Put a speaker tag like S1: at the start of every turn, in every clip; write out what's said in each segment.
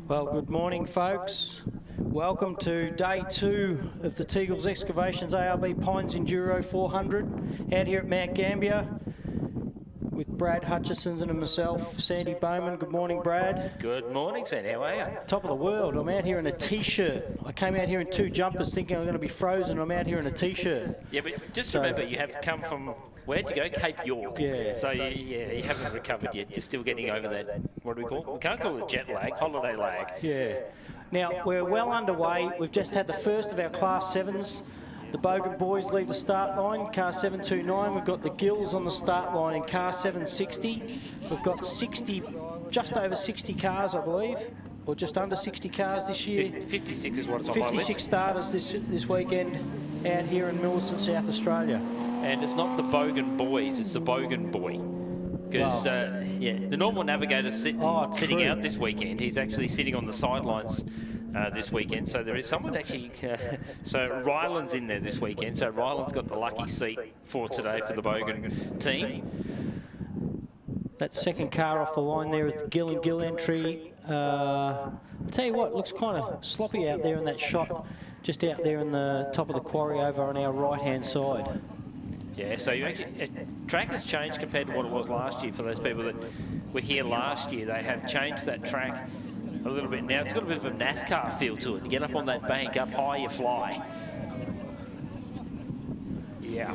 S1: Well, good morning, folks. Welcome to day 2 of the Teagle's Excavations ARB Pines Enduro 400 out here at Mount Gambier with Brad Hutchison and myself, Sandy Bowman. Good morning, Brad.
S2: Good morning, Sandy. How are you?
S1: Top of the world. I'm out here in a T-shirt. I came out here in 2 jumpers thinking I'm going to be frozen. I'm out here in a T-shirt.
S2: Yeah, but just remember, you have come from, where'd you go? Cape York.
S1: Yeah.
S2: So, you haven't recovered yet. You're still getting over that, what do we call it? We can't call it jet lag, holiday lag.
S1: Yeah. Now, we're well underway. We've just had the first of our Class 7s. The Bogan boys leave the start line, car 729. We've got the Gills on the start line in car 760. We've got 60, just over 60 cars, I believe, or just under 60 cars this year.
S2: 56 is what it's on my list.
S1: 56 starters this weekend out here in Millicent, South Australia.
S2: And it's not the Bogan boys, it's the Bogan boy. Because, the normal navigator's sitting out this weekend. He's actually sitting on the sidelines this weekend. So there is someone actually, so Ryland's in there this weekend. So Ryland's got the lucky seat for today for the Bogan team.
S1: That second car off the line there is the Gill and Gill entry. I'll tell you what, it looks kind of sloppy out there in that shot, just out there in the top of the quarry over on our right-hand side.
S2: Yeah, so you actually, track has changed compared to what it was last year. For those people that were here last year, they have changed that track a little bit now. It's got a bit of a NASCAR feel to it. You get up on that bank, up high you fly. Yeah.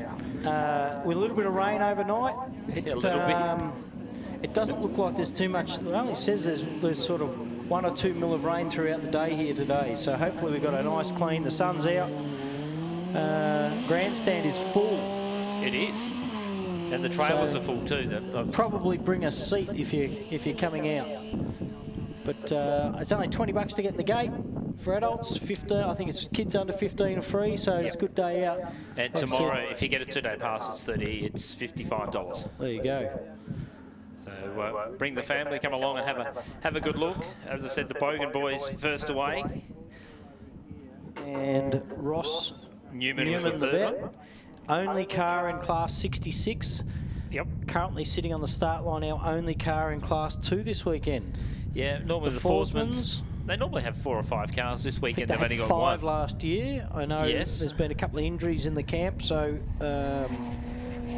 S1: With a little bit of rain overnight,
S2: a little bit.
S1: It doesn't look like there's too much. It only says there's sort of 1 or 2 mil of rain throughout the day here today. So hopefully we've got a nice clean. The sun's out. Grandstand is full.
S2: It is, and the trailers are full too.
S1: Probably bring a seat if you're coming out. But it's only $20 to get in the gate for adults. 15, I think it's kids under 15 are free, so it's a good day out.
S2: And tomorrow, if you get a 2-day pass, it's $30. It's $55.
S1: There you go.
S2: So bring the family, come along and have a good look. As I said, the Bogan boys first away,
S1: and Ross Newman was the third one. Only car in class 66.
S2: Yep. Currently
S1: sitting on the start line, our only car in class 2 this weekend.
S2: Yeah, normally the Forsmans, they normally have 4 or 5 cars this weekend. They've only got
S1: 5
S2: 1
S1: last year. I know there's been a couple of injuries in the camp, so a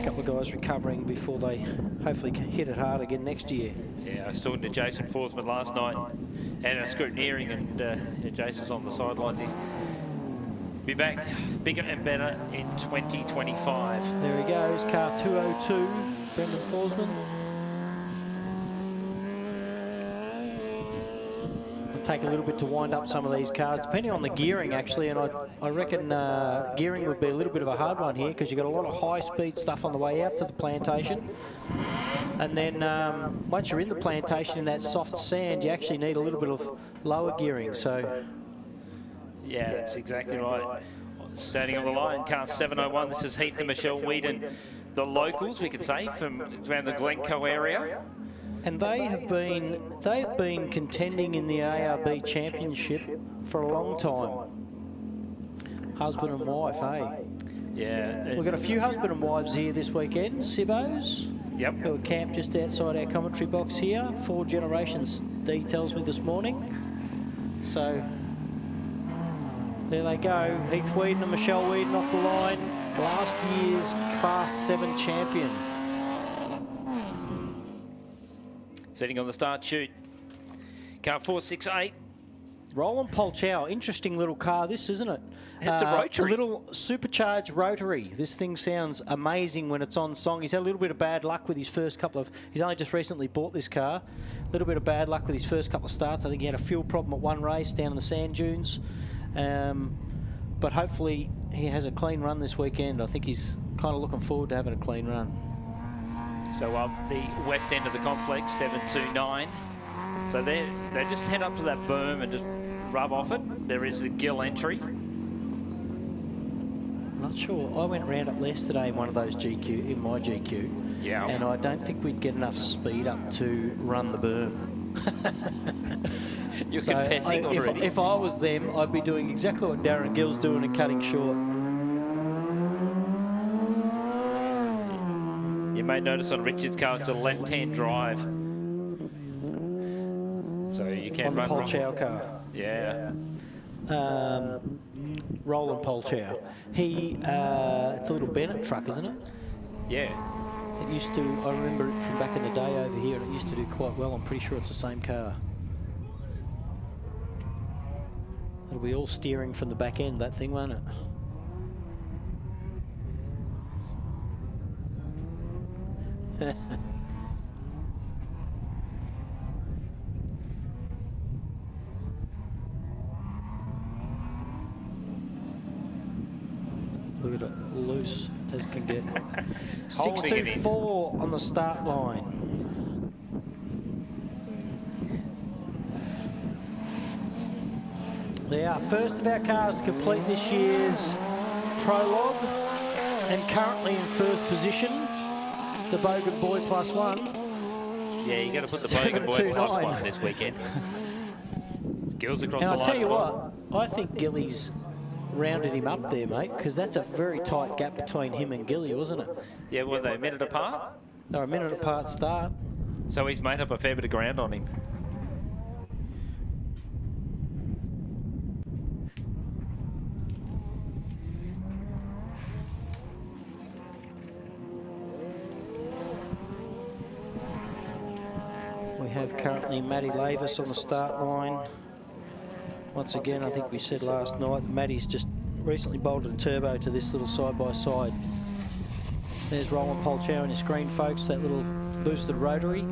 S1: couple of guys recovering before they hopefully hit it hard again next year.
S2: Yeah, I was talking to Jason Forsman last night and a scrutineering, and Jason's on the sidelines. He's be back bigger and better in 2025.
S1: There he goes, car 202, Brendan Forsman. It'll take a little bit to wind up some of these cars, depending on the gearing actually, and I reckon gearing would be a little bit of a hard one here because you've got a lot of high-speed stuff on the way out to the plantation. And then once you're in the plantation in that soft sand, you actually need a little bit of lower gearing. So.
S2: Yeah, that's exactly right. Starting on the line, car 701, this is Heath and Michelle Whedon, the locals, we could say, from around the Glencoe area.
S1: And they've been contending in the ARB Championship for a long time. Husband and wife, eh?
S2: Yeah.
S1: We've got a few husband and wives here this weekend, Sibbos.
S2: Yep.
S1: Who are camped just outside our commentary box here. 4 generations, Dee tells me this morning. So there they go. Heath Whedon and Michelle Whedon off the line. Last year's Class 7 champion.
S2: Sitting on the start chute. Car 468.
S1: Roland Polchow, interesting little car this, isn't it?
S2: It's a rotary.
S1: A little supercharged rotary. This thing sounds amazing when it's on song. He's had a little bit of bad luck with his first couple of... He's only just recently bought this car. A little bit of bad luck with his first couple of starts. I think he had a fuel problem at one race down in the sand dunes. But hopefully he has a clean run this weekend. I think he's kind of looking forward to having a clean run.
S2: So up the west end of the complex, 729. So they just head up to that berm and just rub off it. There is the gill entry.
S1: I'm not sure. I went round it yesterday in one of those in my GQ.
S2: Yeah.
S1: And I don't think we'd get enough speed up to run the berm.
S2: You're confessing already.
S1: If I was them, I'd be doing exactly what Darren Gill's doing and cutting short.
S2: You may notice on Richard's car it's a left-hand drive. So you can run...
S1: On the Polchow car.
S2: Yeah.
S1: Roland Polchow. It's a little Bennett truck, isn't it?
S2: Yeah.
S1: It used to, I remember it from back in the day over here, and it used to do quite well. I'm pretty sure it's the same car. It'll be all steering from the back end, that thing, won't it? Look at it, loose as can get. 624 on the start line. They are first of our cars to complete this year's Prologue, and currently in first position, the Bogan Boy +1.
S2: Yeah, you got to put the Bogan Boy +1 this weekend. Skills across the line.
S1: And I'll tell you what, I think Gilly's rounded him up there, mate, because that's a very tight gap between him and Gilly, wasn't it?
S2: Yeah, were they a minute apart?
S1: They're a minute apart start.
S2: So he's made up a fair bit of ground on him.
S1: We have currently Matty Lavis on the start line. Once again, I think we said last night, Matty's just recently bolted a turbo to this little side-by-side. There's Roland Polchow on your screen, folks, that little boosted rotary.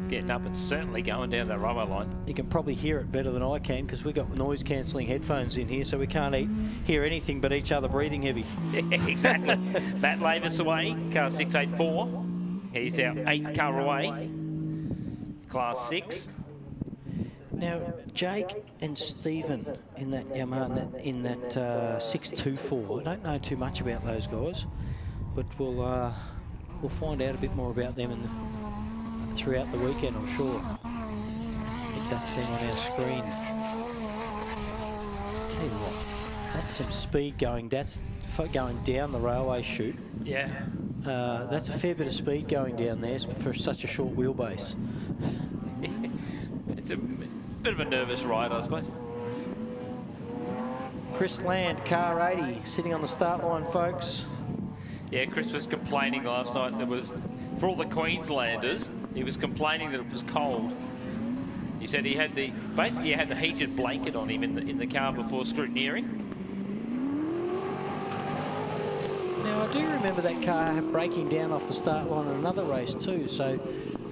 S2: Getting up and certainly going down that rubber line.
S1: You can probably hear it better than I can because we've got noise-cancelling headphones in here, so we can't hear anything but each other breathing heavy.
S2: Exactly. Matt Lavis away, car 684. He's our 8th car away, Class 6.
S1: Now, Jake and Stephen in that Yamaha, in that 624, I don't know too much about those guys, but we'll find out a bit more about them throughout the weekend, I'm sure. I think that's them on our screen. Tell you what, that's some speed going. That's going down the railway chute.
S2: Yeah.
S1: That's a fair bit of speed going down there for such a short wheelbase.
S2: It's a bit of a nervous ride, I suppose.
S1: Chris Land, car 80, sitting on the start line, folks.
S2: Yeah, Chris was complaining last night. There was, for all the Queenslanders, he was complaining that it was cold. He said he had basically he had the heated blanket on him in the car before scrutineering.
S1: Now, I do remember that car breaking down off the start line in another race too, so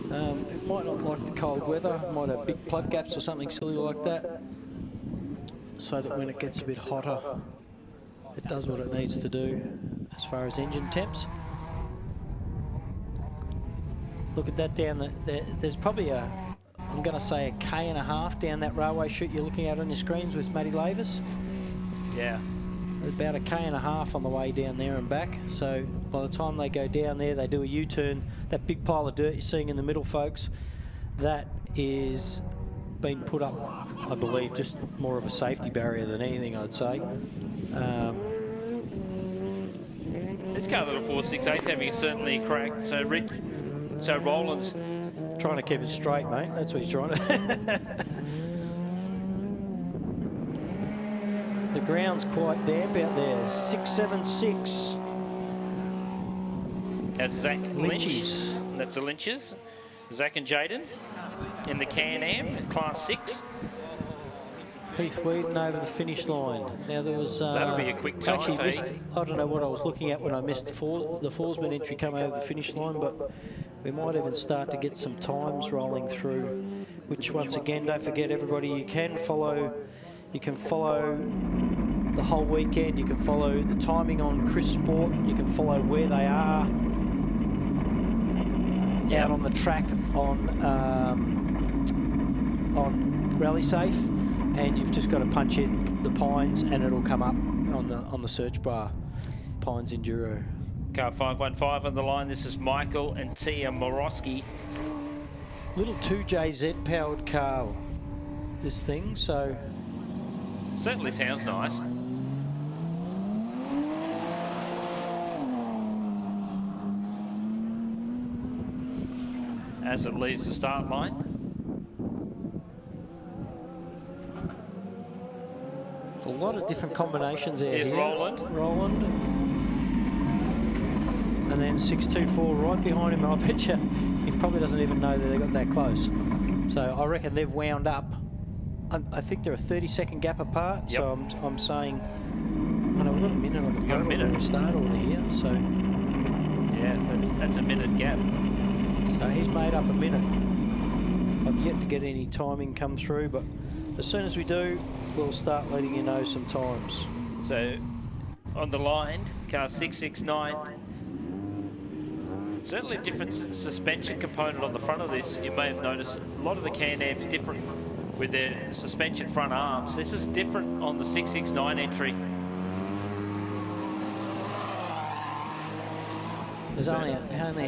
S1: it might not like the cold weather, it might have big plug gaps or something silly like that, so that when it gets a bit hotter, it does what it needs to do as far as engine temps. Look at that down there's probably I'm going to say 1.5 K down that railway chute you're looking at on your screens with Matty Lavis.
S2: Yeah.
S1: about 1.5 km on the way down there and back. So by the time they go down there, they do a U-turn. That big pile of dirt you're seeing in the middle, folks, that is been put up, I believe, just more of a safety barrier than anything, I'd say.
S2: This car, little 468, having certainly cracked. So Roland's
S1: trying to keep it straight, mate. That's what he's trying to. The ground's quite damp out there. 676.
S2: That's Zach
S1: Lynch's.
S2: Lynch. That's the Lynches. Zach and Jaden in the Can-Am, Class 6.
S1: Heath Whedon over the finish line. Now there was...
S2: That'll be a quick time.
S1: Actually missed, I don't know what I was looking at when I missed the Forsman entry come over the finish line, but we might even start to get some times rolling through, which once again, don't forget everybody, you can follow the whole weekend, you can follow the timing on Chris Sport, you can follow where they are out on the track on Rally Safe, and you've just got to punch in the Pines and it'll come up on the search bar. Pines Enduro.
S2: Car 515 on the line. This is Michael and Tia Morosky.
S1: Little 2JZ powered car, this thing, so...
S2: Certainly sounds nice. As it leaves the start line.
S1: It's a lot of different combinations there.
S2: Here's
S1: here.
S2: Roland.
S1: And then 624 right behind him. I bet you he probably doesn't even know that they got that close. So I reckon they've wound up. I think they're a 30-second gap apart.
S2: Yep.
S1: So I'm saying, I know we've got a minute on the start order here. So
S2: yeah, that's a minute gap.
S1: So he's made up a minute. I've yet to get any timing come through, but as soon as we do, we'll start letting you know some times.
S2: So on the line, car 669. Certainly a different suspension component on the front of this. You may have noticed a lot of the Can-Am's different with their suspension front arms. This is different on the 669 entry.
S1: There's only a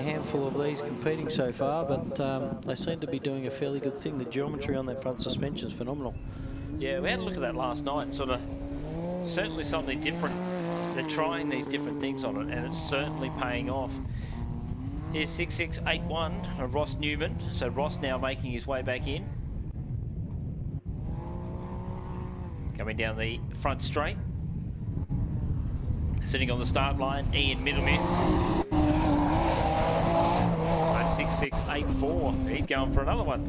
S1: handful of these competing so far, but they seem to be doing a fairly good thing. The geometry on that front suspension is phenomenal.
S2: Yeah, we had a look at that last night. Sort of, certainly something different. They're trying these different things on it, and it's certainly paying off. Here's 6681 of Ross Newman. So Ross now making his way back in. Coming down the front straight. Sitting on the start line, Ian Middlemiss. 6684. He's going for another one.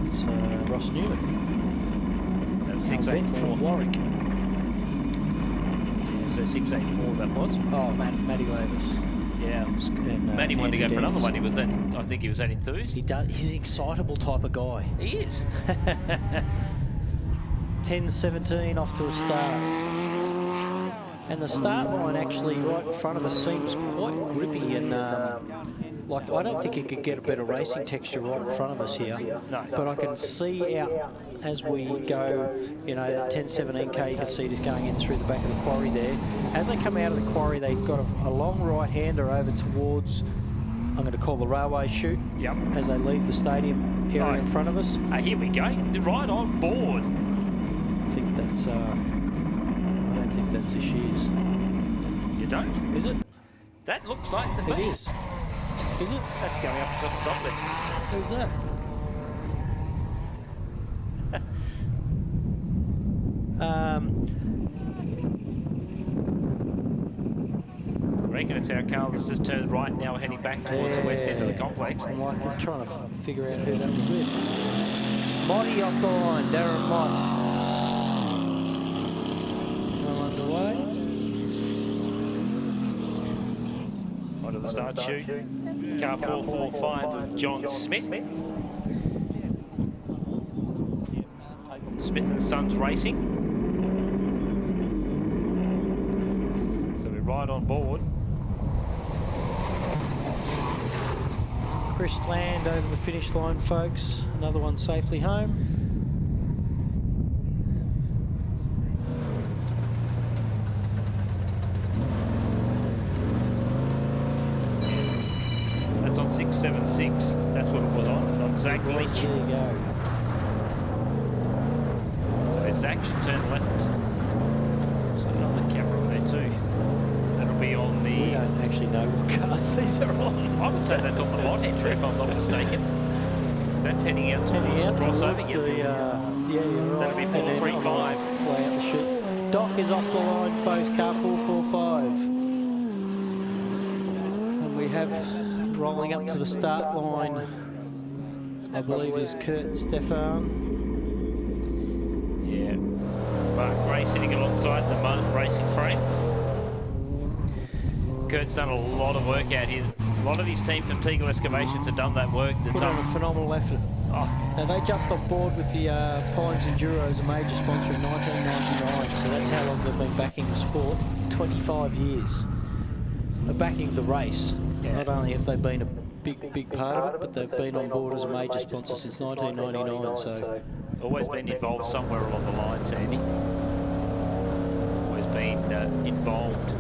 S1: It's Ross Newman.
S2: That's 684
S1: from Warwick.
S2: Yeah, so 684 that was.
S1: Oh, Matty Lavis.
S2: Yeah.
S1: And,
S2: Matty wanted to go for another one. I think he was that enthused.
S1: He's an excitable type of guy.
S2: He is.
S1: 10:17 off to a start. And the start line actually right in front of us seems quite grippy and like I don't think you could get a better racing texture right in front of us here.
S2: No.
S1: But I can see out as we go, you know, that 10:17k, you can see just going in through the back of the quarry there. As they come out of the quarry, they've got a long right-hander over towards, I'm going to call the railway chute.
S2: Yep.
S1: As they leave the stadium area in front of us.
S2: Here we go. Right on board.
S1: I think that's, I don't think that's the shears.
S2: You don't?
S1: Is it?
S2: That looks like the
S1: It is. Is it?
S2: That's going up. Got stopped there.
S1: Who's that?
S2: I reckon it's our car that's just turned right now, heading back towards the west end of the complex.
S1: I'm trying to figure out who that was with. Motty off the line, Darren Mott. Well underway.
S2: Onto the start chute. Car 445 of John Smith. Smith and Sons Racing. So we're right on board.
S1: Chris Land over the finish line, folks. Another one safely home.
S2: 1:06.76. That's what it was on Zach Leach.
S1: There you go.
S2: So Zach should turn left. There's another camera on there too. That'll be on the...
S1: We don't actually know what cars these are on.
S2: I would say that's on the lot entry if I'm not mistaken. That's heading out towards the crossover.
S1: Yeah, you're right.
S2: That'll be 435.
S1: Way out the chute. Doc is off the line, folks. Car 445. And we have rolling up to the start line, I believe, is Kurt Stefan.
S2: Yeah. Mark Gray sitting alongside the Martin Racing frame. Kurt's done a lot of work out here. A lot of his team from Teagle Excavations have done that work.
S1: Put on a phenomenal effort.
S2: Oh.
S1: Now, they jumped on board with the Pines Enduro as a major sponsor in 1999, so that's how long they've been backing the sport, 25 years. They're backing the race. Yeah. Not only have they been a big part of it, but they've been on board as a major sponsor since 1999, so...
S2: Always been involved somewhere along the line, Sandy. Always been involved.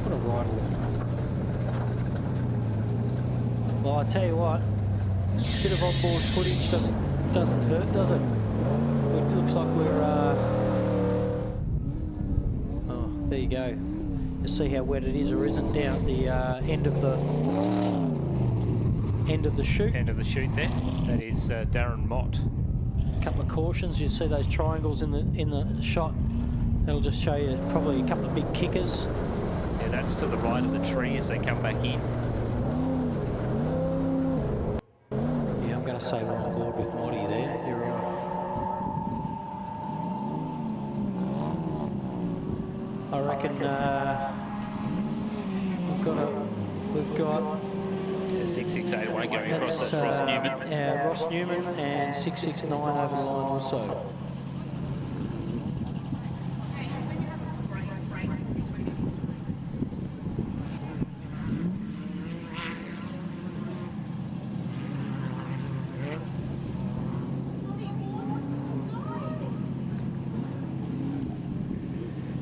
S1: What a rider. Well, I tell you what, a bit of onboard footage doesn't hurt, does it? It looks like we're... Oh, there you go. You see how wet it is or isn't down at the end of the chute.
S2: End of the chute there. That is Darren Mott.
S1: A couple of cautions. You see those triangles in the shot. That'll just show you probably a couple of big kickers.
S2: Yeah, that's to the right of the tree as they come back in.
S1: Yeah, I'm going to say we're on board with Moddy there. You're right. I reckon we've got
S2: 6681 going across. That's Ross Newman.
S1: Ross Newman and 669 over the line also.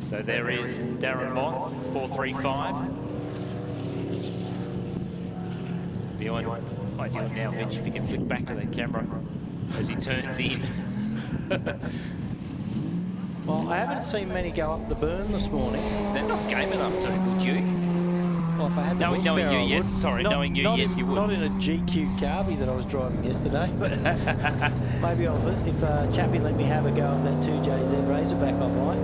S2: So there is Darren Mott, 435. Behind ideal now, Mitch, if you can flick back to that camera as he turns in.
S1: Well, I haven't seen many go up the burn this morning.
S2: They're not game enough to, would you?
S1: Well, if I had the
S2: knowing you, yes. Sorry, knowing you, yes, you would.
S1: Not in a GQ Carby that I was driving yesterday, but maybe if Chappie let me have a go of that 2JZ Razorback, I might.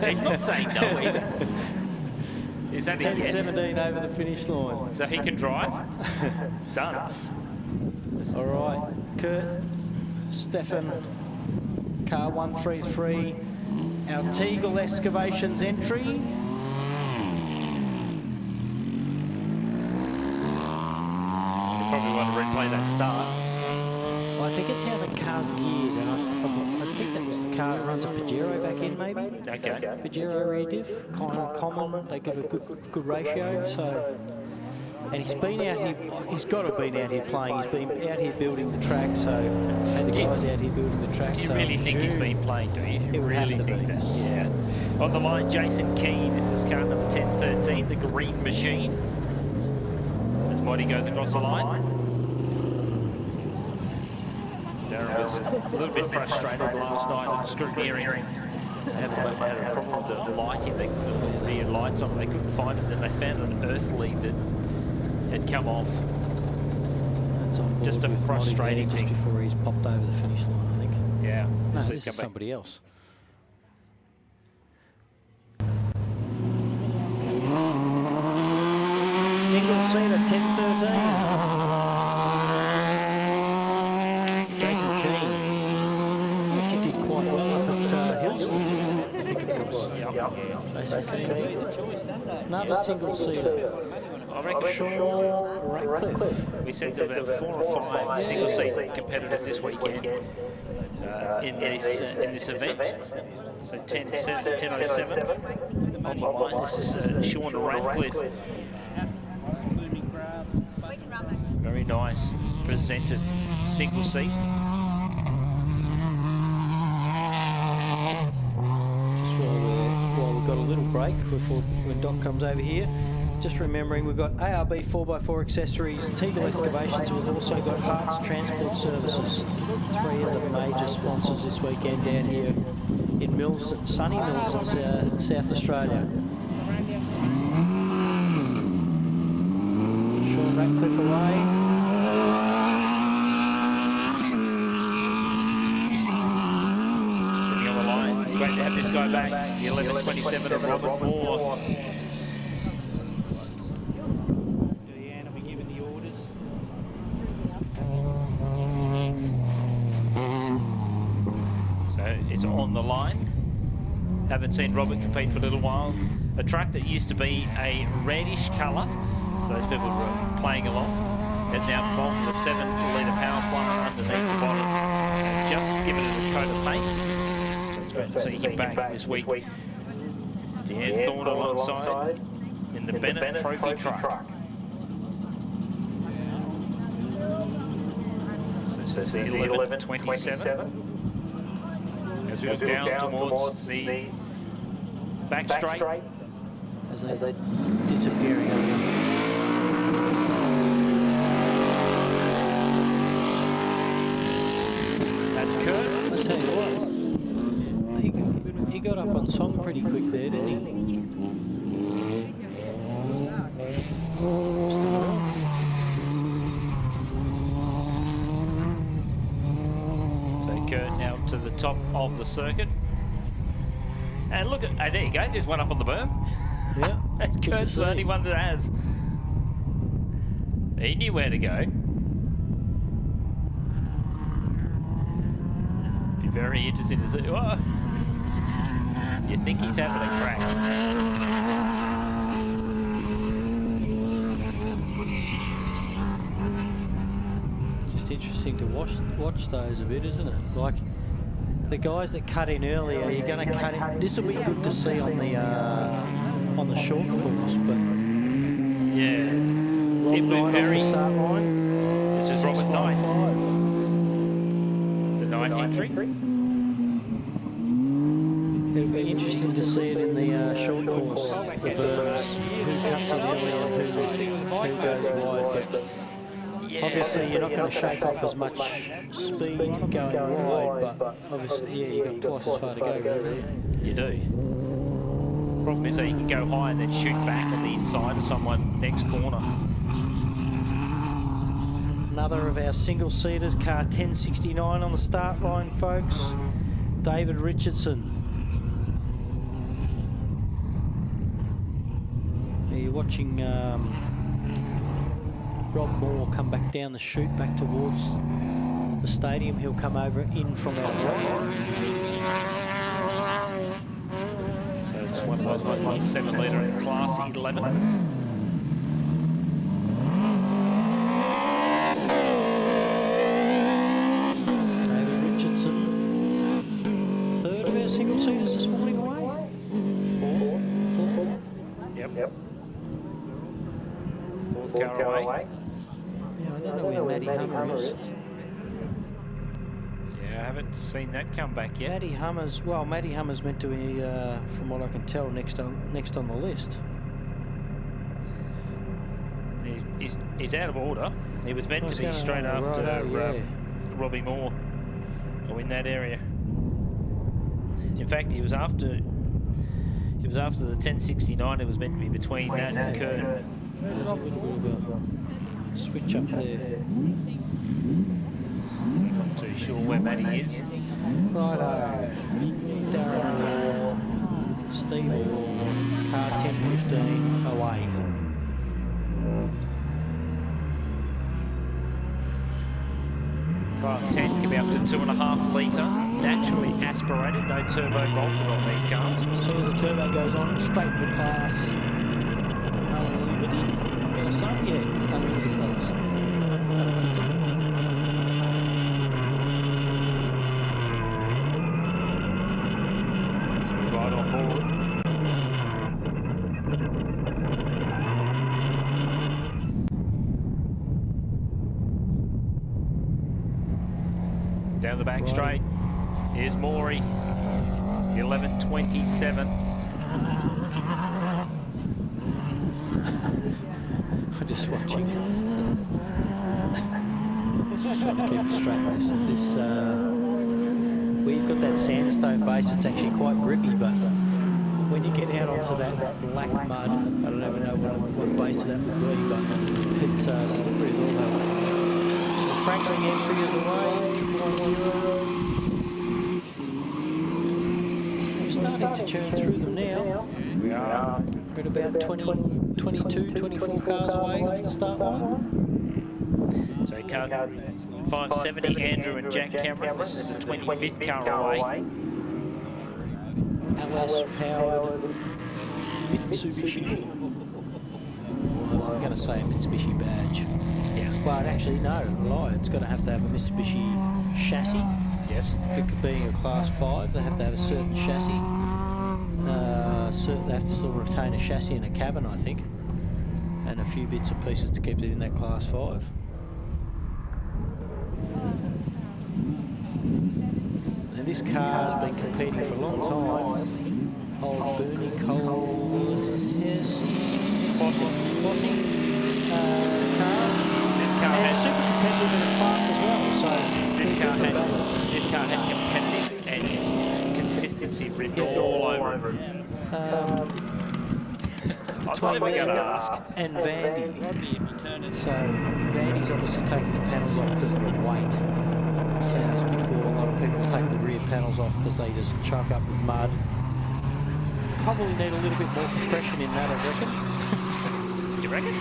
S2: He's not saying no either. Is that
S1: 10:17 over the finish line.
S2: So he can drive? Done.
S1: All right, Kurt, Stefan, car 133, our Teagle Excavations entry.
S2: Probably want to replay that start.
S1: Well, I think it's how the car's geared, and I think that was the car that runs a Pajero back in, maybe.
S2: Okay.
S1: Pajero rear diff, kind of common. They give a good ratio. So, and he's been out here. He's got to have been out here playing. He's been out here building the track. So, had the guys out here building the track.
S2: Do you really think he's been playing? Do you?
S1: It would
S2: really
S1: have to
S2: think
S1: be.
S2: that? Yeah. On the line, Jason Keane. This is car number 1013, the Green Machine. As Moddy goes across the line. Darren was a little bit frustrated last night at scrutineering. Had a problem with the light in the rear lights on. They couldn't find it. Then they found an earth lead that had come off.
S1: That's on board
S2: just a frustrating
S1: thing. Just before he's popped over the finish line, I think.
S2: Yeah.
S1: No, this is somebody else. Single seater, 1013. Jason Keane. Actually did quite well up at Hillston, I think it was. Jason Keane. Another single seater.
S2: I reckon
S1: Sean Ratcliffe.
S2: We sent about 4 or 5 single seat competitors this weekend in this event. So 10:07 on the line. This is Sean Ratcliffe. Very nice presented single seat.
S1: Just while break before when Doc comes over here. Just remembering we've got ARB 4x4 accessories, Teagle excavations, we've also got Parts Transport Services. 3 of the major sponsors this weekend down here in Millicent, sunny Millicent, South Australia. Sean Ratcliffe away.
S2: Sitting on the line. Great to have this guy back. The 11.27 of Robert Moore. It's on the line. Haven't seen Robert compete for a little while. A truck that used to be a reddish colour, for those people who are playing along, has now bombed the 7-litre power plant underneath the bottom. They've just given it a coat of paint. So it's great to see him back this week. Deanne Thorne alongside in the Bennett Trophy truck. So this is the 11.27. As we look down towards the back straight.
S1: As they disappearing.
S2: That's Kurt.
S1: I tell you what, he got up on song pretty quick there, didn't he?
S2: Kurt now to the top of the circuit. And look at, oh, there you go, there's one up on the berm.
S1: Yeah.
S2: That's Kurt's the only one that has. He knew where to go. Be very interested to see. Oh. You think he's having a crack.
S1: Interesting to watch those a bit, isn't it? Like the guys that cut in earlier, you're going to cut in. This will be good to see on the short course, but
S2: yeah, it will be very.
S1: Start line.
S2: This is Robert Knight, the Knight entry.
S1: It'll be interesting to see it in the short course, the berms, who cuts in earlier and who goes wide. But obviously, you're not going to shake off as much speed going wide, but obviously, yeah, you've got twice as far to go, really.
S2: You do. Problem is that you can go high and then shoot back on the inside of someone next corner.
S1: Another of our single-seaters, car 1069 on the start line, folks. David Richardson. You're watching Rob Moore come back down the chute back towards the stadium. He'll come over in from our right.
S2: So it's one of those 1.7-litre in Class 11.
S1: David Richardson. Third of our single-seaters this morning away. Fourth.
S2: Yep. Fourth car away.
S1: Yeah, I don't know where Matty Hummer is.
S2: Yeah, I haven't seen that come back yet.
S1: Matty Hummer's meant to be, from what I can tell, next on the list.
S2: He's out of order. He was meant to be straight after Robbie Moore, or in that area. In fact, he was after the 1069. It was meant to be between that and Kurt.
S1: There's a little bit of a switch up there.
S2: Not too sure where Matty is.
S1: Righto. Darren Steve car 1015 away.
S2: Class 10 can be up to 2.5 litre, naturally aspirated, no turbo bolted on these cars.
S1: As soon as the turbo goes on, straight into class unlimited, I'm going to say. Yeah, unlimited class.
S2: So we're right on board. Down the back straight, here's Morey, 11.27.
S1: I'm just watching. Trying to keep it straight. We've got that sandstone base. It's actually quite grippy, but when you get out onto that black mud, I don't even know what base that would be, but it's slippery as all that. The Franklin entry is away, 1-0. We're starting to churn through them now.
S2: We are.
S1: We're at about 22, 24 cars away off the start line.
S2: So car 570, Andrew and Jack Cameron. This is the 25th car away.
S1: AASA powered Mitsubishi. I'm going to say a Mitsubishi badge.
S2: Yeah.
S1: But actually, no, lie. It's going to have a Mitsubishi chassis.
S2: Yes.
S1: Being a class 5, they have to have a certain chassis. They have to still retain a chassis and a cabin, I think, and a few bits and pieces to keep it in that class 5. And this car has been competing for a long time. Old Bernie Cole, yes, Bossy car.
S2: This car
S1: and super competitive in its class as well. So
S2: this car had competitive and consistency written all over it. I was not even going to ask.
S1: And Vandy. So Vandy's obviously taking the panels off because of the weight. I've seen this before. A lot of people take the rear panels off because they just choke up with mud. Probably need a little bit more compression in that, I reckon.
S2: You reckon?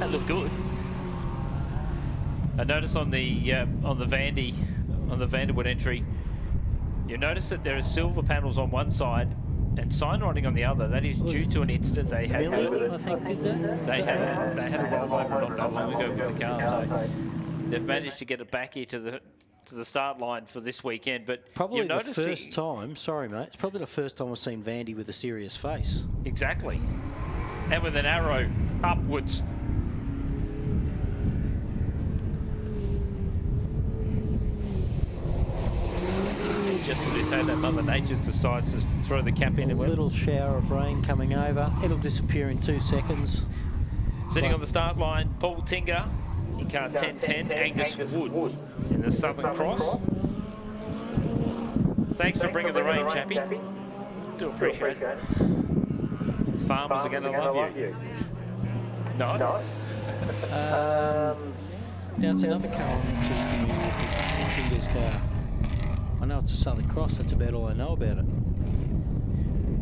S2: That looked good. I noticed on the Vanderwood entry, you notice that there are silver panels on one side and sign writing on the other. That is due to an incident they had.
S1: Millie, I think, did that.
S2: They had a rollover not that long ago with the car, so they've managed to get it back here to the start line for this weekend. But
S1: probably the first time. Sorry, mate. It's probably the first time I've seen Vandy with a serious face.
S2: Exactly, and with an arrow upwards. Just as we say that Mother Nature decides to throw the cap in.
S1: A little shower of rain coming over. It'll disappear in 2 seconds.
S2: Sitting on the start line, Paul Tinger in car 1010, Angus Wood in the Southern Cross. Thanks for bringing the rain, chappie. Do appreciate it. Farmers are going to love you. No?
S1: Now it's another car on Tinger's car. I know it's a Southern Cross, that's about all I know about it.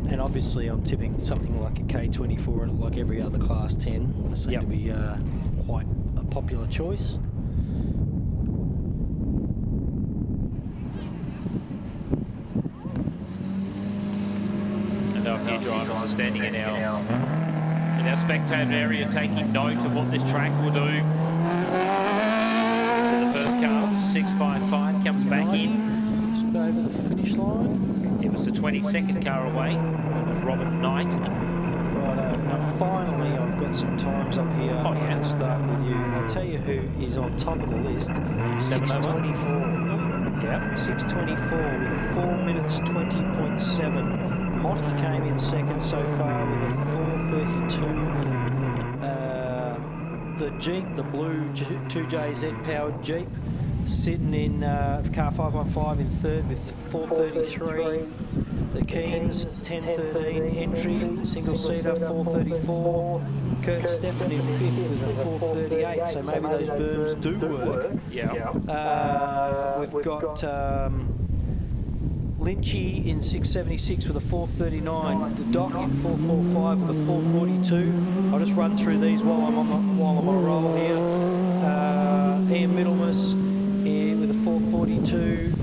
S1: And obviously I'm tipping something like a K24 like every other Class 10. They seem to be quite a popular choice.
S2: I know a few drivers are standing in our spectator area taking note of what this track will do. For the first cars, 655 comes back in.
S1: Over the finish line.
S2: It was the 22nd car away. It was Robert Knight.
S1: Right, finally I've got some times up here. I can start with you. I'll tell you who is on top of the list. 6:24.
S2: Yeah.
S1: 6:24 with a 4 minutes 20.7. Motti came in second so far with a 4:32. The Jeep, the blue 2JZ powered Jeep, sitting in car 515 in third with 4:33. The Keens 10:13 entry, single seater 4:34. Kurt Steffen in fifth with a 4:38. So maybe those berms do work.
S2: Yeah.
S1: We've got Lynchy in 6:76 with a 4:39. The Doc in 4:45 with a 4:42. I'll just run through these while I'm on a roll here. Ian Middlemas with a 4:42.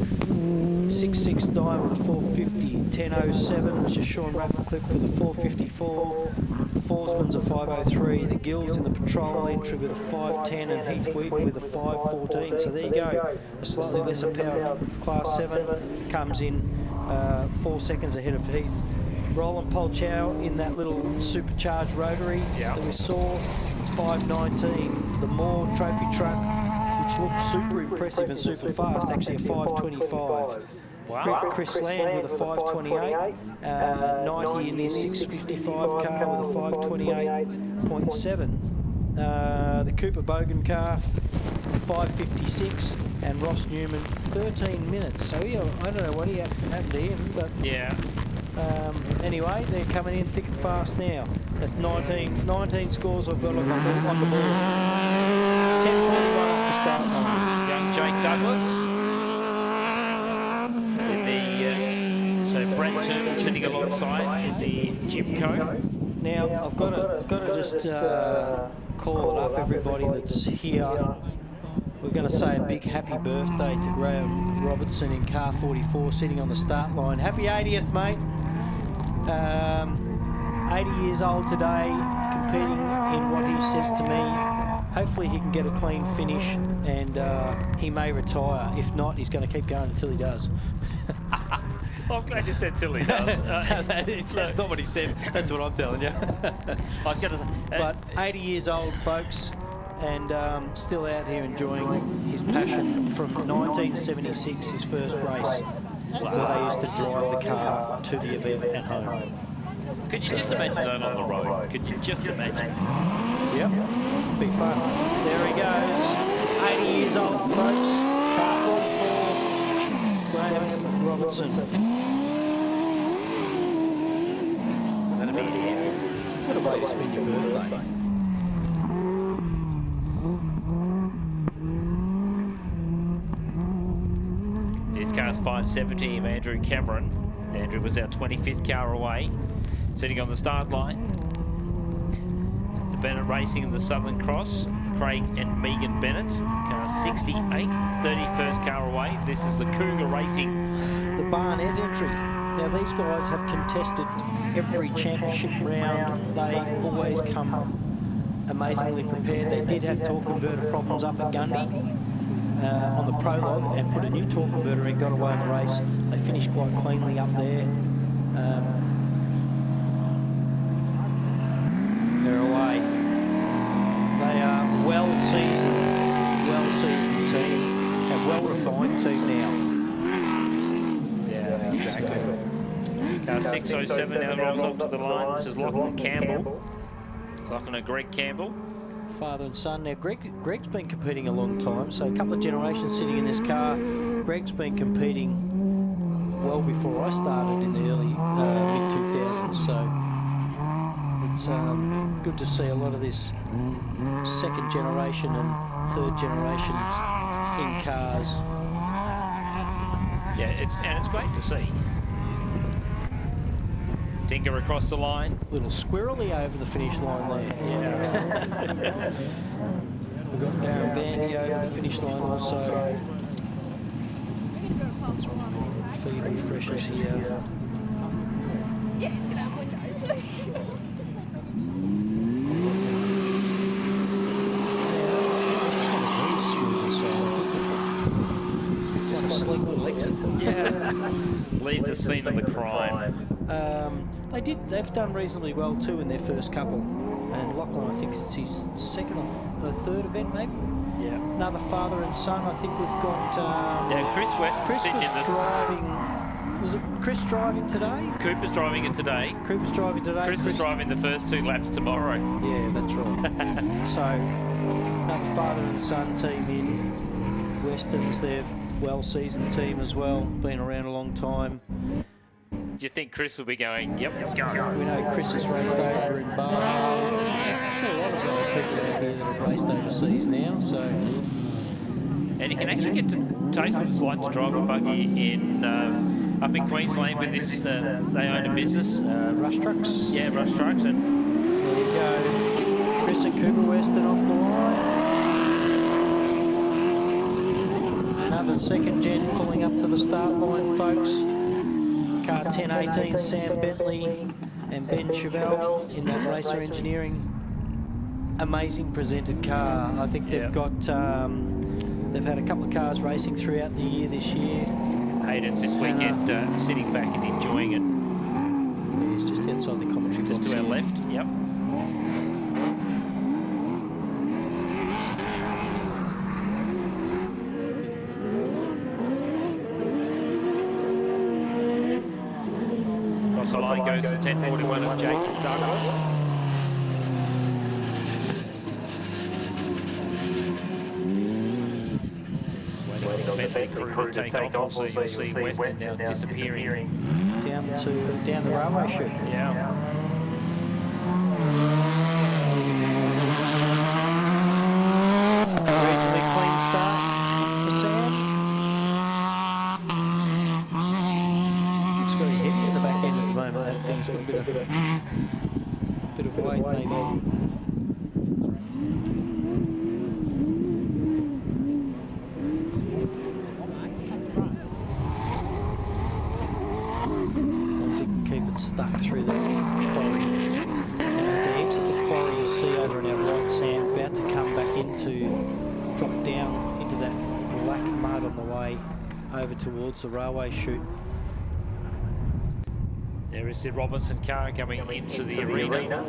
S1: 6.6 Dime with a 4:50. 10:07, which is Sean Radcliffe with a 4:54. Forsman's a 5:03. The Gills in the patrol entry with a 5:10, and Heath Wheat with a 5:14. So there you go. A slightly lesser powered Class 7 comes in 4 seconds ahead of Heath. Roland Polchow in that little supercharged rotary that we saw, 5:19. The Moore trophy truck, which looked super impressive and super fast, actually a 5:25.
S2: Wow.
S1: Chris Land with a 5:28. 90 in his 6:55 car with a 5:28.7. The Cooper Bogan car, 5:56, and Ross Newman, 13 minutes. So yeah, I don't know what happened to him, but
S2: yeah.
S1: Anyway, they're coming in thick and fast now. That's 19 scores I've got on the board. 10:41 off the start line.
S2: Young Jake Douglas. In the, so Brent Turner sitting alongside in the Jimco.
S1: Now I've got to just call it up, everybody that's here. We're going to say a big happy birthday to Graham Robertson in car 44, sitting on the start line. Happy 80th, mate. 80 years old today, competing in what he says to me. Hopefully he can get a clean finish, and he may retire. If not, he's going to keep going until he does.
S2: I'm glad you said till he does.
S1: That's not what he said. That's what I'm telling you. But 80 years old, folks, and still out here enjoying his passion from 1976, his first race, where they used to drive the car to the event and home.
S2: Could you just imagine that on the road? Could you just imagine?
S1: Yep, be fun. There he goes, 80 years old, folks, car 44, Graham Robertson.
S2: That'd be a handful.
S1: What a way to spend your birthday.
S2: His car's 570 of Andrew Cameron. Andrew was our 25th car away, sitting on the start line. The Bennett Racing of the Southern Cross, Craig and Megan Bennett, car 68, 31st car away. This is the Cougar Racing.
S1: The Barnett entry. Now these guys have contested every championship round. They always come amazingly prepared. They did have torque converter problems up at Gundy on the Prologue, and put a new torque converter in, got away in the race. They finished quite cleanly up there. They're away. They are well-seasoned team, a well-refined team now.
S2: Yeah, exactly. Car 607 now rolls up to the line. This is Lachlan Campbell. Lachlan and Greg Campbell.
S1: Father and son. Now, Greg's been competing a long time, so a couple of generations sitting in this car. Greg's been competing well before I started in the early mid-2000s, so it's good to see a lot of this second generation and third generations in cars.
S2: Yeah, it's great to see. Dinker across the line.
S1: Little squirrely over the finish line there.
S2: Yeah.
S1: We've got Darren Vandy over the finish line also. Let's feed refreshers here.
S3: Yeah, it's gonna have windows.
S1: Just a sleek little exit.
S2: Yeah. Leave the scene of the crime.
S1: They've done reasonably well too in their first couple, and Lachlan, I think it's his second or third event maybe.
S2: Yeah.
S1: Another father and son. I think we've got.
S2: Yeah, Chris West
S1: Chris
S2: sitting
S1: was
S2: in the
S1: driving. Was it Chris driving today?
S2: Cooper's driving it today.
S1: Cooper's driving today.
S2: Chris is driving the first 2 laps tomorrow.
S1: Yeah, that's right. So another father and son team in Westerns. They're well-seasoned team as well. Been around a long time.
S2: Do you think Chris will be going, yep, go?
S1: We know Chris has raced over in Bar. Got a lot of people out here that have raced overseas now, so.
S2: And you can actually get to taste what it's like to drive a buggy in up in Queensland with this. They own a business.
S1: Rush Trucks.
S2: Yeah, Rush Trucks. And
S1: there you go. Chris and Cooper Weston off the line. Another second gen pulling up to the start line, folks. Car 1018, Sam Bentley and Ben Chevelle in that Racer Engineering. Amazing presented car. I think they've got, they've had a couple of cars racing throughout the year this year.
S2: Hayden's this weekend sitting back and enjoying it.
S1: Yeah, it's just outside the commentary box.
S2: Just to our left, yep. Across the line goes the 1041 of Jake Douglas. Waiting on the Bentley crew to take off. Also, you'll see Western now disappearing.
S1: Down the railway chute.
S2: Yeah.
S1: Reasonably clean start for Sam. Looks very heavy in the back end at the moment. That thing's got a bit of weight maybe. Stuck through the quarry. And as they exit the quarry, you'll see over on our right, Sam, about to come back drop down into that black mud on the way over towards the railway chute.
S2: There is the Robinson car coming into the arena.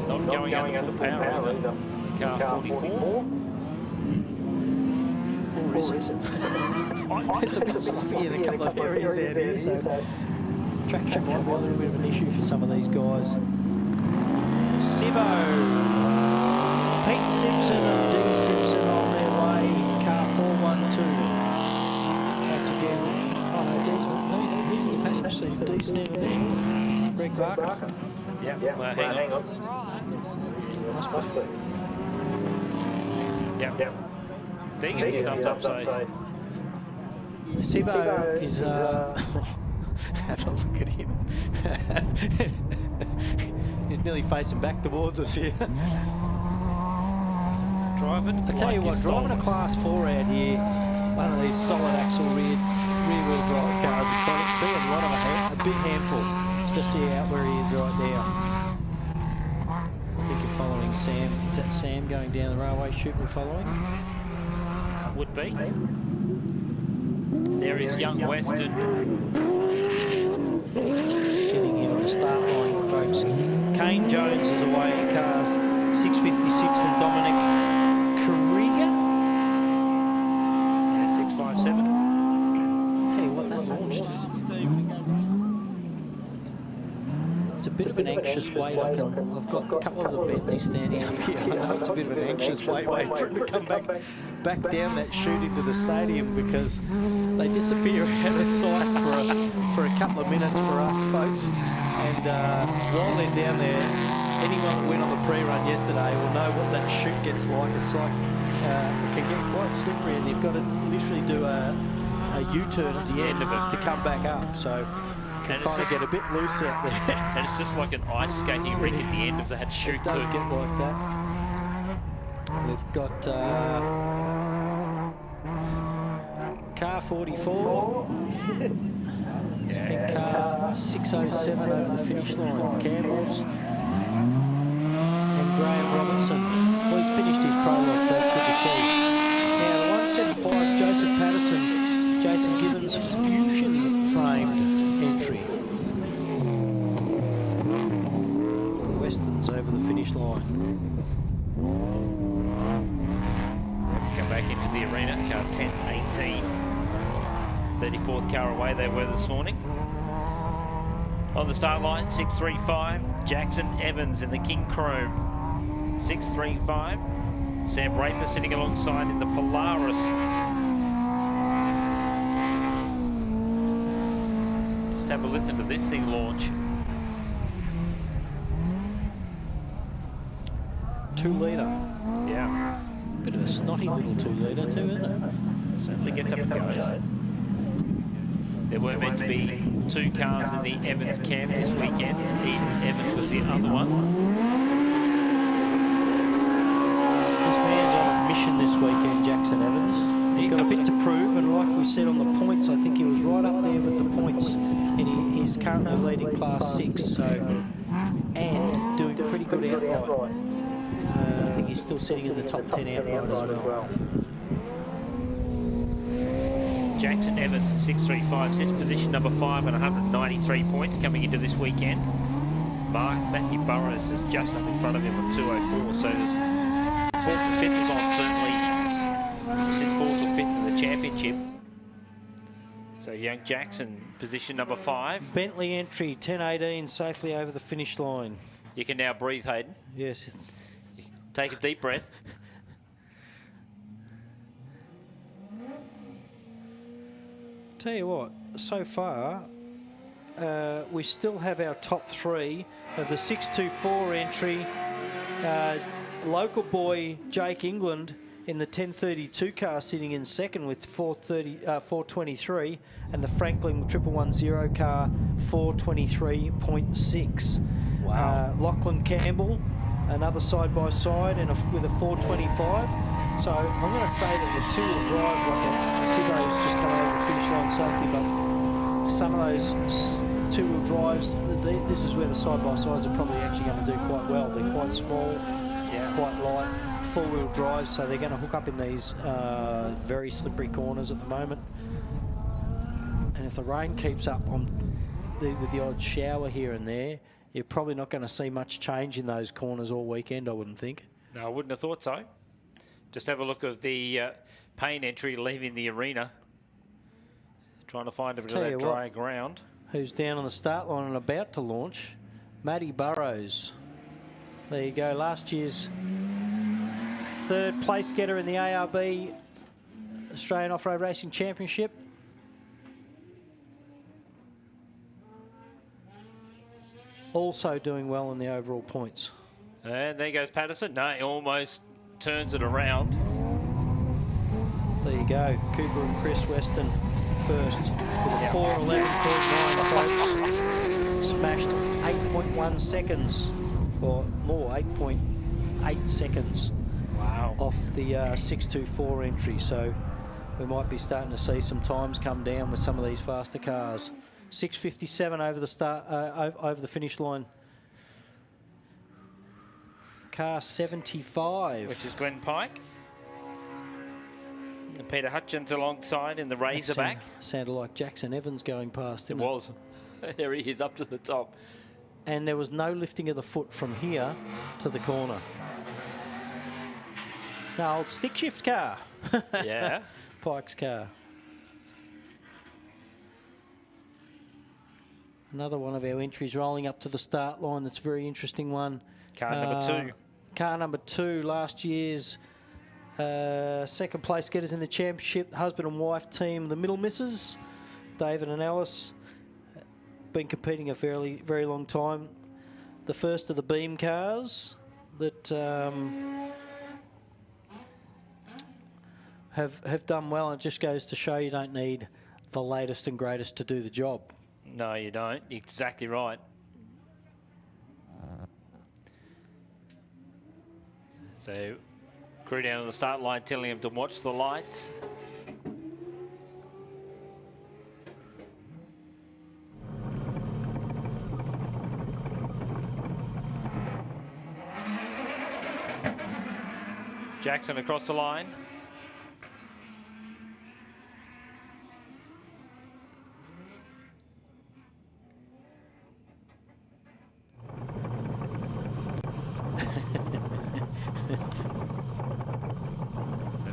S2: Not going under full power either. The car 44.
S1: Or is it? It's a bit sloppy in a couple of areas out here, so traction might be a little bit of an issue for some of these guys. Sibbo, Pete Simpson and Dean Simpson on their way. Car 412. That's again. Oh no, he's in the passenger seat. If Dee's standing there, Greg Barker.
S2: Yeah. Well, hang on.
S1: Must be.
S2: Yeah. Dean gets his thumbs up, so.
S1: Sibbo is. Have a look at him. He's nearly facing back towards us here.
S2: Driving.
S1: I tell you what, driving a Class 4 out here, one of these solid axle rear wheel drive cars, would probably be a lot of a big handful, especially out where he is right now. I think you're following Sam. Is that Sam going down the railway chute we're following?
S2: Would be. There is Young Western.
S1: Sitting here on the start line, folks. Kane Jones is away in cars 656 and Dominic Carriga.
S2: Yeah, 657.
S1: Tell you what, that launched. It's a bit of an anxious wait. I've got a couple of the Bentleys standing up here. I know it's a bit of an anxious wait for him to come back down that chute into the stadium, because they disappear out of sight for a couple of minutes for us folks. And while they're down there, anyone that went on the pre-run yesterday will know what that chute gets like. It's like it can get quite slippery, and you've got to literally do a U-turn at the end of it to come back up. So can kind of get a bit loose out there.
S2: And it's just like an ice skating rink at the end of that chute.
S1: It does get like that. We've got car 44 and car 607 over the finish line. Campbell's and Graham Robinson. Well, he's finished his prologue, so that's good to see. Now the 175 Joseph Patterson, Jason Gibbons fusion framed entry. Western's over the finish line.
S2: Come back into the arena, car 1018. 34th car away they were this morning. On the start line, 635, Jackson Evans in the King Chrome. 635, Sam Raper sitting alongside in the Polaris. Just have a listen to this thing launch.
S1: 2 litre.
S2: Yeah.
S1: Bit of a snotty little 2 litre too, isn't it?
S2: Certainly gets up and goes. There were meant to be 2 cars in the Evans camp this weekend. Eden Evans was the other one.
S1: This man's on a mission this weekend, Jackson Evans. He's got a bit to prove, and like we said on the points, I think he was right up there with the points, and he's currently leading Class 6, so, and doing pretty good outright. I think he's still sitting in the top 10 outright as well.
S2: Jackson Evans, 635, sits position number 5 and 193 points coming into this weekend. Matthew Burrows is just up in front of him at 204, so there's 4th and 5th is on, certainly to sit 4th or 5th in the championship. So Young Jackson, position number 5.
S1: Bentley entry, 10:18, safely over the finish line.
S2: You can now breathe, Hayden.
S1: Yes.
S2: Take a deep breath.
S1: Tell you what, so far, we still have our top 3 of the 624 entry. Local boy Jake England in the 1032 car sitting in second with 423, and the Franklin 1110 car 423.6.
S2: Wow.
S1: Lachlan Campbell, another side-by-side and with a 425. So I'm going to say that the two-wheel drive, like Sibbo's just come over the finish line safely, but some of those two-wheel drives, this is where the side-by-sides are probably actually going to do quite well. They're quite small, quite light, four-wheel drives, so they're going to hook up in these very slippery corners at the moment. And if the rain keeps up with the odd shower here and there, you're probably not going to see much change in those corners all weekend, I wouldn't think.
S2: No, I wouldn't have thought so. Just have a look at the Payne entry leaving the arena. Trying to find a bit of that dry ground.
S1: Who's down on the start line and about to launch? Matty Burrows. There you go, last year's third place getter in the ARB Australian Off-Road Racing Championship. Also doing well in the overall points.
S2: And there goes Patterson. No, he almost turns it around.
S1: There you go. Cooper and Chris Weston first with a 4:11.9, folks. Smashed 8.1 seconds, or more, 8.8 seconds.
S2: Wow.
S1: Off the 624 entry. So we might be starting to see some times come down with some of these faster cars. 6:57 over the start, over the finish line. Car 75,
S2: which is Glenn Pike. And Peter Hutchins alongside in the Razorback.
S1: Sounded like Jackson Evans going past, didn't it?
S2: It was. There he is up to the top.
S1: And there was no lifting of the foot from here to the corner. No, old stick shift car.
S2: Yeah.
S1: Pike's car. Another one of our entries rolling up to the start line. That's a very interesting one.
S2: Car number 2.
S1: Car number 2, last year's second place getters in the championship, husband and wife team, the Middle Misses, David and Alice. Been competing a very long time. The first of the beam cars that have done well. And it just goes to show you don't need the latest and greatest to do the job.
S2: No, you don't. Exactly right. So, crew down on the start line telling him to watch the lights. Jackson across the line.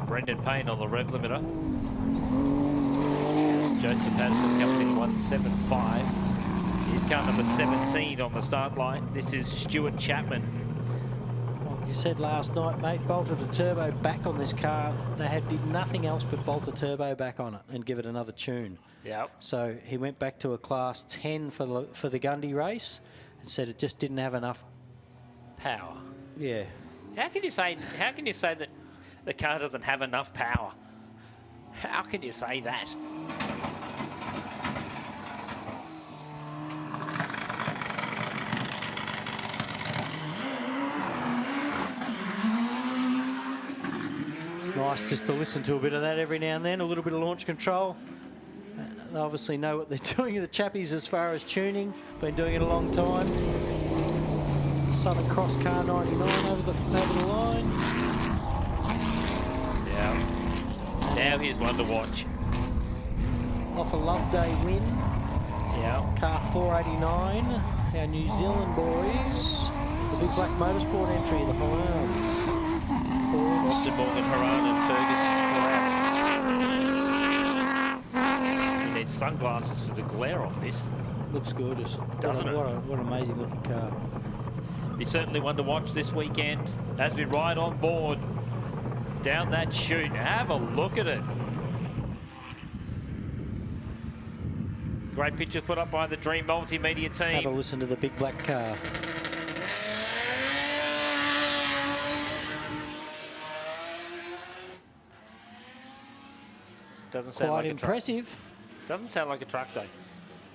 S2: Brendan Payne on the rev limiter. Joseph Patterson comes in 175. He's car number 17 on the start line. This is Stuart Chapman.
S1: Like you said last night, mate, bolted a turbo back on this car. They did nothing else but bolt a turbo back on it and give it another tune.
S2: Yep.
S1: So he went back to a class 10 for the Gundy race and said it just didn't have enough
S2: power.
S1: Yeah.
S2: How can you say that the car doesn't have enough power? How can you say that?
S1: It's nice just to listen to a bit of that every now and then, a little bit of launch control. They obviously know what they're doing, the chappies, as far as tuning. Been doing it a long time. Southern Cross car 99 over the line.
S2: Now here's one to watch.
S1: Off a Loveday win.
S2: Yeah.
S1: Car 489. Our New Zealand boys. The big black motorsport entry, the Hounds.
S2: Austin Morgan, Haran and Ferguson for out. He needs need sunglasses for the glare off this.
S1: Looks gorgeous.
S2: Doesn't it?
S1: What an amazing looking car.
S2: Be certainly one to watch this weekend as we ride on board down that chute. Have a look at it. Great pictures put up by the Dream Multimedia team.
S1: Have a listen to the big black car.
S2: Doesn't sound
S1: Quite
S2: like
S1: impressive.
S2: A truck. Doesn't sound like a truck though.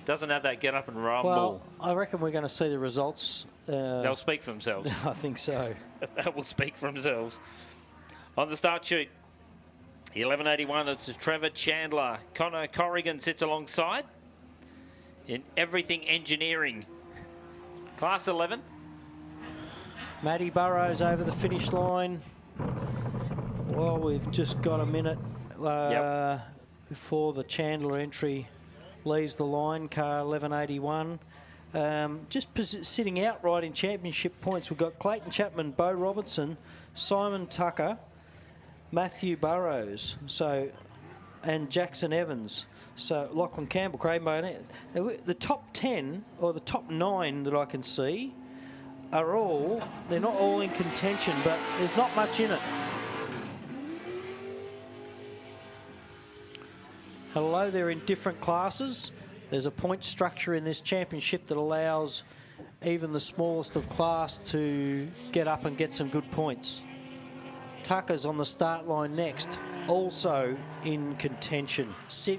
S2: Doesn't have that get up and rumble.
S1: Well, I reckon we're going to see the results.
S2: They'll speak for themselves.
S1: I think so.
S2: That will speak for themselves. On the start chute, 1181, it's Trevor Chandler. Connor Corrigan sits alongside in Everything Engineering. Class 11.
S1: Matty Burrows over the finish line. Well, we've just got a minute before the Chandler entry leaves the line, car 1181. Just sitting outright in championship points, we've got Clayton Chapman, Bo Robertson, Simon Tucker, Matthew Burrows, and Jackson Evans. So Lachlan Campbell, Craig Bonet. The top 10 or the top 9 that I can see are all, they're not all in contention, but there's not much in it. Although they're in different classes, there's a point structure in this championship that allows even the smallest of class to get up and get some good points. Tucker's on the start line next, also in contention.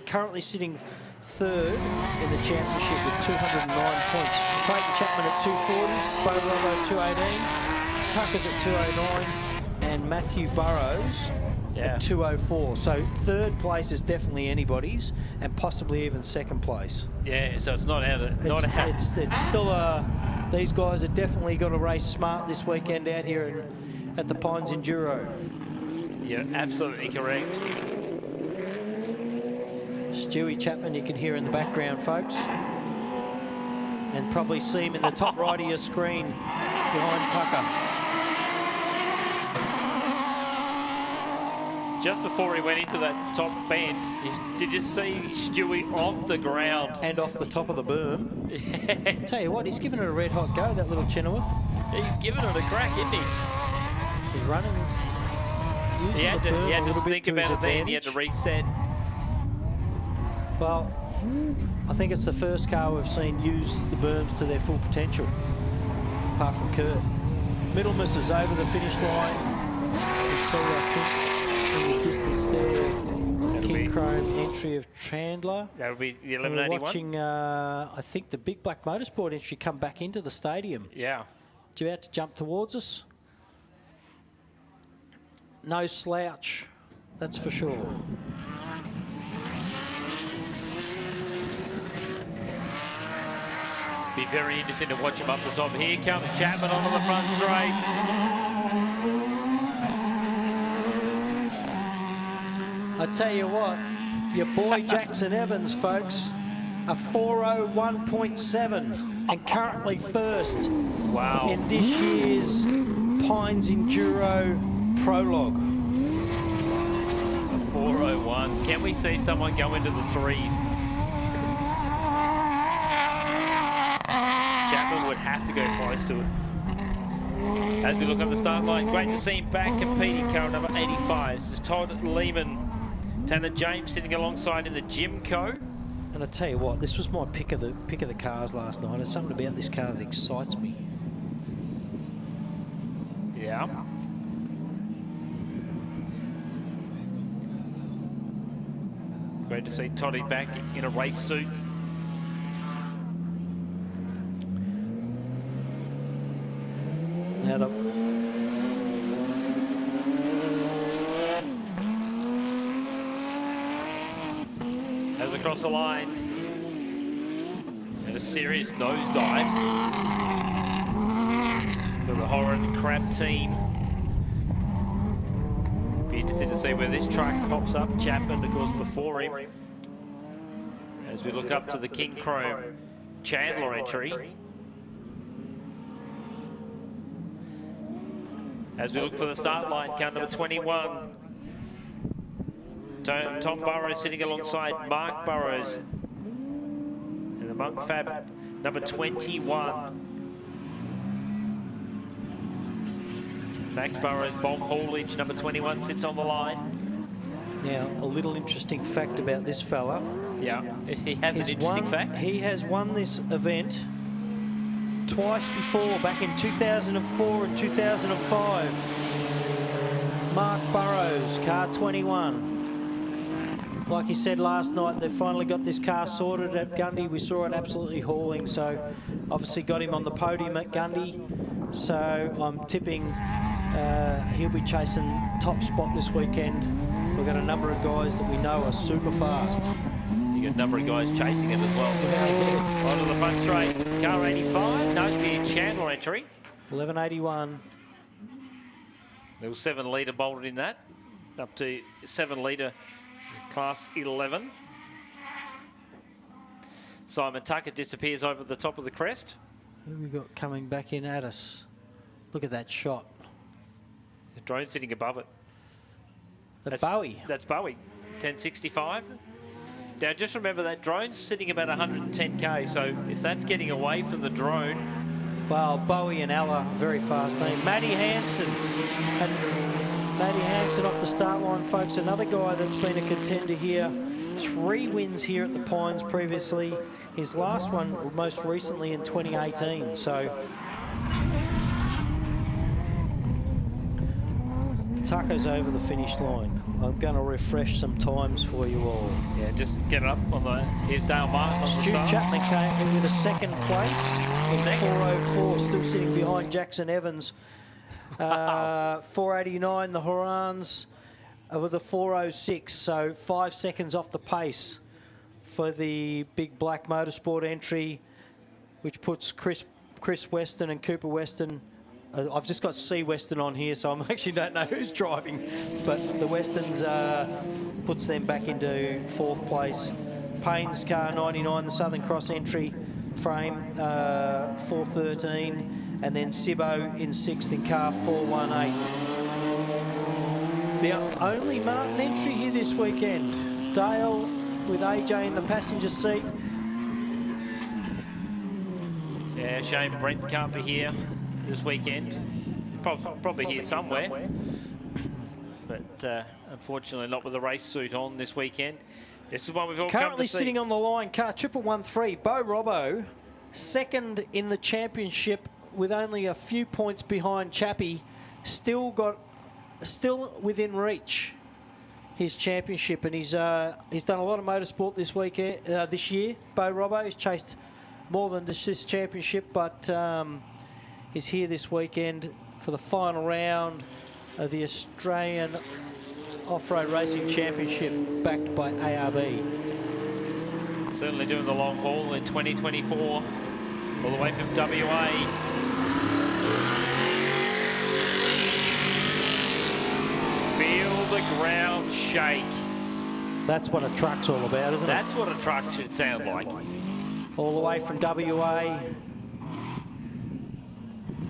S1: Currently sitting third in the championship with 209 points. Clayton Chapman at 240, Bo Robbo 218, Tucker's at 209, and Matthew Burrows at 204. So third place is definitely anybody's, and possibly even second place.
S2: Yeah, so it's not out of
S1: It's still these guys are definitely got to race smart this weekend out here at the Pines Enduro.
S2: Yeah, absolutely correct.
S1: Stewie Chapman, you can hear in the background, folks, and probably see him in the top right of your screen behind Tucker.
S2: Just before he went into that top bend, did you see Stewie off the ground?
S1: And off the top of the berm. Yeah. Tell you what, he's given it a red hot go, that little Chenoweth.
S2: He's given it a crack, isn't he?
S1: He's running, using
S2: he had
S1: the berm
S2: to
S1: a little bit
S2: think
S1: to his
S2: about it then.
S1: advantage.
S2: He had to reset.
S1: Well, I think it's the first car we've seen use the berms to their full potential, apart from Kurt. Middlemas is over the finish line. You see, I think, in the distance there, King Chrome entry of Chandler.
S2: That would be the 1181.
S1: We're watching, I think, the Big Black Motorsport entry come back into the stadium.
S2: Yeah.
S1: Do you about to jump towards us? No slouch, that's for sure.
S2: Be very interesting to watch him up the top. Here comes Chapman onto the front straight.
S1: I tell you what, your boy Jackson Evans, folks, a 401.7 and currently first in this year's Pines Enduro Prologue.
S2: A 401. Can we see someone go into the threes? Chapman would have to go close to it. As we look on the start line, great to see him back competing, car number 85. This is Todd Lehman. Tanner James sitting alongside in the Jimco.
S1: And I tell you what, this was my pick of the cars last night. There's something about this car that excites me.
S2: Yeah. Great to see Toddy back in a race suit.
S1: Now
S2: as across the line, and a serious nosedive for the Horan Crab team. Be interesting to see where this truck pops up. Chapman, of course, before him. As we look up to the King Chrome Chandler entry. As we look for the start line, car number 21. Tom Burrows sitting alongside Mark Burrows Monk Fab, number 21. Max Burrows, bulk haulage, number 21, sits on the line.
S1: Now, a little interesting fact about this fella.
S2: Yeah, he has an interesting fact.
S1: He has won this event twice before, back in 2004 and 2005. Mark Burrows, car 21. Like he said last night, they've finally got this car sorted at Gundy. We saw it absolutely hauling, so obviously got him on the podium at Gundy. So I'm tipping he'll be chasing top spot this weekend. We've got a number of guys that we know are super fast.
S2: You got a number of guys chasing it as well. Yeah. Onto the front straight, car 85. No, it's the Chandler entry.
S1: 1181.
S2: There was 7 litre bolted in that, up to 7 litre class 11. Simon Tucker disappears over the top of the crest.
S1: Who have we got coming back in at us? Look at that shot.
S2: The drone sitting above it.
S1: That's Bowie.
S2: That's Bowie, 1065. Now just remember that drone's sitting about 110k, so if that's getting away from the drone.
S1: Well, Bowie and Ella, very fast team. Matty Hansen. And Matty Hansen off the start line, folks. Another guy that's been a contender here. 3 wins here at the Pines previously. His last one most recently in 2018. So Tucker's over the finish line. I'm going to refresh some times for you all.
S2: Yeah, just get it up on the. Here's Dale Martin on the
S1: Stu
S2: start.
S1: Chapman came in with a second place in 404, still sitting behind Jackson Evans. 489, the Horans with a 406, so 5 seconds off the pace for the big black motorsport entry, which puts Chris Weston and Cooper Weston. I've just got C Weston on here, so I actually don't know who's driving, but the Westons puts them back into 4th place. Payne's car 99, the Southern Cross entry frame 413. And then Sibbo in 6th in car 418. The only Martin entry here this weekend. Dale with AJ in the passenger seat.
S2: Yeah, shame Brent can't be here this weekend. Probably here somewhere. But unfortunately not with a race suit on this weekend. This is one we've all come to see.
S1: Currently sitting on the line, car 1113, Bo Robbo, 2nd in the championship, with only a few points behind Chappie, still within reach his championship, and he's done a lot of motorsport this weekend, this year. Bo Robbo has chased more than this championship, but he's here this weekend for the final round of the Australian Off-Road Racing Championship, backed by ARB.
S2: Certainly doing the long haul in 2024, all the way from WA. Feel the ground shake.
S1: That's what a truck's all about, isn't it?
S2: That's what a truck should sound like.
S1: All the way from WA.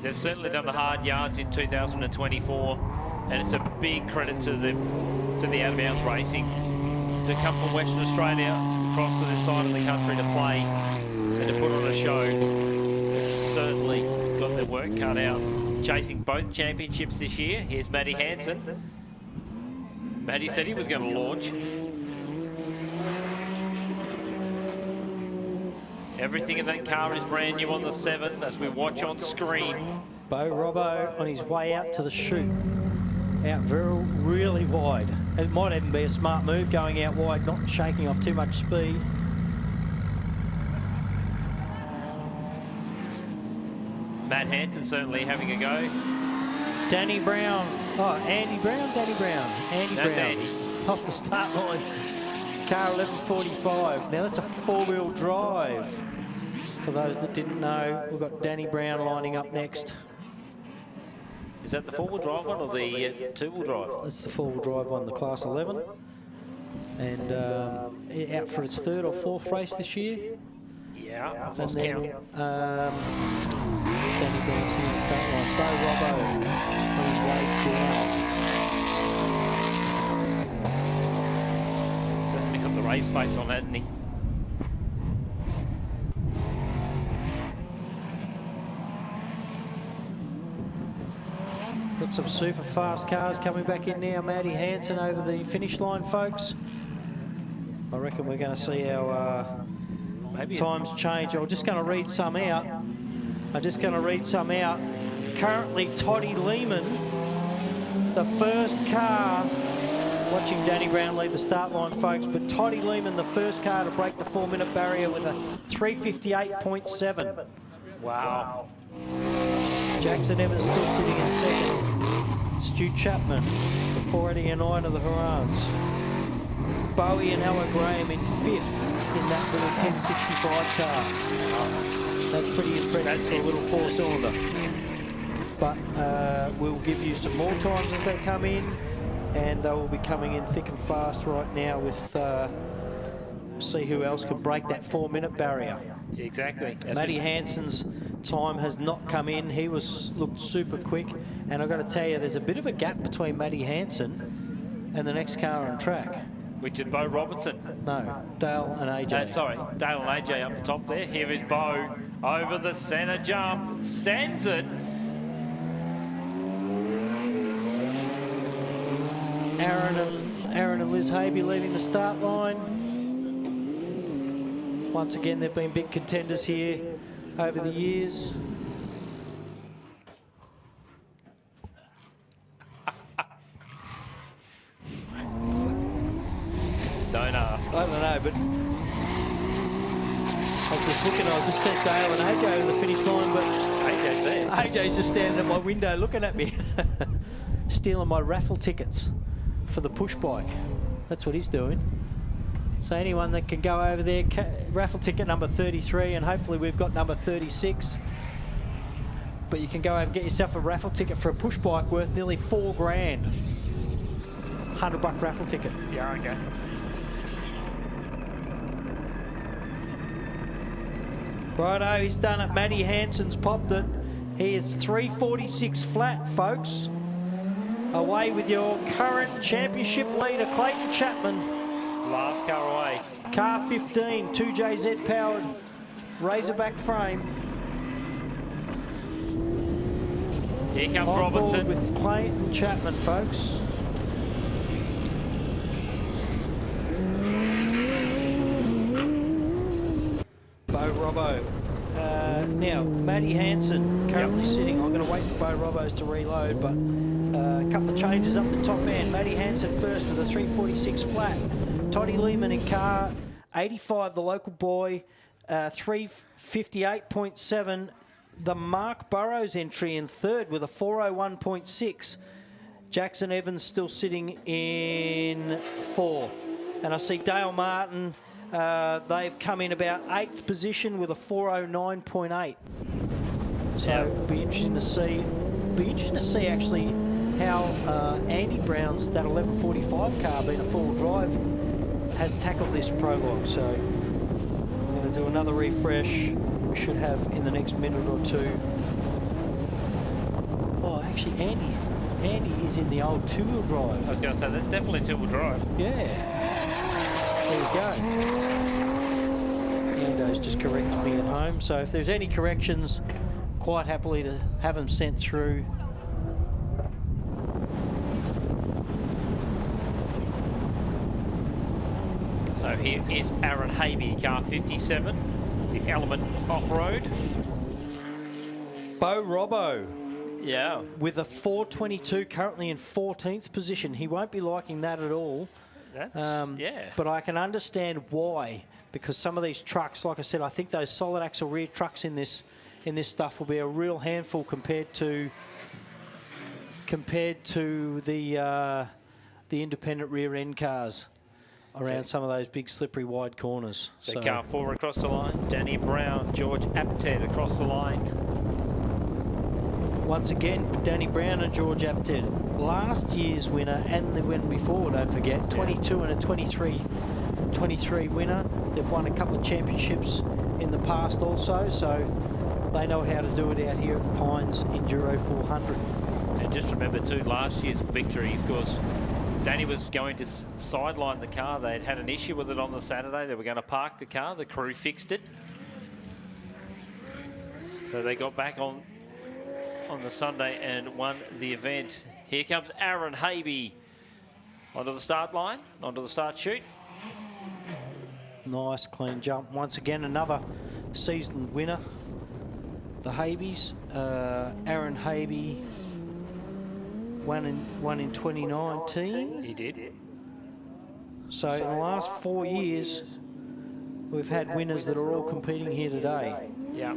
S2: They've certainly done the hard yards in 2024, and it's a big credit to the Out of Bounds Racing to come from Western Australia across to this side of the country to play and to put on a show. They've certainly got their work cut out, chasing both championships this year. Here's Matty Hansen. Matty said he was going to launch. Everything in that car is brand new on the 7 as we watch on screen.
S1: Bo Robbo on his way out to the chute. Out really wide. It might even be a smart move going out wide, not shaking off too much speed.
S2: Matt Hansen certainly having a go.
S1: Danny Brown. Oh, Andy Brown? Danny Brown. Andy
S2: That's
S1: Brown.
S2: Andy.
S1: Off the start line. Car 1145. Now that's a 4-wheel drive. For those that didn't know, we've got Danny Brown lining up next.
S2: Is that the 4-wheel drive one or the 2-wheel drive?
S1: That's the 4-wheel drive one, the Class 11. And out for its 3rd or 4th race this year.
S2: Yeah, I've
S1: And
S2: lost
S1: then
S2: count.
S1: Danny Brown's in the start line. Bo Robbo on his way down.
S2: Certainly got the race face on, hadn't he?
S1: Got some super fast cars coming back in now. Matty Hansen over the finish line, folks. I reckon we're going to see our times change. I'm just going to read some out. Currently, Toddy Lehman, the first car, watching Danny Brown leave the start line, folks, but Toddy Lehman, the first car to break the 4-minute barrier with a 3:58.7.
S2: Wow.
S1: Jackson Evans still sitting in second. Stu Chapman, the 489 of the Hurrans. Bowie and Ella Graham in fifth in that little 1065 car. That's pretty impressive for a little 4-cylinder. But we'll give you some more times as they come in, and they will be coming in thick and fast right now with see who else can break that 4-minute barrier.
S2: Exactly.
S1: Matty Hansen's time has not come in. He looked super quick, and I've got to tell you, there's a bit of a gap between Matty Hansen and the next car on track.
S2: Which is Bo Robertson.
S1: No, Dale and AJ.
S2: Sorry, Dale and AJ up the top there. Here is Bo over the centre jump. Sends it.
S1: Aaron and Liz Habe leaving the start line. Once again, they've been big contenders here over the years.
S2: Don't ask.
S1: I don't know, but I was just looking. I just sent Dale and AJ over the finish line, but
S2: AJ's there.
S1: AJ's just standing at my window looking at me, stealing my raffle tickets for the push bike. That's what he's doing. So anyone that can go over there, raffle ticket number 33, and hopefully we've got number 36. But you can go over and get yourself a raffle ticket for a push bike worth nearly $4 grand. $100 raffle ticket.
S2: Yeah, okay.
S1: Righto, he's done it. Matty Hansen's popped it. He is 3:46 flat, folks. Away with your current championship leader, Clayton Chapman.
S2: Last car away.
S1: Car 15, 2JZ powered Razorback frame.
S2: Here comes
S1: On
S2: Robertson.
S1: board with Clayton Chapman, folks. Bo Robbo. Now, Matty Hansen currently sitting. I'm going to wait for Bo Robbo's to reload, but a couple of changes up the top end. Matty Hansen first with a 3:46 flat. Toddy Lehman in car 85, the local boy, 3:58.7. The Mark Burrows entry in third with a 4:01.6. Jackson Evans still sitting in fourth. And I see Dale Martin, they've come in about 8th position with a 4:09.8. So it'll be interesting to see. Actually how Andy Brown's that 11:45 car, being a four-wheel drive, has tackled this Prologue. So I'm going to do another refresh. We should have in the next minute or two. Oh, actually, Andy is in the old two-wheel drive.
S2: I was going to say, that's definitely two-wheel drive.
S1: Yeah. There we go. Ando's just corrected me at home. So if there's any corrections, quite happily to have them sent through.
S2: So here is Aaron Habe, car 57, the Element Off-Road.
S1: Bo Robbo.
S2: Yeah.
S1: With a 4:22, currently in 14th position. He won't be liking that at all.
S2: That's, yeah.
S1: But I can understand why, because some of these trucks, like I said, I think those solid axle rear trucks in this stuff will be a real handful compared to the independent rear end cars around some of those big slippery wide corners.
S2: So car 4 across the line, Danny Brown, George Apted across the line.
S1: Once again, Danny Brown and George Apted, last year's winner and the win before, don't forget, 22 and a 23 winner. They've won a couple of championships in the past also, so they know how to do it out here at the Pines Enduro 400.
S2: And just remember too, last year's victory, of course, Danny was going to sideline the car. They'd had an issue with it on the Saturday. They were going to park the car. The crew fixed it. So they got back on on the Sunday and won the event. Here comes Aaron Habe onto the start line, onto the start chute.
S1: Nice clean jump. Once again, another seasoned winner. The Habes, Aaron Habe won in 2019.
S2: He did.
S1: So in the last 4 years, we've had winners that are all competing here today.
S2: Yeah,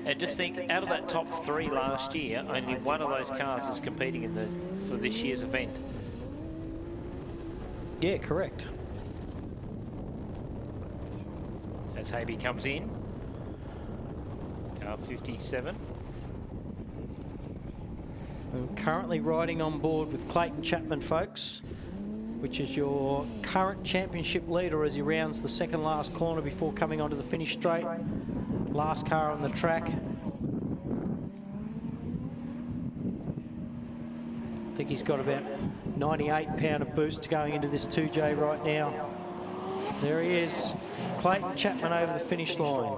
S2: and just think, out of that top 3 last year, only one of those cars is competing for this year's event.
S1: Yeah, correct.
S2: As Habe comes in, car 57.
S1: We're currently riding on board with Clayton Chapman, folks, which is your current championship leader as he rounds the second last corner before coming onto the finish straight. Last car on the track. I think he's got about 98 pound of boost going into this 2J right now. There he is, Clayton Chapman over the finish line.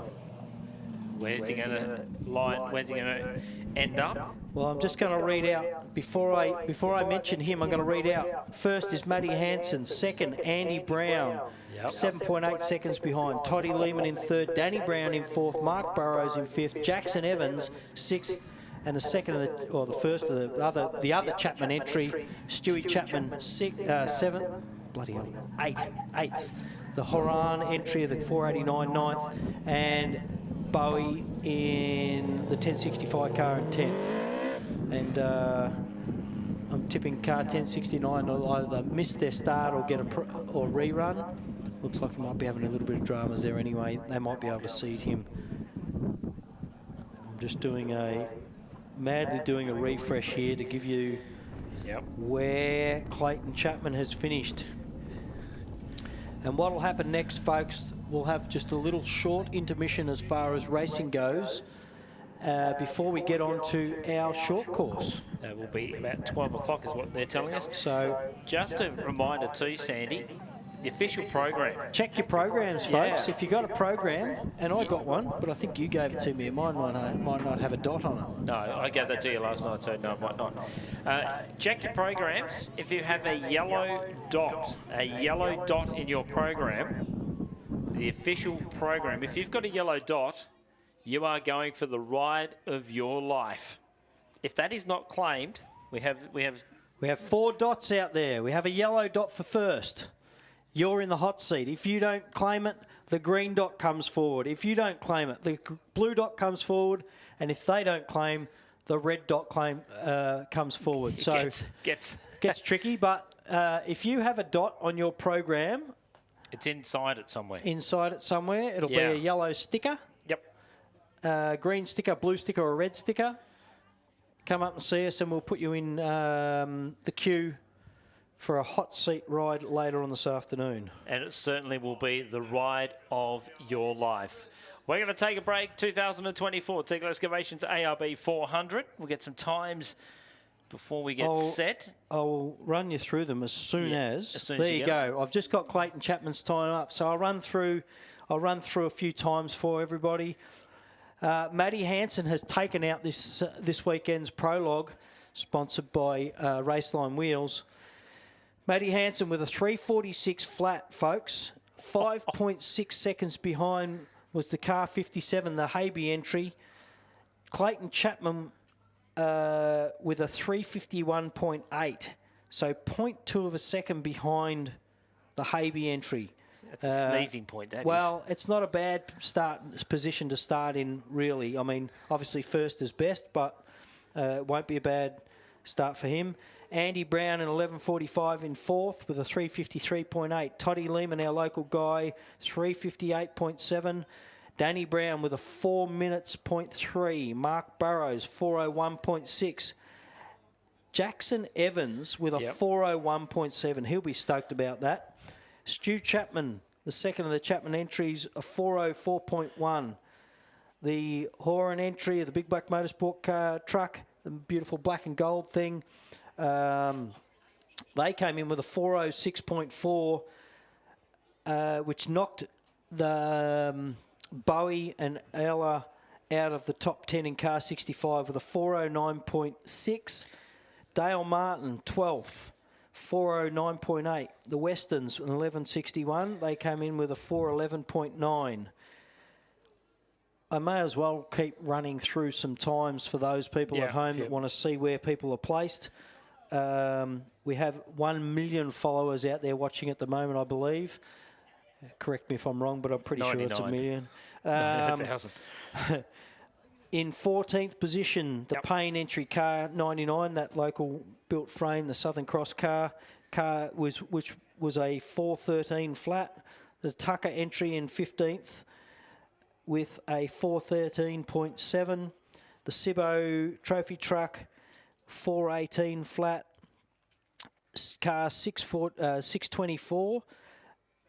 S2: Where's he going to line? Where's he going to end up?
S1: Well, I'm just going to read out, before I mention him, I'm going to read out. First is Matty Hansen, second Andy Brown, 7.8 seconds behind. Toddy Lehman in third, Danny Brown in fourth, Mark Burrows in fifth, Jackson Evans sixth, and the second of the, or the first of the other Chapman entry, Stewie Chapman seventh, bloody hell, eighth. The Horan entry of the 489 ninth, and Bowie in the 1065 car in 10th. And I'm tipping car 1069 will either miss their start or get or rerun. Looks like he might be having a little bit of dramas there anyway. They might be able to seed him. I'm just madly doing a refresh here to give you where Clayton Chapman has finished. And what will happen next, folks, we'll have just a little short intermission as far as racing goes before we get on to our short course.
S2: That will be about 12 o'clock is what they're telling us.
S1: So
S2: just a reminder too, Sandy, the official program.
S1: Check your programs, folks. If you got a program, and I got one, but I think you gave it to me. Mine might not have a dot on it.
S2: No, I gave that to you last night, so no, it might not. Check your programs. If you have a yellow dot in your program, the official program, if you've got a yellow dot, you are going for the ride of your life. If that is not claimed, we have
S1: 4 dots out there. We have a yellow dot for first. You're in the hot seat. If you don't claim it, the green dot comes forward. If you don't claim it, the blue dot comes forward. And if they don't claim, the red dot comes forward. So
S2: gets
S1: tricky. But if you have a dot on your program,
S2: it's inside it somewhere.
S1: It'll be a yellow sticker.
S2: Yep.
S1: Green sticker, blue sticker, or red sticker. Come up and see us, and we'll put you in the queue for a hot seat ride later on this afternoon.
S2: And it certainly will be the ride of your life. We're going to take a break. 2024 Teagle Excavations ARB 400. We'll get some times before we get set.
S1: I'll run you through them as soon as there you go. I've just got Clayton Chapman's time up, so I'll run through a few times for everybody. Matty Hansen has taken out this weekend's Prologue, sponsored by Raceline Wheels. Matty Hansen with a 346 flat, folks. 5.6 seconds behind was the car 57, the Habe entry. Clayton Chapman with a 351.8. So 0.2 of a second behind the Habe entry.
S2: That's a sneezing point, that
S1: Well, it's not a bad position to start in, really. I mean, obviously first is best, but it won't be a bad start for him. Andy Brown in 11.45 in fourth with a 353.8. Toddy Lehman, our local guy, 358.7. Danny Brown with a 4 minutes, 0.3. Mark Burrows, 401.6. Jackson Evans with a 401.7. He'll be stoked about that. Stu Chapman, the second of the Chapman entries, a 404.1. The Horan entry of the Big Black Motorsport car truck, the beautiful black and gold thing, they came in with a 406.4, which knocked the Bowie and out of the top 10 in car 65 with a 409.6. Dale Martin, 12th, 409.8. The Westerns, 1161. They came in with a 411.9. I may as well keep running through some times for those people at home that want to see where people are placed. We have 1 million followers out there watching at the moment, I believe. Correct me if I'm wrong, but I'm pretty
S2: 99.
S1: sure it's a million.
S2: 1,000.
S1: In 14th position, the Payne entry car 99, that local built frame, the Southern Cross car which was a 413 flat. The Tucker entry in 15th with a 413.7. The Cibbo trophy truck 418 flat. Car 624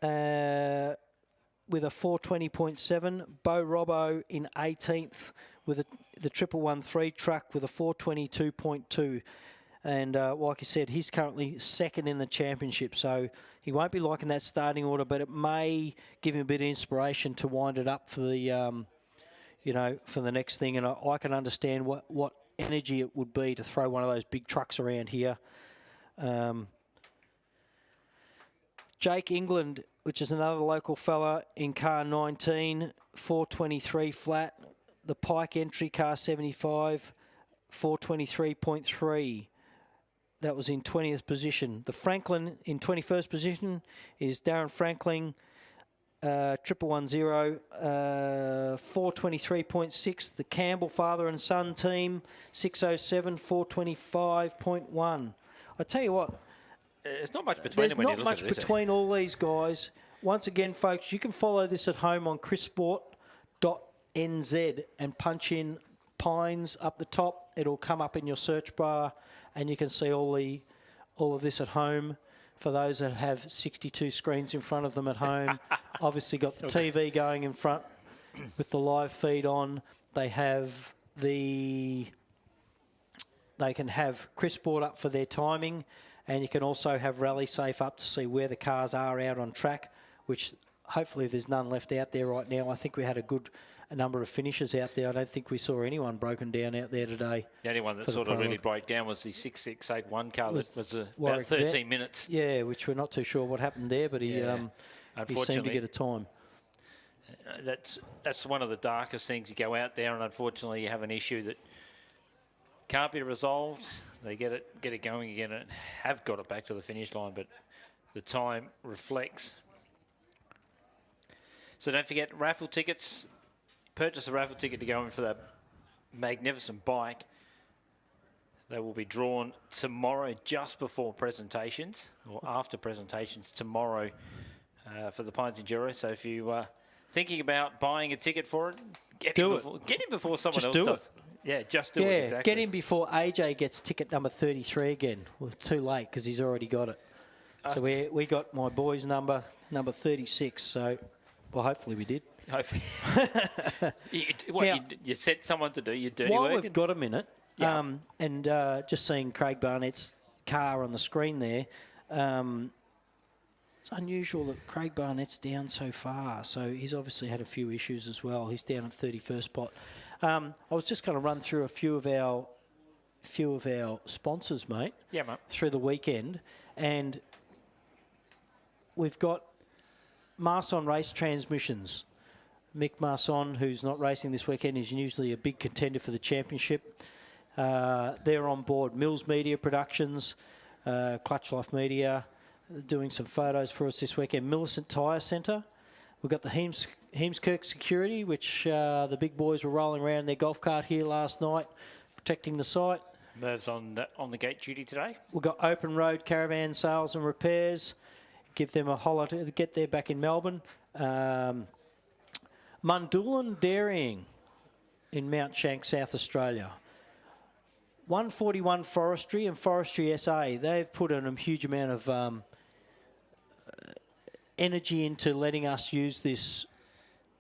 S1: with a 420.7. Bo Robbo in 18th with the 1113 truck with a 422.2. And like I said, he's currently second in the championship, so he won't be liking that starting order, but it may give him a bit of inspiration to wind it up for the, for the next thing. And I can understand what energy it would be to throw one of those big trucks around here. Jake England, which is another local fella in car 19, 423 flat. The Pike entry car 75, 423.3. That was in 20th position. The Franklin in 21st position is Darren Franklin, 1110, 423.6. The Campbell father and son team, 607, 425.1. I tell you what,
S2: there's not much between
S1: there's
S2: them when you
S1: not
S2: look at
S1: much
S2: this,
S1: between all these guys. Once again, folks, you can follow this at home on chrissport.nz and punch in Pines up the top. It'll come up in your search bar, and you can see all of this at home. For those that have 62 screens in front of them at home, obviously got the TV going in front with the live feed on. They can have Chris Sport up for their timing, and you can also have Rally Safe up to see where the cars are out on track, which hopefully there's none left out there right now. I think we had a number of finishes out there. I don't think we saw anyone broken down out there today.
S2: The only one that sort of really broke down was the 6681 car that was about
S1: Warwick
S2: 13
S1: Vet.
S2: minutes.
S1: Yeah, which we're not too sure what happened there, but he seemed to get a time.
S2: That's one of the darkest things. You go out there and unfortunately you have an issue that can't be resolved. They get it going again and have got it back to the finish line, but the time reflects. So don't forget, raffle tickets. Purchase a raffle ticket to go in for that magnificent bike. They will be drawn tomorrow just before presentations, or after presentations tomorrow for the Pines Enduro. So if you are thinking about buying a ticket for it, get in before someone else does. Yeah, just do it, exactly.
S1: Get in before AJ gets ticket number 33 again. Well, too late because he's already got it. So we got my boy's number 36. So, well, hopefully we did.
S2: Hopefully. You sent someone to do your dirty
S1: work?
S2: While
S1: we've got a minute, and just seeing Craig Barnett's car on the screen there, it's unusual that Craig Barnett's down so far. So he's obviously had a few issues as well. He's down at 31st spot. I was just going to run through a few of our sponsors, mate.
S2: Yeah, mate.
S1: Through the weekend, and we've got Marson Race Transmissions. Mick Marson, who's not racing this weekend, is usually a big contender for the championship. They're on board. Mills Media Productions, Clutch Life Media, doing some photos for us this weekend. Millicent Tyre Centre. We've got the Heemskirk Security, which the big boys were rolling around in their golf cart here last night, protecting the site.
S2: Merv's on the gate duty today.
S1: We've got Open Road Caravan Sales and Repairs. Give them a holler to get there back in Melbourne. Mundoolan Dairying in Mount Shank, South Australia. 141 Forestry and Forestry SA. They've put in a huge amount of energy into letting us use this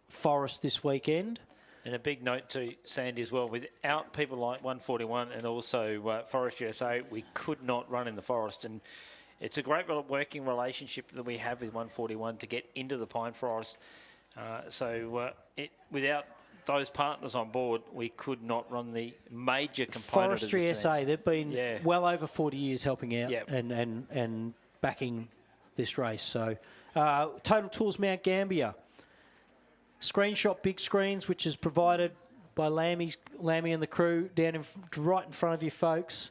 S1: forest this weekend.
S2: And a big note to Sandy as well, without people like 141 and also Forestry SA, we could not run in the forest. And it's a great working relationship that we have with 141 to get into the pine forest. Without those partners on board, we could not run the major component
S1: Forestry
S2: of this
S1: SA, they've been well over 40 years helping out
S2: Yep.
S1: and backing this race. So, Total Tools Mount Gambier. Screenshot big screens, which is provided by Lammy and the crew down right in front of you folks.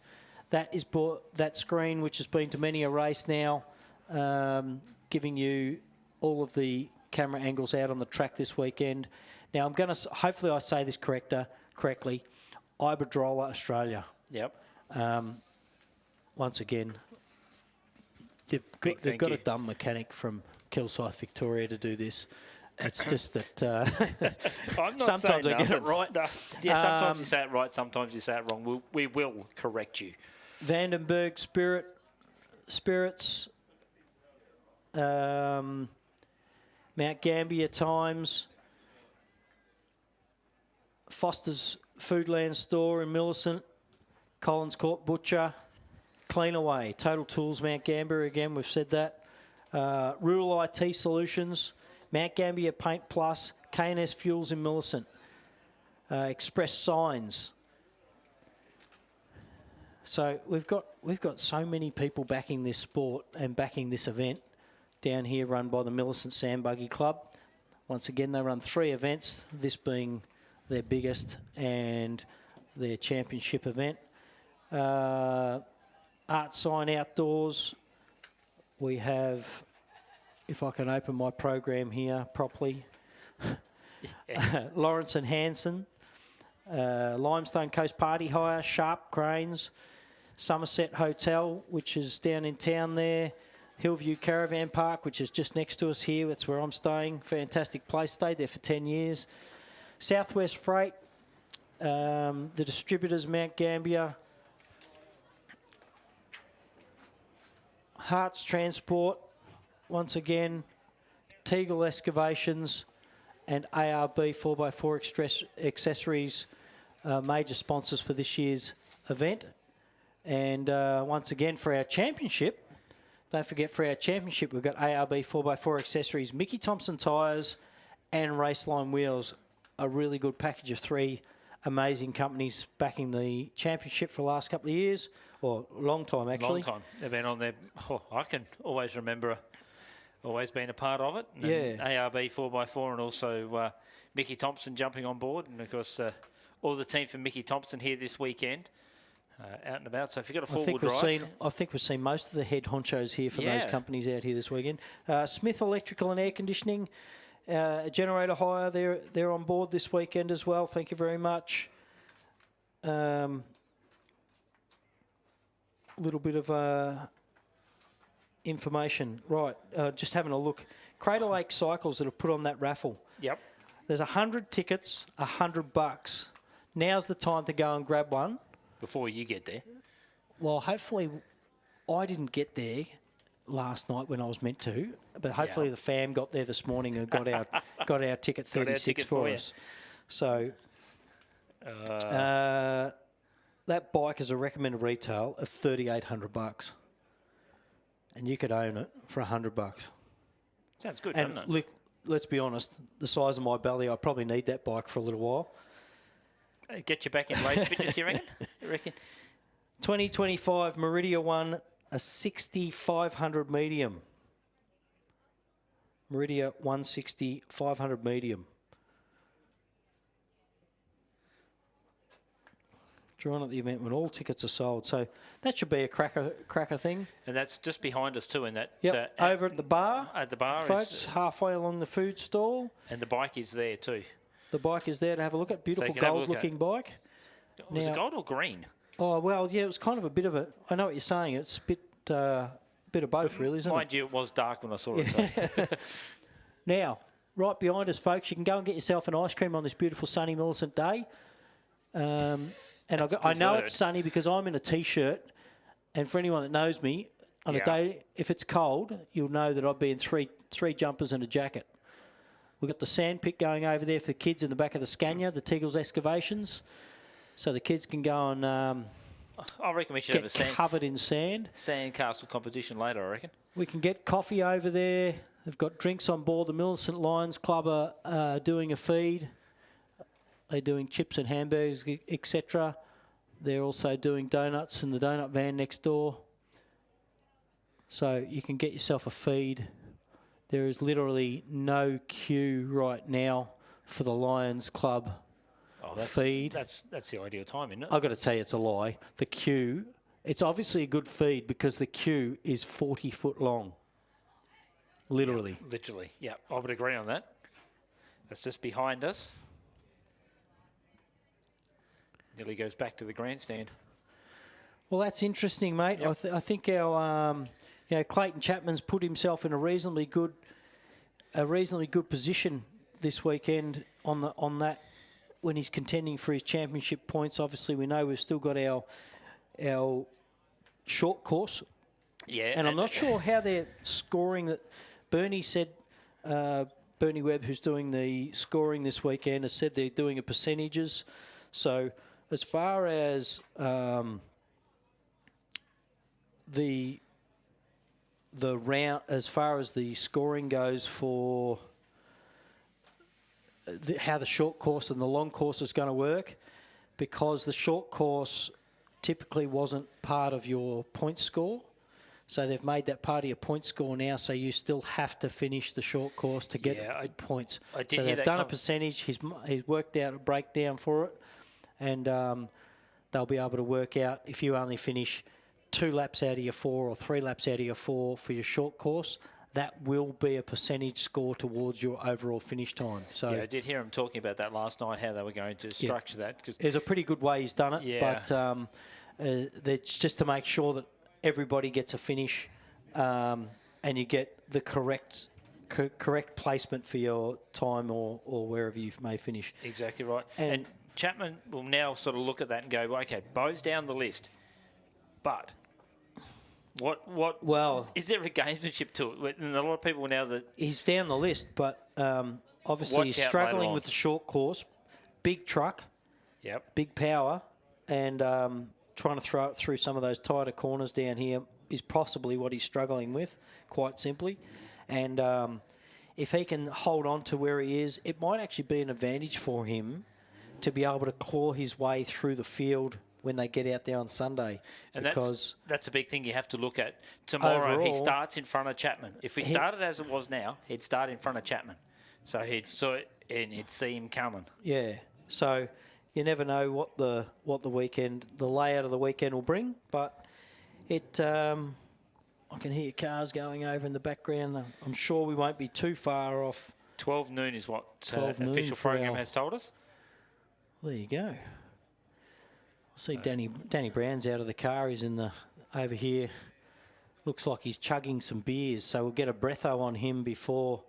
S1: That screen, which has been to many a race now, giving you all of the camera angles out on the track this weekend. Now, I'm going to, hopefully I say this correctly, Iberdrola Australia.
S2: Yep.
S1: Once again, they've got a dumb mechanic from Kilsyth, Victoria to do this. It's just that sometimes I get it right.
S2: No. Yeah, sometimes you say it right, sometimes you say it wrong. We will correct you.
S1: Vandenberg Spirits, Mount Gambier Times, Foster's Foodland Store in Millicent, Collins Court Butcher, Cleanaway, Total Tools Mount Gambier, again, we've said that. Rural IT Solutions, Mount Gambier Paint Plus, K&S Fuels in Millicent, Express Signs. So we've got so many people backing this sport and backing this event down here, run by the Millicent Sand Buggy Club. Once again, they run 3 events, this being their biggest and their championship event. Art Sign Outdoors. We have, if I can open my program here properly, Lawrence and Hanson, Limestone Coast Party Hire, Sharp Cranes, Somerset Hotel, which is down in town there, Hillview Caravan Park, which is just next to us here. That's where I'm staying. Fantastic place. Stayed there for 10 years. Southwest Freight, the distributors, Mount Gambier, Hearts Transport, once again, Teagle Excavations, and ARB 4x4 Accessories, major sponsors for this year's event. And once again, for our championship, don't forget, for our championship, we've got ARB 4x4 Accessories, Mickey Thompson Tyres, and Raceline Wheels. A really good package of 3 amazing companies backing the championship for the last couple of years, or long time actually.
S2: Long time. They've been on there. Oh, I can always remember always been a part of it. And ARB 4x4 and also Mickey Thompson jumping on board. And, of course, all the team from Mickey Thompson here this weekend out and about. So if you've got a four-wheel drive...
S1: I think we've seen most of the head honchos here for those companies out here this weekend. Smith Electrical and Air Conditioning, generator hire, they're on board this weekend as well. Thank you very much. Little bit of information. Right, just having a look. Crater Lake Cycles that have put on that raffle.
S2: Yep.
S1: There's 100 tickets, $100. Now's the time to go and grab one.
S2: Before you get there.
S1: Well, hopefully I didn't get there last night when I was meant to, but hopefully the fam got there this morning and got our ticket 36 for us. So that bike is a recommended retail of $3,800, and you could own it for $100.
S2: Sounds good,
S1: and
S2: doesn't it?
S1: Let's be honest, the size of my belly, I probably need that bike for a little while.
S2: Get you back in race fitness, you reckon?
S1: 2025 Meridia won a 60-500 medium. Meridia 160 500 medium. Drawn at the event when all tickets are sold. So that should be a cracker thing.
S2: And that's just behind us too in that...
S1: Yep, over at the bar.
S2: At the bar.
S1: Folks, halfway along the food stall.
S2: And the bike is there too.
S1: The bike is there to have a look at. Beautiful gold-looking bike.
S2: Was it gold or green?
S1: Oh, well, yeah, it was kind of a bit of a... I know what you're saying. It's a bit of both, really, isn't it?
S2: Mind you, it was dark when I saw it. So.
S1: Now, right behind us, folks, you can go and get yourself an ice cream on this beautiful sunny Millicent day. And I know it's sunny because I'm in a T-shirt. And for anyone that knows me, on a day, if it's cold, you'll know that I'll be in three jumpers and a jacket. We've got the sand pit going over there for the kids in the back of the Scania, the Teagle's excavations. So the kids can go and
S2: I reckon we should have a
S1: covered in sand.
S2: Sandcastle competition later, I reckon.
S1: We can get coffee over there. They've got drinks on board. The Millicent Lions Club are doing a feed. They're doing chips and hamburgers, etc. They're also doing donuts in the donut van next door. So you can get yourself a feed. There is literally no queue right now for the Lions Club feed.
S2: That's the ideal time, isn't it?
S1: I've got to tell you, it's a lie. The queue, it's obviously a good feed because the queue is 40 foot long. Literally.
S2: Yeah, literally, yeah. I would agree on that. That's just behind us. Nearly goes back to the grandstand.
S1: Well, that's interesting, mate.
S2: Yep.
S1: I think our, Clayton Chapman's put himself in a reasonably good position this weekend on that when he's contending for his championship points. Obviously, we know we've still got our short course.
S2: Yeah,
S1: and I'm not sure how they're scoring. That Bernie said. Bernie Webb, who's doing the scoring this weekend, has said they're doing a percentages. So as far as the round, as far as the scoring goes for how the short course and the long course is going to work, because the short course typically wasn't part of your point score. So they've made that part of your point score now, so you still have to finish the short course to get points.
S2: I did
S1: so
S2: hear
S1: they've done a percentage. He's worked out a breakdown for it, and they'll be able to work out if you only finish 2 laps out of your 4 or 3 laps out of your 4 for your short course, that will be a percentage score towards your overall finish time. So
S2: yeah, I did hear him talking about that last night, how they were going to structure that. Cause
S1: there's a pretty good way he's done it, but it's just to make sure that everybody gets a finish and you get the correct placement for your time or wherever you may finish.
S2: Exactly right. And Chapman will now sort of look at that and go, okay, Bo's down the list, but well, is there a gamesmanship to it? And a lot of people now that
S1: he's down the list, but obviously he's struggling with the short course, big truck, big power, and trying to throw it through some of those tighter corners down here is possibly what he's struggling with, quite simply. And if he can hold on to where he is, it might actually be an advantage for him to be able to claw his way through the field when they get out there on Sunday.
S2: And
S1: because
S2: that's a big thing you have to look at. Tomorrow
S1: overall,
S2: he starts in front of Chapman. If we started as it was now, he'd start in front of Chapman. So he'd saw it and he'd see him coming.
S1: Yeah. So you never know what the layout of the weekend will bring, but it. I can hear cars going over in the background. I'm sure we won't be too far off.
S2: 12 noon is what official
S1: for
S2: program has told us.
S1: There you go. I see Danny Brown's out of the car. He's over here. Looks like he's chugging some beers, so we'll get a breatho on him before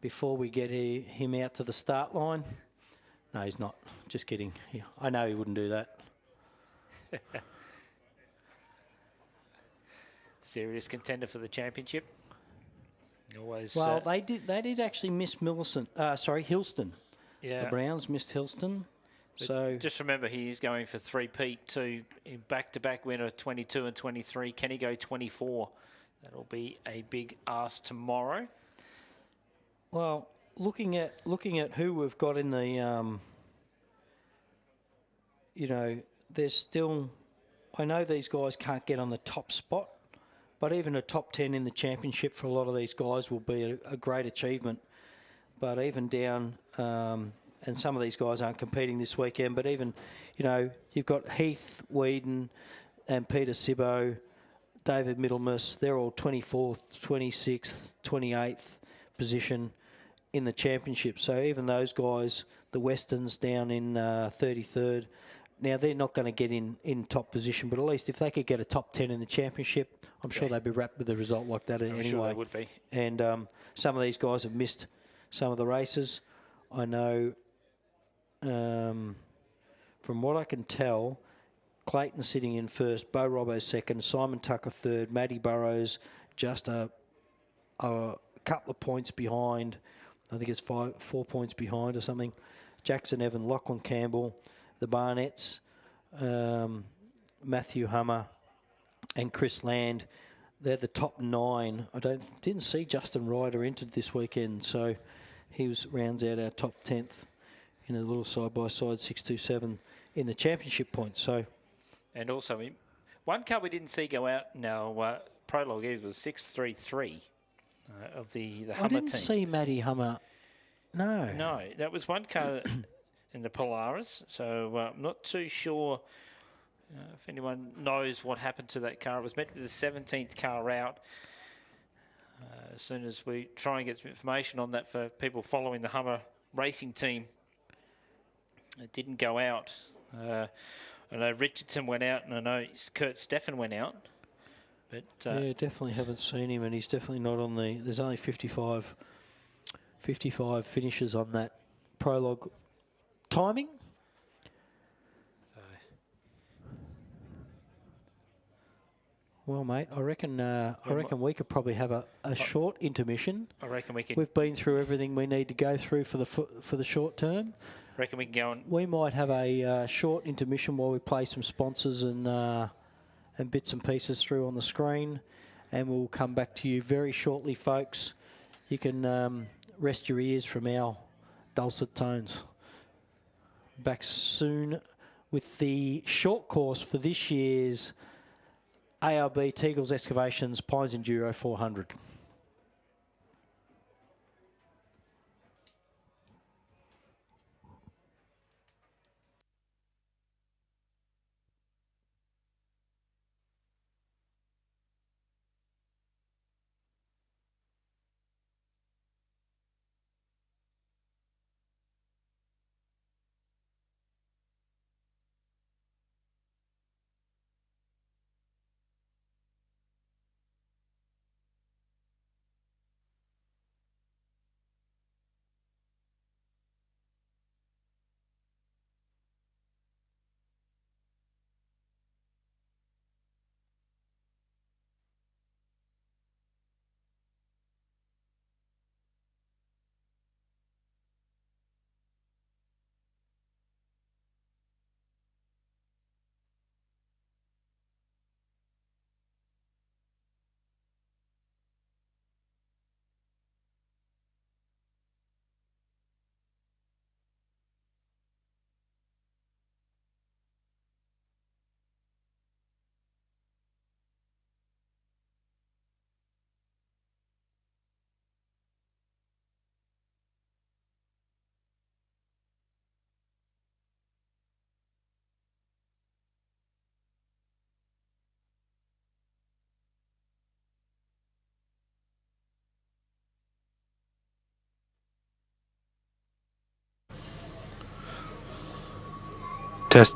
S1: we get him out to the start line. No, he's not. Just kidding. Yeah, I know he wouldn't do that.
S2: Serious contender for the championship. Always.
S1: Well, they did actually miss Millicent. Hilston.
S2: Yeah.
S1: The Browns missed Hilston. So
S2: just remember, he's going for 3-peat to back-to-back winner 22 and 23. Can he go 24? That'll be a big ask tomorrow.
S1: Well, looking at who we've got in the, there's still. I know these guys can't get on the top spot, but even a top 10 in the championship for a lot of these guys will be a great achievement. But even down. And some of these guys aren't competing this weekend, but even, you've got Heath, Whedon and Peter Sibbo, David Middlemas. They're all 24th, 26th, 28th position in the championship. So even those guys, the Westerns down in 33rd, now they're not going to get in top position, but at least if they could get a top 10 in the championship, I'm sure they'd be wrapped with a result like that anyway.
S2: I'm sure they would be.
S1: And some of these guys have missed some of the races. I know... from what I can tell, Clayton sitting in first, Bo Robbo second, Simon Tucker third, Matty Burrows just a couple of points behind. I think it's 4 points behind or something. Jackson Evan, Lachlan Campbell, the Barnetts, Matthew Hummer, and Chris Land. They're the top 9. I didn't see Justin Ryder entered this weekend, so he rounds out our top 10th. in a little side-by-side 627 in the championship points. So,
S2: and also, one car we didn't see go out now, Prologue was 633 of the Hummer
S1: I didn't
S2: team.
S1: see Matty Hummer. No.
S2: No, that was one car in the Polaris, so I'm not too sure if anyone knows what happened to that car. It was meant to be the 17th car out. As soon as we try and get some information on that for people following the Hummer racing team, it didn't go out. I know Richardson went out, and I know Kurt Steffen went out. But
S1: yeah, definitely haven't seen him, and he's definitely not on the... There's only 55 finishes on that Prologue timing. Well, mate, I reckon we could probably have a short intermission.
S2: I reckon we can.
S1: We've been through everything we need to go through for the short term.
S2: I reckon we can go on.
S1: We might have a short intermission while we play some sponsors and bits and pieces through on the screen, and we'll come back to you very shortly, folks. You can rest your ears from our dulcet tones. Back soon with the short course for this year's ARB Teagle's Excavations Pines Enduro 400.
S4: Test.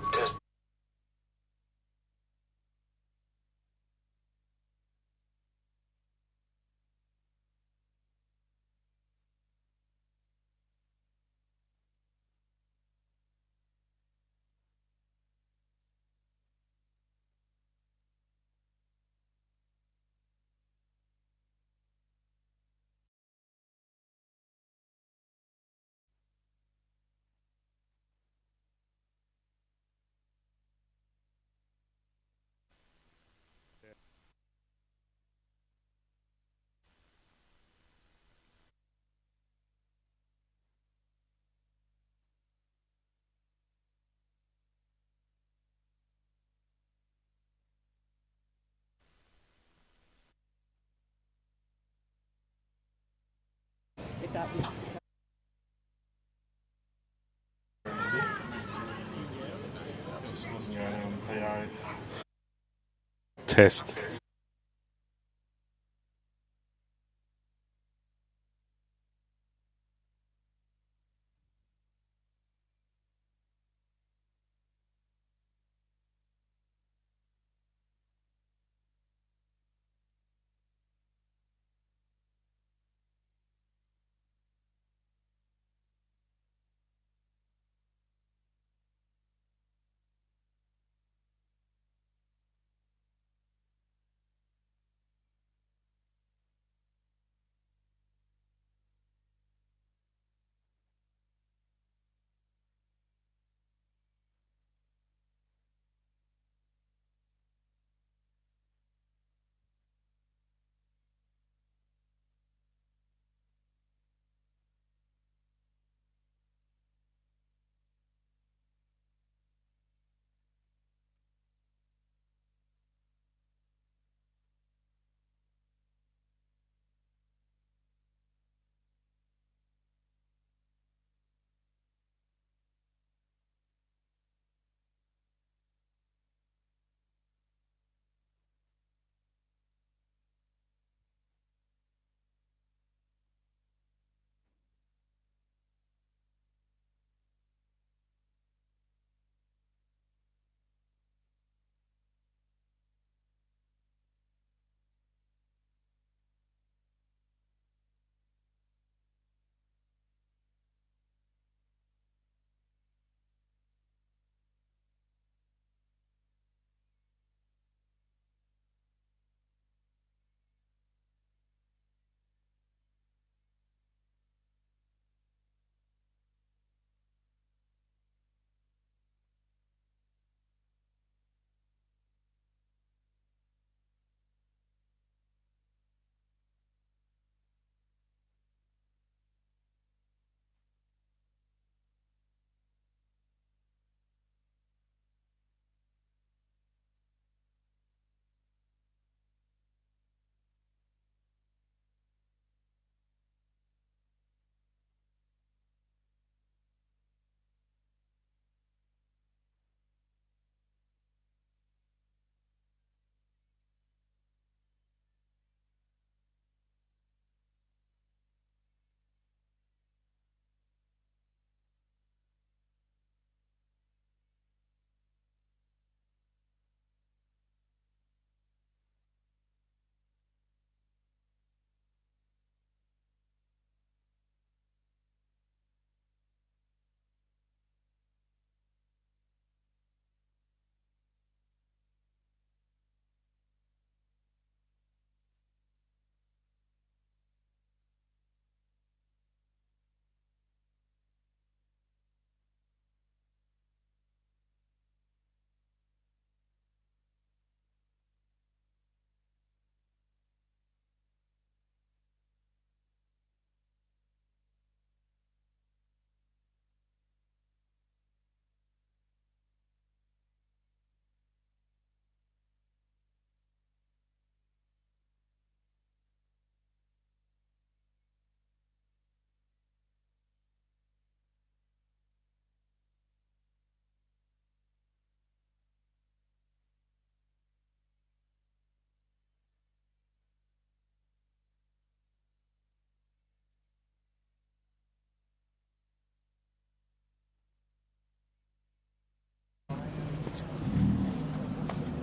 S4: Test.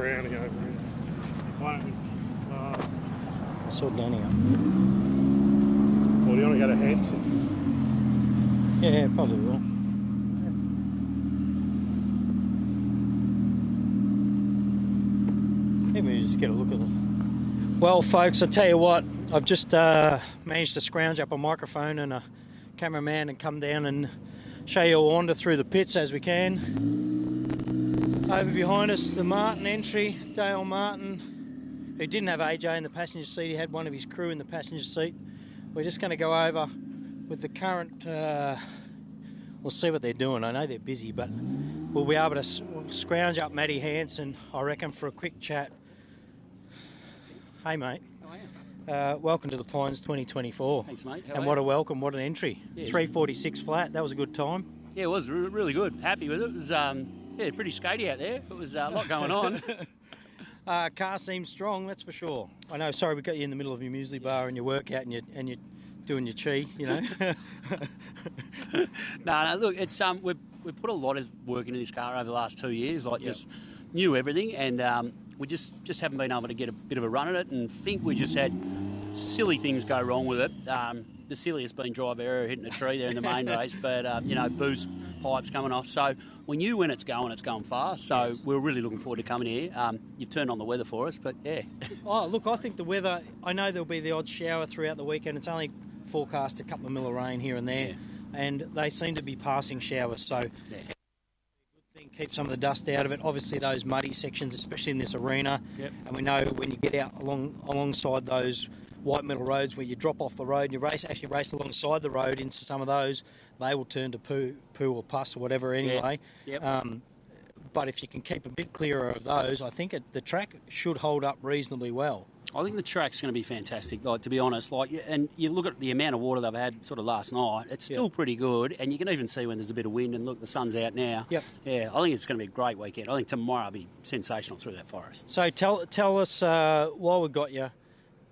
S4: Browning over here. Why don't we,
S1: I saw Danny up.
S4: or do you want to go to Hanson?
S1: Yeah, probably will. Maybe we just get a look at them. Well, folks, I tell you what, I've just managed to scrounge up a microphone and a cameraman and come down and show you a wander through the pits as we can. Over behind us, the Martin entry, Dale Martin, who didn't have AJ in the passenger seat. He had one of his crew in the passenger seat. We're just going to go over with the current. We'll see what they're doing. I know they're busy, but we'll be able to scrounge up Matty Hansen, I reckon, for a quick chat. Hey, mate.
S5: How are you?
S1: Welcome to the Pines 2024.
S5: Thanks, mate. How
S1: And
S5: are
S1: what
S5: you?
S1: a welcome, what an entry.
S5: Yeah.
S1: 346 flat, that was a good time.
S5: Yeah, it was really good. Happy with it. It was yeah, pretty skatey out there. It was a lot going on.
S1: Car seems strong, that's for sure. I know, sorry, we got you in the middle of your muesli bar and your workout and you're doing your chi, you know.
S5: No, look, it's we've put a lot of work into this car over the last 2 years. Like, just knew everything, and we just haven't been able to get a bit of a run at it, and think we just had silly things go wrong with it. The silliest being driver error, hitting a tree there in the main race, but you know, boost pipes coming off. So we knew when it's going fast. So we're really looking forward to coming here. You've turned on the weather for us, but yeah.
S1: Oh, look, I think the weather, I know there'll be the odd shower throughout the weekend. It's only forecast a couple of mil of rain here and there, and they seem to be passing showers. So good thing, keep some of the dust out of it. Obviously, those muddy sections, especially in this arena, and we know when you get out alongside those white metal roads where you drop off the road and you race alongside the road into some of those, they will turn to poo or pus or whatever anyway. But if you can keep a bit clearer of those, I think the track should hold up reasonably well.
S5: I think the track's going to be fantastic, like, to be honest. Like, and you look at the amount of water they've had sort of last night, it's still pretty good, and you can even see when there's a bit of wind, and look, the sun's out now. Yeah, I think it's going to be a great weekend. I think tomorrow will be sensational through that forest.
S1: So tell us, while we've got you,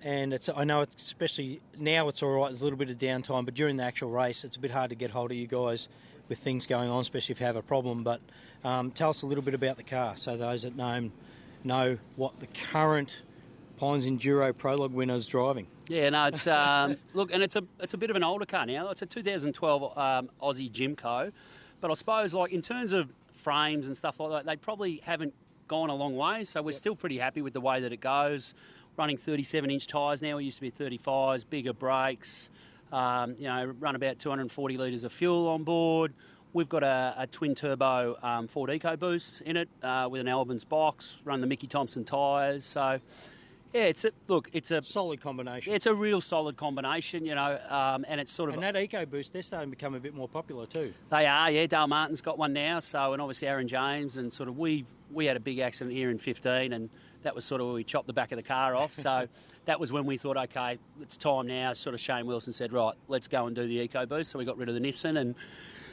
S1: and I know it's, especially now it's all right, there's a little bit of downtime, but during the actual race it's a bit hard to get hold of you guys with things going on, especially if you have a problem. But tell us a little bit about the car, so those that know what the current Pines Enduro Prologue winner's driving.
S5: Yeah, no, it's look, and it's a bit of an older car now. It's a 2012 Aussie Jimco, but I suppose, like, in terms of frames and stuff like that, they probably haven't gone a long way. So we're still pretty happy with the way that it goes. Running 37-inch tyres now. It used to be 35s, bigger brakes. You know, run about 240 litres of fuel on board. We've got a twin turbo Ford EcoBoost in it with an Albans box. Run the Mickey Thompson tyres. So yeah, it's a
S1: solid combination.
S5: It's a real solid combination, you know, and it's sort of.
S1: And that EcoBoost, they're starting to become a bit more popular too.
S5: They are, yeah. Dale Martin's got one now, so, and obviously Aaron James, and sort of we had a big accident here in 15, and that was sort of where we chopped the back of the car off. So that was when we thought, okay, it's time now. Sort of Shane Wilson said, right, let's go and do the EcoBoost. So we got rid of the Nissan, and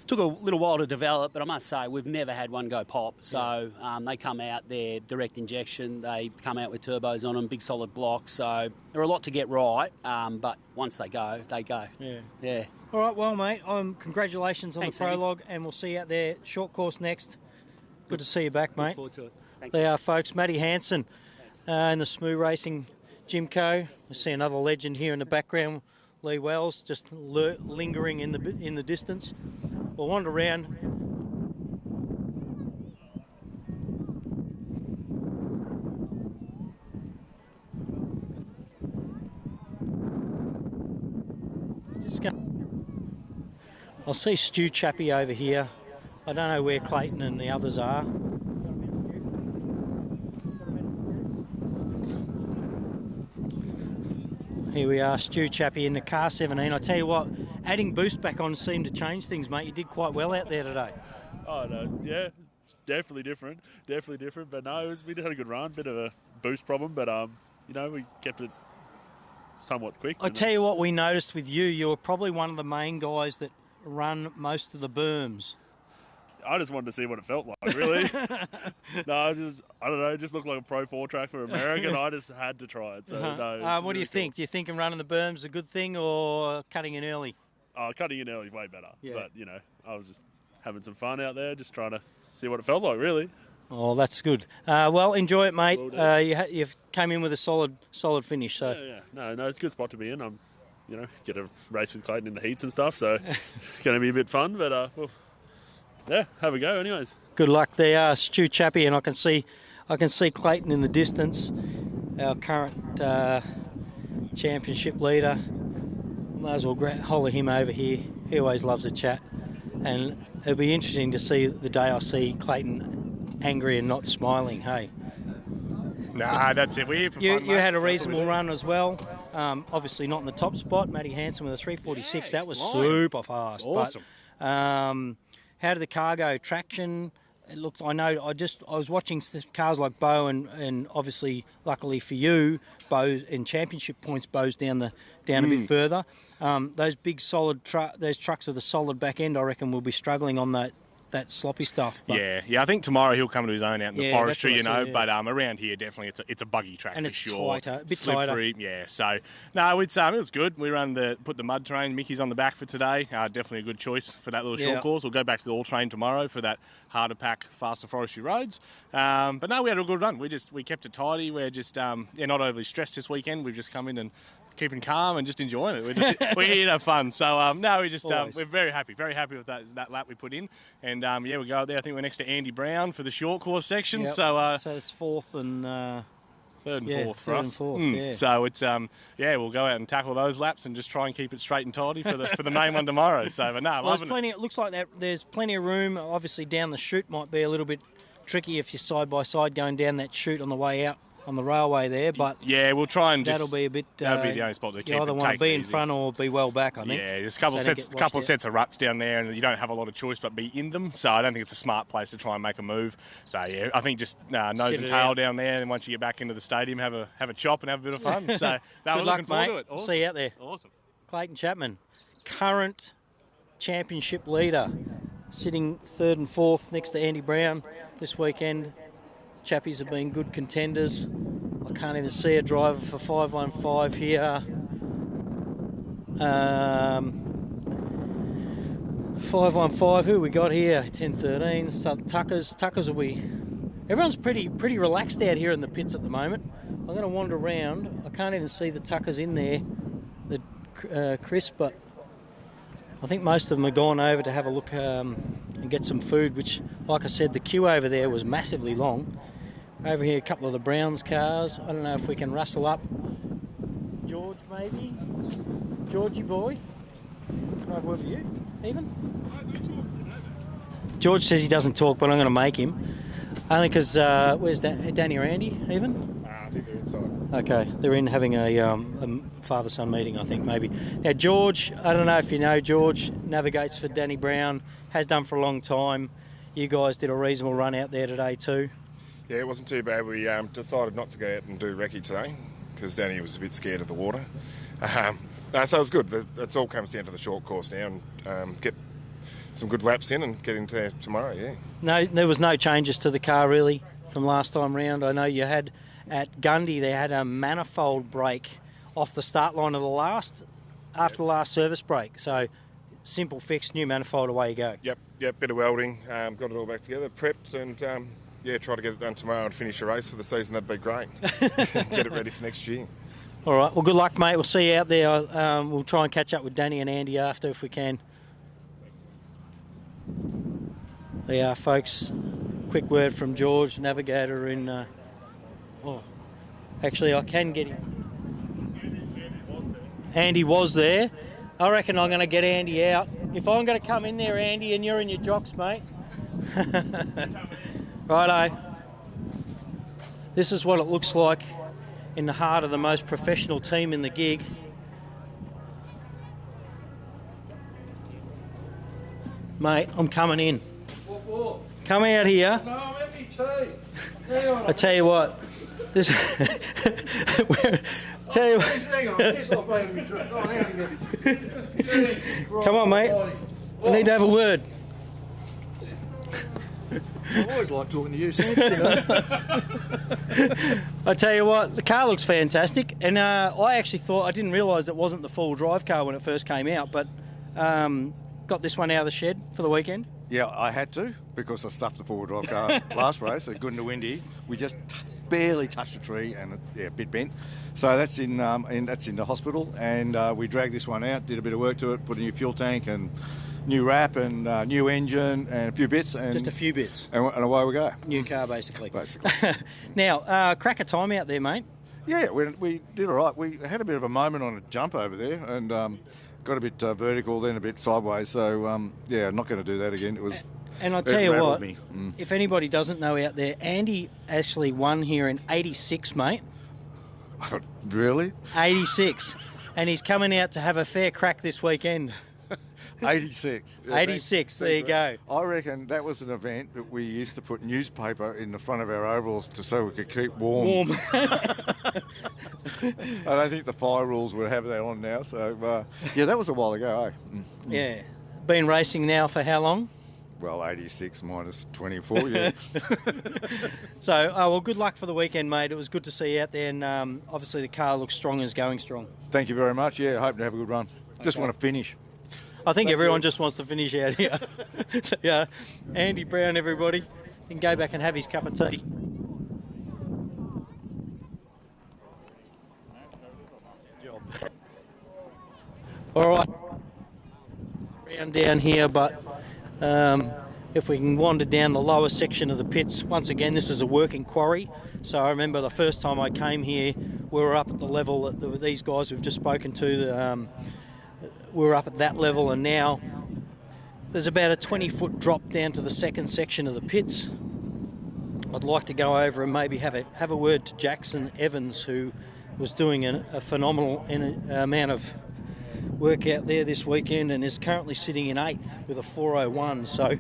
S5: took a little while to develop, but I must say we've never had one go pop. So they come out, they're direct injection, they come out with turbos on them, big solid blocks. So they're a lot to get right, but once they go, they go. Yeah.
S1: All right, well, mate, congratulations on
S5: Thanks,
S1: the Prologue, and we'll see you out there. Short course next. Good to see you back, mate.
S5: Look forward to it. Thanks.
S1: There are, folks. Matty Hansen in the Smooth Racing Jimco. I see another legend here in the background, Lee Wells, just lingering in the distance. We'll wander around. I'll see Stu Chappie over here. I don't know where Clayton and the others are. Here we are, Stu Chappie in the car 17. I tell you what, adding boost back on seemed to change things, mate. You did quite well out there today.
S6: Oh, no, yeah, definitely different. But no, we had a good run, bit of a boost problem, but, you know, we kept it somewhat quick.
S1: I tell you what we noticed with you were probably one of the main guys that run most of the berms.
S6: I just wanted to see what it felt like, really. No, I don't know, it just looked like a Pro 4 track for America, and I just had to try it. So, no,
S1: what do you think? Do you think running the berms is a good thing, or cutting in early?
S6: Cutting in early is way better. Yeah. But, you know, I was just having some fun out there, just trying to see what it felt like, really.
S1: Oh, that's good. Well, enjoy it, mate. You've came in with a solid finish. So
S6: No, it's a good spot to be in. Get a race with Clayton in the heats and stuff, so it's going to be a bit fun. But have a go, anyways.
S1: Good luck there, Stu Chappie, and I can see Clayton in the distance, our current championship leader. Might as well holler him over here. He always loves a chat, and it'll be interesting to see the day I see Clayton angry and not smiling. Hey.
S7: Nah, that's it. We're here for fun,
S1: you
S7: mate.
S1: had a
S7: That's what we
S1: reasonable
S7: do.
S1: run as well. Obviously not in the top spot. Matty Hansen with a 346.
S7: Yeah,
S1: that was
S7: flying.
S1: super fast.
S7: Awesome.
S1: But, how did the car go? Traction? It looked. I know. I was watching cars like Bo and obviously, luckily for you, Bo in championship points. Bo's down a bit further. Those big solid those trucks with a solid back end, I reckon, will be struggling on that sloppy stuff. But
S7: Yeah. I think tomorrow he'll come to his own out in the
S1: Yeah,
S7: forestry,
S1: that's what I see, yeah.
S7: But around here, definitely, it's a buggy track
S1: And
S7: for
S1: it's
S7: sure.
S1: tighter, a bit
S7: Slippery, yeah. So no, it was good. We put the mud terrain. Mickey's on the back for today. Definitely a good choice for that little short course. We'll go back to the all train tomorrow for that harder pack, faster forestry roads. But no, we had a good run. We kept it tidy. We're just not overly stressed this weekend. We've just come in and keeping calm and just enjoying it. We're here to have fun. So we're very happy with that lap we put in. And we go out there. I think we're next to Andy Brown for the short course section.
S1: Yep.
S7: So
S1: it's fourth and
S7: third and fourth for
S1: third
S7: us.
S1: and fourth, yeah.
S7: So it's we'll go out and tackle those laps and just try and keep it straight and tidy for the main one tomorrow. So but no, loving it.
S1: It looks like that there's plenty of room. Obviously down the chute might be a little bit tricky if you're side by side going down that chute on the way out on the railway there, but
S7: yeah, we'll try and
S1: that'll be a bit.
S7: That'll be the only spot to keep
S1: you either
S7: it.
S1: want to
S7: Take
S1: be
S7: it
S1: in
S7: easy.
S1: front or be well back. I think.
S7: Yeah, there's a couple
S1: So they
S7: sets,
S1: get
S7: couple
S1: washed
S7: sets of ruts down there, and you don't have a lot of choice but be in them. So I don't think it's a smart place to try and make a move. So yeah, I think just nose
S1: Sit
S7: and
S1: it
S7: tail
S1: out.
S7: down there, and once you get back into the stadium, have a chop and have a bit of fun. So we're
S1: Good luck,
S7: looking forward
S1: mate.
S7: to it. Awesome.
S1: See you out there.
S7: Awesome.
S1: Clayton Chapman, current championship leader, sitting third and fourth next to Andy Brown this weekend. Chappies have been good contenders. I can't even see a driver for 515 here. 515, who we got here? 1013. So Tuckers will be. Everyone's pretty relaxed out here in the pits at the moment. I'm going to wander around. I can't even see the Tuckers in there, the Chris, but I think most of them have gone over to have a look and get some food, which, like I said, the queue over there was massively long. Over here, a couple of the Browns cars. I don't know if we can rustle up. George, maybe? Georgie boy? Can I have a word with you, even? George says he doesn't talk, but I'm going to make him. Only because, where's Danny or Andy, even?
S8: I think they're inside.
S1: Okay, they're in having a father-son meeting, I think, maybe. Now, George, I don't know if you know, George navigates for Danny Brown, has done for a long time. You guys did a reasonable run out there today too.
S8: Yeah, it wasn't too bad. We decided not to go out and do recce today because Danny was a bit scared of the water. So it was good. It all comes down to the short course now and get some good laps in and get into tomorrow, yeah.
S1: No, there was no changes to the car really from last time round. I know you had at Gundy, they had a manifold break off the start line of after the last service break. So simple fix, new manifold, away you go.
S8: Yep, bit of welding, got it all back together, prepped and try to get it done tomorrow and finish the race for the season. That'd be great. Get it ready for next year.
S1: All right, well, good luck, mate. We'll see you out there. We'll try and catch up with Danny and Andy after if we can. There you are, folks. Quick word from George, navigator in... actually, I can get him. Andy was there. I reckon I'm going to get Andy out. If I'm going to come in there, Andy, and you're in your jocks, mate. Righto. This is what it looks like in the heart of the most professional team in the gig. Mate, I'm coming in. Come out here.
S9: No, let me too.
S1: I tell you what. This. Tell you what.
S9: Hang on, piss off over me drink. Oh, hang on, get it.
S1: Come on, mate. I need to have a word.
S9: I always like talking to you, Sam. You know?
S1: I tell you what, the car looks fantastic, and I actually thought, I didn't realise it wasn't the full drive car when it first came out, but got this one out of the shed for the weekend.
S10: Yeah, I had to.
S9: because I stuffed the four-wheel drive car last race at Goonda Windy. We just barely touched a tree and a bit bent. So that's in the hospital, and we dragged this one out, did a bit of work to it, put a new fuel tank and new wrap and new engine and a few bits. And,
S1: just a few bits.
S9: And away we go.
S1: New car, basically.
S9: Basically.
S1: Now, crack a time out there, mate.
S9: Yeah, we did all right. We had a bit of a moment on a jump over there and got a bit vertical, then a bit sideways. So, yeah, I'm not going to do that again. It was...
S1: And I'll tell you what, if anybody doesn't know out there, Andy actually won here in 86, mate.
S9: Really?
S1: 86. And he's coming out to have a fair crack this weekend.
S9: 86. Yeah,
S1: 86, there you go.
S9: I reckon that was an event that we used to put newspaper in the front of our overalls so we could keep warm. I don't think the fire rules would have that on now. So, yeah, that was a while ago, eh?
S1: Yeah. Been racing now for how long?
S9: Well, 86 minus 24, yeah.
S1: So, well, good luck for the weekend, mate. It was good to see you out there, and obviously the car looks strong and is going strong.
S9: Thank you very much. Yeah, I hope to have a good run. Just want to finish.
S1: I think everyone just wants to finish out here. Yeah, Andy Brown, everybody. He can go back and have his cup of tea. All right. Round down here, but if we can wander down the lower section of the pits, once again, this is a working quarry. So I remember the first time I came here, we were up at the level that these guys we've just spoken to, we were up at that level, and now there's about a 20-foot drop down to the second section of the pits. I'd like to go over and maybe have a word to Jackson Evans, who was doing a phenomenal amount of work out there this weekend and is currently sitting in 8th with a 4:01. So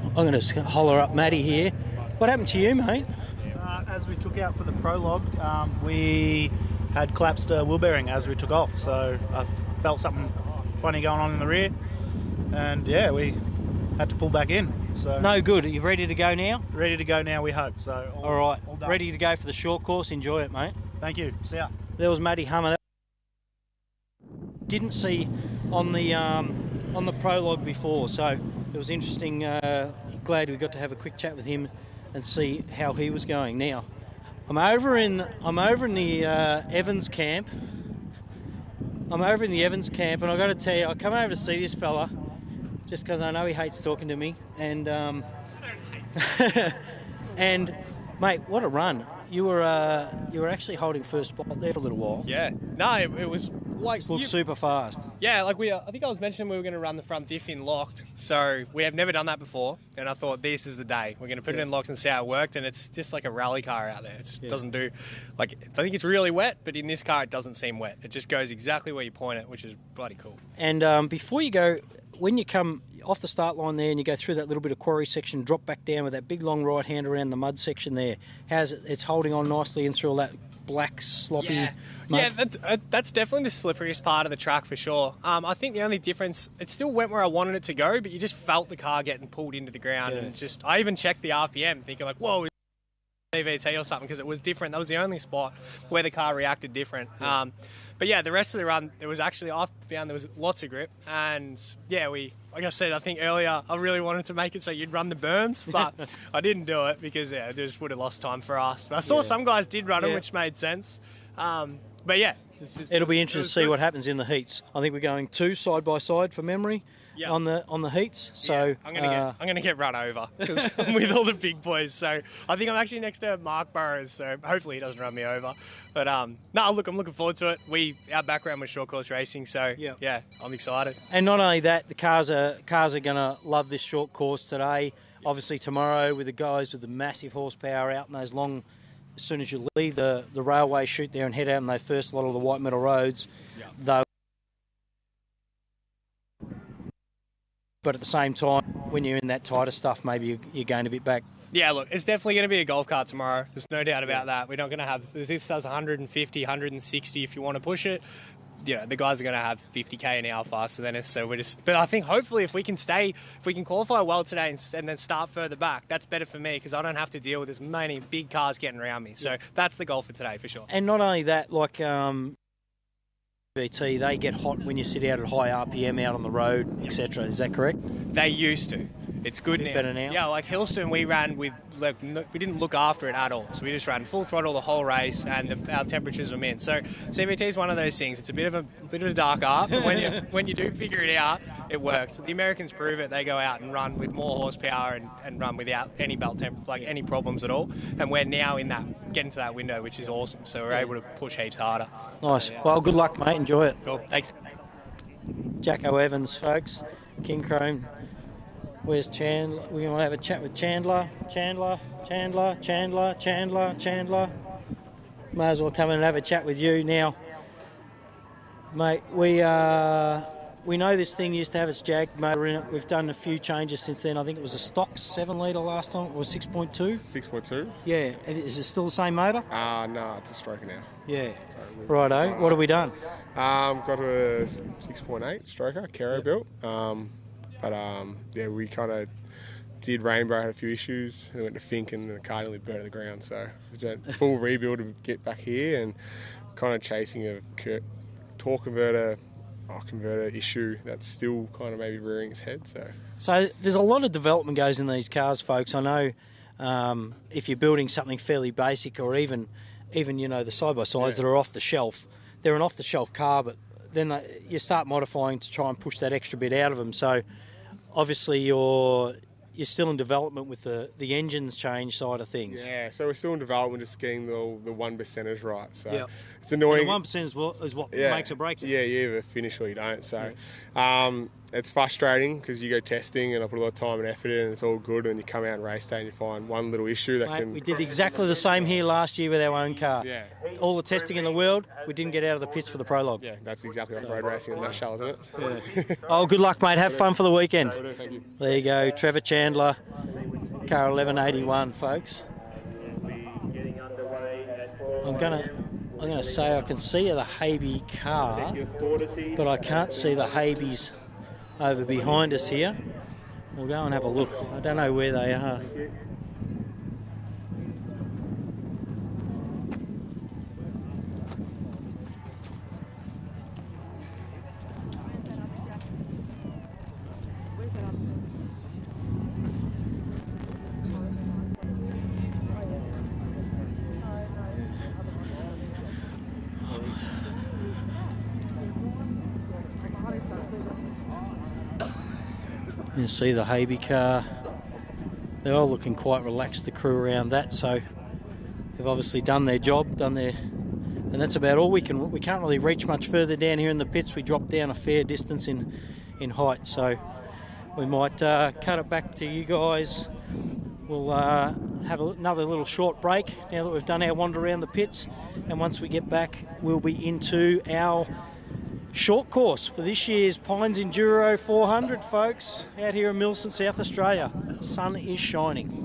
S1: I'm going to holler up Matty here. What happened to you, mate?
S10: As we took out for the prologue, we had collapsed a wheel bearing as we took off. So I felt something funny going on in the rear, and yeah, we had to pull back in. So
S1: no good. Are you ready to go now?
S10: Ready to go now, we hope. So
S1: all right, ready to go for the short course. Enjoy it, mate.
S10: Thank you. See ya.
S1: There was Matty Hummer. Didn't see on the prologue before, so it was interesting. Glad we got to have a quick chat with him and see how he was going. Now, I'm over in the Evans camp. I'm over in the Evans camp, and I've got to tell you, I come over to see this fella just because I know he hates talking to me. And and mate, what a run! You were actually holding first spot there for a little while.
S11: Yeah, no, it was like
S1: it looked super fast.
S11: Yeah, like I think I was mentioning we were going to run the front diff in locked, so we have never done that before, and I thought this is the day. We're going to put it in locked and see how it worked, and it's just like a rally car out there. It just doesn't do, like, I think it's really wet, but in this car it doesn't seem wet. It just goes exactly where you point it, which is bloody cool.
S1: And before you go, when you come off the start line there and you go through that little bit of quarry section, drop back down with that big long right hand around the mud section there, how's it? It's holding on nicely in through all that black sloppy mud.
S11: Yeah, that's definitely the slipperiest part of the track for sure. I think the only difference, it still went where I wanted it to go, but you just felt the car getting pulled into the ground. And just, I even checked the RPM thinking like, whoa, CVT or something, because it was different. That was the only spot where the car reacted different. But yeah, the rest of the run, there was actually, I found there was lots of grip, and yeah, like I said, I think earlier, I really wanted to make it so you'd run the berms, but I didn't do it because yeah, it just would have lost time for us. But I saw some guys did run them, which made sense. But yeah,
S1: it'll be interesting to see what happens in the heats. I think we're going 2 side by side for memory. On the heats, so
S11: I'm gonna get run over because I'm with all the big boys. So I think I'm actually next to Mark Burrows, so hopefully he doesn't run me over. But no, look, I'm looking forward to it. Our background was short course racing, so yeah, I'm excited.
S1: And not only that, the cars are gonna love this short course today. Obviously tomorrow with the guys with the massive horsepower out in those long. As soon as you leave the railway chute there and head out on those first lot of the white metal roads, but at the same time, when you're in that tighter stuff, maybe you're going a bit back.
S11: Yeah, look, it's definitely going to be a golf cart tomorrow. There's no doubt about that. We're not going to have, this does 150, 160 if you want to push it. You know, the guys are going to have 50k an hour faster than us. So but I think hopefully if we can qualify well today and then start further back, that's better for me because I don't have to deal with as many big cars getting around me. So that's the goal for today for sure.
S1: And not only that, like, VT, they get hot when you sit out at high RPM out on the road, etc. Is that correct?
S11: They used to. It's good now.
S1: Better now?
S11: Yeah, like Hillston, we ran with, like, we didn't look after it at all. So we just ran full throttle the whole race, and our temperatures were mint. So CVT is one of those things. It's a bit of a dark art, but when you do figure it out, it works. The Americans prove it. They go out and run with more horsepower and run without any belt temp, like any problems at all. And we're now getting to that window, which is awesome. So we're able to push heaps harder.
S1: Nice. Well, good luck, mate. Enjoy it.
S11: Cool. Thanks.
S1: Jacko Evans, folks. King Chrome. Where's Chandler? We want to have a chat with Chandler. Chandler. May as well come in and have a chat with you now. Mate, we know this thing used to have its Jag motor in it. We've done a few changes since then. I think it was a stock 7 litre last time, or 6.2.
S12: 6.2?
S1: Yeah. Is it still the same motor?
S12: No, it's a stroker now.
S1: Yeah. Righto. What have we done?
S12: Got a 6.8 stroker, Caro built. Yeah, we kind of did Rainbow, had a few issues. We went to Fink and the car nearly burnt to the ground. So it was a full rebuild to get back here and kind of chasing a torque converter issue that's still kind of maybe rearing its head. So
S1: there's a lot of development goes in these cars, folks. I know if you're building something fairly basic, or even the side-by-sides that are off the shelf, they're an off-the-shelf car, but then you start modifying to try and push that extra bit out of them. So obviously you're still in development with the engines change side of things.
S12: Yeah, so we're still in development, just getting the 1%ers right. So it's annoying.
S1: And the 1% is what makes or breaks it.
S12: Yeah, you either finish or you don't. So it's frustrating because you go testing and I put a lot of time and effort in and it's all good, and you come out and race day and you find one little issue that can...
S1: We did exactly the same here last year with our own car.
S12: Yeah.
S1: All the testing in the world, we didn't get out of the pits for the Prologue.
S12: Yeah, that's exactly off-road racing in a nutshell, isn't it?
S1: Yeah. Oh, good luck, mate. Have fun for the weekend.
S12: Thank you.
S1: There you go, Trevor Chandler, car 1181, folks. I'm gonna say I can see the Haby car, but I can't see the Habys over behind us here. We'll go and have a look. I don't know where they are. You see the Haby car. They're all looking quite relaxed, the crew around that, so they've obviously done their job, and that's about all we can't really reach much further down here in the pits. We dropped down a fair distance in height, so we might cut it back to you guys. We'll have another little short break now that we've done our wander around the pits, and once we get back, we'll be into our short course for this year's Pines Enduro 400, folks, out here in Millicent, South Australia. The sun is shining.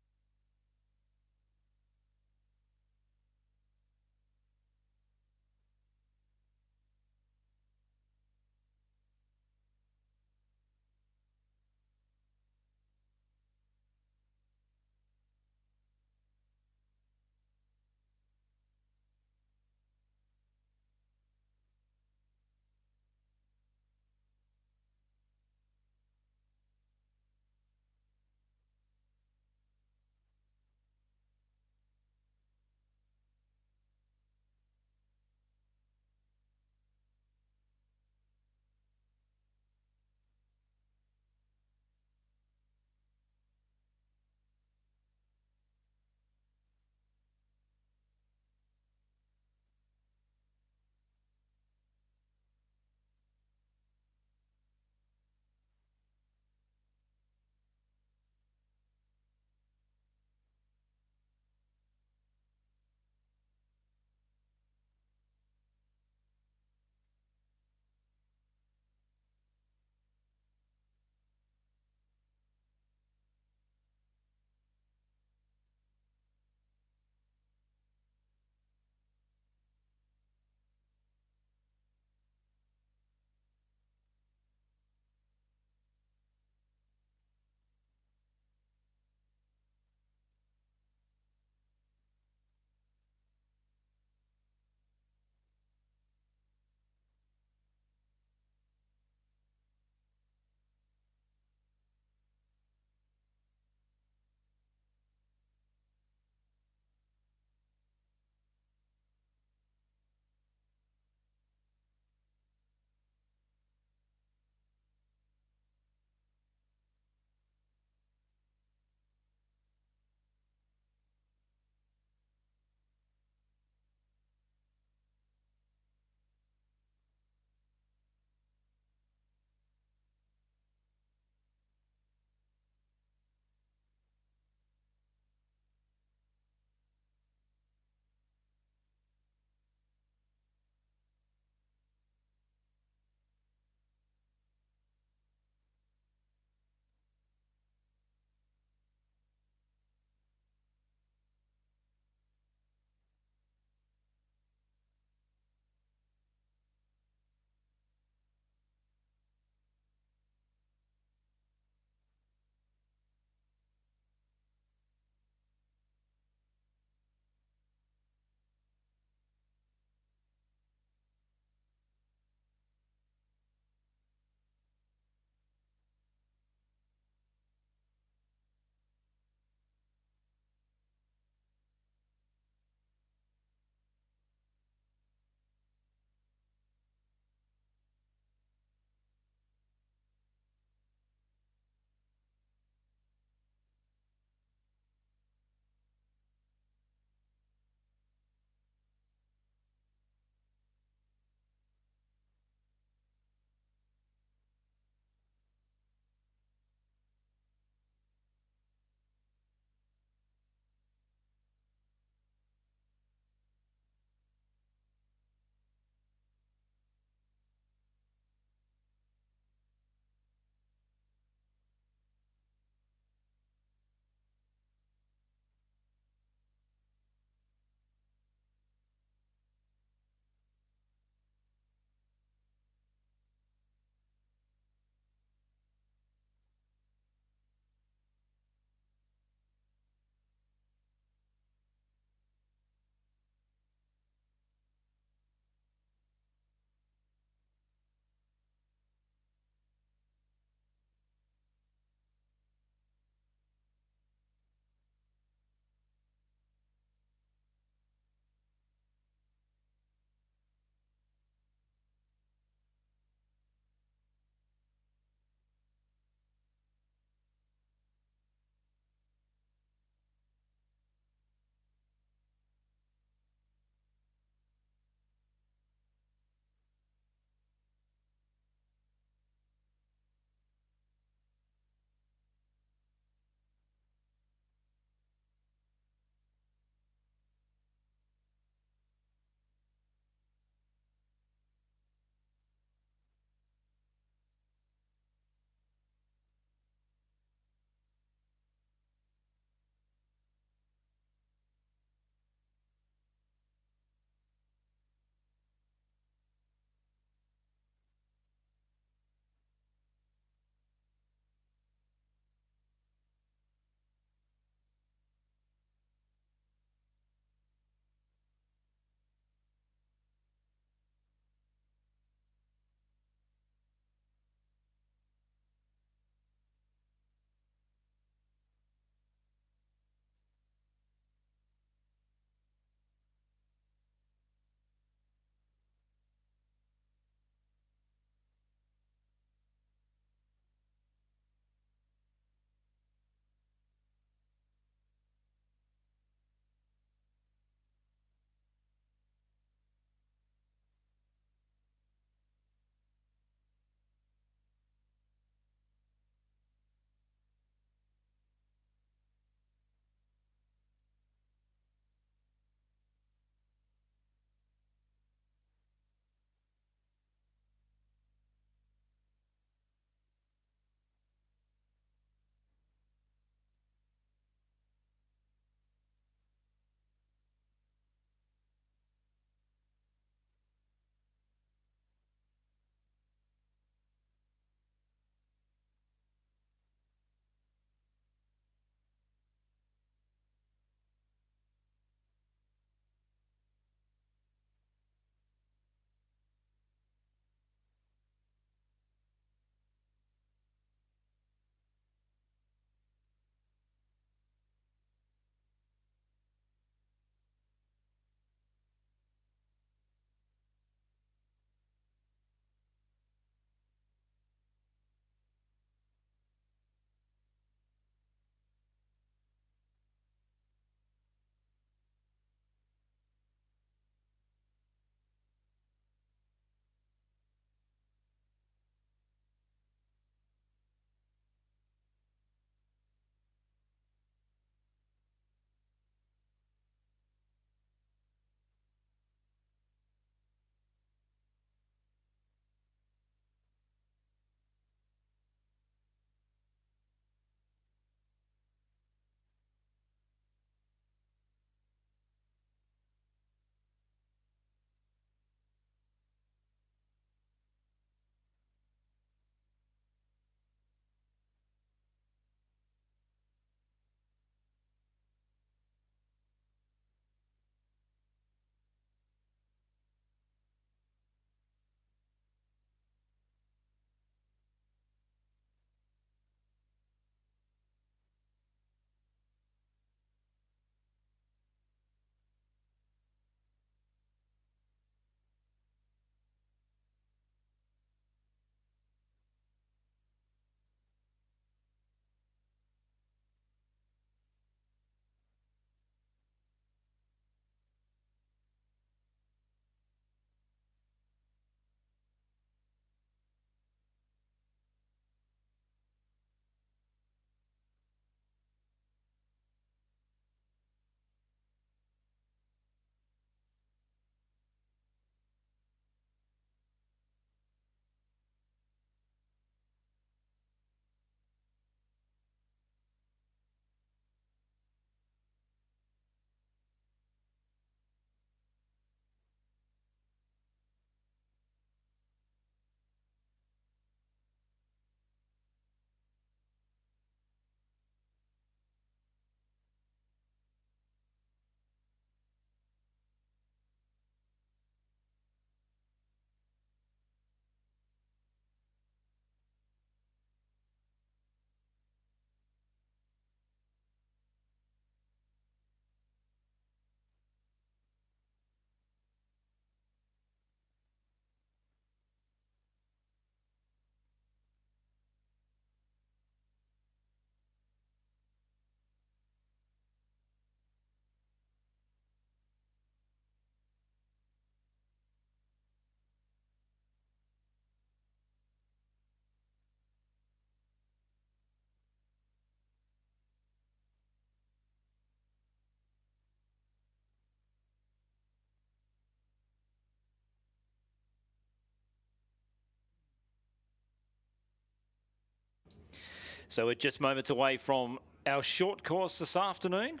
S2: So we're just moments away from our short course this afternoon.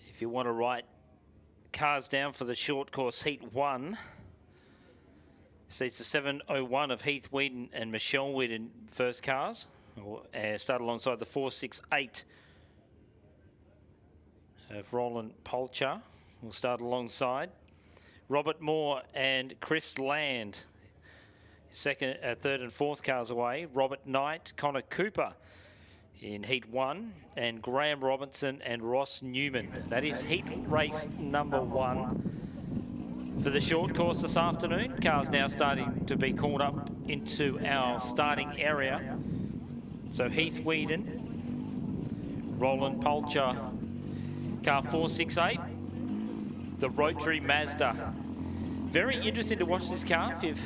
S2: If you want to write cars down for the short course Heat 1, seats the 701 of Heath Whedon and Michelle Whedon first cars. Start alongside the 468 of Roland Polcher. We'll start alongside Robert Moore and Chris Land. Second, third and fourth cars away. Robert Knight, Connor Cooper in Heat 1, and Graham Robinson and Ross Newman. That is Heat race number 1 for the short course this afternoon. Cars now starting to be called up into our starting area. So Heath Whedon, Roland Polcher, car 468, the Rotary Mazda. Very interesting to watch this car. If you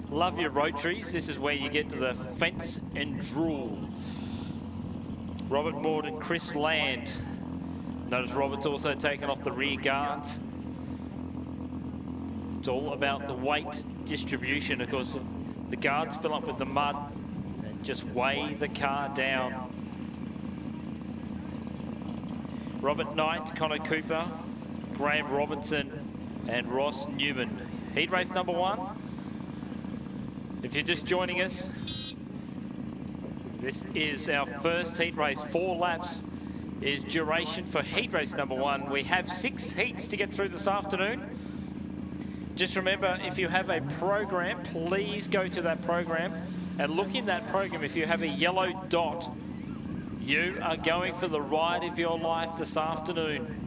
S2: love your Rotaries, this is where you get to the fence and drool. Robert Morden, Chris Land. Notice Robert's also taken off the rear guards. It's all about the weight distribution. Of course, the guards fill up with the mud and just weigh the car down. Robert Knight, Connor Cooper, Graham Robinson and Ross Newman. Heat race number 1. If you're just joining us, this is our first heat race. 4 laps is duration for heat race number 1. We have 6 heats to get through this afternoon. Just remember, if you have a program, please go to that program and look in that program. If you have a yellow dot, you are going for the ride of your life this afternoon.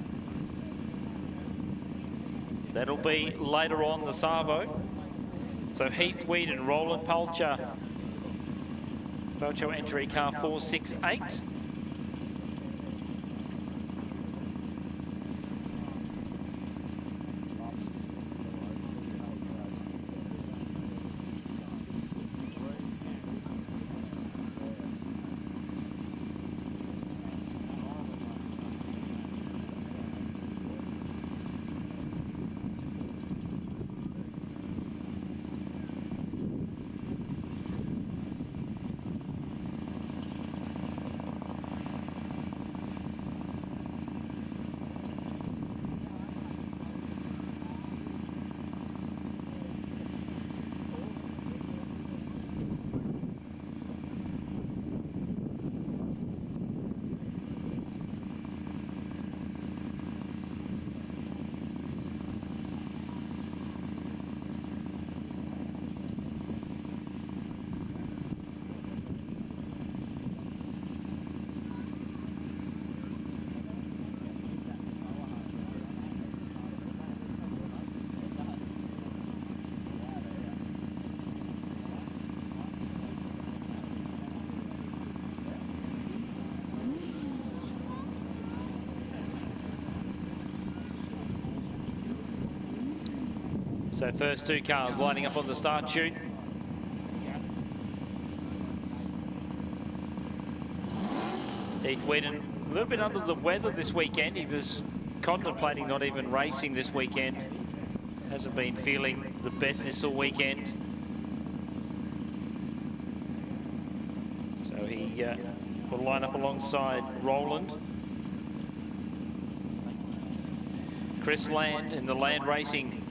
S2: That'll be later on the Savo. So Heath Whedon, Roland Polcher. Polcher entry car 468. So first 2 cars lining up on the start chute. Heath Whedon, a little bit under the weather this weekend. He was contemplating not even racing this weekend. Hasn't been feeling the best this all weekend. So he will line up alongside Roland. Chris Land in the Land Racing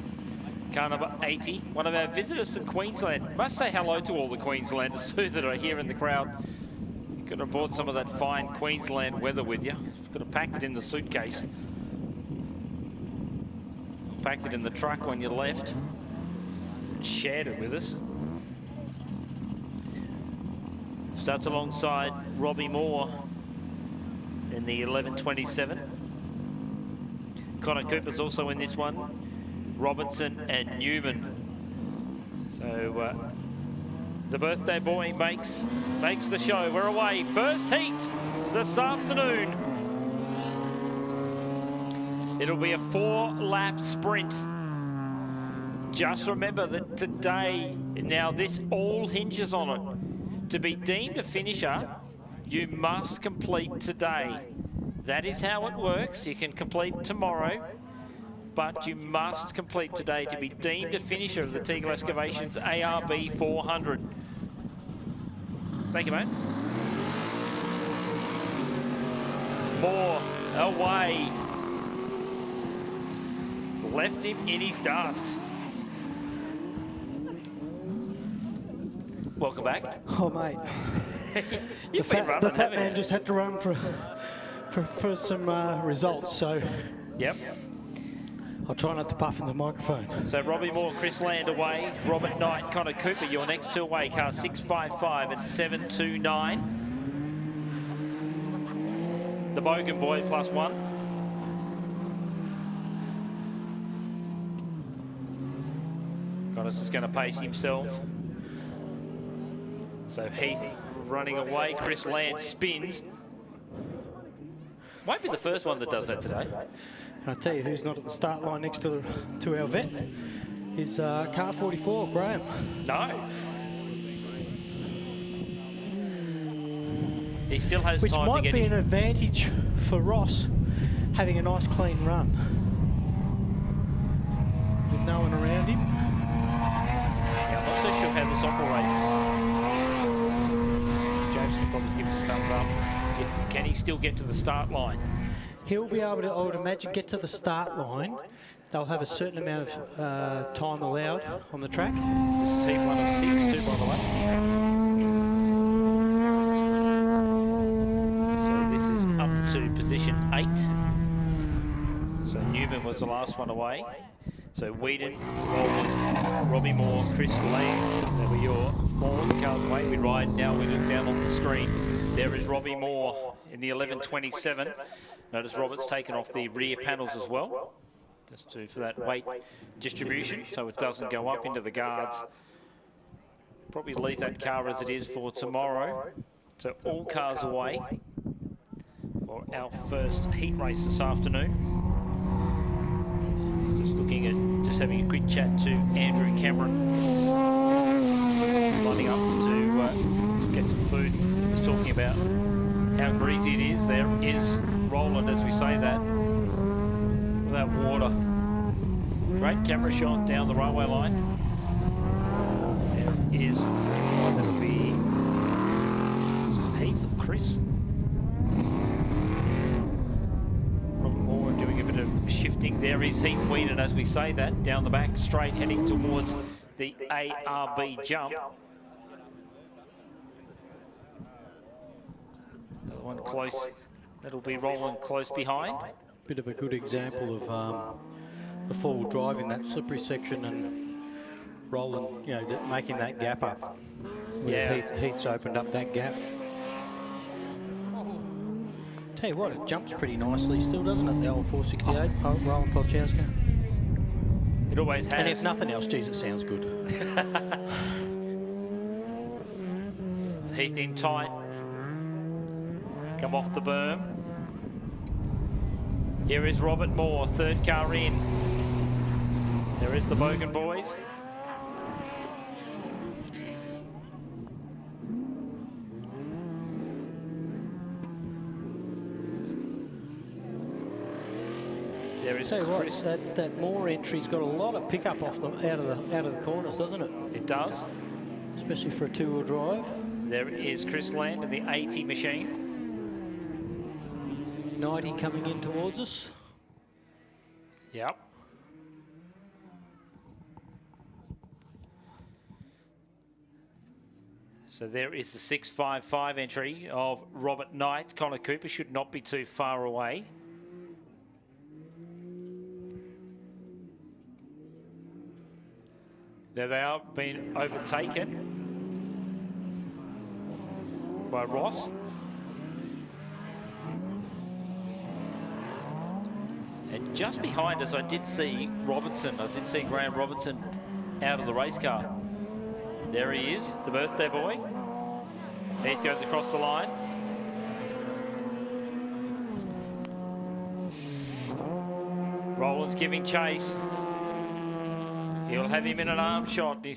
S2: car number 80, one of our visitors from Queensland. Must say hello to all the Queenslanders too that are here in the crowd. You could have brought some of that fine Queensland weather with you. Could have packed it in the suitcase. Packed it in the truck when you left. And shared it with us. Starts alongside Robbie Moore in the 1127. Connor Cooper's also in this one. Robinson and Newman. So the birthday boy makes the show. We're away. First heat this afternoon. It'll be a 4-lap sprint. Just remember that today, now this all hinges on it. To be deemed a finisher, you must complete today. That is how it works. You can complete tomorrow, but you must complete today to be deemed a finisher of the Teagle Excavations ARB 400. Thank you, mate. Moore away. Left him in his dust. Welcome back.
S1: Oh, mate. the fat man just had to run for some results, so...
S2: Yep.
S1: I'll try not to puff in the microphone.
S2: So Robbie Moore, Chris Land away. Robert Knight, Connor Cooper, your next two away. Car 655 and 729. The Bogan boy +1. Connors is going to pace himself. So Heath running away. Chris Land spins. Won't be the first one that does that today.
S1: I'll tell you who's not at the start line next to our vet is car 44, Graham.
S2: No. He still has
S1: Which
S2: time to
S1: might
S2: get
S1: be
S2: in.
S1: an advantage for Ross, having a nice clean run. With no one around him.
S2: Yeah, I'm not so sure how this operates. James can probably give us a thumbs up. Can he still get to the start line?
S1: He'll be able to, I would imagine, get to the start line. They'll have a certain amount of time allowed on the track.
S2: This is heat 1 of 6 too, by the way. So this is up to position 8. So Newman was the last one away. So Whedon, Roland, Robbie Moore, Chris Land. There were your 4th cars away. We ride now. We look down on the screen. There is Robbie Moore in the 11.27. Notice Robert's taken off the rear panels as well, just for that weight distribution, so it doesn't go up into the guards. Probably leave that car as it is for tomorrow. So all cars away for our first heat race this afternoon. Just having a quick chat to Andrew Cameron, lining up to get some food. He's talking about how greasy it is. There is Roland, as we say that, without water. Great camera shot down the railway line. There is, that'll be Heath or Chris. Robert Moore doing a bit of shifting. There is Heath Whedon, as we say that, down the back, straight heading towards the ARB jump. Another one close. That'll be Roland close behind.
S1: Bit of a good example of the four-wheel drive in that slippery section, and Roland, you know, making that gap up.
S2: Yeah.
S1: Heath's opened up that gap. Tell you what, it jumps pretty nicely still, doesn't it, the old 468, Roland Polchowska?
S2: It always has.
S1: And if nothing else, geez, it sounds good.
S2: It's Heath in tight. Come off the berm. Here is Robert Moore, 3rd car in. There is the Bogan boys. There is Chris.
S1: That Moore entry's got a lot of pickup off out of the corners, doesn't it?
S2: It does.
S1: Especially for a 2-wheel drive.
S2: There is Chris Land in the 80 machine.
S1: 90 coming in towards us.
S2: Yep. So there is the 655 entry of Robert Knight. Connor Cooper should not be too far away. There they are, being overtaken by Ross. And just behind us, I did see Robertson. I did see Graham Robertson out of the race car. There he is, the birthday boy. Heath goes across the line. Roland's giving chase. He'll have him in an arm shot. Do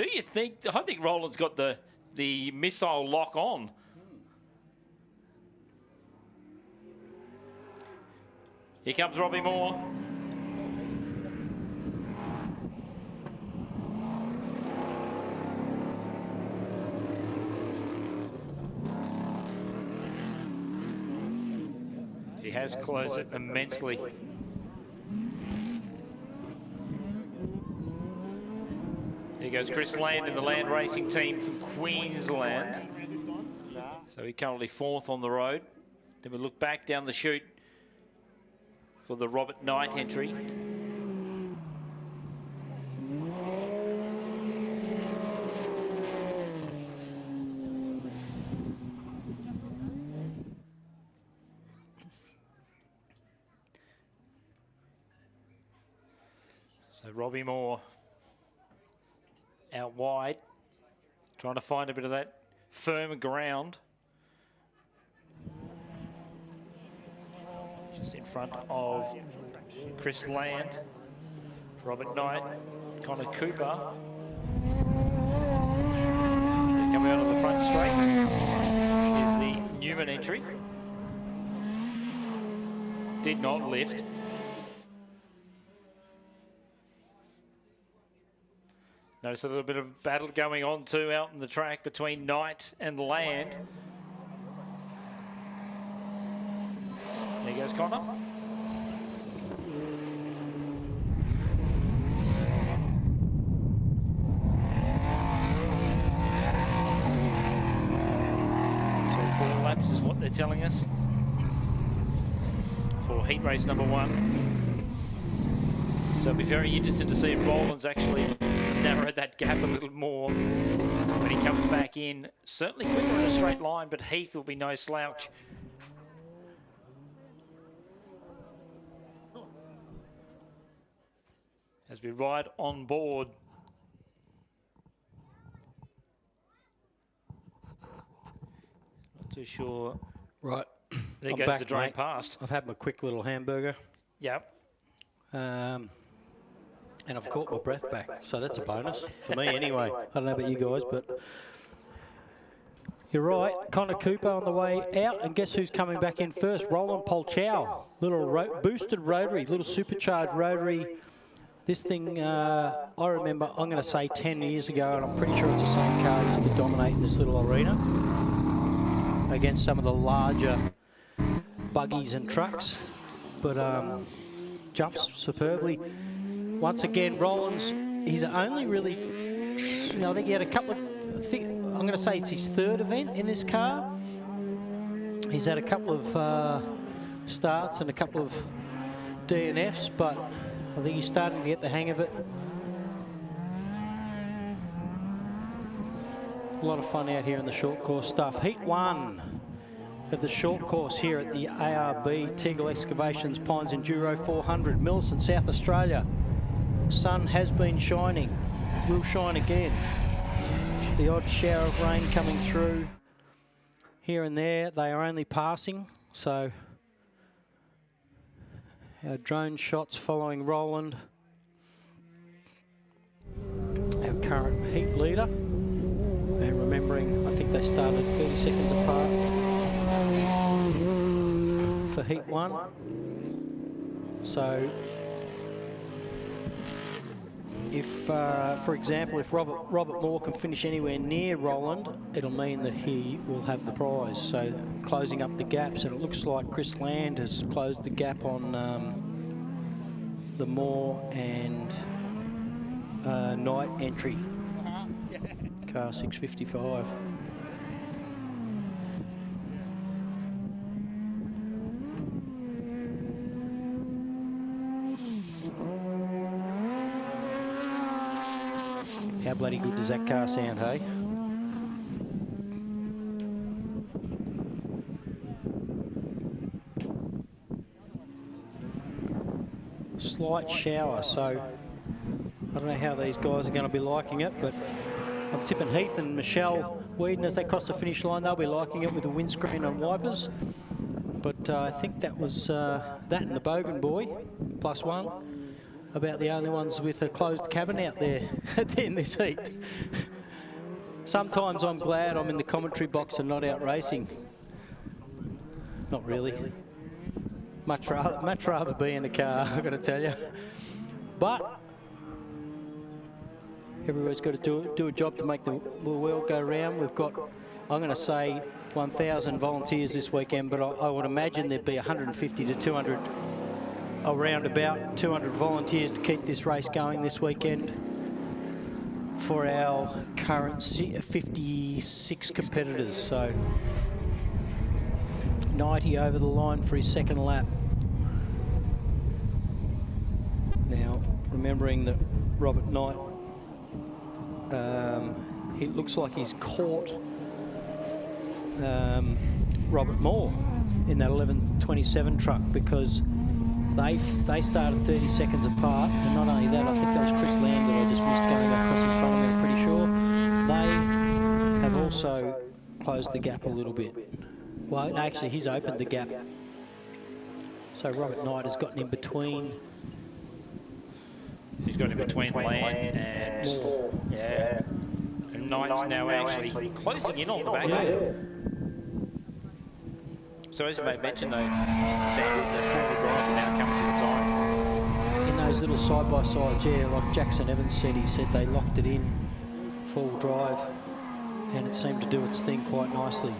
S2: you think? I think Roland's got the missile lock on. Here comes Robbie Moore. has closed it immensely. Here goes Chris Land in the land racing team from Queensland. So he's currently 4th on the road. Then we look back down the chute for the Robert Knight entry. So Robbie Moore out wide, trying to find a bit of that firm ground. Just in front of Chris Land, Robert Knight, Connor Cooper. Coming out on the front straight is the Newman entry. Did not lift. Notice a little bit of battle going on too out in the track between Knight and Land. There goes Connor. So 4 laps is what they're telling us for heat race number 1. So it'll be very interesting to see if Roland's actually narrowed that gap a little more when he comes back in. Certainly quicker in a straight line, but Heath will be no slouch. As we ride on board. Not too sure.
S1: Right.
S2: There
S1: I'm
S2: goes
S1: back,
S2: the drone
S1: mate.
S2: past.
S1: I've had my quick little hamburger.
S2: Yep.
S1: And I've caught my breath back, so that's a bonus for me anyway. I don't know about you guys, but you're right. Connor Cooper on the way out, and guess who's coming back in first? Roland Polchow. Little boosted rotary, little supercharged rotary. This thing, I remember, I'm going to say 10 years ago, and I'm pretty sure it's the same car used to dominate in this little arena against some of the larger buggies and trucks, but jumps superbly. Once again, Rollins, he's only really, I think he had a couple of, I'm going to say it's his 3rd event in this car. He's had a couple of starts and a couple of DNFs, but I think he's starting to get the hang of it. A lot of fun out here in the short course stuff. Heat 1 of the short course here at the ARB Teagle Excavations Pines Enduro 400, Millicent, South Australia. Sun has been shining, will shine again. The odd shower of rain coming through here and there. They are only passing, so our drone shots following Roland, our current heat leader. And remembering, I think they started 30 seconds apart for heat 1. So if, for example, if Robert Moore can finish anywhere near Roland, it'll mean that he will have the prize. So closing up the gaps, and it looks like Chris Land has closed the gap on the Moore and Knight entry. Car 655. How bloody good does that car sound, hey? Slight shower, so I don't know how these guys are going to be liking it, but I'm tipping Heath and Michelle Whedon as they cross the finish line. They'll be liking it with the windscreen and wipers. But I think that was that and the Bogan boy, +1, about the only ones with a closed cabin out there in this heat. Sometimes I'm glad I'm in the commentary box and not out racing. Not really. Much rather be in the car, I've got to tell you. But everybody's got to do a job to make the world go round. We've got, I'm going to say, 1,000 volunteers this weekend, but I would imagine there'd be 150 to 200, around about 200 volunteers to keep this race going this weekend for our current 56 competitors. So 90 over the line for his second lap. Now, remembering that Robert Knight, he looks like he's caught Robert Moore in that 11:27 truck, because they started 30 seconds apart, and not only that, I think that was Chris Lamb that I just missed going across in front of me, I'm pretty sure. They have also closed the gap a little bit. Well, no, actually, he's opened the gap. So Robert Knight has gotten in between.
S2: He's got in between Land and Moore. Yeah. And Knight's now actually closing in on the back.
S1: Yeah.
S2: So as you may mention, though, Sandy, the four-wheel drive will now come to its own.
S1: In those little side-by-sides, yeah, like Jackson Evans said, he said they locked it in full drive, and it seemed to do its thing quite nicely.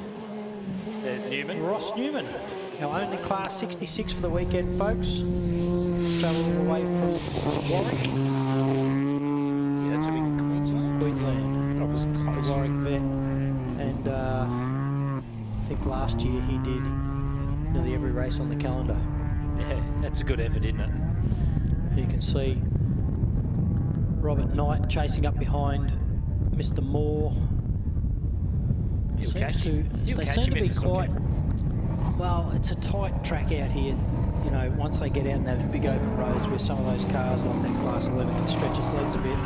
S2: There's Newman.
S1: Ross Newman, our only class 66 for the weekend, folks. Travelling away from Warwick.
S2: Yeah, that's a big
S1: Queensland.
S2: That was close.
S1: The Warwick vet. And I think last year he did nearly every race on the calendar.
S2: Yeah, that's a good effort, isn't it?
S1: You can see Robert Knight chasing up behind Mr. Moore.
S2: You'll
S1: Seems
S2: catch
S1: to,
S2: him. You'll
S1: they
S2: catch
S1: seem
S2: him
S1: to be
S2: if it's
S1: quite,
S2: okay.
S1: well, it's a tight track out here. You know, once they get out in those big open roads where some of those cars like that Class 11 can stretch its legs a bit,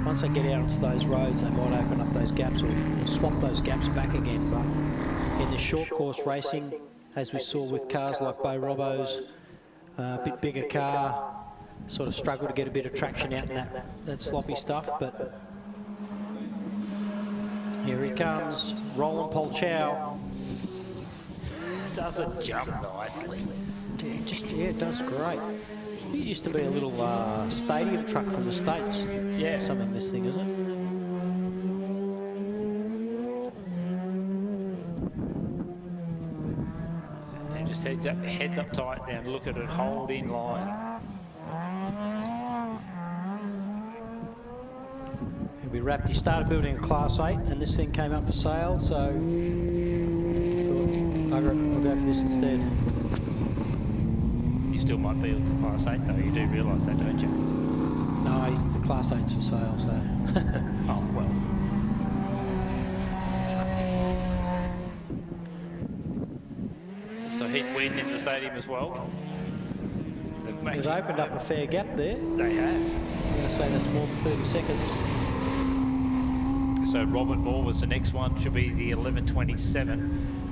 S1: once they get out onto those roads, they might open up those gaps or swap those gaps back again. But in the short course racing, as we saw with cars like Bo Robbo's, a bit bigger car, sort of struggle to get a bit of traction out in that sloppy stuff. But here he comes, Roland Polchow.
S2: Doesn't jump nicely.
S1: Yeah, it does great. I think it used to be a little stadium truck from the States.
S2: Yeah.
S1: Something this thing, isn't it?
S2: And just heads up tight down, look at it, hold in line.
S1: He'll be wrapped. He started building a Class 8 and this thing came up for sale, so I'll go for this instead.
S2: You still might be with the Class 8 though, you do realise that, don't you?
S1: No, the Class 8's for sale, so.
S2: Oh, well. So Heath Wheaton in the stadium as well.
S1: They've opened up a fair gap there.
S2: They have.
S1: I'm going to say that's more than 30 seconds.
S2: So Robert Moore was the next one, should be the 11:27.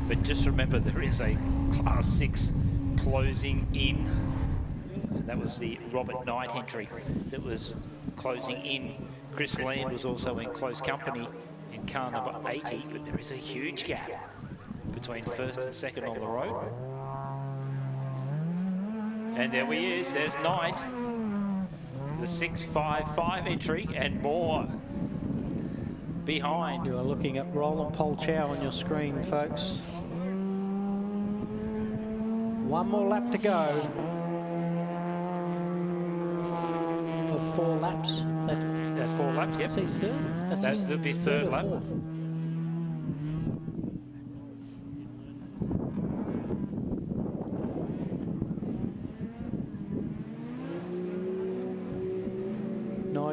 S2: But just remember, there is a Class 6 closing in. And that was the Robert Knight entry that was closing in. Chris Land was also in close company in car number 80, but there is a huge gap between first and second on the road. And there he is, there's Knight, the 6:55 entry, and Moore behind.
S1: You are looking at Roland Polchow on your screen, folks. One more lap to go. Of 4 laps.
S2: That's 4 laps, yep.
S1: That's his third.
S2: That'll be third lap.
S1: Fourth.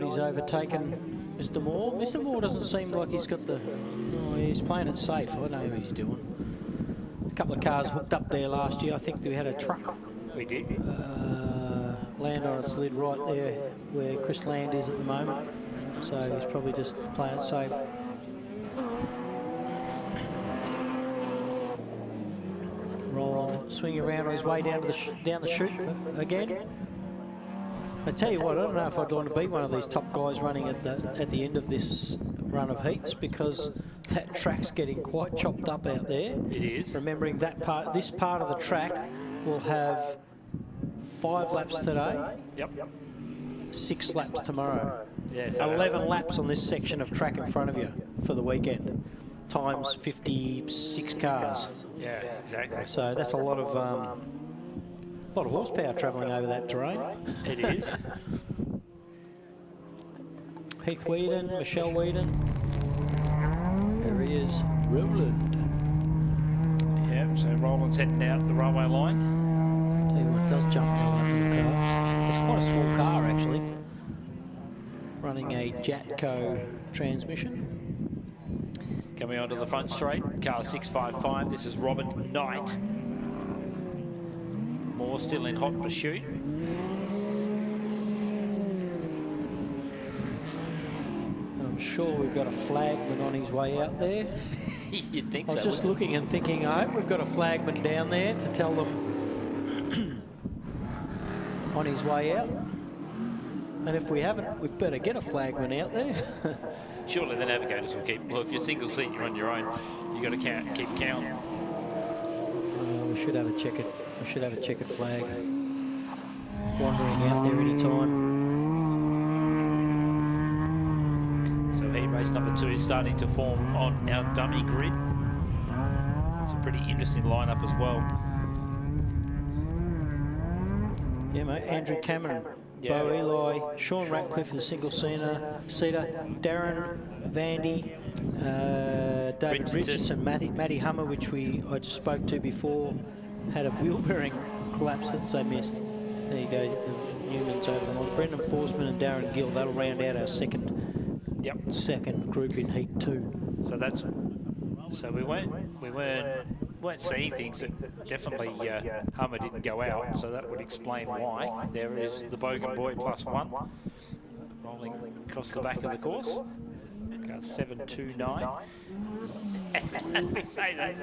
S1: He's overtaken Mr. Moore. Mr. Moore doesn't seem like he's got the... Oh, he's playing it safe. I know what he's doing. A couple of cars hooked up there last year. I think we had a truck.
S2: We did.
S1: Land on its lid right there where Chris Land is at the moment. So he's probably just playing it safe. Roland swinging around on his way down to down the chute again. I tell you what, I don't know if I'd want to be one of these top guys running at the end of this run of heats, because that track's getting quite chopped up out there.
S2: It is.
S1: Remembering that part, this part of the track will have 5 laps today.
S2: Yep.
S1: 6 laps tomorrow.
S2: Yeah, so
S1: 11 laps on this section of track in front of you for the weekend. times 56 cars.
S2: Yeah, exactly.
S1: So that's a lot of horsepower travelling over that terrain.
S2: It is.
S1: Heath Whedon, Michelle Whedon. There he is, Roland.
S2: Yeah, so Roland's heading out the railway line.
S1: Tell you what, does jump on that little car. It's quite a small car, actually. Running a Jatco transmission.
S2: Coming onto the front straight, car 655. This is Robert Knight. Moore still in hot pursuit.
S1: I'm sure we've got a flagman on his way out there.
S2: You'd think so.
S1: I was just looking and thinking, I hope we've got a flagman down there to tell them on his way out. And if we haven't, we'd better get a flagman out there.
S2: Surely the navigators will keep. Well, if you're single seat, you're on your own. You got to keep count.
S1: We should have a checkered. We should have a checkered flag wandering out there any time.
S2: So heat race number 2 is starting to form on our dummy grid. It's a pretty interesting lineup as well.
S1: Yeah, mate. Andrew Cameron, Bo Eli, Sean Ratcliffe, the single-seater, Darren Vandy, David Richardson, Matty Hummer, which I just spoke to before, had a wheel bearing collapse that they missed. There you go, the Newmans over them. Brendan Forsman and Darren Gill, that'll round out our second group in Heat 2.
S2: So that's. So we weren't seeing things that definitely Hummer didn't go out, so that would explain why. There is the Bogan Boy +1 rolling across the back of the course. Car 729. And we say that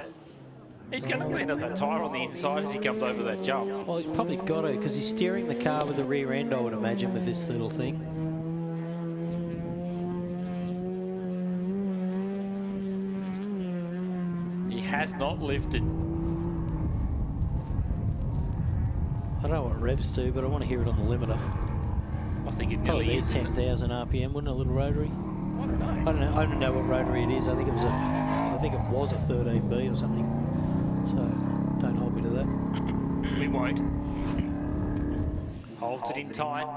S2: he's going to clean up that tyre on the inside as he comes over that jump.
S1: Well, he's probably got to, because he's steering the car with the rear end, I would imagine, with this little thing.
S2: Has not lifted.
S1: I don't know what revs do, but I want to hear it on the limiter.
S2: I think it
S1: probably
S2: nearly
S1: is
S2: is
S1: 10,000 RPM, wouldn't it, a little rotary?
S2: I don't know.
S1: I don't know what rotary it is. I think it was a 13B or something. So don't hold me to that.
S2: We won't. Holds it in tight.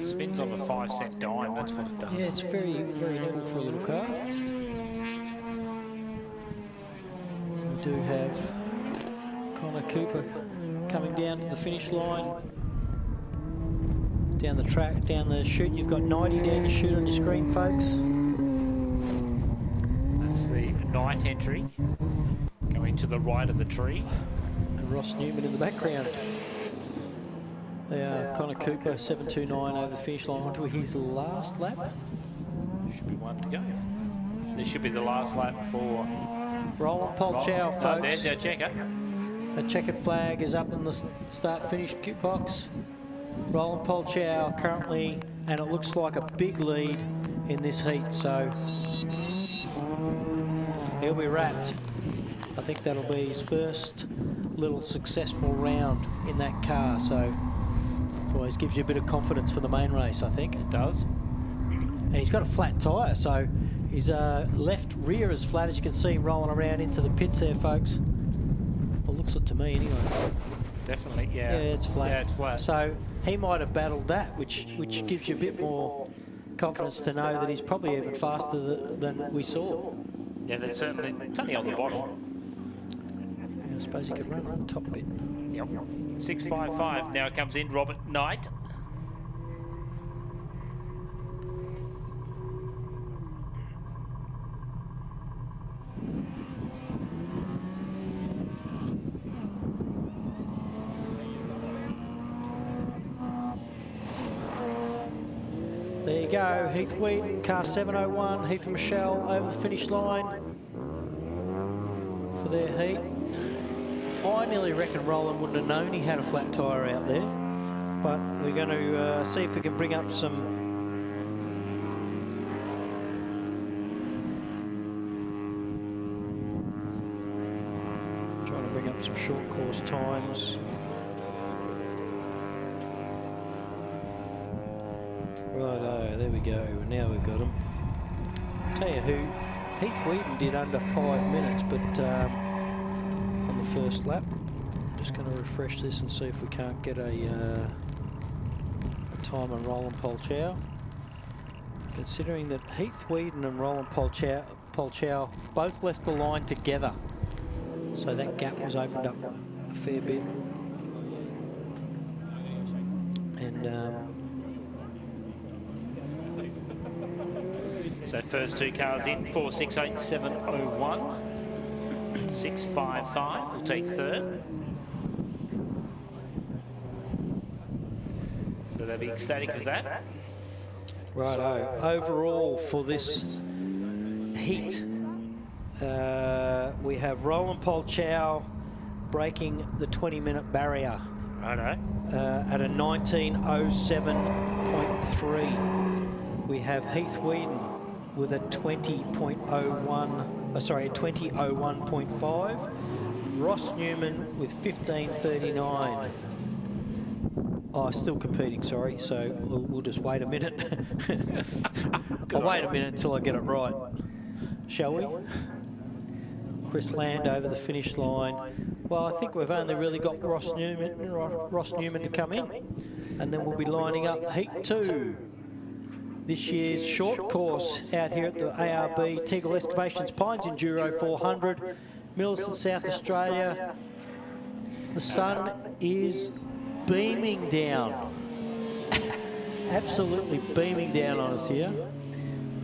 S2: Spins on a 5-cent dime, that's what it does.
S1: Yeah, it's very, very nimble for a little car. We do have Connor Cooper coming down to the finish line. Down the track, down the chute. You've got 90 down the chute on your screen, folks.
S2: That's the night entry. Going to the right of the tree.
S1: And Ross Newman in the background. Connor Cooper, 729 over the finish line onto his last lap.
S2: Should be one to go. This should be the last lap for
S1: Roland Polchow, folks.
S2: There's our checker.
S1: A checkered flag is up in the start-finish box. Roland Polchow currently, and it looks like a big lead in this heat, so he'll be wrapped. I think that'll be his first little successful round in that car, so always gives you a bit of confidence for the main race, I think.
S2: It does.
S1: And he's got a flat tyre, so his left rear is flat, as you can see, rolling around into the pits there, folks. Well, looks it to me anyway.
S2: Definitely, yeah.
S1: Yeah, it's flat.
S2: Yeah, it's flat.
S1: So he might have battled that, which gives you a bit more confidence to know that he's probably even faster than we saw.
S2: Yeah, that's certainly, it's only on the bottom.
S1: Yeah, I suppose he could run on the top bit.
S2: Yep. 655 now comes in Robert Knight.
S1: There you go, Heath Wheaton, car 701, Heath and Michelle over the finish line for their heat. I nearly reckon Roland wouldn't have known he had a flat tyre out there, but we're going to see if we can bring up some short course times. Righto, So there we go. Now we've got him. Tell you who, Heath Wheaton did under 5 minutes, but on the first lap. I'm just going to refresh this and see if we can't get a time on Roland Polchow. Considering that Heath Wheaton and Roland Polchow both left the line together, so that gap was opened up a fair bit. And
S2: so first two cars in, 4.68.701. 6.55 will take third. So they'll be ecstatic with that.
S1: Righto. Overall for this heat, we have Roland Polchow breaking the 20-minute barrier.
S2: Righto.
S1: At a 19:07.3. We have Heath Wheaton with a 20.01.5. Ross Newman with 15.39. Oh, still competing, sorry, so we'll just wait a minute. I'll wait a minute until I get it right. Shall we? Chris Land over the finish line. Well, I think we've only really got Ross Newman to come in, and then we'll be lining up Heat 2. This year's short course out here at the ARB Teagle Excavations Pines Enduro 400, Millicent, South Australia. The sun is beaming down. Absolutely beaming down on us here.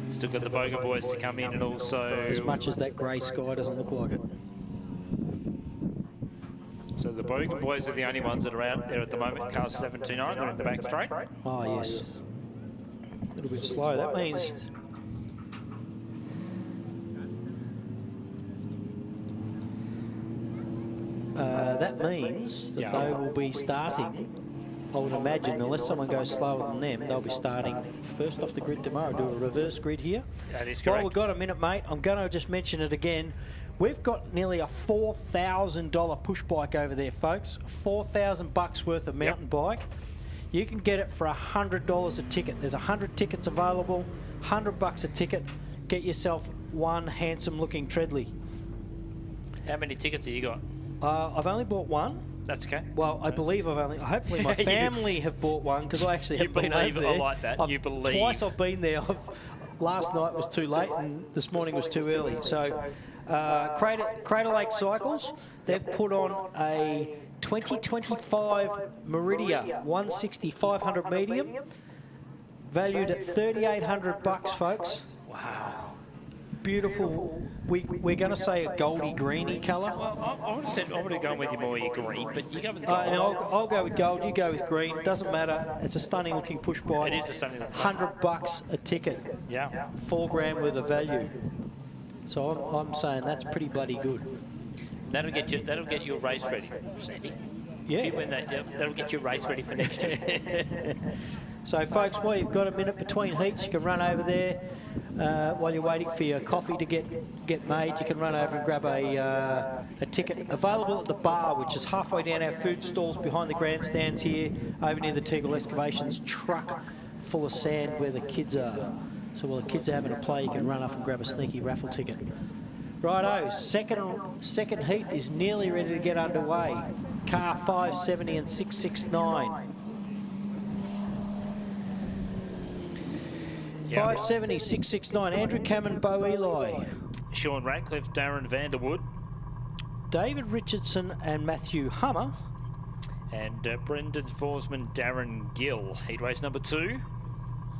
S2: Still got the Bogan boys to come in, and also...
S1: As much as that grey sky doesn't look like it.
S2: So the Bogan boys are the only ones that are out there at the moment. Cars 729, they're in the back straight.
S1: Oh, yes. A little bit slow. That means... that they will be starting, I would imagine, unless someone goes slower than them, they'll be starting first off the grid tomorrow. Do a reverse grid here.
S2: That is correct.
S1: While we've got a minute, mate, I'm going to just mention it again. We've got nearly a $4,000 push bike over there, folks. $4,000 worth of mountain bike. You can get it for $100 a ticket. There's 100 tickets available, $100 a ticket. Get yourself one handsome-looking Treadly.
S2: How many tickets have you got?
S1: I've only bought one.
S2: That's okay.
S1: Well, I believe hopefully my family have bought one, because I actually have been over there.
S2: I like that. You believe.
S1: Twice I've been there. Last night was too late and this morning was too early. So Crater Lake Cycles, they've put on a 2025 Meridia 160 500 medium, valued at $3,800, folks.
S2: Wow.
S1: Beautiful. We're going to say a goldy greeny colour.
S2: Well, I would have gone with you more your green, but you go with gold.
S1: I'll go with gold. You go with green. Doesn't matter. It's a stunning looking push bike.
S2: It is a stunning looking.
S1: $100 a ticket.
S2: Yeah.
S1: $4 grand worth of value. So I'm saying that's pretty bloody good.
S2: That'll get you a race ready, Sandy.
S1: Yeah.
S2: If you win that, that'll get you a race ready for next year.
S1: So, folks, while you've got a minute between heats, you can run over there. While you're waiting for your coffee to get made, you can run over and grab a ticket. Available at the bar, which is halfway down our food stalls behind the grandstands here, over near the Teagle Excavations truck full of sand where the kids are. So while the kids are having a play, you can run off and grab a sneaky raffle ticket. Righto, second heat is nearly ready to get underway. Car 570 and 669. 570, 669, Andrew Cameron, Bo Eli.
S2: Sean Ratcliffe, Darren Vanderwood.
S1: David Richardson and Matthew Hummer.
S2: And Brendan Forsman, Darren Gill. Heat race number 2.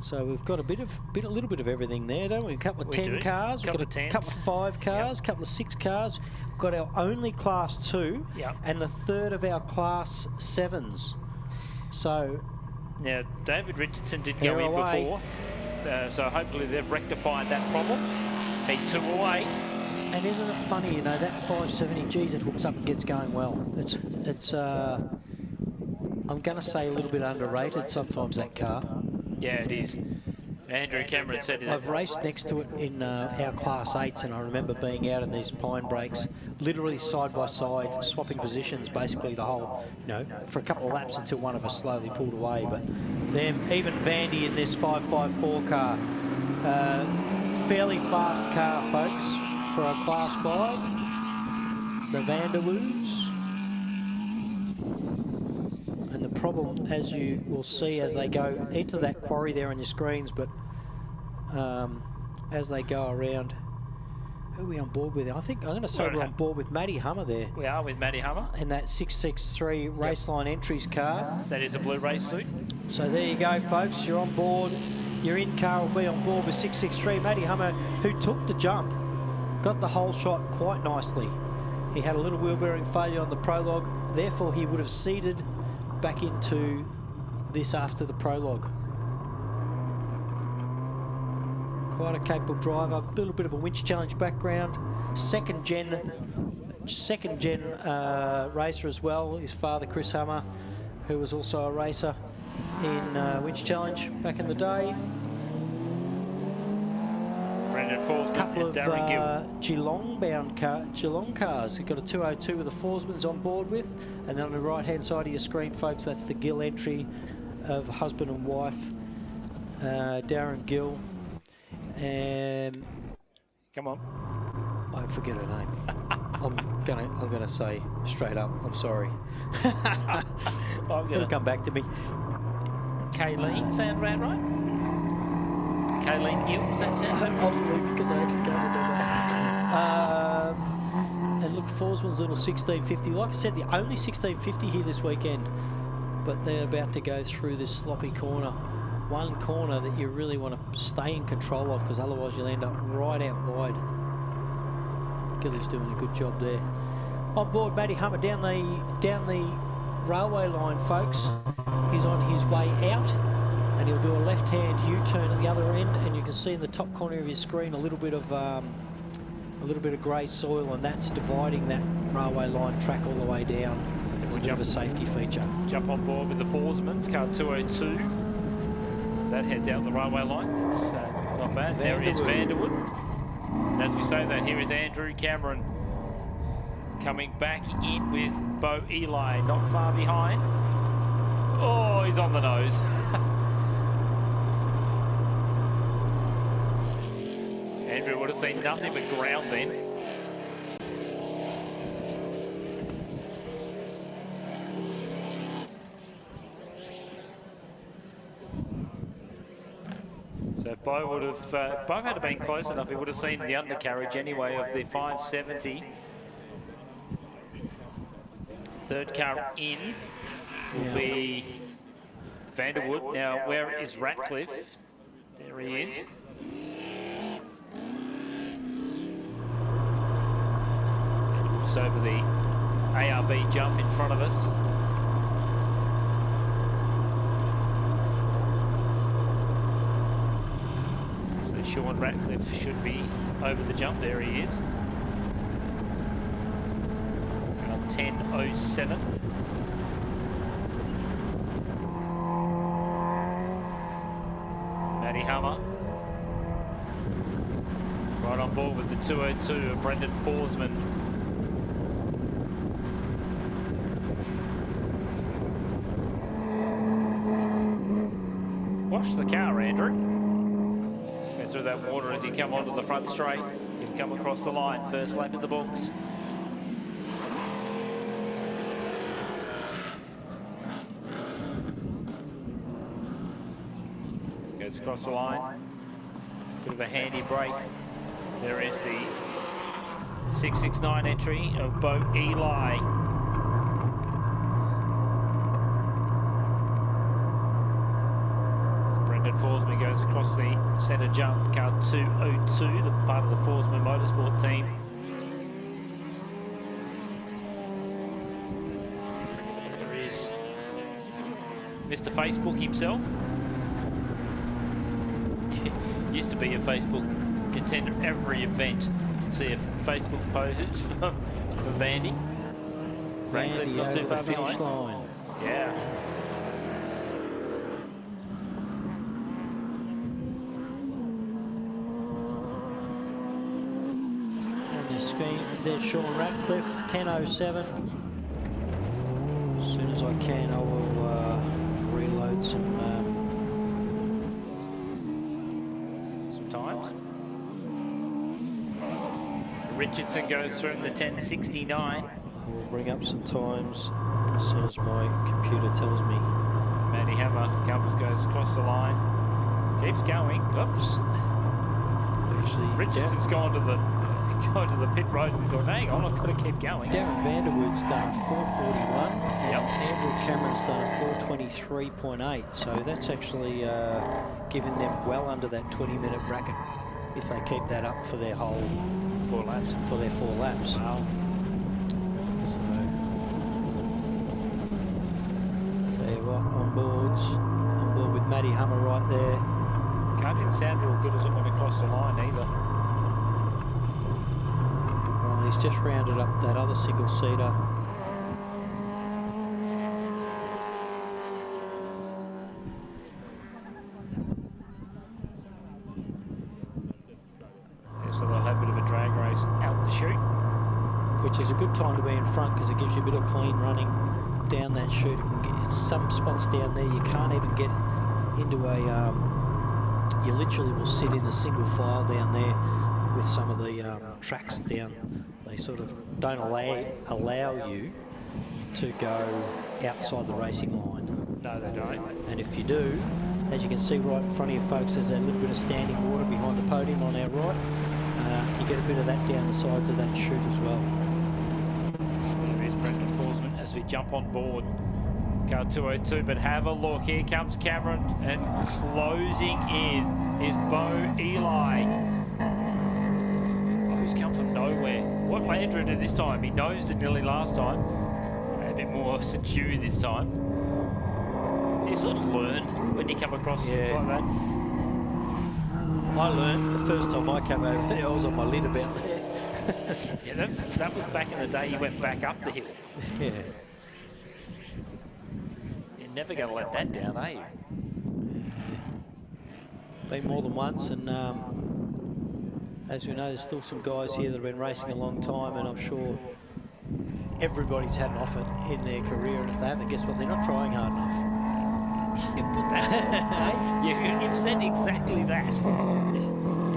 S1: So we've got a little bit of everything there, don't we? A couple of 10 cars, we've got a couple of 5 cars, a couple of 6 cars. We've got our only Class 2 and the third of our Class 7s. So
S2: now David Richardson did go in before. So hopefully they've rectified that problem. Heat 2 away.
S1: And isn't it funny, you know, that 570, geez, it hooks up and gets going well. It's I'm going to say a little bit underrated sometimes, that car.
S2: Yeah, it is. Andrew Cameron said
S1: I've raced next to it in our Class 8s, and I remember being out in these pine breaks, literally side by side, swapping positions basically the whole, for a couple of laps until one of us slowly pulled away. But them, even Vandy in this 554 car, fairly fast car, folks, for a Class 5. The Vanderwoods. And the problem, as you will see as they go into that quarry there on your screens, but as they go around, who are we on board with? I think I'm going to say we're on board with Matty Hummer there.
S2: We are with Matty Hummer.
S1: In that 663 Raceline Entries car.
S2: That is a blue race suit.
S1: So there you go, folks. You're on board. Your in-car will be on board with 663. Matty Hummer, who took the jump, got the whole shot quite nicely. He had a little wheel bearing failure on the prologue. Therefore, he would have seeded back into this after the prologue. Quite a capable driver, a little bit of a winch challenge background. Second gen racer as well. His father, Chris Hummer, who was also a racer in winch challenge back in the day.
S2: Brendan Forsman,
S1: couple of
S2: Darren
S1: Geelong cars. You've got a 202 with the Forsmans on board with, and then on the right hand side of your screen, folks, that's the Gill entry of husband and wife, Darren Gill, and
S2: come on,
S1: I forget her name. I'm gonna say straight up, I'm sorry. It'll come back to me.
S2: Kayleen, sound about right? Kayleen Gill, does that sound about right?
S1: I'll believe because I actually can't remember. And look, Forsman's little 1650. Like I said, the only 1650 here this weekend, but they're about to go through this sloppy corner. One corner that you really want to stay in control of, because otherwise you'll end up right out wide. Gilly's doing a good job there. On board, Matty Hummer down the railway line, folks. He's on his way out, and he'll do a left-hand U-turn at the other end, and you can see in the top corner of his screen a little bit of grey soil, and that's dividing that railway line track all the way down. It's a bit of a safety feature.
S2: Jump on board with the Forsmans, car 202. That heads out the railway line. It's not bad. There it is, Vanderwood. And as we say that, here is Andrew Cameron coming back in with Bo Eli, not far behind. Oh, he's on the nose. Andrew would have seen nothing but ground then. So Bo would have, Bo had been close enough, he would have seen the undercarriage anyway of the 570. Third car in will be Vanderwood. Now, where is Ratcliffe? There he is. Vanderwood's over the ARB jump in front of us. So Sean Ratcliffe should be over the jump. There he is. 10.07. Matty Hummer right on board with the 202 of Brendan Forsman. Watch the car, Andrew. Go through that water as you come onto the front straight. You come across the line, first lap in the books. Goes across the line. Bit of a handy break. There is the 669 entry of Bo Eli. Brendan Forsman goes across the centre jump, car 202, the part of the Forsman Motorsport team. There is Mr. Facebook himself. Used to be a Facebook contender every event. You'd see a Facebook post for Vandy.
S1: Vandy
S2: not too
S1: over
S2: far
S1: the finish
S2: behind.
S1: line.
S2: Yeah.
S1: there's Sean Ratcliffe, 10:07. As soon as I can, I will reload some
S2: times. Richardson goes through in the 10:69.
S1: I will bring up some times as soon as my computer tells me.
S2: Matty Hammer goes across the line, keeps going. Oops.
S1: Actually,
S2: Richardson's gone to the pit road and he thought, hang on, I've got to keep going.
S1: Darren Vanderwood's done a 4:41.
S2: Yep.
S1: Andrew Cameron's done a 4:23.8. So that's actually giving them well under that 20-minute bracket if they keep that up for their whole
S2: 4 laps.
S1: For their 4 laps.
S2: Wow.
S1: So, tell you what, on board with Matty Hummer right there.
S2: Car didn't sound real good as it went across the line either.
S1: Well, he's just rounded up that other single-seater.
S2: Yeah, so they'll have a bit of a drag race out the chute.
S1: Which is a good time to be in front because it gives you a bit of clean running down that chute. It can get some spots down there you can't even get into a... you literally will sit in a single file down there with some of the tracks down. They sort of don't allow you to go outside the racing line.
S2: No, they don't.
S1: And if you do, as you can see right in front of you folks, there's a little bit of standing water behind the podium on our right. You get a bit of that down the sides of that chute as well.
S2: There is Brendan Forsman as we jump on board. Car 202, but have a look. Here comes Cameron, and closing is Bo Eli. Bo's come from nowhere. What Landry did this time? He nosed it nearly last time. A bit more subdued this time. You sort of learn when you come across things like that.
S1: I learned the first time I came over there, I was on my lid about there.
S2: Yeah, that was back in the day you went back up the hill.
S1: Yeah.
S2: You're never going to let that down, are you?
S1: Been more than once, and as we know, there's still some guys here that have been racing a long time, and I'm sure everybody's had an offer in their career, and if they haven't, guess what? They're not trying hard enough.
S2: You put that. You've said exactly that. If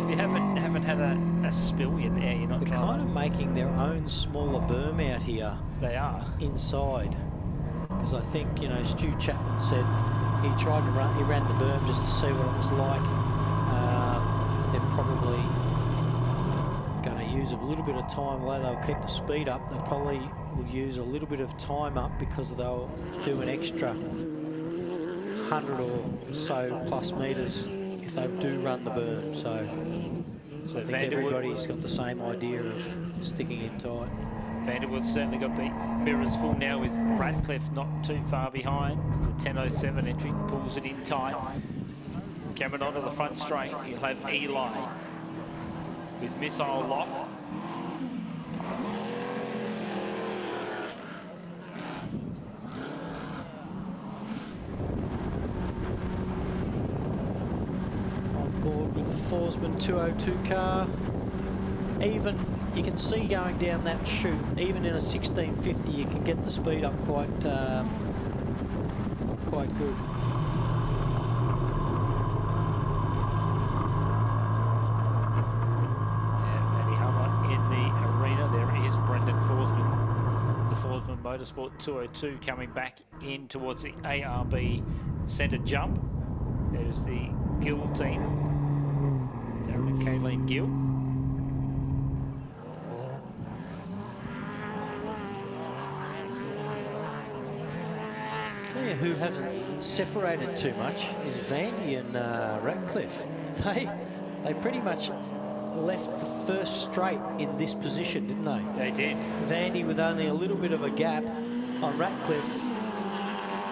S2: you haven't had a spill, you're not
S1: They're
S2: trying.
S1: kind of making their own smaller berm out here.
S2: They are.
S1: Inside. Because I think, you know, Stu Chapman said he ran the berm just to see what it was like. They're probably going to use a little bit of time, although they'll keep the speed up, they probably will use a little bit of time up because they'll do an extra 100 or so plus metres if they do run the berm. So I think everybody's got the same idea of sticking in tight.
S2: Vanderwood's certainly got the mirrors full now with Ratcliffe not too far behind. The 10:07 entry pulls it in tight. Cameron onto the front straight. You'll have Eli with missile lock.
S1: On board with the Forsman 202 car. Even you can see going down that chute, even in a 1650, you can get the speed up quite good.
S2: Matty Hummer in the arena. There is Brendan Forsman, the Forsman Motorsport 202 coming back in towards the ARB centre jump. There's the Gill team, Darren and Kayleen Gill.
S1: Who haven't separated too much is Vandy and Ratcliffe. They pretty much left the first straight in this position, didn't they?
S2: They did.
S1: Vandy with only a little bit of a gap on Ratcliffe.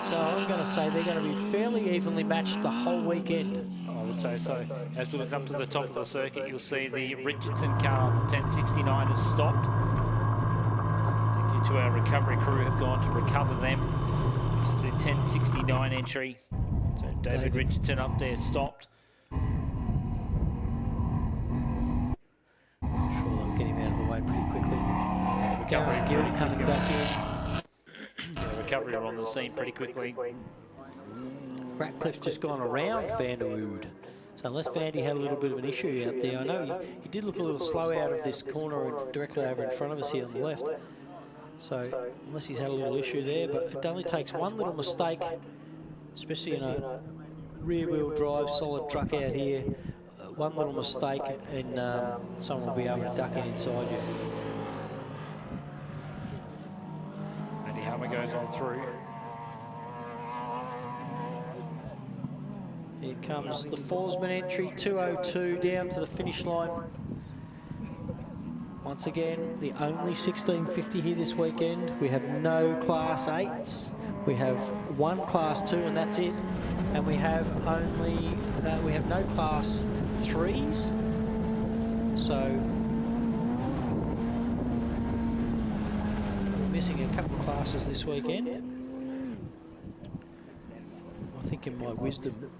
S1: So I'm going to say they're going to be fairly evenly matched the whole weekend.
S2: I would say so. As we look up to the top of the circuit, you'll see the Richardson car, the 1069, has stopped. Thank you to our recovery crew have gone to recover them. This is the 1069 entry. So David Richardson up there stopped.
S1: I'm sure they'll get him out of the way pretty quickly. Darren Gill coming back in.
S2: Yeah, recovery are on the scene pretty quickly.
S1: Ratcliffe's just gone around Vanderwood. So unless Vandy had a little bit of an issue out there, I know he did look a little slow out of this corner and directly over in front of us here on the left. So unless he's had a little issue there, but it only takes one little mistake, especially in a rear-wheel drive solid truck out here, one little mistake and someone will be able to duck in inside you.
S2: Andy Hammer goes on through.
S1: Here comes the Forsman entry, 2:02 down to the finish line. Once again, the only 1650 here this weekend. We have no Class 8s. We have one Class 2 and that's it. And we have only, we have no Class 3s. So, we're missing a couple of classes this weekend. I think in my wisdom,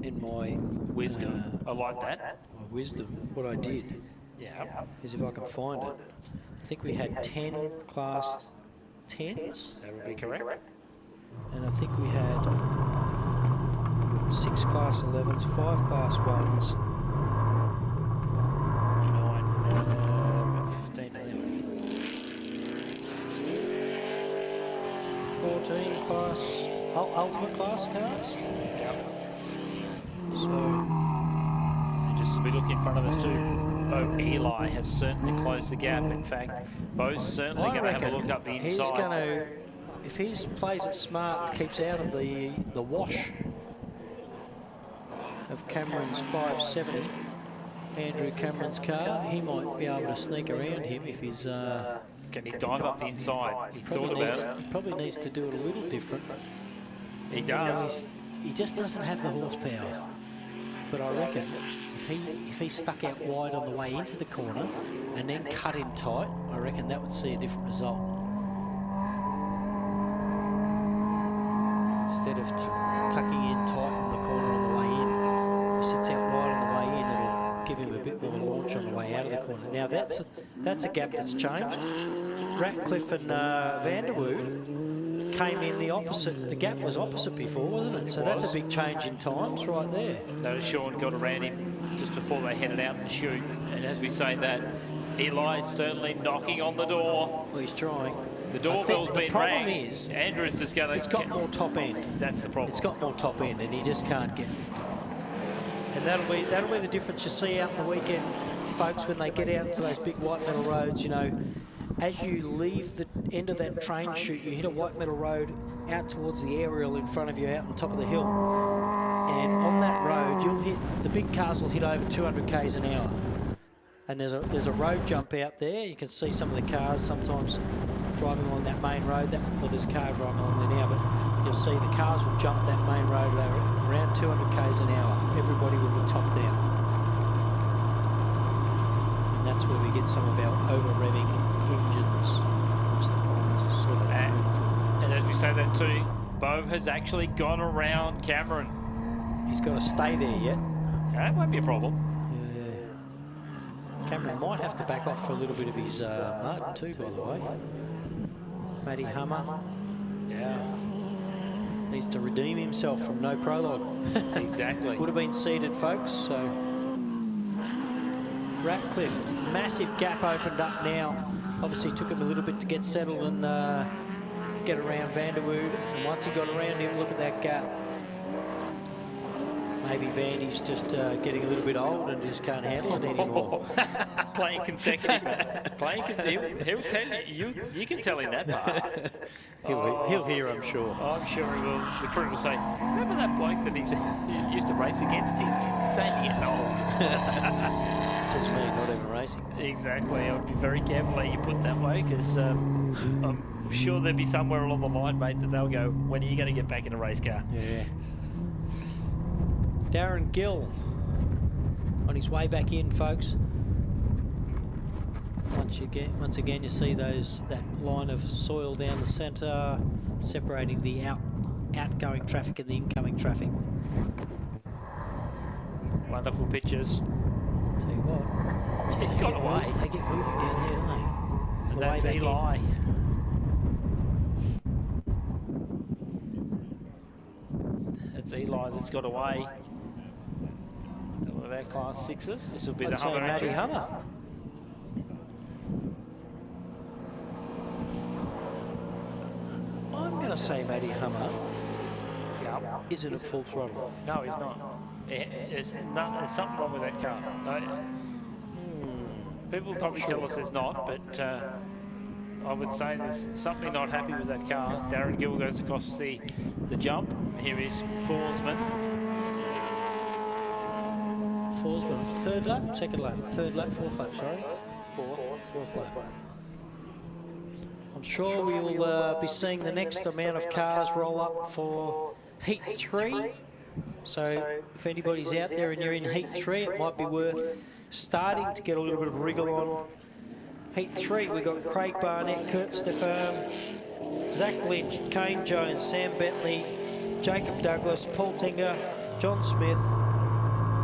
S1: in my
S2: wisdom, I like that.
S1: My wisdom, what I did, is if I can find it. I think we had 10 Class 10s.
S2: That would be correct.
S1: And I think we had 6 Class 11s, 5 Class 1s. 15, 14 Class, ultimate class cars. So,
S2: just as we look in front of us too, Bo Eli has certainly closed the gap. In fact, Bo's certainly going to have a look up the inside.
S1: He's going to, if he plays it smart, keeps out of the wash of Cameron's 570, Andrew Cameron's car, he might be able to sneak around him if he's...
S2: Can he dive up the inside? He thought about it.
S1: He probably needs to do it a little different.
S2: He does.
S1: He just doesn't have the horsepower. But I reckon if he stuck out wide on the way into the corner and then cut in tight, I reckon that would see a different result. Instead of tucking in tight in the corner on the way in, he sits out wide on the way in, it'll give him a bit more launch on the way out of the corner. Now that's a gap that's changed. Ratcliffe and Vanderwood came in the opposite. The gap was opposite before, wasn't it? So that's a big change in times right there.
S2: Notice Sean got around him just before they headed out to shoot. And as we say that, Eli's certainly knocking on the door.
S1: Well, he's trying.
S2: The doorbell's been rang.
S1: Is
S2: Andrews is going to...
S1: It's got more top end.
S2: That's the problem.
S1: It's got more top end and he just can't get... And that'll be the difference you see out in the weekend, folks, when they get out into those big white metal roads, you know, as you leave the end of that train chute, you hit a white metal road out towards the aerial in front of you out on top of the hill. And on that road, the big cars will hit over 200 k's an hour. And there's a road jump out there. You can see some of the cars sometimes driving along that main road. Well, there's a car driving along there now, but you'll see the cars will jump that main road around 200 k's an hour. Everybody will be topped out. And that's where we get some of our over-revving engines, which the Pines is sort of known for.
S2: And as we say that too, Bo has actually gone around Cameron.
S1: He's got to stay there yet.
S2: That won't be a problem.
S1: Yeah. Cameron might have to back off for a little bit of his mud too, by the way. Matty Hummer.
S2: Yeah.
S1: Needs to redeem himself from no prologue.
S2: Exactly.
S1: Would have been seeded, folks, so... Ratcliffe, massive gap opened up now. Obviously took him a little bit to get settled and get around Vanderwood. And once he got around him, look at that gap. Maybe Vandy's just getting a little bit old and just can't handle it anymore.
S2: Playing consecutive. He'll tell you. You can tell him that part.
S1: He'll hear, I'm sure.
S2: I'm sure he will. The crew will say, remember that bloke that he used to race against? He's saying he's getting old.
S1: Says me, not even racing.
S2: Exactly. I'll be very careful how you put that way, because I'm sure there'll be somewhere along the line, mate, that they'll go, when are you going to get back in a race car?
S1: Yeah. Darren Gill on his way back in, folks. Once again, you see that line of soil down the centre, separating the outgoing traffic and the incoming traffic.
S2: Wonderful pictures.
S1: Tell you what.
S2: He's got away.
S1: They get moving down here, don't they?
S2: And that's Eli. That's Eli that's got away. One of our Class 6s. This will be the Hummer.
S1: Matty
S2: entry.
S1: Hummer. I'm going to say Matty Hummer isn't at full throttle.
S2: No, he's not. There's something wrong with that car. People probably tell us there's not, but I would say there's something not happy with that car. Darren Gill goes across the jump. Here is Forsman.
S1: Forsman, third lap, second lap, third lap, fourth lap, sorry.
S2: Fourth
S1: lap. I'm sure we will be seeing the next amount of cars roll up for Heat 3. So if anybody's out there and you're in Heat 3, it might be worth starting to get a little bit of wriggle on. Heat 3, we've got Craig Barnett, Kurt Stefan, Zach Lynch, Kane Jones, Sam Bentley, Jacob Douglas, Paul Tinger, John Smith,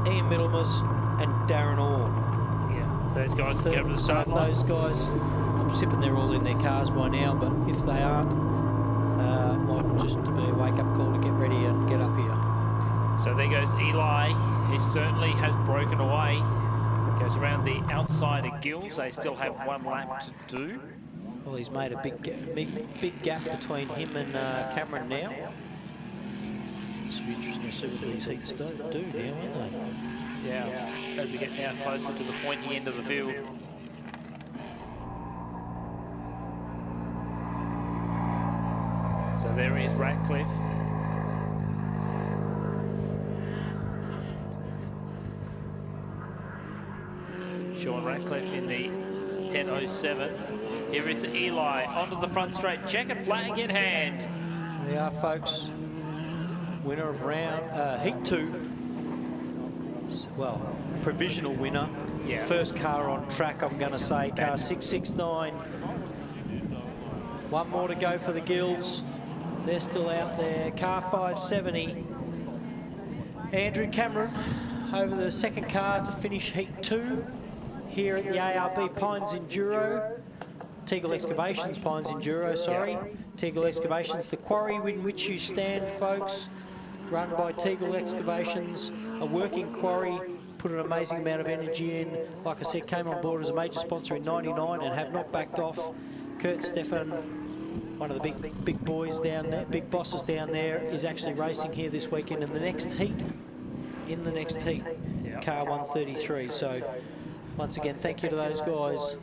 S1: Ian Middlemas and Darren Orr.
S2: Yeah, if those guys can get to the start line.
S1: Those guys, I'm tipping they're all in their cars by now, but if they aren't, it might just be a wake-up call to get ready and get up here.
S2: So there goes Eli. He certainly has broken away. Goes around the outside of Gills. They still have one lap to do.
S1: Well, he's made a big gap between him and Cameron now. This will be interesting to see what these heats do now, won't they?
S2: Yeah, as we get now closer to the pointy end of the field. So there is Ratcliffe. Sean Ratcliffe in the 10.07. Here is Eli onto the front straight. Checkered flag in hand.
S1: There they are, folks. Winner of round Heat 2. Well, provisional winner.
S2: Yeah.
S1: First car on track, I'm going to say. Car 669. One more to go for the Gills. They're still out there. Car 570. Andrew Cameron over the second car to finish Heat 2 here at the ARB Pines Enduro. Teagle Excavations Pines Enduro, sorry. Teagle Excavations, the quarry in which you stand, folks. Run by Teagle Excavations, a working quarry, put an amazing amount of energy in. Like I said, came on board as a major sponsor in '99 and have not backed off. Kurt Stefan, one of the big boys down there, big bosses down there, is actually racing here this weekend in the next heat. Car 133. So once again, thank you to those guys.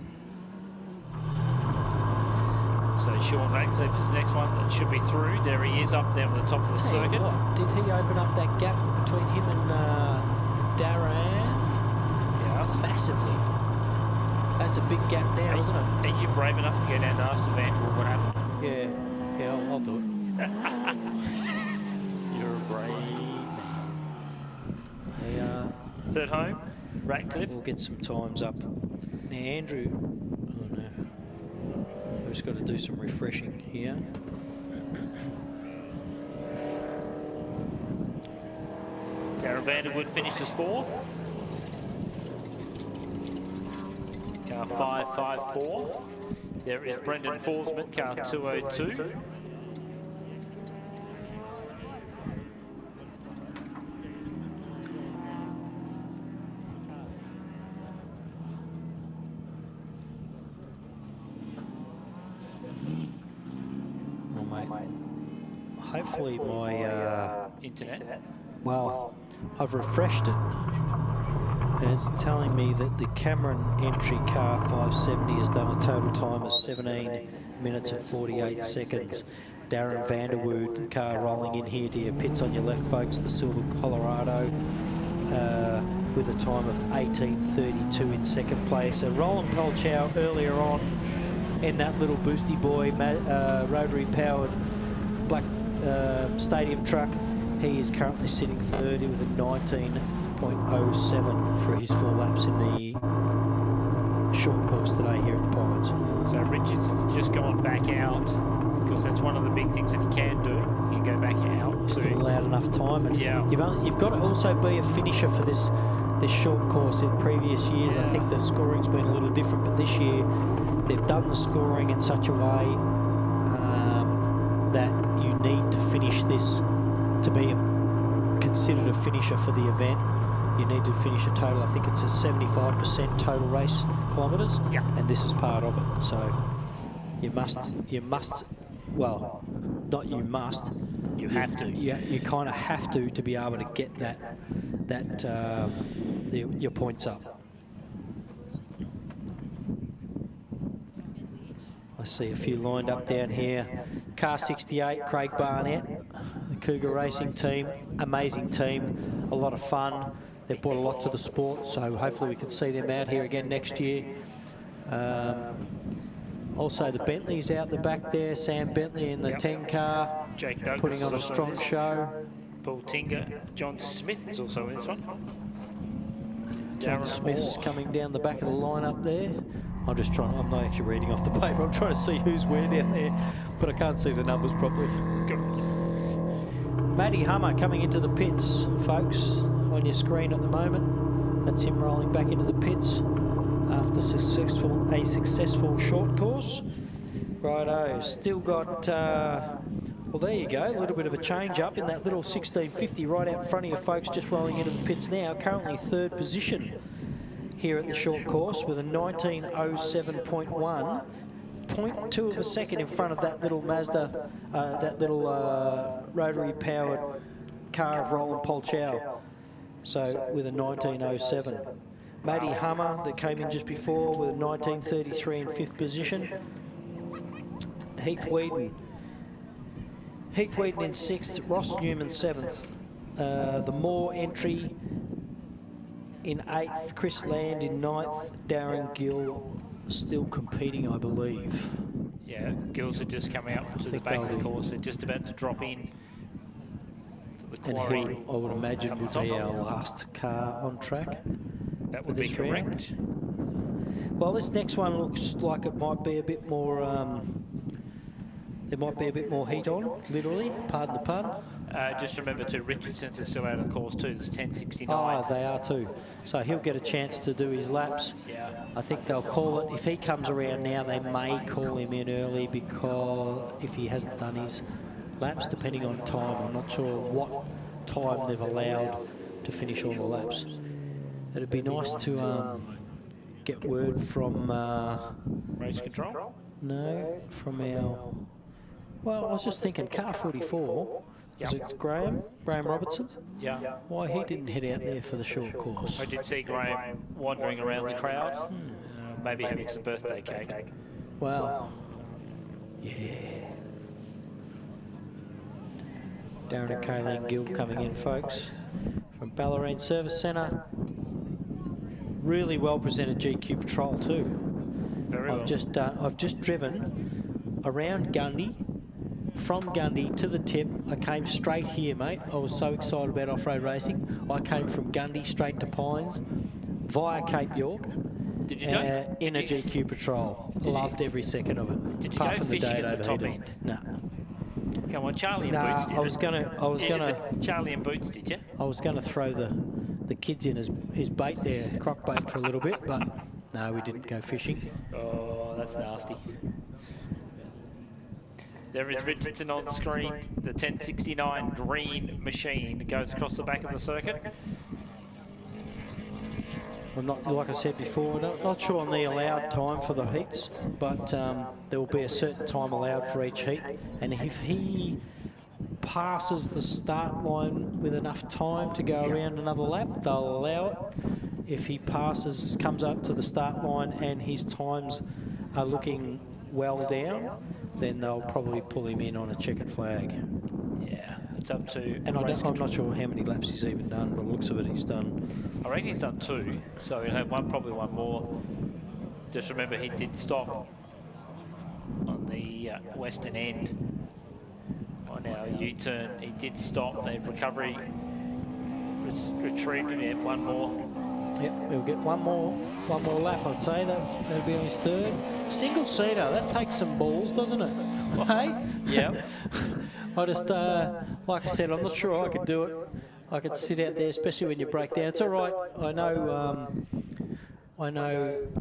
S2: So Sean Ratcliffe is the next one that should be through. There he is up there on the top of the circuit.
S1: What, did he open up that gap between him and Darren?
S2: Yes.
S1: Massively. That's a big gap now, isn't it?
S2: Are you brave enough to go down and ask the Vanderbilt what happened?
S1: Yeah, I'll do it.
S2: You're a brave man. Third home, Ratcliffe.
S1: We'll get some times up. Now, Andrew, oh no. We've just got to do some refreshing here.
S2: Darren Vanderwood finishes fourth. Car 554. There is Brendan Forsman, car 202.
S1: Hopefully my
S2: internet.
S1: Well, I've refreshed it, and it's telling me that the Cameron entry car 570 has done a total time of 17 minutes and 48 seconds. Darren Vanderwood, the car rolling in here to your pits on your left, folks, the Silver Colorado, with a time of 18:32 in second place. So Roland Pelchow earlier on in that little boosty boy rotary powered black stadium truck. He is currently sitting third with a 19.07 for his 4 laps in the short course today here at the Pines.
S2: So Richardson's just gone back out. because that's one of the big things that he can do. He can go back out.
S1: Still allowed enough time, and
S2: Yeah.
S1: you've got to also be a finisher for this short course. In previous years, I think the scoring's been a little different, but this year they've done the scoring in such a way that you need to finish this to be considered a finisher for the event. You need to finish a total, I think it's a 75% total race kilometres, and this is part of it. So you must, well, not you must.
S2: You have to.
S1: You kind of have to be able to get your points up. I see a few lined up down here. Car 68, Craig Barnett, the Cougar Racing team, amazing team, a lot of fun. They've brought a lot to the sport, so hopefully we can see them out here again next year. Also the Bentley's out the back there, Sam Bentley in the 10 car,
S2: Jake Douglas
S1: putting on a
S2: is also
S1: strong
S2: in this.
S1: show.
S2: Paul Tinga, John Smith is also in this one.
S1: John Smith's coming down the back of the lineup there. I'm not actually reading off the paper, I'm trying to see who's where down there, but I can't see the numbers properly.
S2: Good.
S1: Matty Hummer coming into the pits, folks, on your screen at the moment. That's him rolling back into the pits after a successful short course. Righto, still got, well, there you go, a little bit of a change up in that little 1650 right out in front of you folks, just rolling into the pits now. Currently third position here at the short course with a 19:07.1. 0.2 of a second in front of that little Mazda, that little rotary-powered car of Roland Polchow. So with a 19:07. Matty Hummer that came in just before with a 19:33 in fifth position. Heath Whedon in sixth, Ross Newman seventh. The Moore entry in eighth, Chris Land in ninth, Darren Gill still competing, I believe.
S2: Yeah, Gills are just coming up to the back of the course. They're just about to drop in to the Quarry.
S1: And he, I would imagine, would be our last car on track.
S2: That would be correct.
S1: Well, this next one looks like it might be a bit more, there might be a bit more heat on, literally, pardon the pun.
S2: Just remember too, Richardson's is still out of course too. There's 10:69.
S1: Oh, they are too. So he'll get a chance to do his laps.
S2: Yeah.
S1: I think they'll call it. If he comes around now, they may call him in early because if he hasn't done his laps, depending on time. I'm not sure what time they've allowed to finish all the laps. It'd be nice to get word from...
S2: Race control?
S1: No, from our... Well, I was just thinking, car 44, was it Graham Robertson?
S2: Yeah.
S1: Why he didn't head out there for the short course?
S2: I did see Graham wandering around the crowd, maybe having some birthday cake.
S1: Well, yeah. Darren and Kayleen Gill coming in, folks, from Ballerine Service Centre. Really well presented GQ Patrol too.
S2: Very well.
S1: I've just driven around Gundy. From Gundy to the tip, I came straight here, mate. I was so excited about off-road racing. I came from Gundy straight to Pines, via Cape York.
S2: Did you
S1: in a GQ Patrol. Loved every second of it.
S2: Did you
S1: apart
S2: go
S1: from the
S2: fishing
S1: day
S2: at the top
S1: overheated.
S2: end?
S1: No.
S2: Come on, Charlie and
S1: Nah,
S2: Boots did
S1: I was gonna.
S2: Charlie and Boots, did you?
S1: I was gonna throw the kids in his bait there, croc bait for a little bit, but no, we didn't go fishing.
S2: Oh, that's nasty. There is Richardson on screen. The 1069 green machine goes across the back of the circuit.
S1: I'm not, like I said before, not sure on the allowed time for the heats, but there will be a certain time allowed for each heat. And if he passes the start line with enough time to go around another lap, they'll allow it. If he comes up to the start line and his times are looking well down, then they'll probably pull him in on a checkered flag.
S2: Yeah, it's up to...
S1: And I'm not sure how many laps he's even done, but looks of it, he's done...
S2: I reckon he's done 2, so he'll have probably one more. Just remember he did stop on the western end. On our U-turn, he did stop. The recovery retrieved him at one more.
S1: Yep, he'll get one more lap, I'd say. That'll be on his third. Single-seater, that takes some balls, doesn't it? Hey?
S2: Yeah.
S1: I just, like I said, I'm not sure I could do it. I could sit out there, especially when you break down. It's all right. I know.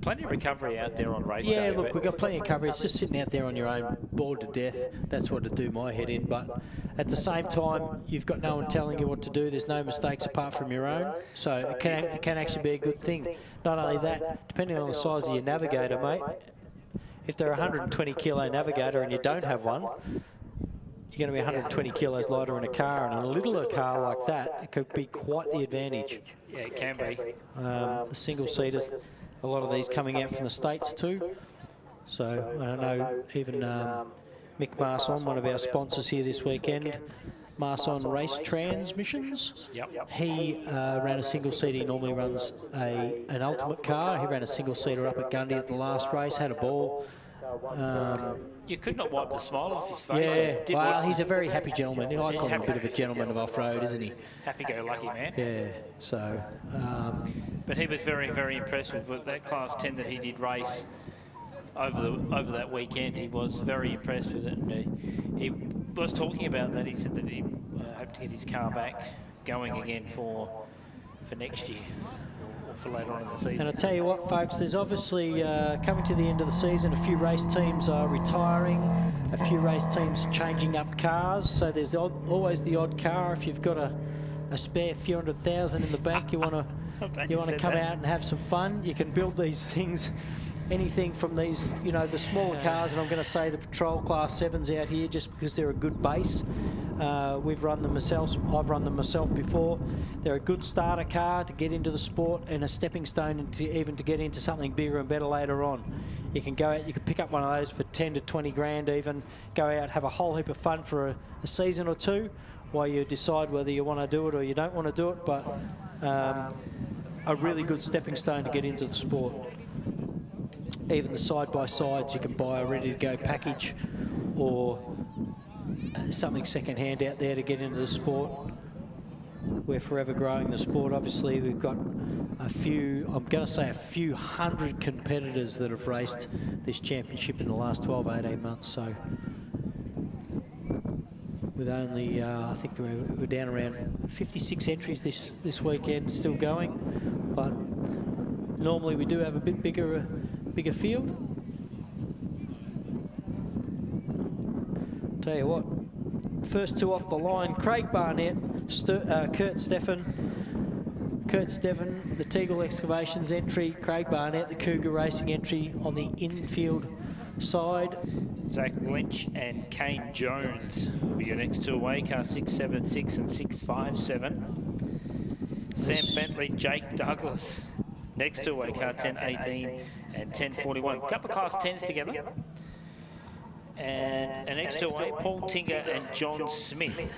S2: Plenty of recovery out there on race day.
S1: Yeah, look, we've got plenty of coverage. Just sitting out there on your own, bored to death, that's what to do my head in. But at the same time, you've got no one telling you what to do. There's no mistakes apart from your own. So it can actually be a good thing. Not only that, depending on the size of your navigator, mate, if they're a 120 kilo navigator and you don't have one, you're going to be 120 kilos lighter in a car, and a littler car like that, it could be quite the advantage.
S2: Yeah, it can be.
S1: The single-seaters, a lot of these coming out from the States too. So I know even Mick Marson, one of our sponsors here this weekend, Marson Race Transmissions.
S2: Yep.
S1: He ran a single-seater. He normally runs an ultimate car. He ran a single-seater up at Gundy at the last race, had a ball.
S2: You could not wipe the smile off his face.
S1: Yeah, well, he's a very happy gentleman. I call him a bit of a gentleman of off-road, isn't he?
S2: Happy-go-lucky man.
S1: Yeah, so...
S2: but he was very, very impressed with that Class 10 that he did race over that weekend. He was very impressed with it. And he was talking about that. He said that he hoped to get his car back going again for next year. For later on in the season.
S1: And I tell you what, folks, there's obviously coming to the end of the season, a few race teams are retiring, a few race teams are changing up cars, so there's always the odd car. If you've got a spare few $100,000 in the bank, you want to come out and have some fun, you can build these things. Anything from these, you know, the smaller cars, and I'm going to say the Patrol Class 7s out here just because they're a good base. We've run them myself. I've run them myself before. They're a good starter car to get into the sport and a stepping stone even to get into something bigger and better later on. You can go out, you can pick up one of those for 10 to 20 grand even, go out, have a whole heap of fun for a season or two while you decide whether you want to do it or you don't want to do it, but a really good stepping stone to get into the sport. Even the side-by-sides, you can buy a ready-to-go package or something second-hand out there to get into the sport. We're forever growing the sport. Obviously, we've got a few, I'm going to say a few hundred competitors that have raced this championship in the last 12, 18 months. So with only, I think we're down around 56 entries this weekend, still going. But normally we do have a bit bigger field. Tell you what, first two off the line, Craig Barnett, Kurt Steffen, the Teagle Excavations entry, Craig Barnett, the Cougar Racing entry on the infield side.
S2: Zach Lynch and Kane Jones will be your next two away, car 676 and 657. Sam Bentley, Jake Douglas. Next two away, car 1018 and 1041. A couple of Class 10s together. And an next two away, Paul Tinker and John Smith.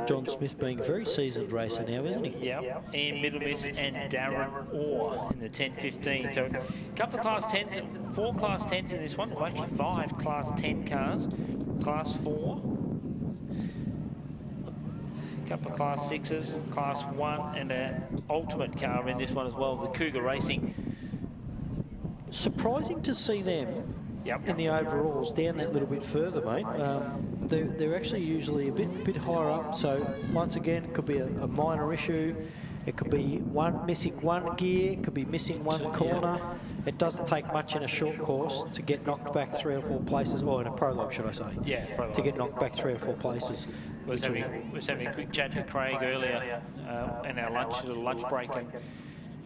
S1: John Smith being a very seasoned racer now, isn't he?
S2: Yeah. Ian Middlemiss and Darren Orr in the 1015. So a couple of Class 10s, 4 Class 10s in this one. Well, actually 5 Class 10 cars. Class 4. Couple of Class 6s, Class 1 and an ultimate car in this one as well, the Cougar Racing.
S1: Surprising to see them in the overalls down that little bit further, mate. They're actually usually a bit higher up, so once again it could be a minor issue. It could be missing one gear, it could be missing one corner. It doesn't take much in a short course to get knocked back 3 or 4 places, or in a prologue, should I say?
S2: Yeah, prologue.
S1: To get knocked back 3 or 4 places.
S2: We was having a quick chat to Craig earlier in our little lunch break, and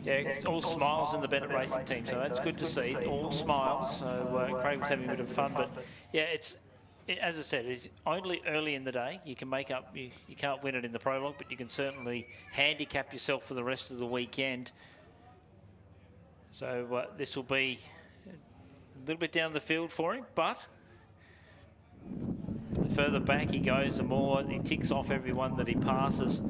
S2: yeah, it's all smiles in the Bennett Racing team, so that's good to see. All smiles. So Craig was having a bit of fun, but yeah, as I said, it's only early in the day. You can make up, you can't win it in the prologue, but you can certainly handicap yourself for the rest of the weekend. So this will be a little bit down the field for him, but the further back he goes, the more he ticks off everyone that he passes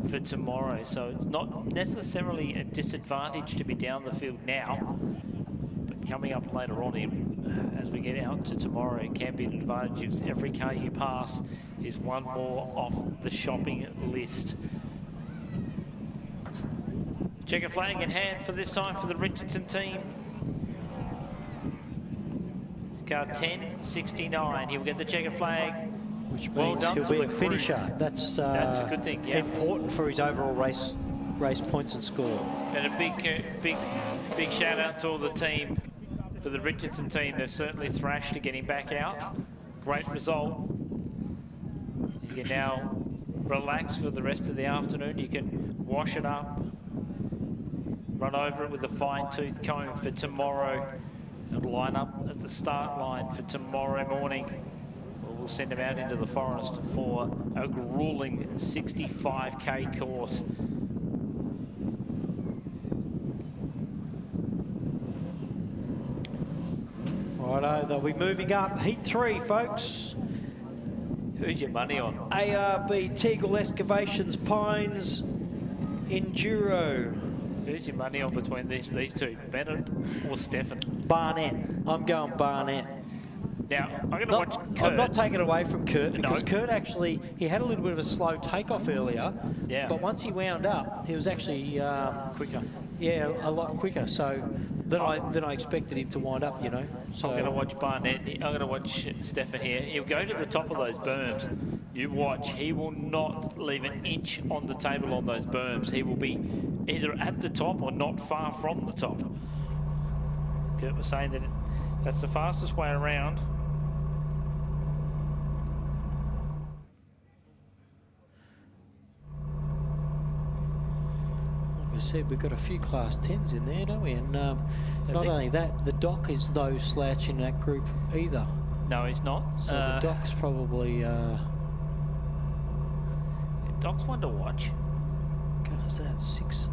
S2: for tomorrow. So it's not necessarily a disadvantage to be down the field now, but coming up later on as we get out to tomorrow, it can be an advantage. Every car you pass is one more off the shopping list. Checker flag in hand for this time for the Richardson team. Car 10.69. He'll get the checkered flag.
S1: Which
S2: Well
S1: means
S2: done
S1: he'll
S2: to
S1: be
S2: the
S1: a
S2: crew.
S1: finisher. That's
S2: a good thing, yeah.
S1: important for his overall race points and score.
S2: And a big shout out to all the team, for the Richardson team. They've certainly thrashed to get him back out. Great result. You can now relax for the rest of the afternoon. You can wash it up, run over it with a fine-tooth comb for tomorrow, and line up at the start line for tomorrow morning. We'll send him out into the forest for a grueling 65k course.
S1: Righto, they'll be moving up. Heat 3, folks.
S2: Who's your money on?
S1: ARB, Teagle Excavations, Pines, Enduro.
S2: Who's your money on between these two, Bennett or Stefan?
S1: Barnett. I'm going Barnett.
S2: Now, I'm going to watch Kurt.
S1: I'm not taking away from Kurt, because
S2: No.
S1: Kurt actually, he had a little bit of a slow takeoff earlier.
S2: Yeah.
S1: But once he wound up, he was actually
S2: quicker.
S1: Yeah, a lot quicker. So than I expected him to wind up, you know. So
S2: I'm going to watch Barnett. I'm going to watch Stefan here. He'll go to the top of those berms. You watch. He will not leave an inch on the table on those berms. He will be either at the top or not far from the top. Kurt was saying that that's the fastest way around.
S1: Like I said, we've got a few Class 10s in there, don't we? And not only that, the Doc is no slouch in that group either.
S2: No, he's not.
S1: So the Doc's probably...
S2: Doc's one to watch.
S1: Car's that 6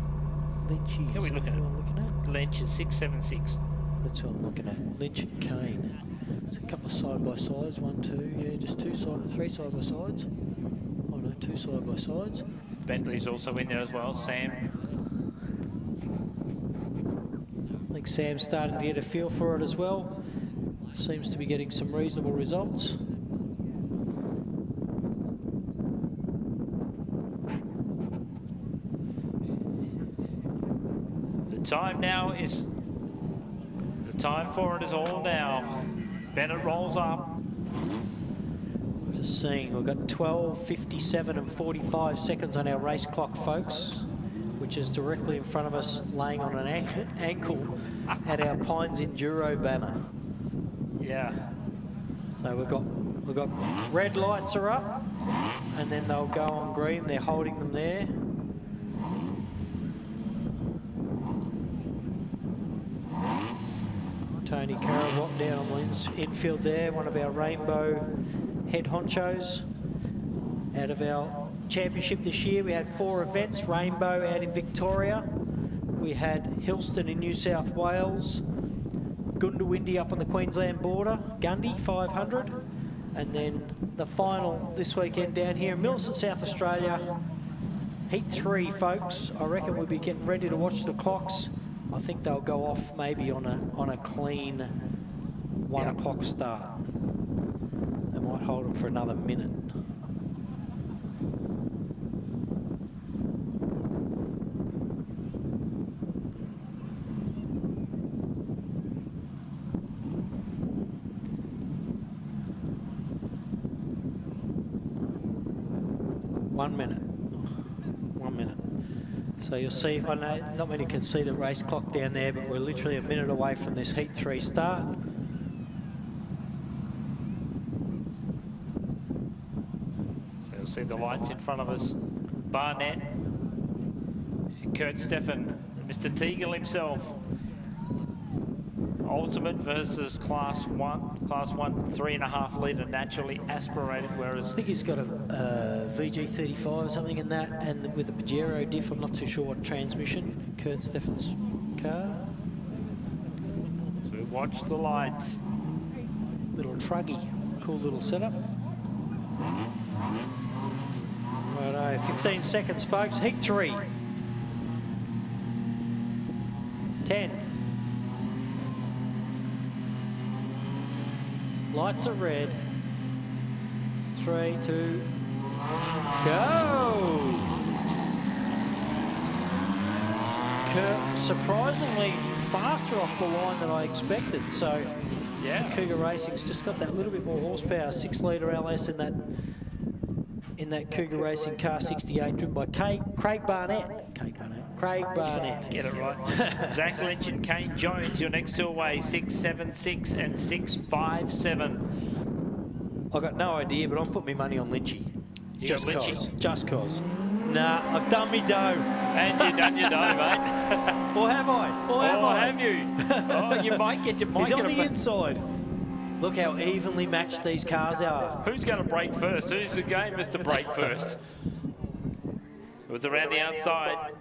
S1: Lynchy.
S2: Who are we looking at?
S1: Looking at?
S2: Lynch is 676.
S1: That's what I'm looking at. Lynch and Kane. There's a couple of side-by-sides. 1, 2, yeah, just 3 side-by-sides. Oh no, 2 side-by-sides.
S2: Bentley's also in there as well. Sam.
S1: I think Sam's starting to get a feel for it as well. Seems to be getting some reasonable results.
S2: The time now is... The time for it is all now. Bennett rolls up.
S1: We're just seeing we've got 12, 57 and 45 seconds on our race clock, folks, which is directly in front of us, laying on an ankle at our Pines Enduro banner.
S2: Yeah.
S1: So we've got red lights are up, and then they'll go on green. They're holding them there. Tony Carawat down on the infield there, one of our rainbow head honchos. Out of our championship this year, we had 4 events. Rainbow out in Victoria. We had Hillston in New South Wales. Goondiwindi up on the Queensland border. Gundy 500. And then the final this weekend down here in Millicent, South Australia. Heat 3, folks. I reckon we'll be getting ready to watch the clocks. I think they'll go off maybe on a clean 1 o'clock start. They might hold them for another minute. One minute. So you'll see, I know not many can see the race clock down there, but we're literally a minute away from this Heat 3 start.
S2: So you'll see the lights in front of us. Barnett, Kurt Stefan, Mr. Teagle himself. Ultimate versus Class 1. Class 1, 3.5 litre naturally aspirated, whereas...
S1: I think he's got a VG35 or something in that, and with a Pajero diff, I'm not too sure what transmission. Kurt Stefan's car.
S2: So we watch the lights.
S1: Little truggy, cool little setup. Righto, 15 seconds, folks. Heat 3. 10. Lights are red. 3, 2, go! Kurt surprisingly faster off the line than I expected, so
S2: Yeah.
S1: Cougar Racing's just got that little bit more horsepower. 6-litre LS in that Cougar Racing car 68, driven by Craig Barnett. Craig Barnett.
S2: Get it right. Zach Lynch and Kane Jones, your next two away, 6.76 and 6.57.
S1: I got no idea, but I'm putting my money on Lynchy.
S2: Just cause.
S1: Just cause. Nah, I've done me dough.
S2: And you've done your dough, mate.
S1: Or have I? Or have
S2: you? Oh, you might get your mic.
S1: He's on the inside. Look how evenly matched these cars are.
S2: Who's going to break first? Who's the game, Mr. Break first? It was around the outside.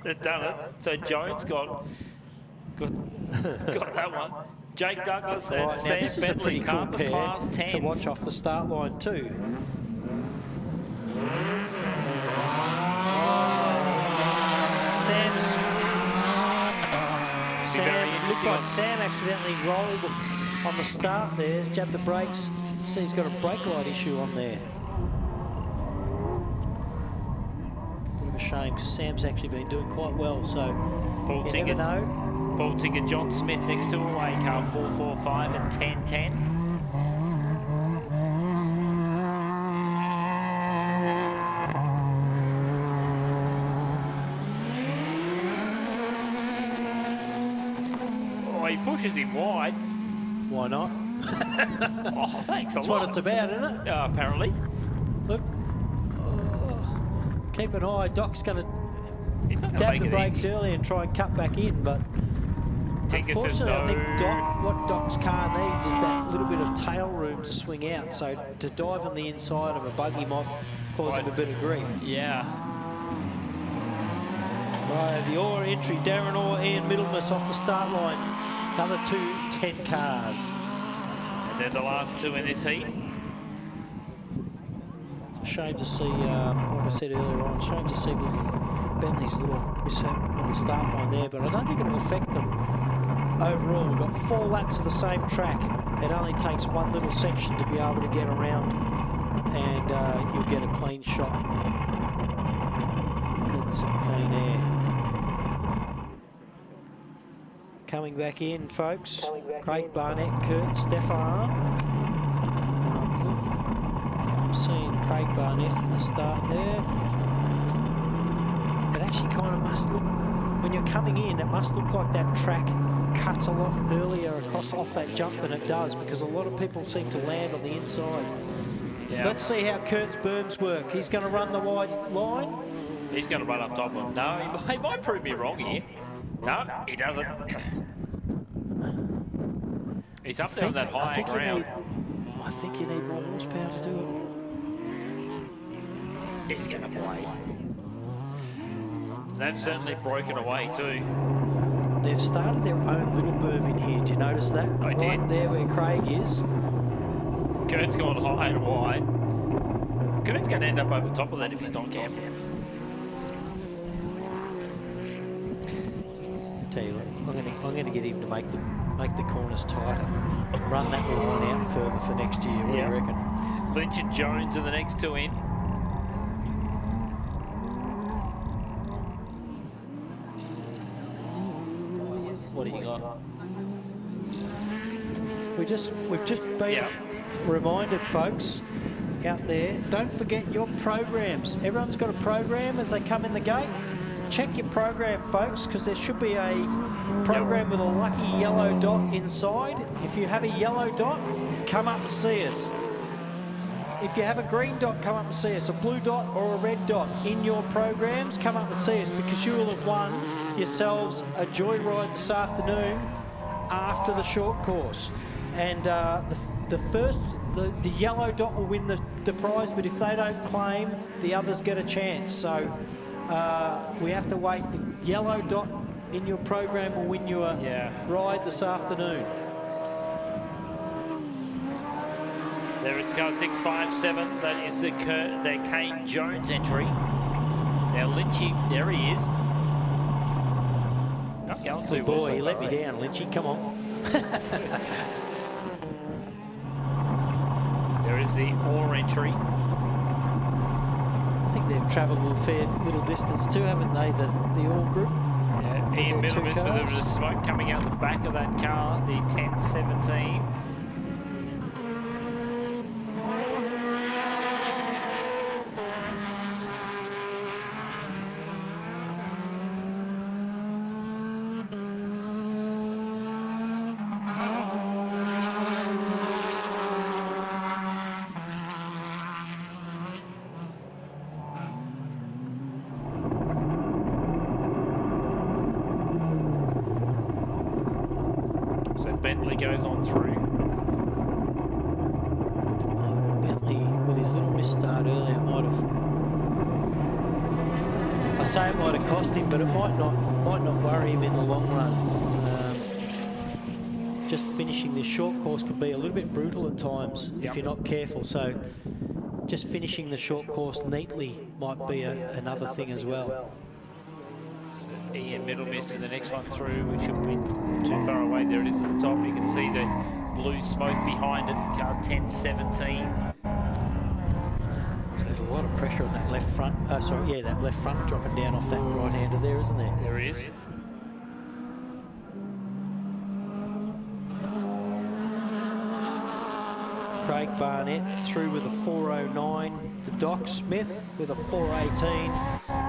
S2: They've done it. So Jones got that one. Jake Douglas and Sam Bentley, Carpet Class 10.
S1: To watch off the start line too. Looked like Sam accidentally rolled on the start there. Jabbed the brakes. See, he's got a brake light issue on there. Bit of a shame because Sam's actually been doing quite well. So you never know.
S2: Ball ticket, John Smith next to away car 445 and 1010. He pushes him wide.
S1: Why not?
S2: Oh, thanks a lot.
S1: That's what it's about, isn't it?
S2: Apparently.
S1: Look. Keep an eye. Doc's going to dab the brakes early and try and cut back in, but unfortunately, I think what Doc's car needs is that little bit of tail room to swing out. So to dive on the inside of a buggy might cause him a bit of grief.
S2: Yeah.
S1: Right, the AORRA entry, Darren Orr, Ian Middlemas off the start line. Another 2 10 cars.
S2: And they're the last two in this heat.
S1: It's a shame to see, like I said earlier on, shame to see Bentley's little mishap on the start line there, but I don't think it will affect them overall. We've got 4 laps of the same track. It only takes one little section to be able to get around, and you'll get a clean shot. Get some clean air. Coming back in, folks. Craig Barnett, Kurt Stefan. I'm seeing Craig Barnett in the start there. It actually kind of must look, when you're coming in, it must look like that track cuts a lot earlier across off that jump than it does, because a lot of people seem to land on the inside. Yeah. Let's see how Kurt's berms work. He's going to run the wide line.
S2: He's going to run up top of him. No, he might prove me wrong here. No, he doesn't. He's up there on that high ground.
S1: I think you need more horsepower to do
S2: it. He's going to play. They've certainly broken away too.
S1: They've started their own little berm in here. Do you notice that?
S2: I did.
S1: Right there where Craig is.
S2: Kurt's gone high and wide. Kurt's going to end up over top of that if he's not careful.
S1: Tell you what, I'm going to get him to make the corners tighter, run that line out further for next year. What do you reckon?
S2: Lynch and Jones are the next two in. What do you got?
S1: We've just been reminded, folks, out there. Don't forget your programs. Everyone's got a program as they come in the gate. Check your program, folks, because there should be a program with a lucky yellow dot inside. If you have a yellow dot, come up and see us. If you have a green dot, come up and see us. A blue dot or a red dot in your programs, come up and see us, because you will have won yourselves a joyride this afternoon after the short course. And the yellow dot will win the prize, but if they don't claim, the others get a chance. So we have to wait. The yellow dot in your program will win you a ride this afternoon.
S2: There is car 657. That is the Kane Jones entry. Now Lynchy, there he is. Not going too well.
S1: Boy, you let me down, Lynchy. Come on.
S2: There is the AORRA entry.
S1: I think they've travelled a fair little distance too, haven't they, the AORRA group?
S2: Yeah. Ian
S1: their two
S2: Middlemas with a bit
S1: cars.
S2: of smoke coming out the back of that car, the 1017. So Bentley goes on through.
S1: Bentley, with his little misstart earlier, might have. I say it might have cost him, but it might not worry him in the long run. Just finishing this short course could be a little bit brutal at times if you're not careful. So just finishing the short course neatly might be another thing as well.
S2: So Ian Middlemas in the next one through, which shouldn't be too far away. There it is at the top. You can see the blue smoke behind it. Car 1017.
S1: There's a lot of pressure on that left front. That left front dropping down off that right-hander there, isn't there?
S2: There it is.
S1: Craig Barnett through with a 409. The Doc Smith with a 418.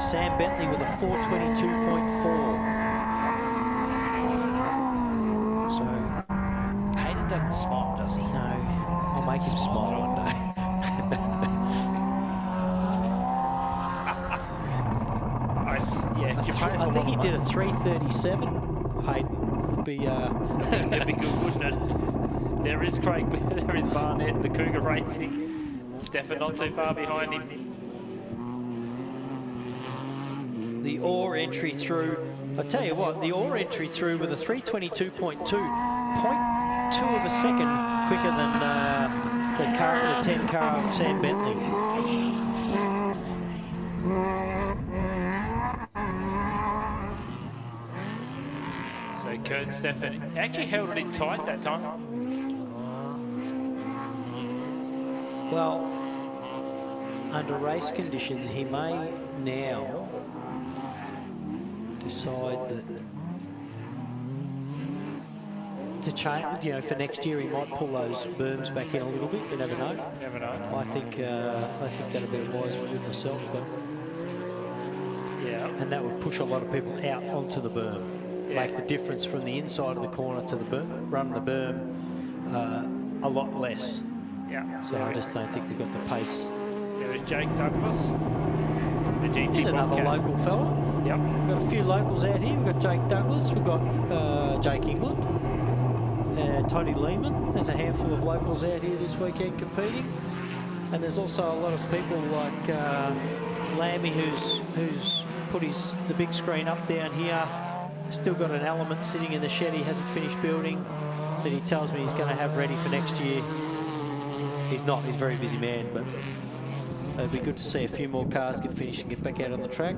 S1: Sam Bentley with a 422.4. So
S2: Hayden doesn't smile, does he?
S1: no, I'll make him smile one day. I think he did a 337. Hayden would be.
S2: That'd be good, wouldn't it? There is Craig. There is Barnett, the Cougar Racing. Stefan not too far behind him.
S1: The AARRA entry through. I tell you what, the AARRA entry through with a 322.2, 0.2 of a second quicker than the 10 car of Sam Bentley.
S2: So Kurt Stefan actually held it in tight that time.
S1: Well, under race conditions, he may now decide that to change, for next year he might pull those berms back in a little bit. You never know.
S2: Never know.
S1: I think that'd be a wise move myself, but
S2: yeah,
S1: and that would push a lot of people out onto the berm, make the difference from the inside of the corner to the berm, run the berm a lot less.
S2: Yeah.
S1: So I just don't think we've got the pace.
S2: There is Jake Douglas, the GT
S1: He's another
S2: Bobcat.
S1: local fella.
S2: Yep.
S1: We've got a few locals out here. We've got Jake Douglas. We've got Jake England. Tony Lehman. There's a handful of locals out here this weekend competing. And there's also a lot of people like Lammy who's put the big screen up down here. Still got an element sitting in the shed he hasn't finished building that he tells me he's going to have ready for next year. He's not. He's a very busy man, but it'd be good to see a few more cars get finished and get back out on the track.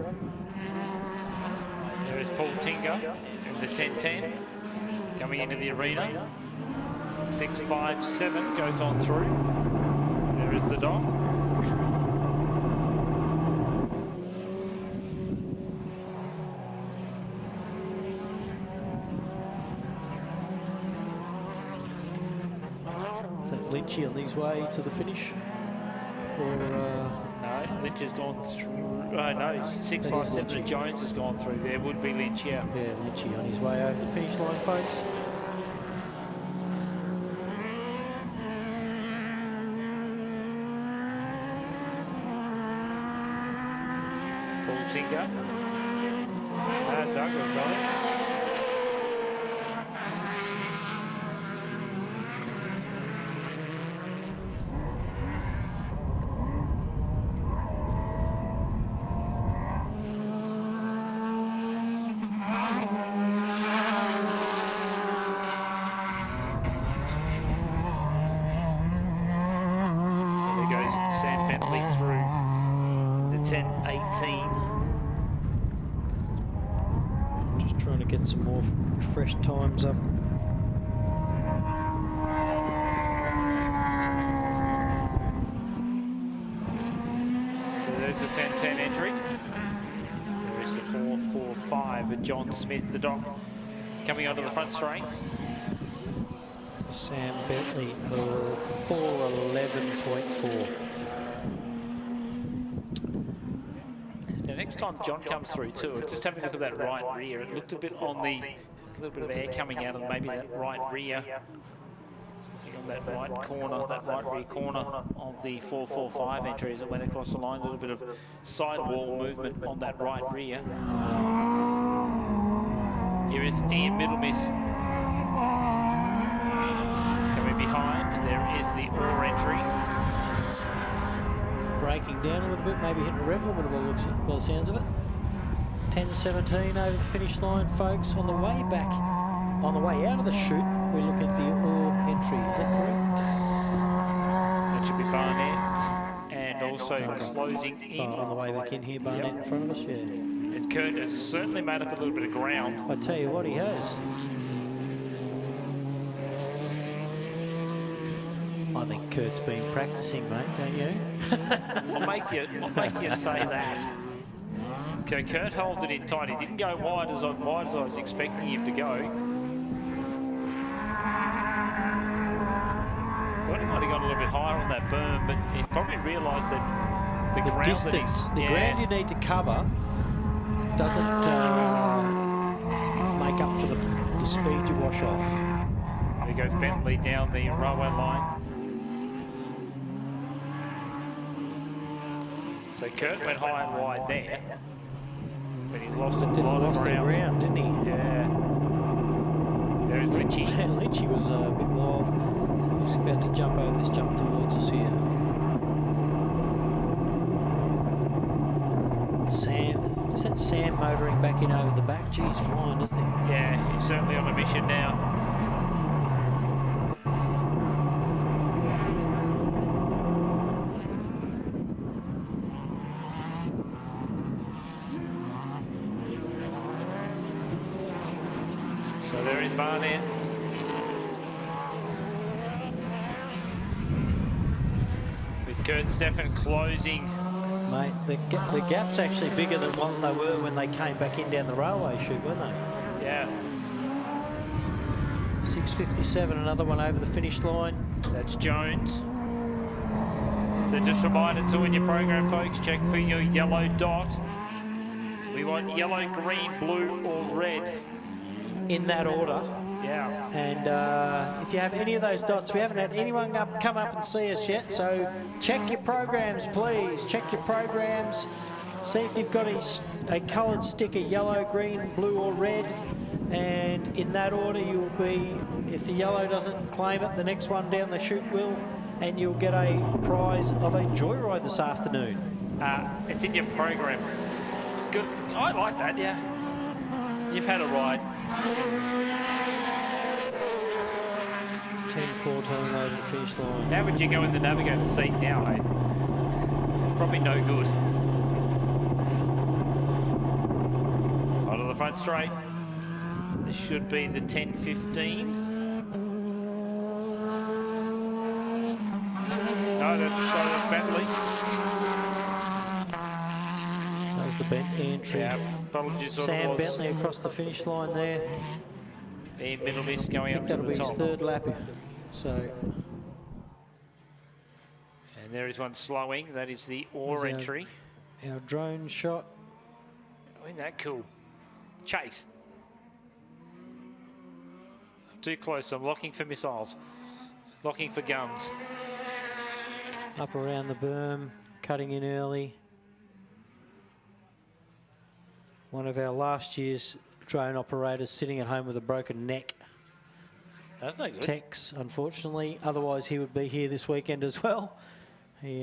S2: There is Paul Tinker in the 1010 coming into the arena. 657 goes on through. There is the Dom.
S1: Is that Lynchy on his way to the finish? Or
S2: no, Lynch has gone through. No, 657 and Jones has gone through. There would be Lynch, yeah.
S1: Yeah, Lynchy on his way over the finish line, folks.
S2: Paul Tinker. Douglas on it. Sam Bentley through the 1018.
S1: Just trying to get some more fresh times up.
S2: So there's the 1010 entry. There is the 4.45 with John Smith, the doc, coming onto the front straight.
S1: Sam Bentley, 4:11.4.
S2: Now, next time John comes through too, just have a look at that right rear. It looked a bit on the, a little bit of air coming out of maybe that right rear. On that right corner, that right rear corner of the 4.45 entry as it went across the line. A little bit of sidewall movement on that right rear. Here is Ian Middlemiss coming behind. There is the AORRA entry.
S1: Breaking down a little bit, maybe hitting a rev limiter by the sounds of it. 10:17 over the finish line, folks. On the way back, on the way out of the chute, we look at the AORRA entry. Is that correct?
S2: That should be Barnett, and also closing in.
S1: On the way back in here, Barnett in front of us, yeah.
S2: And Kurt has certainly made up a little bit of ground.
S1: I tell you what, he has. I think Kurt's been practicing, mate, don't you?
S2: What makes you say that? Okay, Kurt holds it in tight. He didn't go wide as I was expecting him to go. Thought he might have gone a little bit higher on that berm, but he probably realised that the ground
S1: distance, the ground you need to cover doesn't make up for the speed you wash off.
S2: There goes Bentley down the railway line. So Kurt went high and wide there, but he lost a lot of ground,
S1: didn't he?
S2: Yeah. There's Lynchy.
S1: Lynchy was a bit wild. He was about to jump over this jump towards us here. Sam, is that Sam motoring back in over the back? Geez, flying, isn't he?
S2: Yeah, he's certainly on a mission now. So there is Barnett. With Kurt Steffen closing.
S1: Mate, the gap's actually bigger than what they were when they came back in down the railway chute, weren't they?
S2: Yeah.
S1: 6:57, another one over the finish line.
S2: That's Jones. So just a reminder too in your program, folks, check for your yellow dot. We want yellow, green, blue or red.
S1: In that order.
S2: Yeah.
S1: And if you have any of those dots, we haven't had anyone come up and see us yet, so check your programs, please. Check your programs. See if you've got a coloured sticker, yellow, green, blue or red. And in that order, you'll be, if the yellow doesn't claim it, the next one down the chute will, and you'll get a prize of a joyride this afternoon.
S2: It's in your program. Good. I like that, yeah. You've had a ride.
S1: 10:14 over the finish line.
S2: How would you go in the navigator seat now, eh? Probably no good. Onto the front straight. This should be the 10:15. No, that's Bentley.
S1: That was the Bentley entry.
S2: Yeah, apologies.
S1: Sam Bentley across the finish line there.
S2: Ian Middlemiss going up to
S1: that'll
S2: the
S1: be
S2: top.
S1: his third lap. So.
S2: And there is one slowing. That is the AORRA entry.
S1: Our drone shot.
S2: Isn't that cool? Chase. Too close. I'm locking for missiles. Locking for guns.
S1: Up around the berm, cutting in early. One of our last year's drone operators sitting at home with a broken neck.
S2: That's no good.
S1: Tex, unfortunately. Otherwise, he would be here this weekend as well. He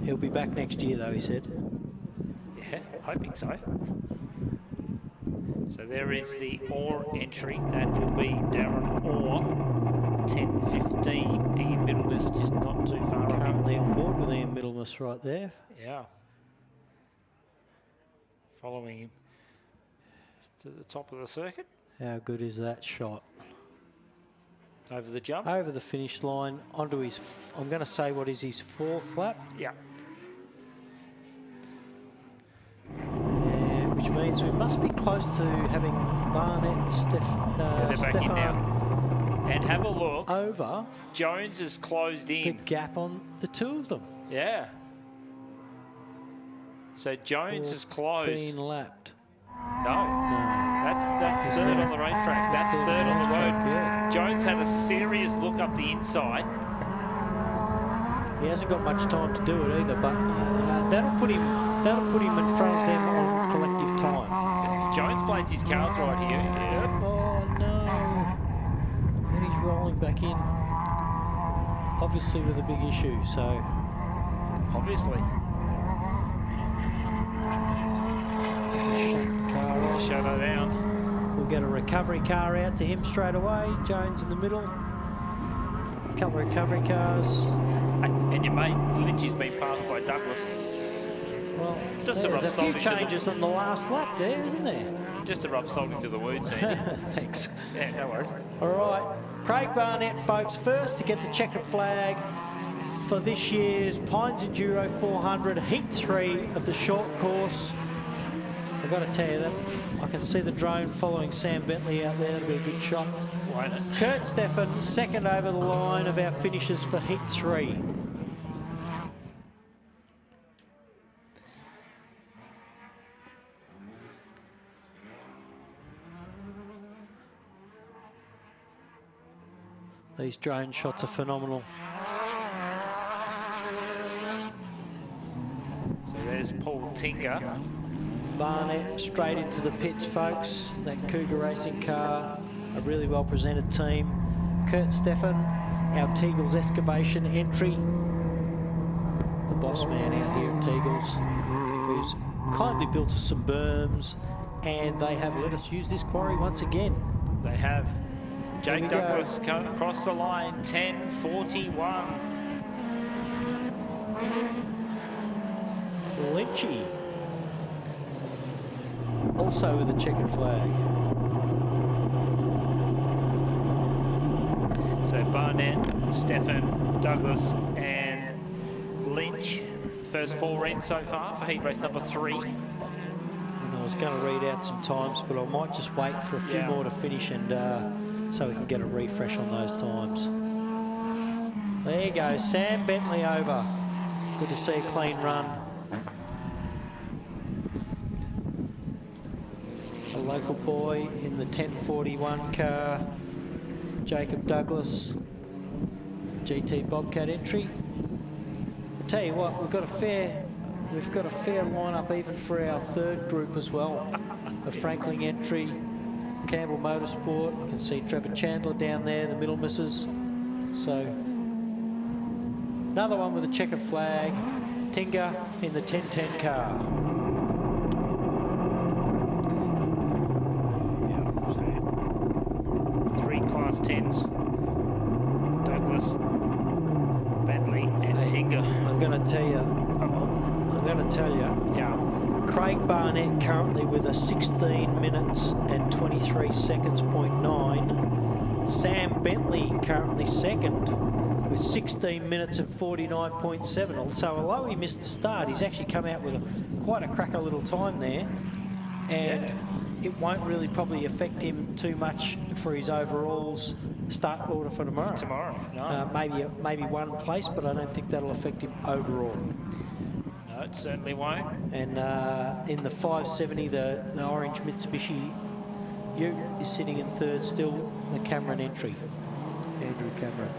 S1: he'll be back next year, though, he said.
S2: Yeah, hoping so. So there is the AORRA entry. That will be Darren Orr. 10:15. Ian Middlemiss just not too far.
S1: Currently on board with Ian Middlemiss right there.
S2: Yeah. Following him to the top of the circuit.
S1: How good is that shot?
S2: Over the jump.
S1: Over the finish line, onto his, I'm going to say, what is his 4th lap?
S2: Yeah.
S1: Which means we must be close to having Barnett and
S2: They're back in now. And have a look.
S1: Over.
S2: Jones has closed in.
S1: The gap on the 2 of them.
S2: Yeah. So Jones has closed.
S1: Been lapped.
S2: No. That's third on the racetrack. That's third on the road.
S1: Yeah.
S2: Jones had a serious look up the inside.
S1: He hasn't got much time to do it either, but that'll put him in front of them on collective time.
S2: So Jones plays his cards right here. Yep.
S1: Oh no! And he's rolling back in. Obviously with a big issue, so.
S2: Obviously.
S1: Shut the car off.
S2: Shut her down.
S1: We'll get a recovery car out to him straight away. Jones in the middle. A couple of recovery cars.
S2: And your mate Lynchy's been passed by Douglas.
S1: Well,
S2: just to rub
S1: there's a few
S2: salt
S1: changes on the last lap there, isn't there?
S2: Just to rub salt into the wound, Sandy.
S1: Thanks.
S2: Yeah, no worries.
S1: All right, Craig Barnett, folks, first to get the checkered flag for this year's Pines Enduro 400, Heat 3 of the short course. I've got to tell you that I can see the drone following Sam Bentley out there. That'll be a good shot.
S2: Won't it?
S1: Kurt Stefan, second over the line of our finishers for Heat 3. These drone shots are phenomenal.
S2: So there's Paul Tinker.
S1: Barnett straight into the pits, folks. That Cougar Racing car, a really well presented team. Kurt Stefan, our Teagle's excavation entry. The boss man out here at Teagle's, who's kindly built us some berms, and they have let us use this quarry once again.
S2: They have. Jake Douglas come across the line, 10:41.
S1: Lynchy, also with a checkered flag.
S2: So Barnett, Stefan, Douglas and Lynch. First 4 in so far for heat race number 3.
S1: And I was going to read out some times, but I might just wait for a few more to finish and so we can get a refresh on those times. There you go, Sam Bentley over. Good to see a clean run. A local boy in the 1041 car, Jacob Douglas, GT Bobcat entry. I'll tell you what, we've got a fair lineup even for our third group as well. A Franklin entry, Campbell Motorsport. You can see Trevor Chandler down there, the middle misses. So another one with a checkered flag, Tinga in the 1010 car.
S2: Yeah, so 3 Class 10s. Douglas, Bentley and Tinga.
S1: I'm going to tell you.
S2: Yeah.
S1: Craig Barnett currently with a 16 minutes and 23 seconds, 0.9. Sam Bentley currently second with 16 minutes and 49.7. So although he missed the start, he's actually come out with quite a cracker little time there. And it won't really probably affect him too much for his overalls start order for tomorrow.
S2: No.
S1: Maybe one place, but I don't think that'll affect him overall.
S2: No, it certainly won't.
S1: And in the 570, the orange Mitsubishi Ute is sitting in third still, the Cameron entry, Andrew Cameron.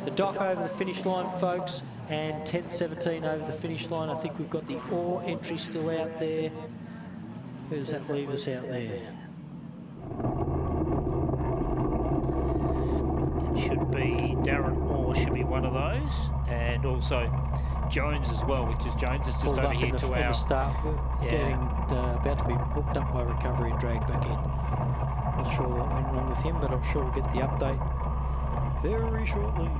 S1: The dock over the finish line, folks, and 1017 over the finish line. I think we've got the AORRA entry still out there. Who does that leave us out there?
S2: It should be Darren Orr, should be one of those. And also Jones as well, which is Jones is just over here to our
S1: start. Getting about to be hooked up by recovery and dragged back in. Not sure what went wrong with him, but I'm sure we'll get the update very shortly.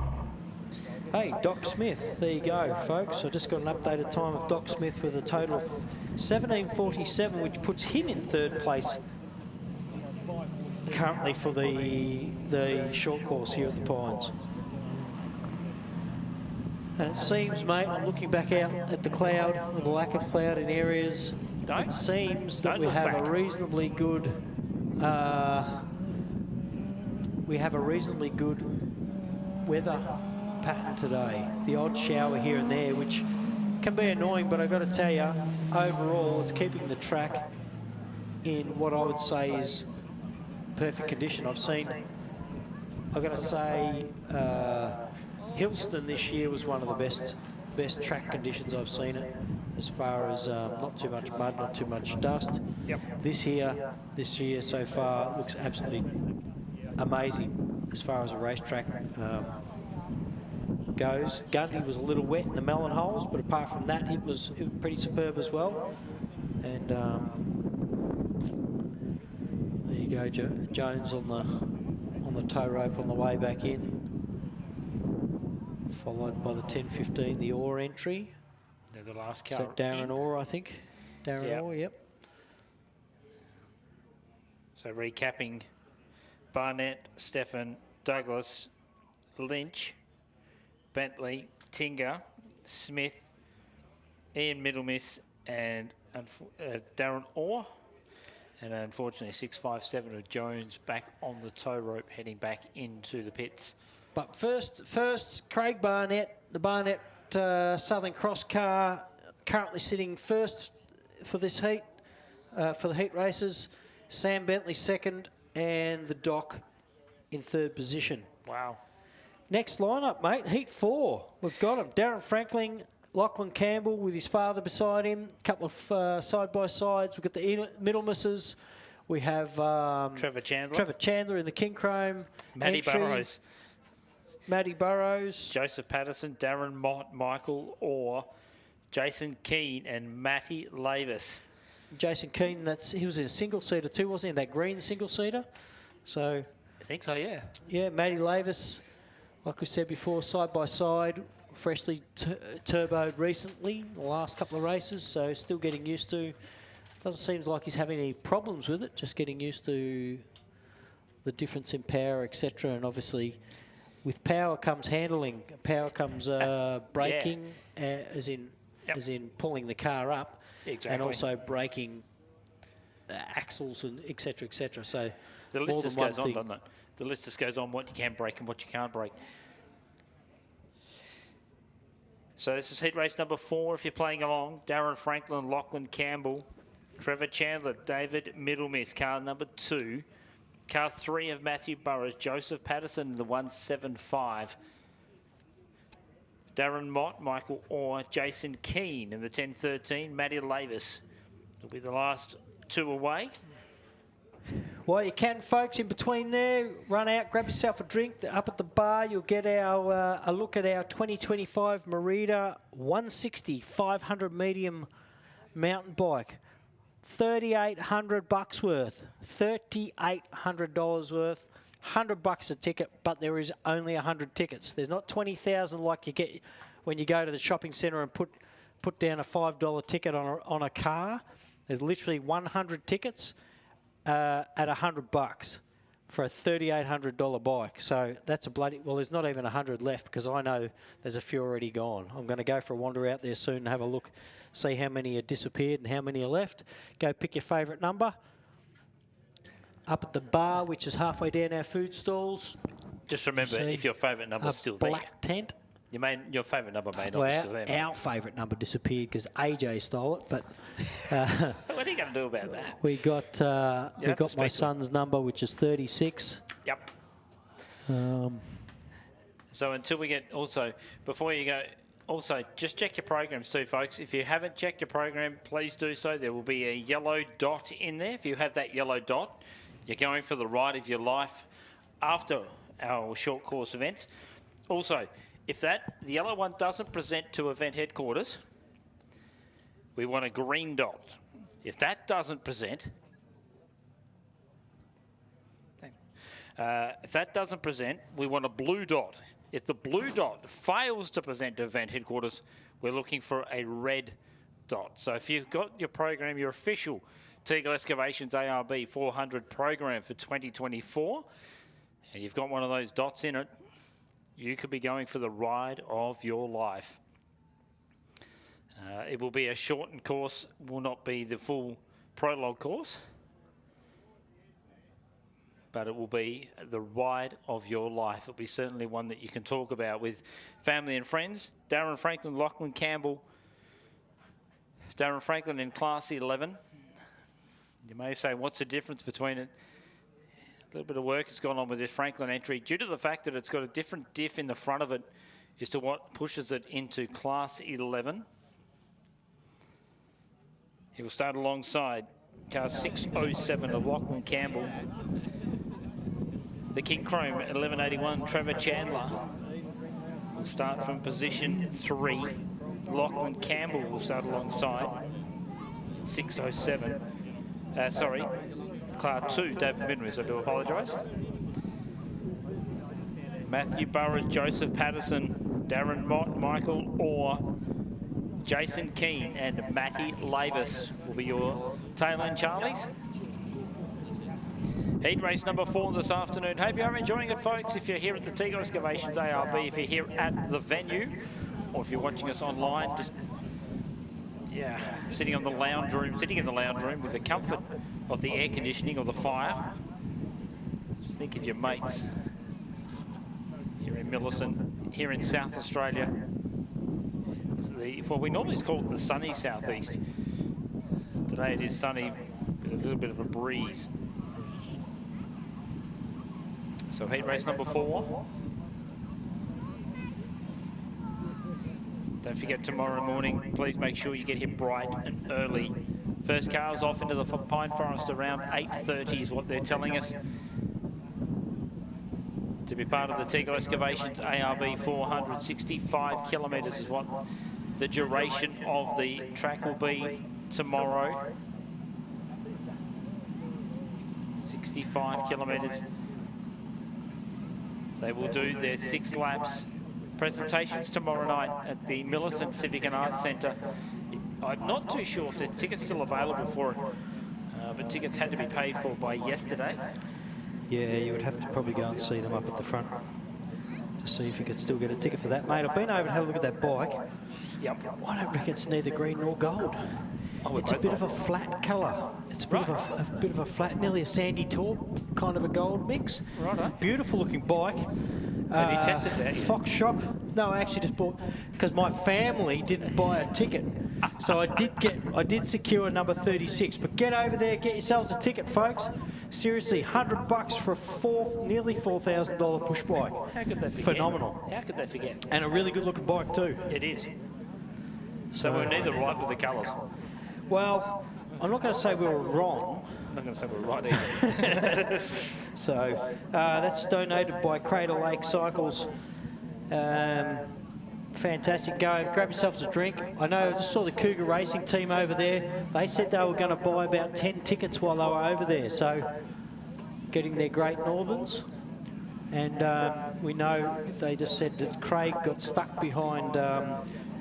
S1: Hey, Doc Smith, there you go, folks. I just got an updated time of Doc Smith with a total of 17:47, which puts him in third place currently for the short course here at the Pines. And it seems, mate, I'm looking back out at the cloud, or the lack of cloud in areas. It seems that we have a reasonably good weather pattern today. The odd shower here and there, which can be annoying, but I've got to tell you, overall, it's keeping the track in what I would say is perfect condition. I've got to say, Hillston this year was one of the best track conditions I've seen it, as far as not too much mud, not too much dust.
S2: Yep.
S1: This year so far looks absolutely amazing as far as a racetrack goes. Gundy was a little wet in the melon holes, but apart from that, it was pretty superb as well. And there you go, Jones on the tow rope on the way back in, followed by the 10:15, the AORRA entry.
S2: They're the last
S1: car. Is that Darren AORRA, I think? Darren AORRA, yep.
S2: So recapping, Barnett, Stefan, Douglas, Lynch, Bentley, Tinger, Smith, Ian Middlemiss, and Darren Orr. And unfortunately, 657 of Jones back on the tow rope, heading back into the pits.
S1: But first, Craig Barnett, the Barnett Southern Cross car, currently sitting first for this heat, for the heat races. Sam Bentley second, and the Doc in third position.
S2: Wow.
S1: Next lineup, mate, Heat 4. We've got him. Darren Franklin, Lachlan Campbell with his father beside him. A couple of side-by-sides. We've got the Middlemisses. We have
S2: Trevor
S1: Chandler in the King Chrome.
S2: Matty Burrows.
S1: Matty Burrows.
S2: Joseph Patterson, Darren Mott, Michael Orr, Jason Keane, and Matty Lavis.
S1: Jason Keane, he was in a single-seater too, wasn't he? In that green single-seater. So
S2: I think so, yeah.
S1: Yeah, Matty Lavis, like we said before, side-by-side, freshly turboed recently, the last couple of races, so still getting used to. Doesn't seem like he's having any problems with it, just getting used to the difference in power, etc. And obviously, with power comes handling, power comes braking, as in pulling the car up.
S2: Exactly.
S1: And also braking axles and etc. etc. So
S2: the list just goes on, doesn't it? The list just goes on what you can brake and what you can't brake. So this is heat race number 4 if you're playing along. Darren Franklin, Lachlan Campbell, Trevor Chandler, David Middlemiss, car number 2. Car 3 of Matthew Burrows, Joseph Patterson in the 175. Darren Mott, Michael Orr, Jason Keane in the 1013. Matty Lavis will be the last 2 away.
S1: Well, you can, folks, in between there, run out, grab yourself a drink. Up at the bar, you'll get our a look at our 2025 Merida 160 500 medium mountain bike. $3,800 worth, $3,800 worth, $100 a ticket, but there is only 100 tickets. There's not 20,000 like you get when you go to the shopping centre and put down a $5 ticket on a car. There's literally 100 tickets at $100 for a $3,800 bike. So that's a bloody, well, there's not even 100 left because I know there's a few already gone. I'm going to go for a wander out there soon and have a look, see how many are disappeared and how many are left. Go pick your favourite number. Up at the bar, which is halfway down our food stalls.
S2: Just remember, if your favourite number is still there.
S1: Black tent.
S2: Your favourite number may not be still there.
S1: Our favourite number disappeared because AJ stole it. But
S2: what are you going to do about that?
S1: We got my son's number, which is 36.
S2: Yep. So until we get before you go. Also, just check your programs too, folks. If you haven't checked your program, please do so. There will be a yellow dot in there. If you have that yellow dot, you're going for the ride of your life after our short course events. Also, if the yellow one doesn't present to event headquarters, we want a green dot. If that doesn't present, we want a blue dot. If the blue dot fails to present to event headquarters, we're looking for a red dot. So if you've got your program, your official Teagle Excavations ARB 400 program for 2024. And you've got one of those dots in it. You could be going for the ride of your life. It will be a shortened course, will not be the full Prologue course, but it will be the ride of your life. It'll be certainly one that you can talk about with family and friends. Darren Franklin, Lachlan Campbell. Darren Franklin in Class 11. You may say, what's the difference between it? A little bit of work has gone on with this Franklin entry due to the fact that it's got a different diff in the front of it as to what pushes it into Class 11. He will start alongside car 607 of Lachlan Campbell. The King Chrome 1181, Trevor Chandler, will start from position 3. Lachlan Campbell will start alongside 607. Sorry, Class 2, David Minris, I do apologise. Matthew Burrows, Joseph Patterson, Darren Michael Orr, Jason Keane and Matty Lavis will be your tail end Charlies. Heat race number 4 this afternoon. Hope you're enjoying it, folks. If you're here at the Teagle Excavations ARB, if you're here at the venue, or if you're watching us online, just, yeah, sitting in the lounge room with the comfort of the air conditioning or the fire. Just think of your mates here in Millicent, here in South Australia. Well, we normally call it the sunny southeast. Today it is sunny, with a little bit of a breeze. So heat race number 4. Don't forget tomorrow morning, please make sure you get here bright and early. First cars off into the Pine Forest around 8:30 is what they're telling us. To be part of the Teagle Excavations ARB 465 kilometres is what the duration of the track will be tomorrow. 65 kilometres. They will do their 6 laps. Presentations tomorrow night at the Millicent Civic and Arts Centre. I'm not too sure if the tickets still available for it, but tickets had to be paid for by yesterday.
S1: Yeah, you would have to probably go and see them up at the front to see if you could still get a ticket for that, mate. I've been over and had a look at that bike.
S2: Yep.
S1: I don't reckon it's neither green nor gold.
S2: Oh,
S1: it's a bit of a flat colour. It's a bit, a bit of a flat, nearly a sandy taupe, kind of a gold mix.
S2: Right.
S1: Beautiful looking bike.
S2: Have you tested that?
S1: Fox Shock. No, I actually just bought, because my family didn't buy a ticket. So I did secure number 36. But get over there, get yourselves a ticket, folks. Seriously, $100 for a nearly $4,000 push bike.
S2: How could they forget?
S1: Phenomenal.
S2: How could they forget?
S1: And a really good looking bike too.
S2: It is. So we're neither right with the colours.
S1: Well, I'm not going to say we were wrong.
S2: I'm not going to say we're right either.
S1: So that's donated by Crater Lake Cycles. Fantastic. Go grab yourselves a drink. I know, I just saw the Cougar Racing team over there. They said they were going to buy about 10 tickets while they were over there. So getting their Great Northerns. And we know they just said that Craig got stuck behind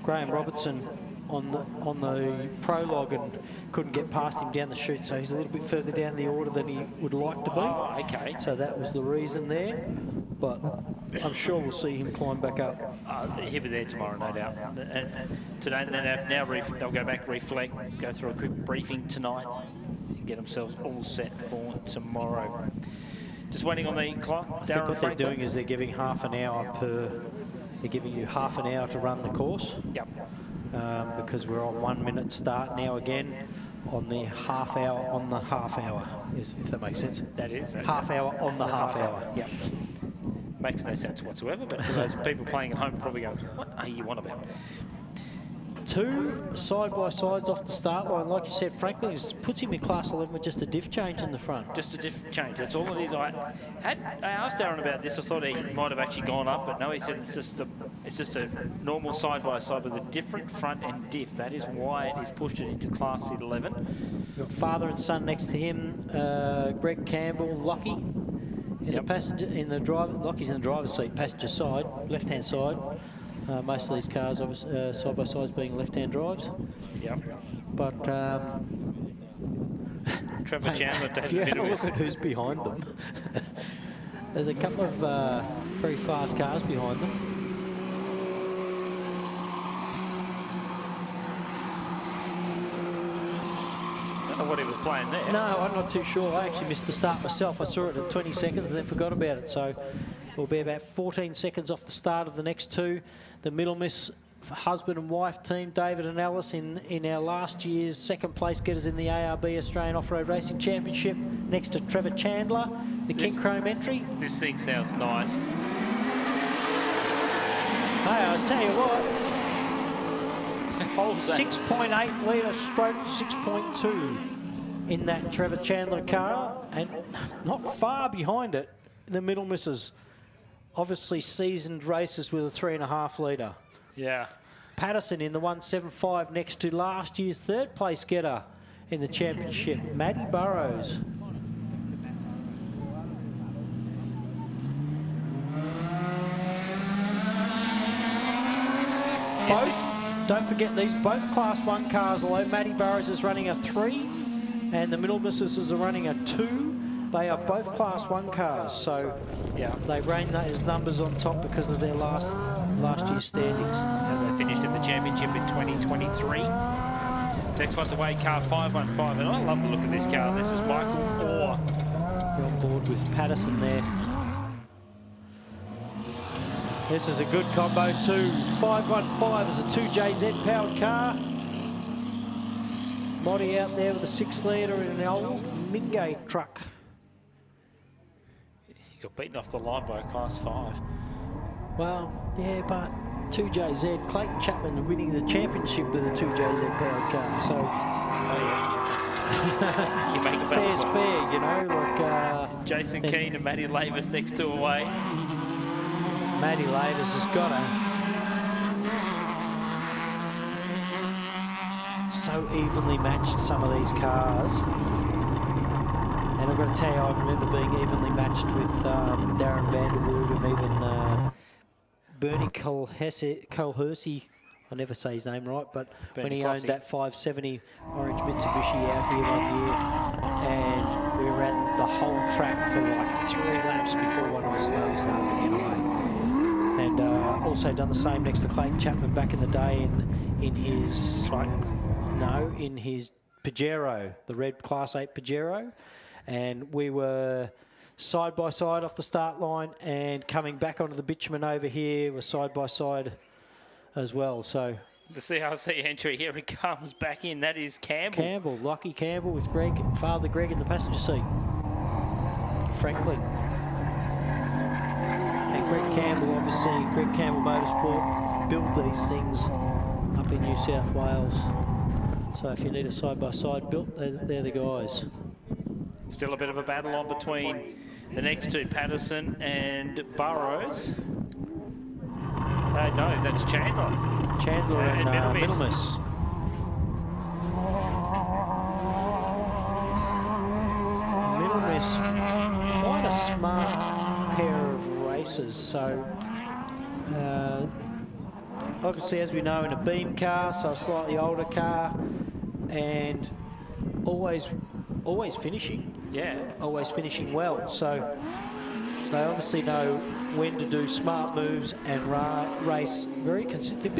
S1: Graham Robertson on the Prologue and couldn't get past him down the chute, so he's a little bit further down the order than he would like to be.
S2: Oh, okay.
S1: So that was the reason there, but I'm sure we'll see him climb back up.
S2: He'll be there tomorrow, no doubt. And today, now they'll go back, reflect, go through a quick briefing tonight, and get themselves all set for tomorrow. Just waiting on the clock.
S1: I think what they're doing is they're giving half an hour per. They're giving you half an hour to run the course.
S2: Yep.
S1: Because we're on 1 minute start now again on the half hour on the half hour, if that makes sense.
S2: That is.
S1: Half hour on the half hour.
S2: Yep. Makes no sense whatsoever, but for those people playing at home probably going, what are you on about?
S1: 2 side-by-sides off the start line. Like you said, Franklin puts him in Class 11 with just a diff change in the front.
S2: Just a diff change, that's all it is. I asked Darren about this. I thought he might have actually gone up, but no, he said it's just a normal side-by-side with a different front end diff. That is why it is pushed it into Class 11.
S1: We've got father and son next to him, Greg Campbell, Lockie. In the passenger, Lockie's in the driver's seat, passenger side, left-hand side. Most of these cars, side by sides, being left-hand drives.
S2: Yep.
S1: But
S2: Trevor Chandler,
S1: If you
S2: David
S1: have a look
S2: Middlemiss.
S1: at who's behind them, there's a couple of very fast cars behind them.
S2: I don't know what he was playing there.
S1: No, I'm not too sure. I actually missed the start myself. I saw it at 20 seconds and then forgot about it. So we'll be about 14 seconds off the start of the next two. The Middlemiss husband and wife team, David and Alice, in our last year's second place getters in the ARB Australian Off-Road Racing Championship, next to Trevor Chandler, the King Chrome entry.
S2: This thing sounds nice.
S1: Hey, I'll tell you what,
S2: Hold that.
S1: 6.8 litre stroke 6.2 in that Trevor Chandler car, and not far behind it, the Middlemisses. Obviously seasoned racers with a 3.5 litre.
S2: Yeah.
S1: Patterson in the 175 next to last year's third place getter in the championship, Matty Burrows. Both, don't forget these, both Class 1 cars, although Matty Burrows is running a 3 and the Middlemisses are running a 2, they are both Class 1 cars, so yeah, they reign those numbers on top because of their last year's standings.
S2: And they finished in the championship in 2023. Next one's away, car 515, and I love the look of this car. This is Michael Orr.
S1: You're on board with Patterson there. This is a good combo too. 515 is a 2JZ powered car. Body out there with a 6 litre in an old Mingay truck.
S2: He got beaten off the line by a Class 5.
S1: Well, yeah, but 2JZ, Clayton Chapman winning the championship with a 2JZ powered car, so...
S2: You make a
S1: fair's fair, you know, like...
S2: Jason Keane and Matty Lavis next two away.
S1: Matty Lavis has got so evenly matched, some of these cars. And I've got to tell you, I remember being evenly matched with Darren Vanderwood and even Bernie Colhersey. I never say his name right, but
S2: Bernie
S1: when he
S2: Clossy.
S1: owned that 570 orange Mitsubishi out here one year, and we ran the whole track for like 3 laps before one of us slowly started to get away. And also done the same next to Clayton Chapman back in the day in his Pajero, the red Class 8 Pajero. And we were side by side off the start line, and coming back onto the bitumen over here, we're side by side as well. So
S2: The CRC entry, here he comes back in. That is Campbell.
S1: Lockie Campbell with Father Greg in the passenger seat. Frankly. And Greg Campbell, obviously, Greg Campbell Motorsport build these things up in New South Wales. So if you need a side-by-side built, they're the guys.
S2: Still a bit of a battle on between the next two, Patterson and Burrows. No, that's Chandler.
S1: Chandler and Middlemiss. Middlemiss, quite a smart pair of racers. So, obviously, as we know, in a beam car, so a slightly older car, and always finishing.
S2: Yeah.
S1: Always finishing well. So they obviously know when to do smart moves and race very consistent.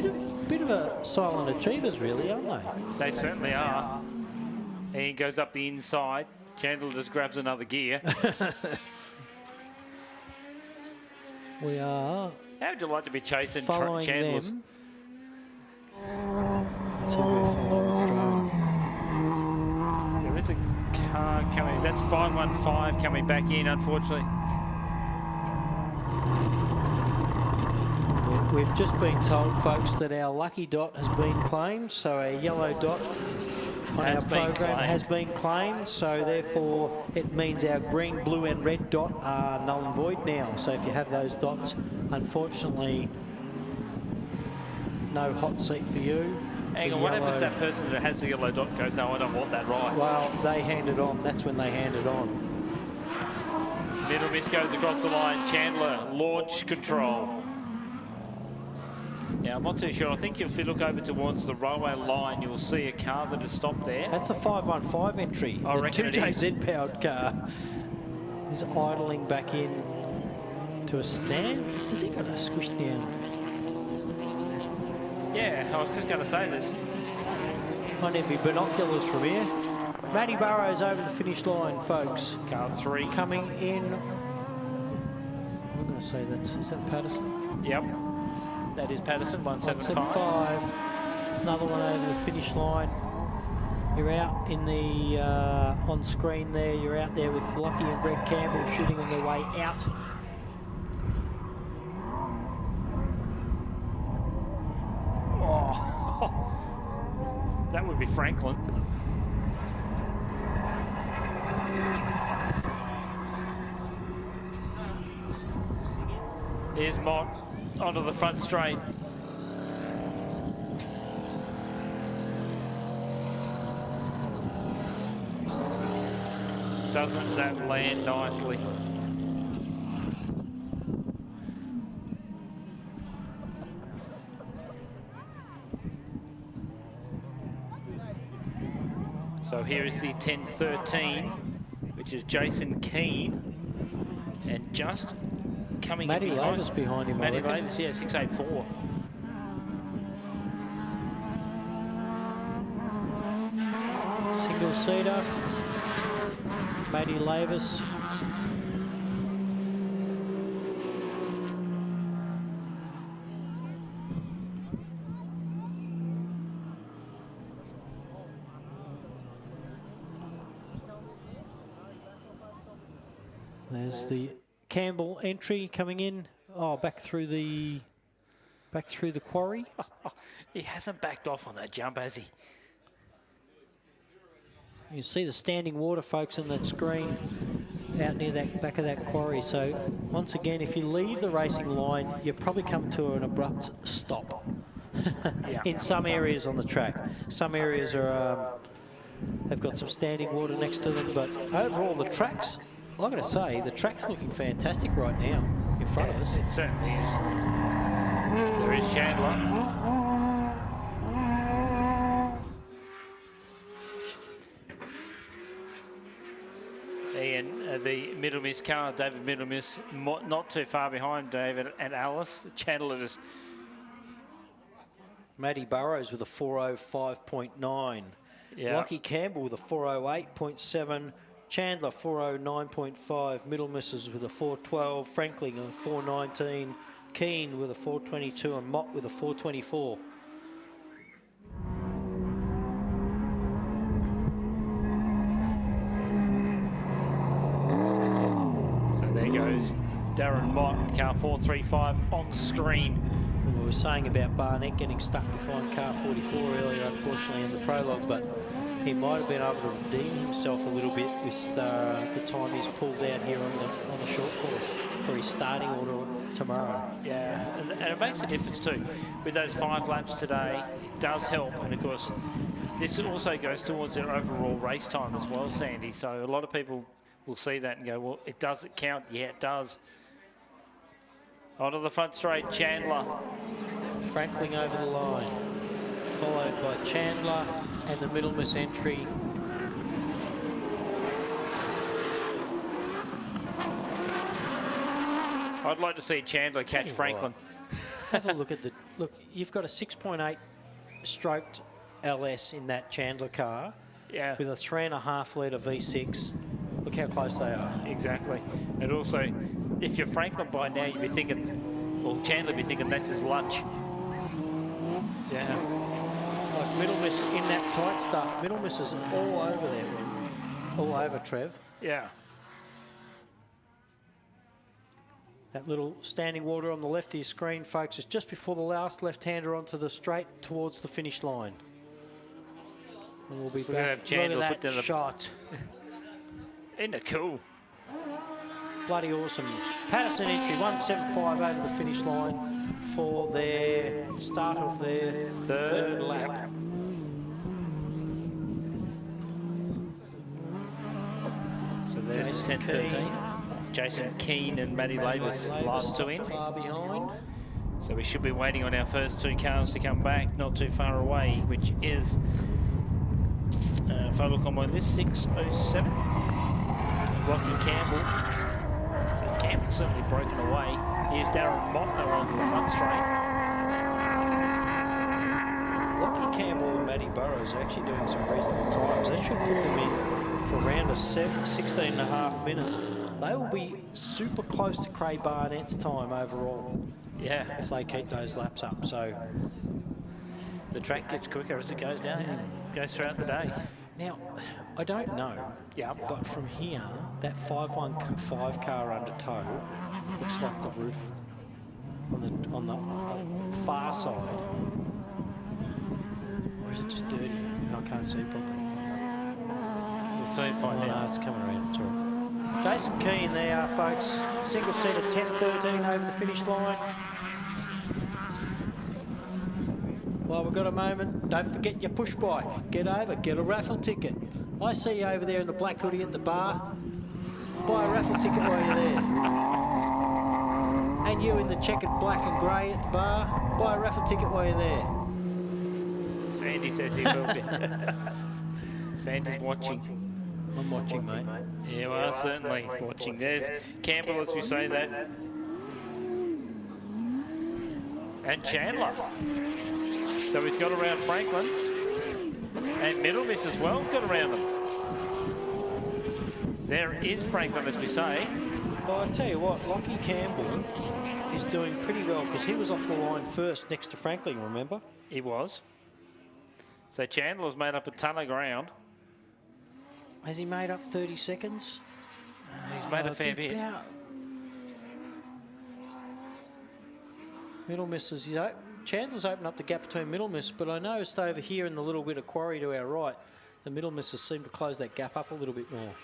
S1: Bit of a silent achievers, really, aren't they?
S2: They certainly are. And he goes up the inside. Chandler just grabs another gear.
S1: We are.
S2: How would you like to be chasing
S1: following
S2: Chandler's?
S1: them. That's who we're following with the drone.
S2: There is a car coming. That's 515 coming back in, unfortunately.
S1: We've just been told, folks, that our lucky dot has been claimed, so our yellow dot on our program has been claimed, so therefore it means our green, blue and red dot are null and void now. So if you have those dots, unfortunately, no hot seat for you.
S2: Hang on, what happens to that person that has the yellow dot goes, no, I don't want that ride?
S1: Well, they hand it on. That's when they hand it on.
S2: Middlemiss goes across the line. Chandler, launch control. now. I'm not too sure. I think if you look over towards the railway line, you'll see a car that has stopped there.
S1: That's a 515 entry.
S2: I
S1: the
S2: reckon it is.
S1: 2JZ powered car is idling back in to a stand. Has he got a squish down?
S2: Yeah, I was just going to say this.
S1: Might need to be binoculars from here. Matty Burrows over the finish line, folks.
S2: Car 3
S1: coming in. I'm going to say is that Patterson?
S2: Yep. That is Patterson, 175.
S1: Another one over the finish line. You're out in the on screen there. You're out there with Lockie and Greg Campbell shooting on their way out.
S2: Oh, that would be Franklin. Here's Mott onto the front straight. Doesn't that land nicely? So here is the 10-13, which is Jason Keane, and just coming
S1: Matty
S2: in behind.
S1: Lavis behind him.
S2: Matty Lavis, yeah, 684.
S1: Single seater. Matty Lavis. There's the Campbell entry coming in. Oh, back through the quarry.
S2: He hasn't backed off on that jump, has he?
S1: You see the standing water, folks, on that screen out near that back of that quarry. So once again, if you leave the racing line, you probably come to an abrupt stop. In some areas on the track, some areas are they've got some standing water next to them, but overall the tracks, I've got to say, the track's looking fantastic right now in front of us.
S2: It certainly is. There is Chandler. Ian, the Middle Miss car, David Middle Miss, not too far behind David and Alice. Chandler just...
S1: Matty Burrows with a 405.9.
S2: Yeah.
S1: Lockie Campbell with a 408.7. Chandler 409.5. Middle Misses with a 412. Franklin a 419. Keane with a 422 and Mott with a 424.
S2: So there goes Darren Mott, car 435 on screen.
S1: And we were saying about Barnett getting stuck behind car 44 earlier, unfortunately, in the prologue, but he might have been able to redeem himself a little bit with the time he's pulled out here on the short course for his starting order tomorrow.
S2: Yeah, and it makes a difference too. With those 5 laps today, it does help. And of course, this also goes towards their overall race time as well, Sandy. So a lot of people will see that and go, well, it doesn't count. Yeah, it does. Onto the front straight, Chandler.
S1: Franklin over the line, followed by Chandler and the Middle Miss entry.
S2: I'd like to see Chandler catch Franklin.
S1: Have a look at the look. You've got a 6.8 stroked LS in that Chandler car.
S2: Yeah.
S1: With a 3.5 litre V6. Look how close they are.
S2: Exactly. And also, if you're Franklin by now, you'd be thinking, or Chandler be thinking that's his lunch. Yeah.
S1: Like Middle Miss in that tight stuff. Middle Miss is all over there. All over, Trev.
S2: Yeah.
S1: That little standing water on the left of your screen, folks, is just before the last left-hander onto the straight towards the finish line. And we'll be
S2: So
S1: back.
S2: have Chandler
S1: Look
S2: put
S1: at
S2: down
S1: that shot.
S2: Isn't it cool?
S1: Bloody awesome. Patterson entry, 175 over the finish line for their start of their third lap.
S2: Yep. So there's 10-13. Jason Keane and Matty Lavis, last two in.
S1: Far behind.
S2: So we should be waiting on our first 2 cars to come back, not too far away, which is, if I look on my list, 6:07. Lockie Campbell. So Campbell's certainly broken away. Here's Darren Mott, they're onto the front straight.
S1: Lockie Campbell and Matty Burrows are actually doing some reasonable times. They should put them in for around a 16.5 minute. They will be super close to Craig Barnett's time overall.
S2: Yeah.
S1: If they keep those laps up. So
S2: the track gets quicker as it goes down, goes throughout the day.
S1: Now, I don't know, but from here, that 515 car under tow looks like the roof on the far side. Or is it just dirty and I can't see properly?
S2: We'll find out.
S1: No, it's coming around, it's all right. Jason Keane there, folks. Single seat at 10:13 over the finish line. While we've got a moment, don't forget your push bike. Get over, get a raffle ticket. I see you over there in the black hoodie at the bar. Buy a raffle ticket while you're there. And you in the checkered black and grey at the bar, buy a raffle ticket while you're there.
S2: Sandy says he will be. Sandy's watching.
S1: I'm watching, mate.
S2: Yeah, well, certainly watching. There's Campbell, as we say that. And Chandler. So he's got around Franklin. And Middle Miss as well, got around them. There is Franklin, as we say.
S1: Well, I tell you what, Lockie Campbell is doing pretty well because he was off the line first next to Franklin, remember?
S2: He was. So Chandler's made up a ton of ground.
S1: Has he made up 30 seconds?
S2: He's made a fair bit.
S1: Middle Misses, Chandler's opened up the gap between Middle Miss, but I noticed over here in the little bit of Quarry to our right, the Middle Misses seem to close that gap up a little bit more.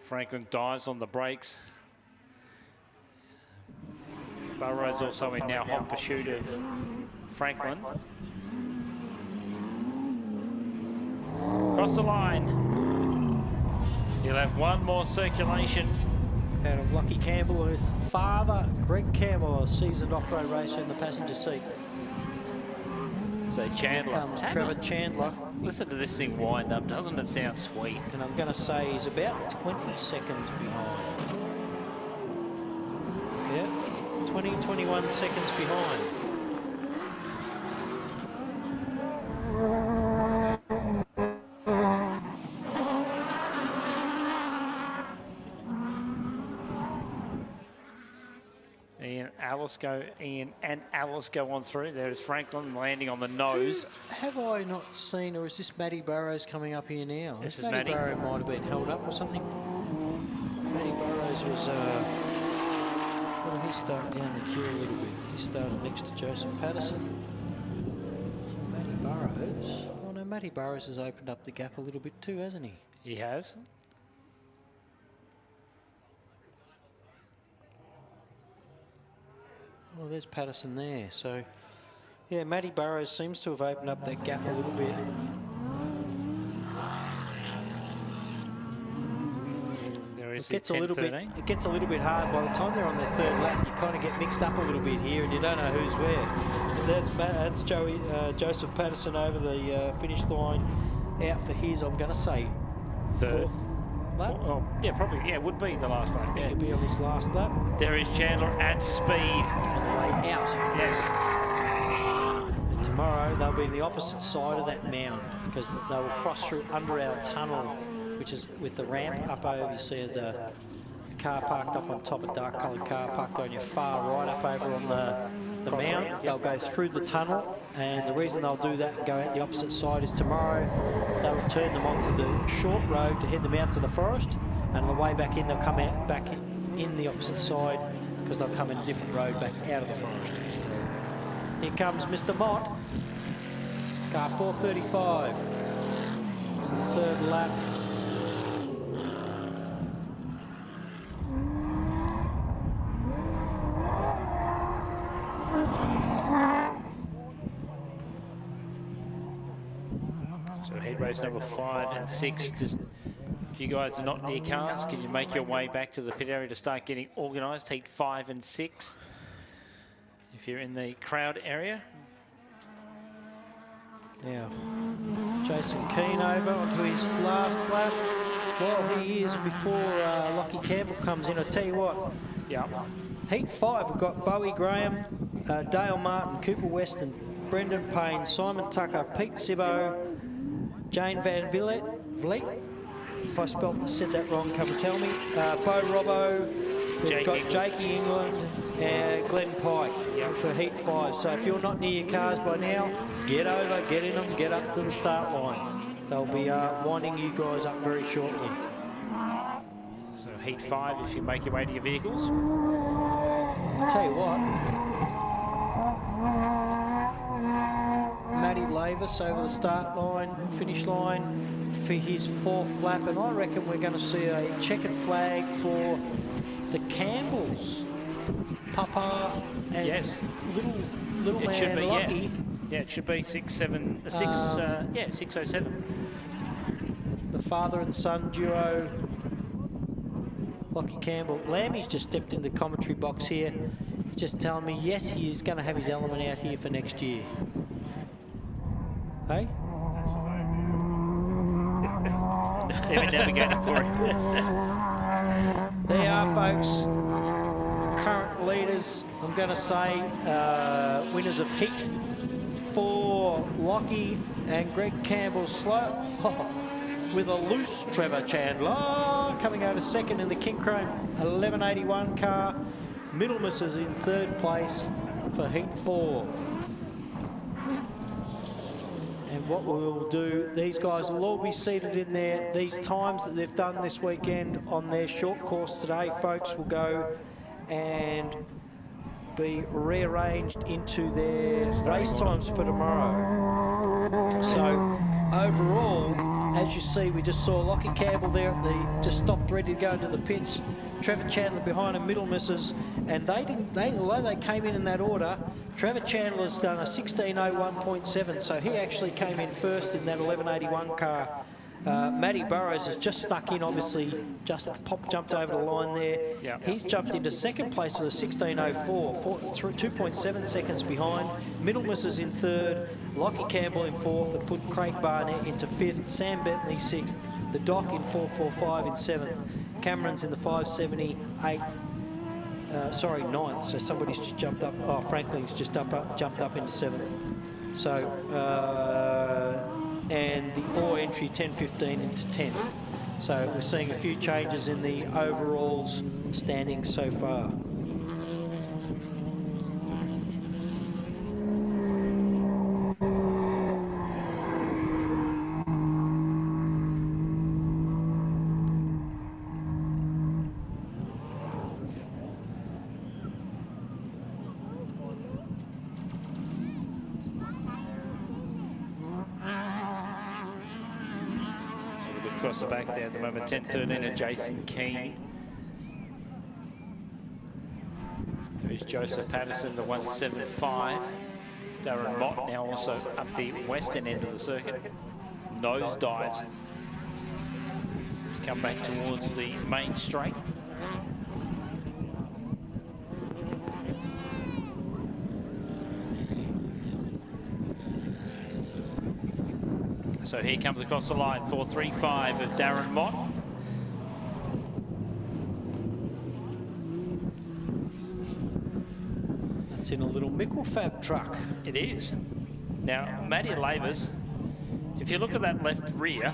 S2: Franklin dives on the brakes. Burrows also in now hot pursuit of Franklin. Across the line. He'll have one more circulation.
S1: Out of Lockie Campbell, with father Greg Campbell, a seasoned off-road racer in the passenger seat.
S2: So Chandler.
S1: Here comes Trevor Chandler.
S2: Listen to this thing wind up, doesn't it sound sweet?
S1: And I'm going to say he's about 20 seconds behind. Yeah, 20, 21 seconds behind.
S2: Ian and Alice go on through. There's Franklin landing on the nose.
S1: Have I not seen, or is this Matty Burrows coming up here now?
S2: This is
S1: Matty Burrows might have been held up or something. Matty Burrows was, well, he started down the queue a little bit. He started next to Joseph Patterson. So Matty Burrows, oh no, Matty Burrows has opened up the gap a little bit too, hasn't he?
S2: He has.
S1: Well, there's Patterson there. So, yeah, Matty Burrows seems to have opened up that gap a little bit.
S2: There is
S1: it gets a little bit. It gets a little bit hard by the time they're on their third lap. You kind of get mixed up a little bit here, and you don't know who's where. That's Joseph Patterson over the finish line, out for his. I'm going to say
S2: third.
S1: Lap?
S2: Oh, yeah, probably. Yeah, it would be the last lap.
S1: I think it'd be on his last lap.
S2: There is Chandler at speed.
S1: On the way out.
S2: Yes.
S1: And tomorrow they'll be on the opposite side of that mound because they will cross through under our tunnel, which is with the ramp up over. You see there's a car parked up on top, a dark coloured car parked on your far right up over on the mound. They'll go through the tunnel, and the reason they'll do that and go out the opposite side is tomorrow they'll turn them onto the short road to head them out to the forest, and on the way back in they'll come out back in the opposite side because they'll come in a different road back out of the forest. So here comes Mr. Mott, car 435, third lap.
S2: So heat race number 5 and 6. Just if you guys are not near cars, can you make your way back to the pit area to start getting organised? Heat 5 and 6. If you're in the crowd area.
S1: Now, Jason Keane over onto his last lap. While he is before Lockie Campbell comes in, I tell you what.
S2: Yeah.
S1: Heat 5, we've got Bowie Graham, Dale Martin, Cooper Weston, Brendan Payne, Simon Tucker, Pete Sibbo, Jane Van Vliet. If I said that wrong, come and tell me. Bo Robbo, we've got Jakey England, and Glenn Pike for Heat 5. So if you're not near your cars by now, get over, get in them, get up to the start line. They'll be winding you guys up very shortly.
S2: So Heat 5, if you make your way to your vehicles.
S1: I'll tell you what. Matty Lavis over the start line, finish line for his 4th lap, and I reckon we're going to see a checkered flag for the Campbells. Papa and little man
S2: should be,
S1: Lucky.
S2: Yeah, it should be 607.
S1: The father and son duo, Lockie Campbell. Lammy's just stepped in the commentary box here. He's just telling me, yes, he is going to have his element out here for next year. Hey?
S2: Even navigating for him.
S1: There you are, folks. Current leaders, I'm going to say, winners of Heat for Lockie and Greg Campbell slow. With a loose Trevor Chandler coming over second in the King Chrome 1181 car. Middlemas is in 3rd place for Heat 4. And what we'll do, these guys will all be seated in there. These times that they've done this weekend on their short course today, folks, will go and be rearranged into their race times for tomorrow. So overall, as you see, we just saw Lockie Campbell there at the, just stopped ready to go into the pits. Trevor Chandler behind him, middle misses, and although they came in that order, Trevor Chandler's done a 16:01.7, so he actually came in first in that 1181 car. Matty Burrows has just snuck in, obviously, just jumped over the line there.
S2: Yep.
S1: He's jumped into 2nd place with a 16:04, 2.7 seconds behind. Middlemas is in 3rd, Lockie Campbell in 4th, and put Craig Barnett into 5th, Sam Bentley 6th, the Doc in 4.45 in 7th, Cameron's in the 5.70, 8th, sorry, 9th, so somebody's just jumped up, oh, Franklin's just jumped up into 7th. So, and the OR entry 10.15 into 10th. So we're seeing a few changes in the overalls standings so far.
S2: Across the back there at the moment, 10.13 and Jason Keane. There's Joseph Patterson, the 1.75. Darren Mott now also up the western end of the circuit. Nose dives to come back towards the main straight. So here comes across the line, 4.35 of Darren Mott.
S1: That's in a little Mickelfab truck.
S2: It is. Now, Matty Lavis, if you look at that left rear,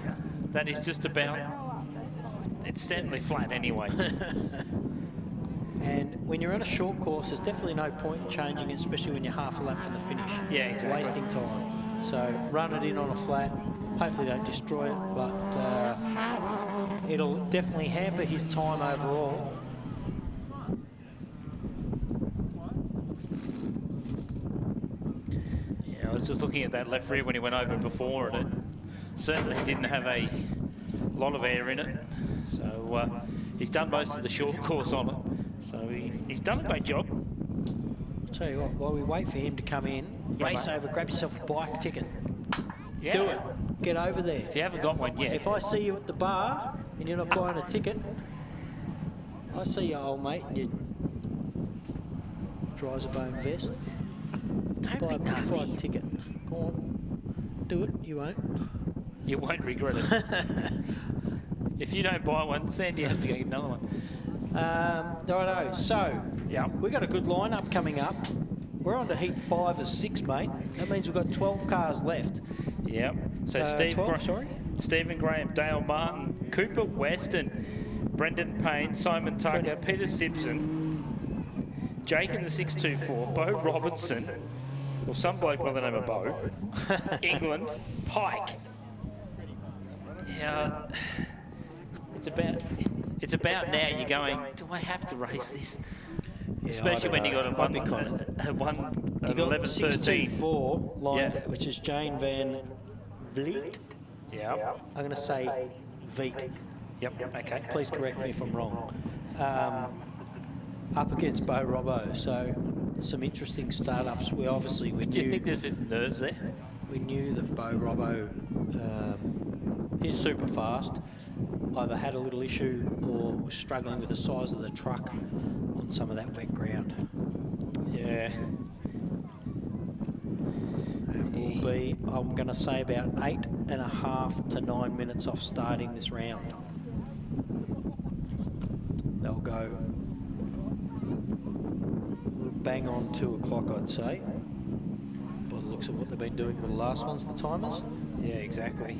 S2: that is just about, it's certainly flat anyway.
S1: And when you're on a short course, there's definitely no point in changing it, especially when you're half a lap from the finish.
S2: Yeah, exactly.
S1: Wasting time. So run it in on a flat. Hopefully don't destroy it, but it'll definitely hamper his time overall.
S2: Yeah, I was just looking at that left rear when he went over before, and it certainly didn't have a lot of air in it. So he's done most of the short course on it. So he's done a great job.
S1: I'll tell you what, while we wait for him to come in, race over, grab yourself a bike ticket.
S2: Yeah.
S1: Do it. Get over there.
S2: If you haven't got one yet.
S1: If I see you at the bar and you're not buying a ticket, I see your old mate and you dries a bone vest.
S2: Don't be nasty.
S1: Buy a ticket. Go on. Do it. You won't.
S2: You won't regret it. If you don't buy one, Sandy has to go get another one.
S1: Righto. So,
S2: yeah,
S1: we've got a good lineup coming up. We're on to heat 5 of 6, mate. That means we've got 12 cars left.
S2: Yep. So 12, Stephen Graham, Dale Martin, Cooper Weston, Brendan Payne, Simon Tucker, Peter Simpson, Jake in the 624, Bo Robinson, or some bloke by the name of Bo, England, Pike. Yeah, it's about now you're going, do I have to race this?
S1: Yeah,
S2: especially when you got a 11-13.
S1: 624 line, which is Jane Van Vliet.
S2: Yeah.
S1: I'm going to say Veet.
S2: Yep, okay.
S1: Please correct me if I'm wrong. Up against Bo Robbo, so some interesting startups. We knew.
S2: Do you think there's been nerves there?
S1: We knew that Bo Robbo, he's super fast. Either had a little issue or was struggling with the size of the truck on some of that wet ground.
S2: Yeah.
S1: It will be, I'm going to say, about 8.5 to 9 minutes off starting this round. They'll go bang on 2 o'clock, I'd say, by the looks of what they've been doing with the last ones, the timers.
S2: Yeah, exactly.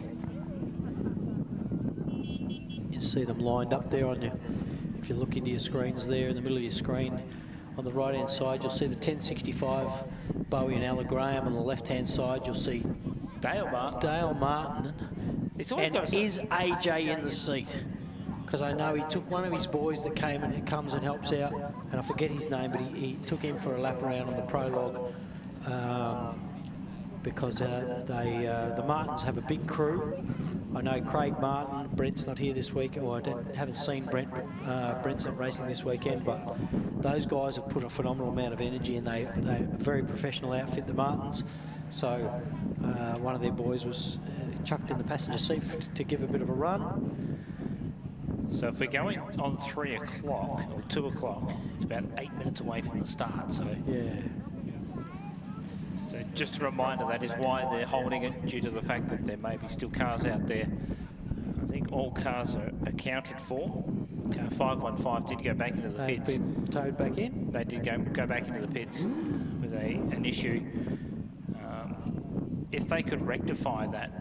S1: You see them lined up there on you. If you look into your screens there in the middle of your screen, on the right hand side you'll see the 1065 Bowie and Ella Graham. On the left hand side you'll see
S2: Dale
S1: Martin. And is AJ in the seat? Because I know he took one of his boys that came and comes and helps out, and I forget his name, but he took him for a lap around on the Prologue, because the Martins have a big crew. I know Craig Martin, Brent's not here this week, or I haven't seen Brent, but Brent's not racing this weekend, but those guys have put a phenomenal amount of energy, and they're a very professional outfit, the Martins. So one of their boys was chucked in the passenger seat to give a bit of a run.
S2: So if we're going on 3 o'clock or 2 o'clock, it's about 8 minutes away from the start. So
S1: yeah.
S2: So just a reminder, that is why they're holding it, due to the fact that there may be still cars out there. I think all cars are accounted for. Car 515 did go back into the pits.
S1: They've been towed back in?
S2: They did go back into the pits with an issue. If they could rectify that,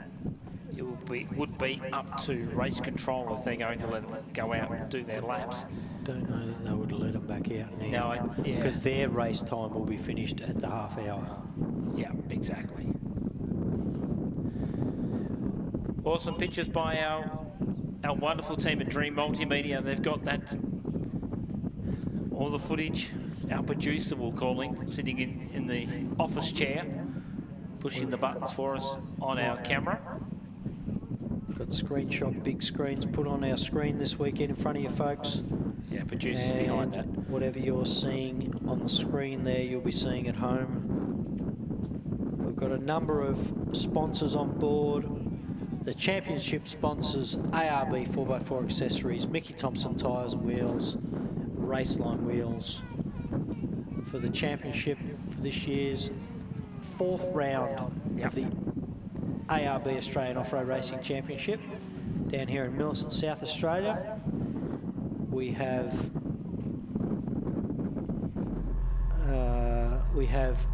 S2: it would be up to race control if they're going to let them go out and do their laps.
S1: Don't know that they would let them back out now.
S2: No,
S1: because their race time will be finished at the half hour.
S2: Yeah, exactly. Awesome pictures by our wonderful team at Dream Multimedia. They've got that, all the footage. Our producer, we'll call him, sitting in the office chair, pushing the buttons for us on our camera.
S1: Got screenshot big screens put on our screen this weekend in front of you folks.
S2: Yeah, producers behind that.
S1: Whatever you're seeing on the screen there, you'll be seeing at home. We've got a number of sponsors on board. The championship sponsors: ARB 4x4 Accessories, Mickey Thompson Tyres and Wheels, Raceline Wheels. For the championship for this year's 4th round of the ARB Australian Off-Road Racing Championship down here in Millicent, South Australia. We have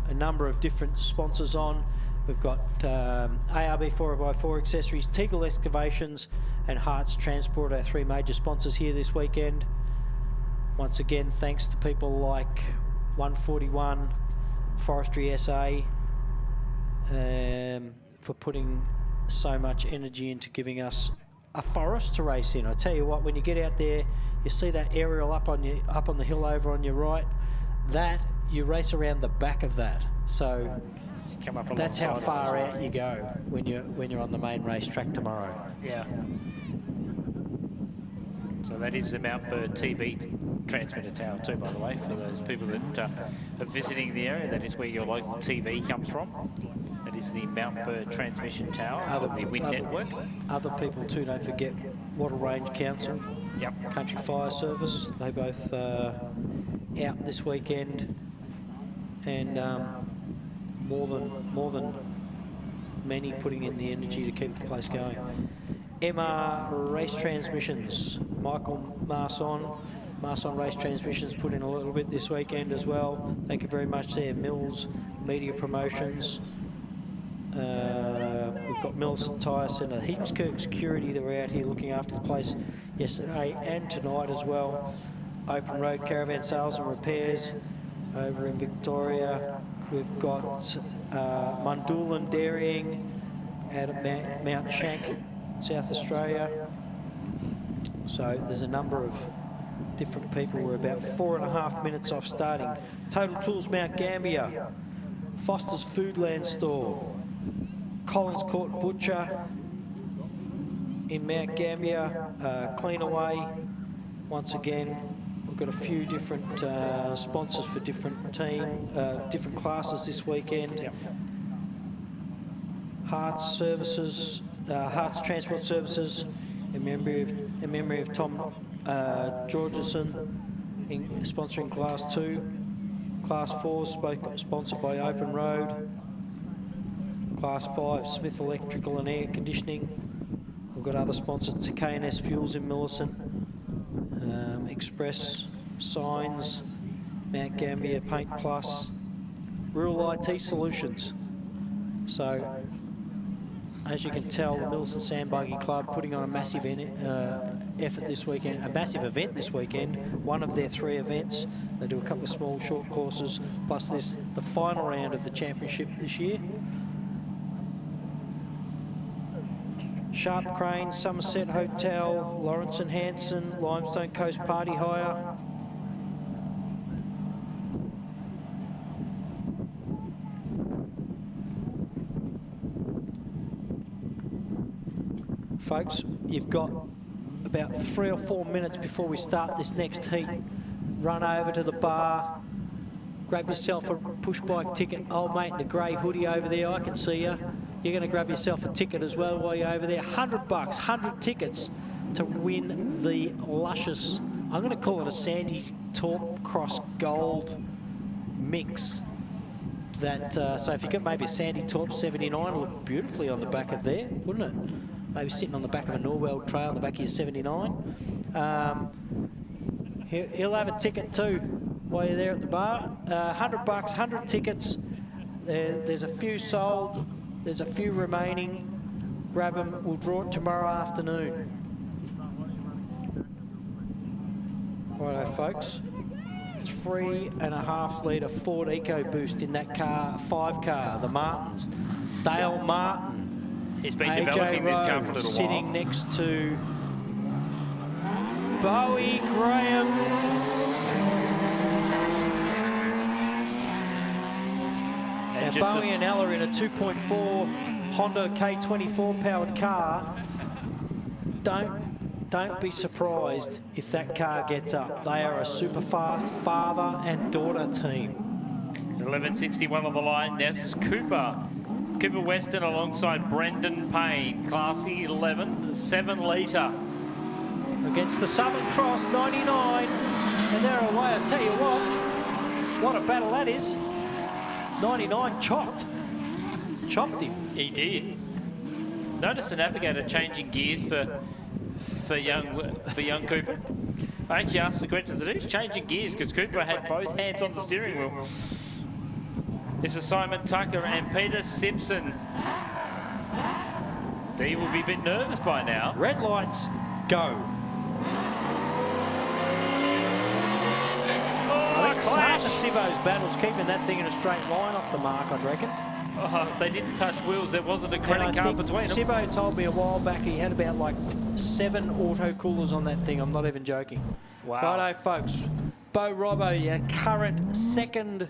S1: a number of different sponsors on. We've got ARB 4x4 Accessories, Teagle Excavations and Hearts Transport, our 3 major sponsors here this weekend. Once again, thanks to people like 141, Forestry SA, for putting so much energy into giving us a forest to race in. I tell you what, when you get out there, you see that aerial up on the hill over on your right. That you race around the back of that. So
S2: come up
S1: that's how far out you go when you're on the main racetrack tomorrow.
S2: Yeah. So that is the Mount Bird TV transmitter tower too, by the way, for those people that are visiting the area. That is where your local TV comes from. That is the Mount Bird Transmission Tower for the Wind Network.
S1: Other people too, don't forget Wattle Range Council,
S2: Yep.
S1: Country Fire Service. They both out this weekend, and more than many putting in the energy to keep the place going. MR Race Transmissions, Michael Marson Race Transmissions put in a little bit this weekend as well. Thank you very much there. Mills Media Promotions. We've got Millicent Tyre Centre, Heapskirk Security that were out here looking after the place yesterday and tonight as well. Open Road Caravan Sales and Repairs over in Victoria. We've got Mundoolan Dairying out at Mount Shank, South Australia. So there's a number of different people. We're about 4.5 minutes off starting. Total Tools Mount Gambier, Foster's Foodland Store, Collins Court Butcher in Mount Gambier, Cleanaway. Once again, we've got a few different sponsors for different different classes this weekend.
S2: Yep.
S1: Hearts Services, Hearts Transport Services, in memory of Tom Georgeson, sponsoring Class 2. Class 4 sponsored by Open Road. Class 5 Smith Electrical and Air Conditioning. We've got other sponsors, K&S Fuels in Millicent, Express Signs, Mount Gambier Paint Plus, Rural IT Solutions. So, as you can tell, the Millicent Sandbuggy Club putting on a massive effort this weekend, a massive event this weekend, one of their 3 events. They do a couple of small short courses, plus this, the final round of the championship this year. Sharp Crane, Somerset Hotel, Lawrence and Hanson, Limestone Coast Party Hire. Folks, you've got about 3 or 4 minutes before we start this next heat. Run over to the bar, grab yourself a push bike ticket. Old mate in the grey hoodie over there, I can see you. You're going to grab yourself a ticket as well while you're over there. $100, 100 tickets to win the luscious, I'm going to call it a Sandy Torp Cross Gold mix. That so if you got maybe a Sandy Torp 79, it'll look beautifully on the back of there, wouldn't it? Maybe sitting on the back of a Norwell Trail on the back of your 79. He'll have a ticket too while you're there at the bar. $100, 100 tickets. There's a few sold. There's a few remaining. Grab them. We'll draw it tomorrow afternoon. Righto, folks. 3.5 litre Ford EcoBoost in that car, 5 car, the Martins. Dale Martin.
S2: He's been
S1: AJ
S2: developing this car for a
S1: Rowe,
S2: little
S1: sitting
S2: while.
S1: next to Bowie Graham. Now, Bowie and Ella in a 2.4 Honda K24 powered car. Don't be surprised if that car gets up. They are a super fast father and daughter team.
S2: 11.61 on the line. This is Cooper Weston alongside Brendan Payne. Classy 11, 7 litre.
S1: Against the Southern Cross 99. And they're away, I tell you what a battle that is. 99 chopped him.
S2: He did. Notice the navigator changing gears for young Cooper. I actually asked the question, who's changing gears? Because Cooper had both hands on the steering wheel. This is Simon Tucker and Peter Simpson. He will be a bit nervous by now.
S1: Red lights, go. I think some of Sibbo's battles keeping that thing in a straight line off the mark, I'd reckon.
S2: Oh, if they didn't touch wheels, there wasn't a credit card between them.
S1: Sibbo told me a while back he had about like 7 auto coolers on that thing. I'm not even joking.
S2: Wow.
S1: Righto, folks. Bo Robbo, your current second,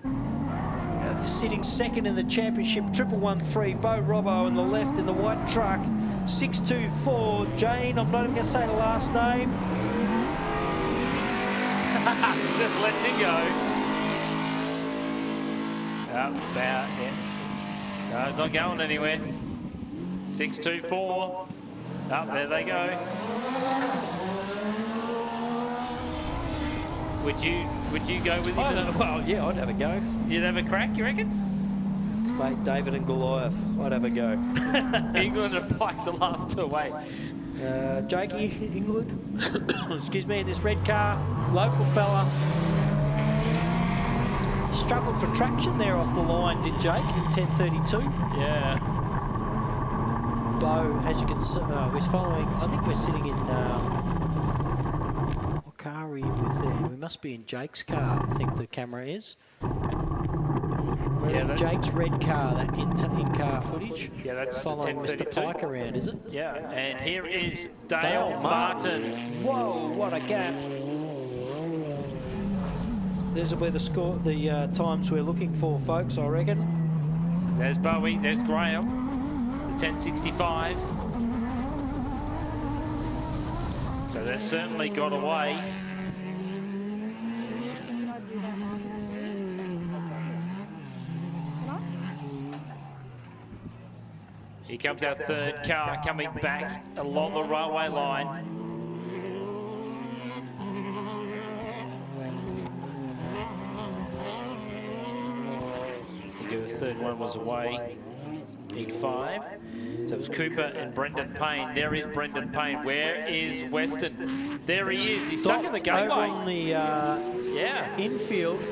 S1: sitting second in the championship, 1113. Bo Robbo on the left in the white truck, 624. Jane, I'm not even going to say the last name.
S2: Just lets it go. About, yeah. Not going anywhere. 6.24. Up there they go. Would you go with him?
S1: Well, yeah, I'd have a go.
S2: You'd have a crack, you reckon?
S1: Mate, David and Goliath, I'd have a go.
S2: England have piped the last two away.
S1: Jakey, England, excuse me, in this red car, local fella. Struggled for traction there off the line, did Jake, in 10.32.
S2: Yeah.
S1: Bo, as you can see, we're following, I think we're sitting in, what car are we in with there? We must be in Jake's car, I think the camera is.
S2: Yeah,
S1: Jake's red car, that in-car footage.
S2: Yeah, that's
S1: following Mr. Pike around, is it?
S2: Yeah, and here is Dale Martin.
S1: Whoa, what a gap. There's where the times we're looking for, folks, I reckon.
S2: There's Bowie, there's Graham, the 10.65. So they've certainly got away. Here comes our third car coming back along the railway line. I think the third one was away. Heat 5. So it was Cooper and Brendan Payne. There is Brendan Payne. Where is Weston? There he is. He's stuck in the gateway.
S1: Over on the infield.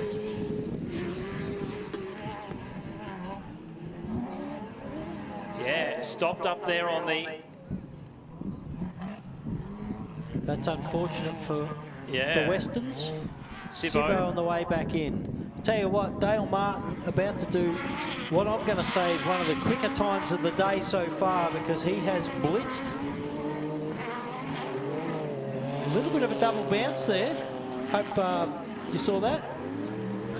S2: Yeah, stopped up there on the...
S1: That's unfortunate for
S2: the
S1: Westerns.
S2: Sibbo.
S1: Sibbo on the way back in. Tell you what, Dale Martin about to do what I'm going to say is one of the quicker times of the day so far, because he has blitzed. A little bit of a double bounce there. Hope you saw that.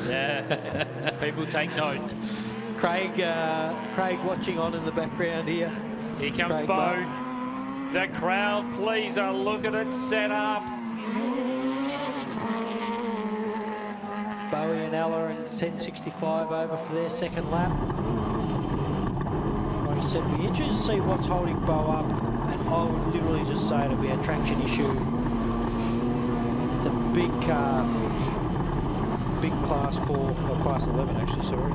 S2: Yeah, people take note.
S1: Craig watching on in the background here.
S2: Here comes
S1: Craig
S2: Bo. The crowd, please, are looking at set up.
S1: Bowie and Ella in 10.65 over for their second lap. Like I said, it'll be interesting to see what's holding Bo up, and I would literally just say it'll be a traction issue. It's a big car, big class 4, or class 11 actually, sorry.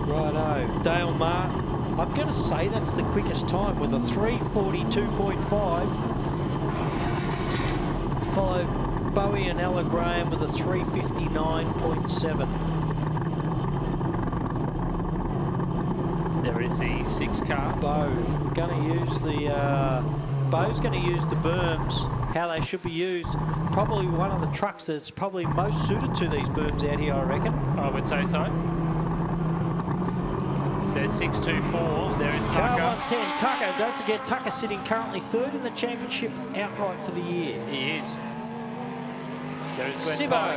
S1: Righto, Dale Martin. I'm going to say that's the quickest time with a 3:42.5. Followed Bowie and Ella Graham with a 3:59.7.
S2: There is the 6 car.
S1: Bo, we're going to use the Bo's going to use the berms how they should be used. Probably one of the trucks that's probably most suited to these berms out here, I reckon.
S2: I would say so. There's 6.24. There is Tucker.
S1: Car 110, Tucker. Don't forget, Tucker sitting currently third in the championship outright for the year.
S2: He is. There is Glenn
S1: Sibbo.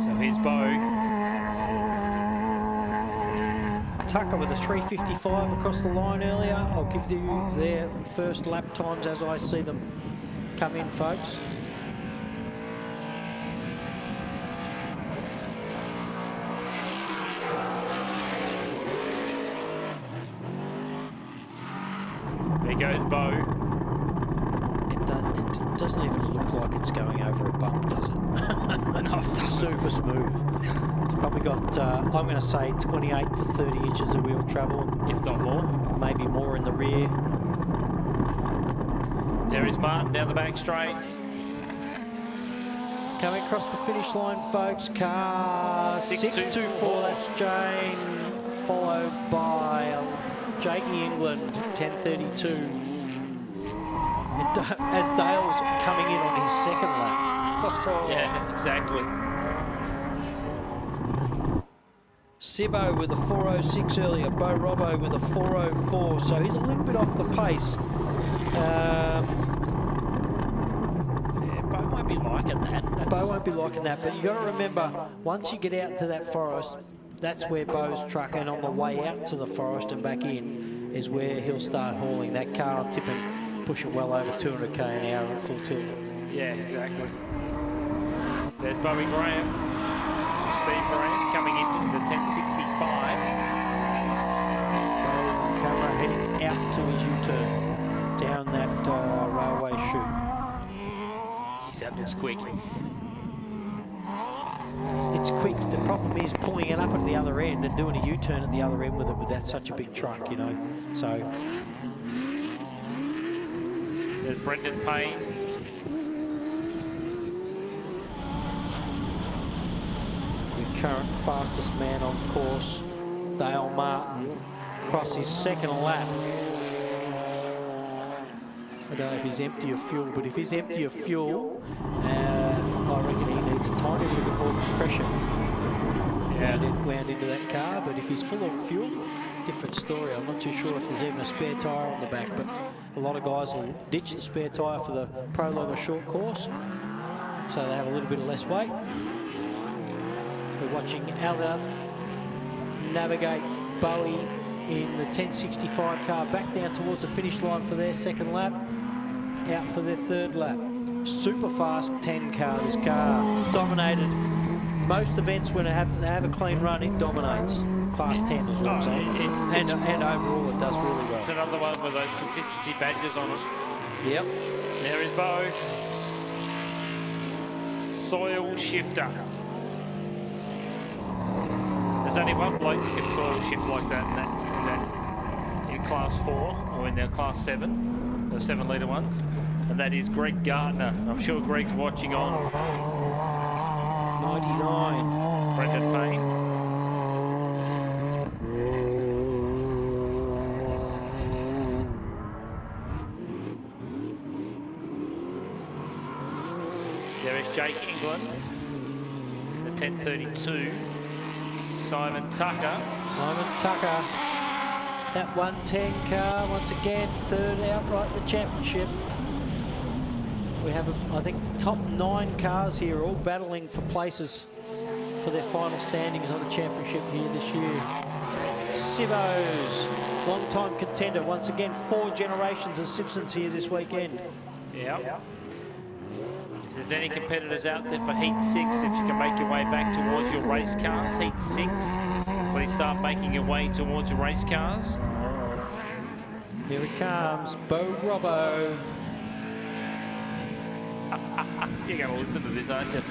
S2: So here's Bo.
S1: Tucker with a 3:55 across the line earlier. I'll give you their first lap times as I see them come in, folks.
S2: There goes Bo.
S1: It doesn't even look like it's going over a bump, does it?
S2: No, it doesn't.
S1: Super smooth. It's probably got, I'm going to say, 28 to 30 inches of wheel travel.
S2: If not more.
S1: Maybe more in the rear.
S2: There is Martin down the back straight.
S1: Coming across the finish line, folks. Car 6.24. That's Jane, followed by Jakey England, 10.32. As Dale's coming in on his second lap.
S2: Yeah, exactly.
S1: Sibbo with a 4.06 earlier. Bo Robbo with a 4.04. So he's a little bit off the pace.
S2: Yeah, Bo won't be liking that.
S1: Bo won't be liking that, but you got to remember, once you get out into that forest, that's where Bo's truck, and on the way out to the forest and back in, is where he'll start hauling. That car, I'm tipping, pushing well over 200k an hour at full tilt.
S2: Yeah, exactly. There's Bobby Graham, Steve Graham coming in the 1065.
S1: Camera heading out to his U-turn down that railway chute.
S2: Geez, that looks quick.
S1: It's quick. The problem is pulling it up at the other end and doing a U-turn at the other end with it, with that such a big truck, you know. So
S2: there's Brendan Payne.
S1: The current fastest man on course, Dale Martin, across his second lap. I don't know if he's empty of fuel, but if he's empty of fuel, I reckon he needs a tiny little bit more compression wound into that car. But if he's full of fuel, different story. I'm not too sure if there's even a spare tyre on the back, but a lot of guys will ditch the spare tyre for the prologue or short course, so they have a little bit of less weight. We're watching AORRA navigate Bowie in the 1065 car back down towards the finish line for their second lap, out for their third lap. Super fast 10 car. This car dominated most events when they have a clean run. It dominates. Class 10 is what I'm saying. And overall it does really well.
S2: It's another one with those consistency badges on it.
S1: Yep.
S2: There is Bo. Soil shifter. There's only one bloke that can soil shift like that in class 4 or in their class 7, the 7-litre ones, and that is Greg Gardner. I'm sure Greg's watching on.
S1: 99.
S2: Brendan Payne. There is Jake England, the 1032. Simon Tucker.
S1: That 110 car, once again, third outright in the championship. We have, I think, the top 9 cars here all battling for places for their final standings on the championship here this year. Sibos, long-time contender. Once again, 4 generations of Simpsons here this weekend.
S2: Yep. If there's any competitors out there for Heat 6, if you can make your way back towards your race cars, Heat 6, please start making your way towards your race cars.
S1: Here it comes, Bo Robbo.
S2: You're going to listen to this, aren't you?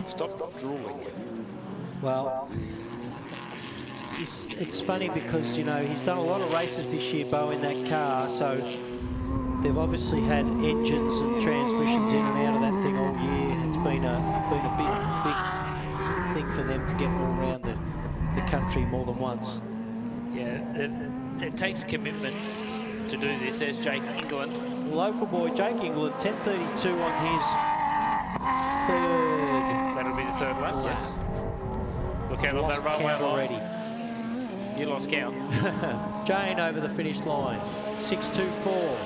S2: Stop drooling.
S1: Well, it's funny because, you know, he's done a lot of races this year, Bo, in that car, so they've obviously had engines and transmissions in and out of that thing all year. It's been a big thing for them to get all around the country more than once.
S2: Yeah, it takes commitment to do this. There's Jake England.
S1: Local boy Jake England, 1032 on his third.
S2: That'll be the third lap, yes. Look out on that runway already. You lost count.
S1: Jane over the finish line, 624.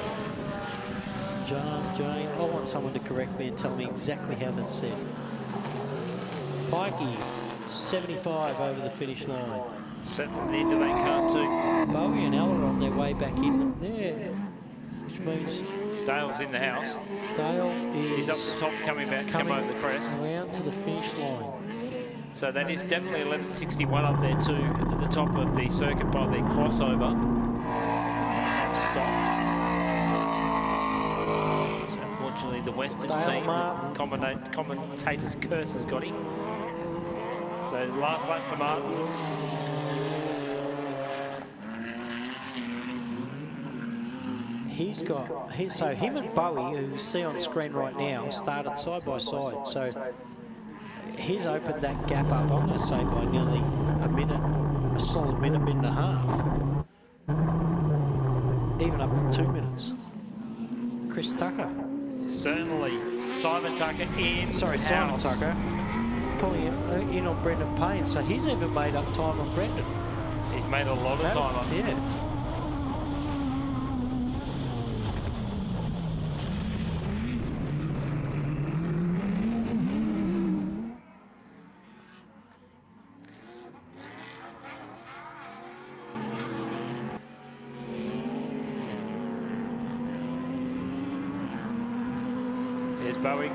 S1: Jane, I want someone to correct me and tell me exactly how that's said. Pikey, 75 over the finish line.
S2: Settling into that car too.
S1: Bowie and Ella on their way back in there, which means
S2: Dale's in the house.
S1: Dale is...
S2: He's up the top, coming over the crest.
S1: Around to the finish line.
S2: So that is definitely 1161 up there too, at the top of the circuit by their crossover. Have stopped. So unfortunately the Western team, commentator's curse has got him. So last lap for Martin.
S1: He's got, so him and Bowie, who you see on screen right now, started side by side. So he's opened that gap up, I'm going to say, by nearly a minute, a solid minute and a half. Even up to 2 minutes. Chris Tucker.
S2: Certainly. Simon Tucker in.
S1: Sorry, Simon Tucker. Pulling in on Brendan Payne. So he's even made up time on Brendan.
S2: He's made a lot of time on him.
S1: Yeah.
S2: There's Bowie.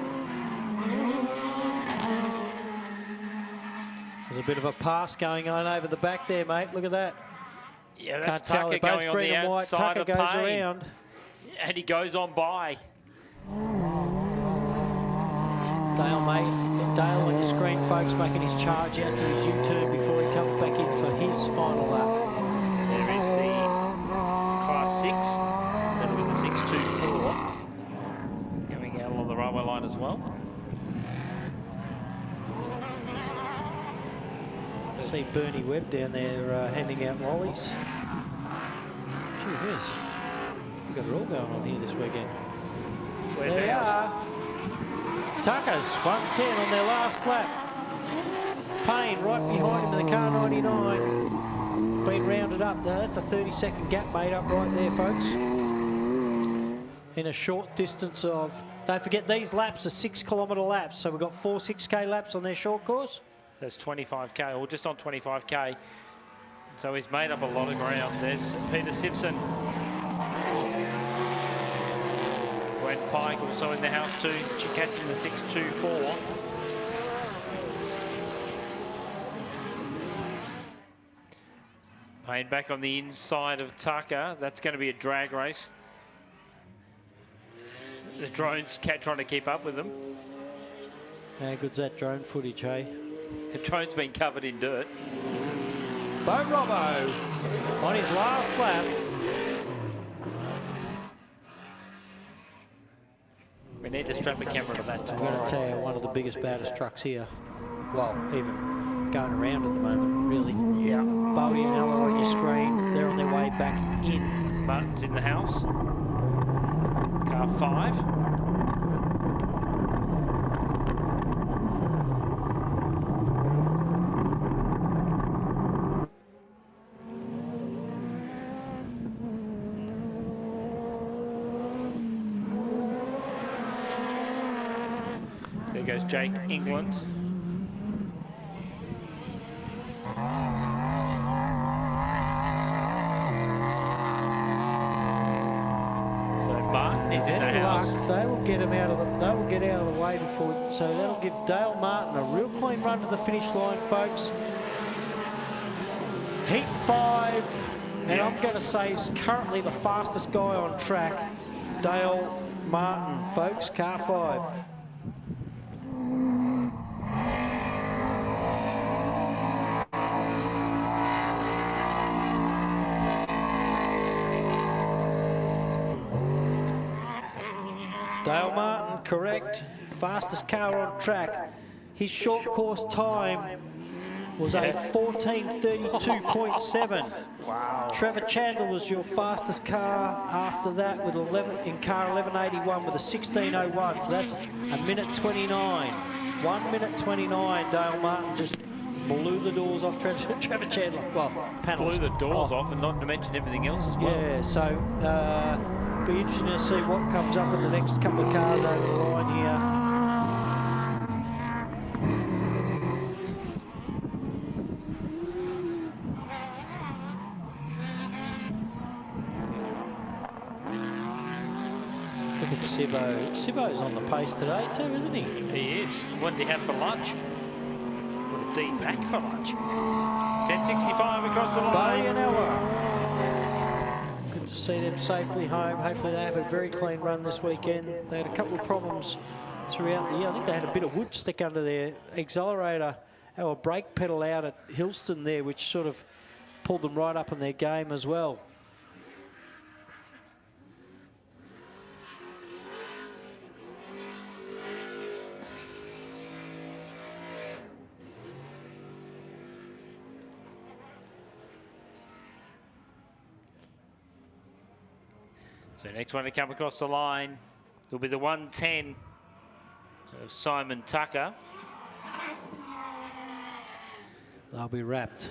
S1: There's a bit of a pass going on over the back there, mate. Look at that.
S2: Yeah, that's
S1: Can't tell.
S2: Tucker
S1: They're both
S2: going on
S1: green
S2: the
S1: and white.
S2: outside
S1: Tucker
S2: of
S1: goes
S2: Payne.
S1: around.
S2: And he goes on by.
S1: Dale on your screen, folks, making his charge out to his U-turn before he comes back in for his final lap.
S2: There is the Class 6. That'll be the 624. Going out along the railway line as well.
S1: See Bernie Webb down there handing out lollies. Gee whiz. We've got it all going on here this weekend.
S2: Where's
S1: there
S2: ours?
S1: are. Tucker's 110 on their last lap. Payne right behind him in the car 99. Been rounded up. That's a 30-second gap made up right there, folks. In a short distance of... Don't forget, these laps are 6-kilometre laps. So we've got 4 6K laps on their short course.
S2: That's 25K, or just on 25K. So he's made up a lot of ground. There's Peter Simpson. Gwen Pike also in the house too. She catches in the 624. Payne back on the inside of Tucker. That's going to be a drag race. The drone's trying to keep up with them.
S1: How good's that drone footage, hey?
S2: The drone's been covered in dirt.
S1: Bo Robbo on his last lap.
S2: We need to strap a camera to that
S1: I've
S2: tomorrow.
S1: got to tell you, one of the biggest, baddest trucks here. Well, even going around at the moment, really.
S2: Yeah.
S1: Bowie and Ella on your screen. They're on their way back in.
S2: Martin's in the house. Car 5. There goes Jake England. So Martin is in the house.
S1: They will get him out of the. They will get out of the way before. So that'll give Dale Martin a real clean run to the finish line, folks. Heat 5, and I'm going to say is currently the fastest guy on track, Dale Martin, folks. Car 5. Dale Martin, correct. Fastest car on track. His short course time was a 14:32.7.
S2: Wow.
S1: Trevor Chandler was your fastest car after that with 11 in car 1181 with a 16:01. So that's a minute 29. 1 minute 29. Dale Martin just blew the doors off Trevor Chandler. Well, panels.
S2: Blew the doors off, and not to mention everything else as well.
S1: Yeah, so be interesting to see what comes up in the next couple of cars over the line here. Look at Sibbo. Sibbo's on the pace today too, isn't he?
S2: He is. What did he have for lunch? What a D back for lunch. 10:65 across the line.
S1: Bowie and Ella. Good to see them safely home. Hopefully they have a very clean run this weekend. They had a couple of problems throughout the year. I think they had a bit of wood stick under their accelerator or brake pedal out at Hillston there, which sort of pulled them right up in their game as well.
S2: So next one to come across the line will be the 110 of Simon Tucker.
S1: They'll be wrapped.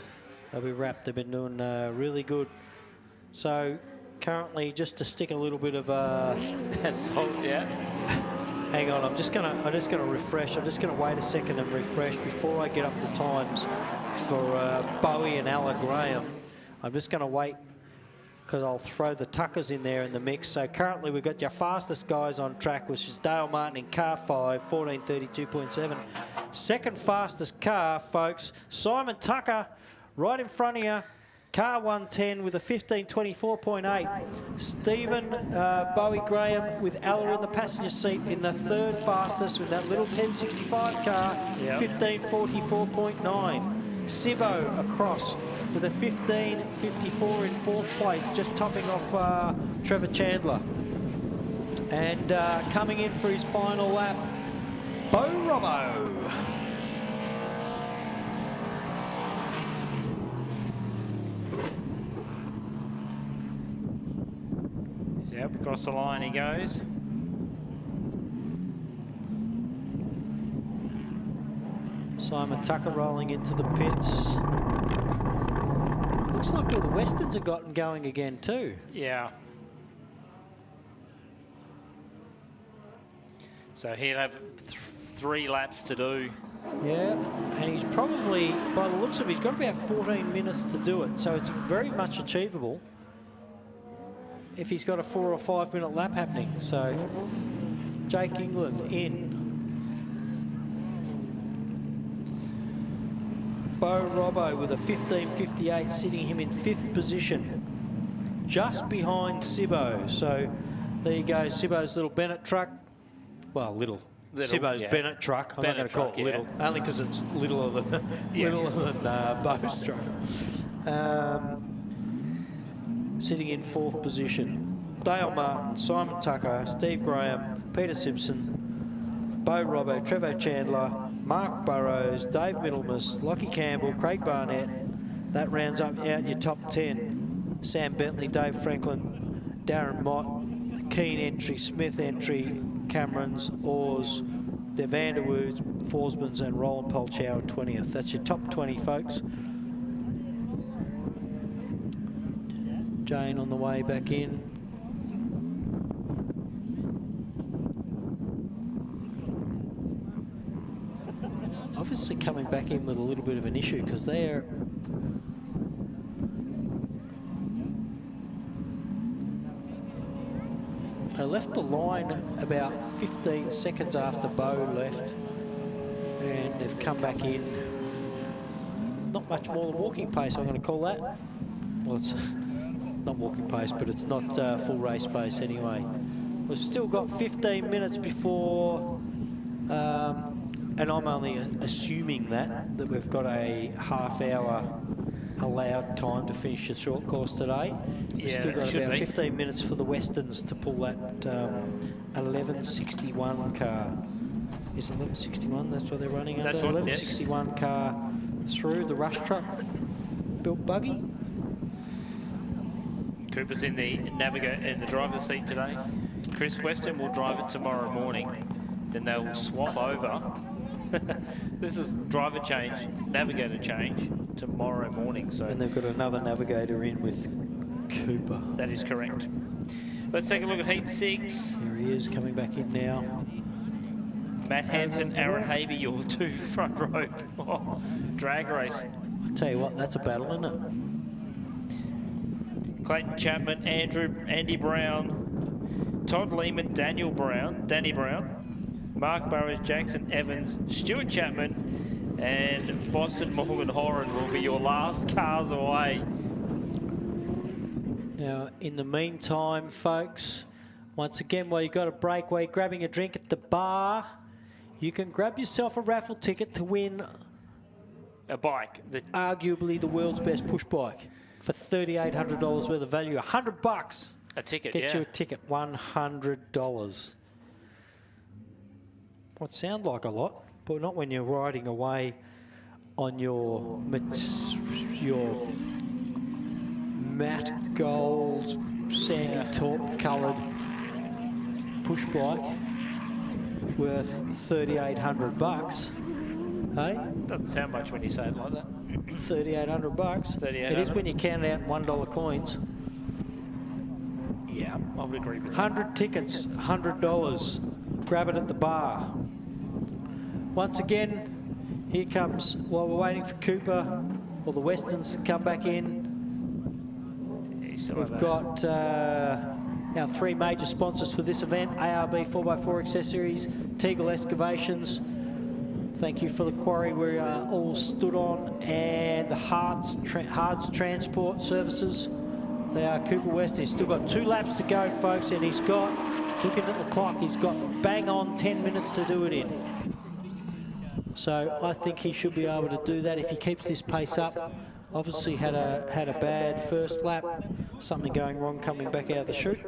S1: They'll be wrapped. They've been doing really good. So currently, just to stick a little bit of
S2: salt, yeah.
S1: Hang on, I'm just gonna refresh. I'm just gonna wait a second and refresh before I get up the times for Bowie and Ella Graham. I'm just gonna wait, because I'll throw the Tuckers in there in the mix. So currently we've got your fastest guys on track, which is Dale Martin in car 5, 14:32.7. Second fastest car, folks, Simon Tucker, right in front of you. Car 110 with a 15:24.8. Stephen Bowie Graham with Ella in the passenger seat in the third fastest with that little 1065 car, 15:44.9. Sibbo across with a 15:54 in fourth place, just topping off Trevor Chandler. And coming in for his final lap, Bo Robbo.
S2: Yep, across the line he goes.
S1: Simon Tucker rolling into the pits. Looks like all the Westerns have gotten going again too.
S2: Yeah. So he'll have 3 laps to do.
S1: Yeah, and he's probably, by the looks of it, he's got about 14 minutes to do it, so it's very much achievable if he's got a 4 or 5 minute lap happening. So Jake England in. Bo Robbo with a 15:58, sitting him in 5th position, just behind Sibbo. So there you go, Sibbo's little Bennett truck. Well, little Sibbo's Bennett truck. I'm not going to call it little, only because it's littler than Bo's truck. Sitting in 4th position, Dale Martin, Simon Tucker, Steve Graham, Peter Simpson, Bo Robbo, Trevo Chandler, Mark Burrows, Dave Middlemas, Lockie Campbell, Craig Barnett. That rounds up out your top 10. Sam Bentley, Dave Franklin, Darren Mott, Keane entry, Smith entry, Camerons, Oars, De Vanderwoods, Forsmans and Roland Polchow in 20th. That's your top 20, folks. Jane on the way back in. Obviously coming back in with a little bit of an issue because they left the line about 15 seconds after Bo left, and they've come back in. Not much more than walking pace, I'm going to call that. Well, it's not walking pace, but it's not full race pace anyway. We've still got 15 minutes before, and I'm only assuming that we've got a half-hour allowed time to finish the short course today. We've still got about 15 minutes for the Westerns to pull that 1161 car. Is it 1161? That's what they're running under?
S2: That's what,
S1: 1161 car through the rush truck built buggy.
S2: Cooper's in the driver's seat today. Chris Weston will drive it tomorrow morning. Then they'll swap over. This is driver change, navigator change tomorrow morning. So, and
S1: they've got another navigator in with Cooper.
S2: That is correct. Let's take a look at Heat 6.
S1: Here he is coming back in now.
S2: Matt Hansen, Aaron Habe, your 2 front row drag race.
S1: I'll tell you what, that's a battle, isn't it?
S2: Clayton Chapman, Andy Brown, Todd Lehman, Danny Brown, Mark Burrows, Jackson Evans, Stuart Chapman, and Boston Morgan Horan will be your last cars away.
S1: Now, in the meantime, folks, once again, while you've got a break, while you're grabbing a drink at the bar, you can grab yourself a raffle ticket to win
S2: a bike.
S1: Arguably the world's best push bike for $3,800 worth of value. $100.
S2: A ticket,
S1: Get you a ticket, $100. What sound like a lot, but not when you're riding away on your matte gold, sandy taupe coloured push bike worth $3,800. Hey?
S2: Doesn't sound much when you say it like that.
S1: $3,800. It is when you count it out in $1 coins.
S2: Yeah, I would agree with that.
S1: 100 tickets, $100. Grab it at the bar. Once again, here comes, while we're waiting for Cooper or the Westerns to come back in. We've got our 3 major sponsors for this event: ARB 4x4 Accessories, Teagle Excavations. Thank you for the Quarry we are all stood on, and the Hards Transport Services. They are Cooper West. He's still got 2 laps to go, folks, and he's got, looking at the clock, he's got bang on 10 minutes to do it in. So I think he should be able to do that if he keeps this pace up. Obviously had a bad first lap, something going wrong coming back out of the chute.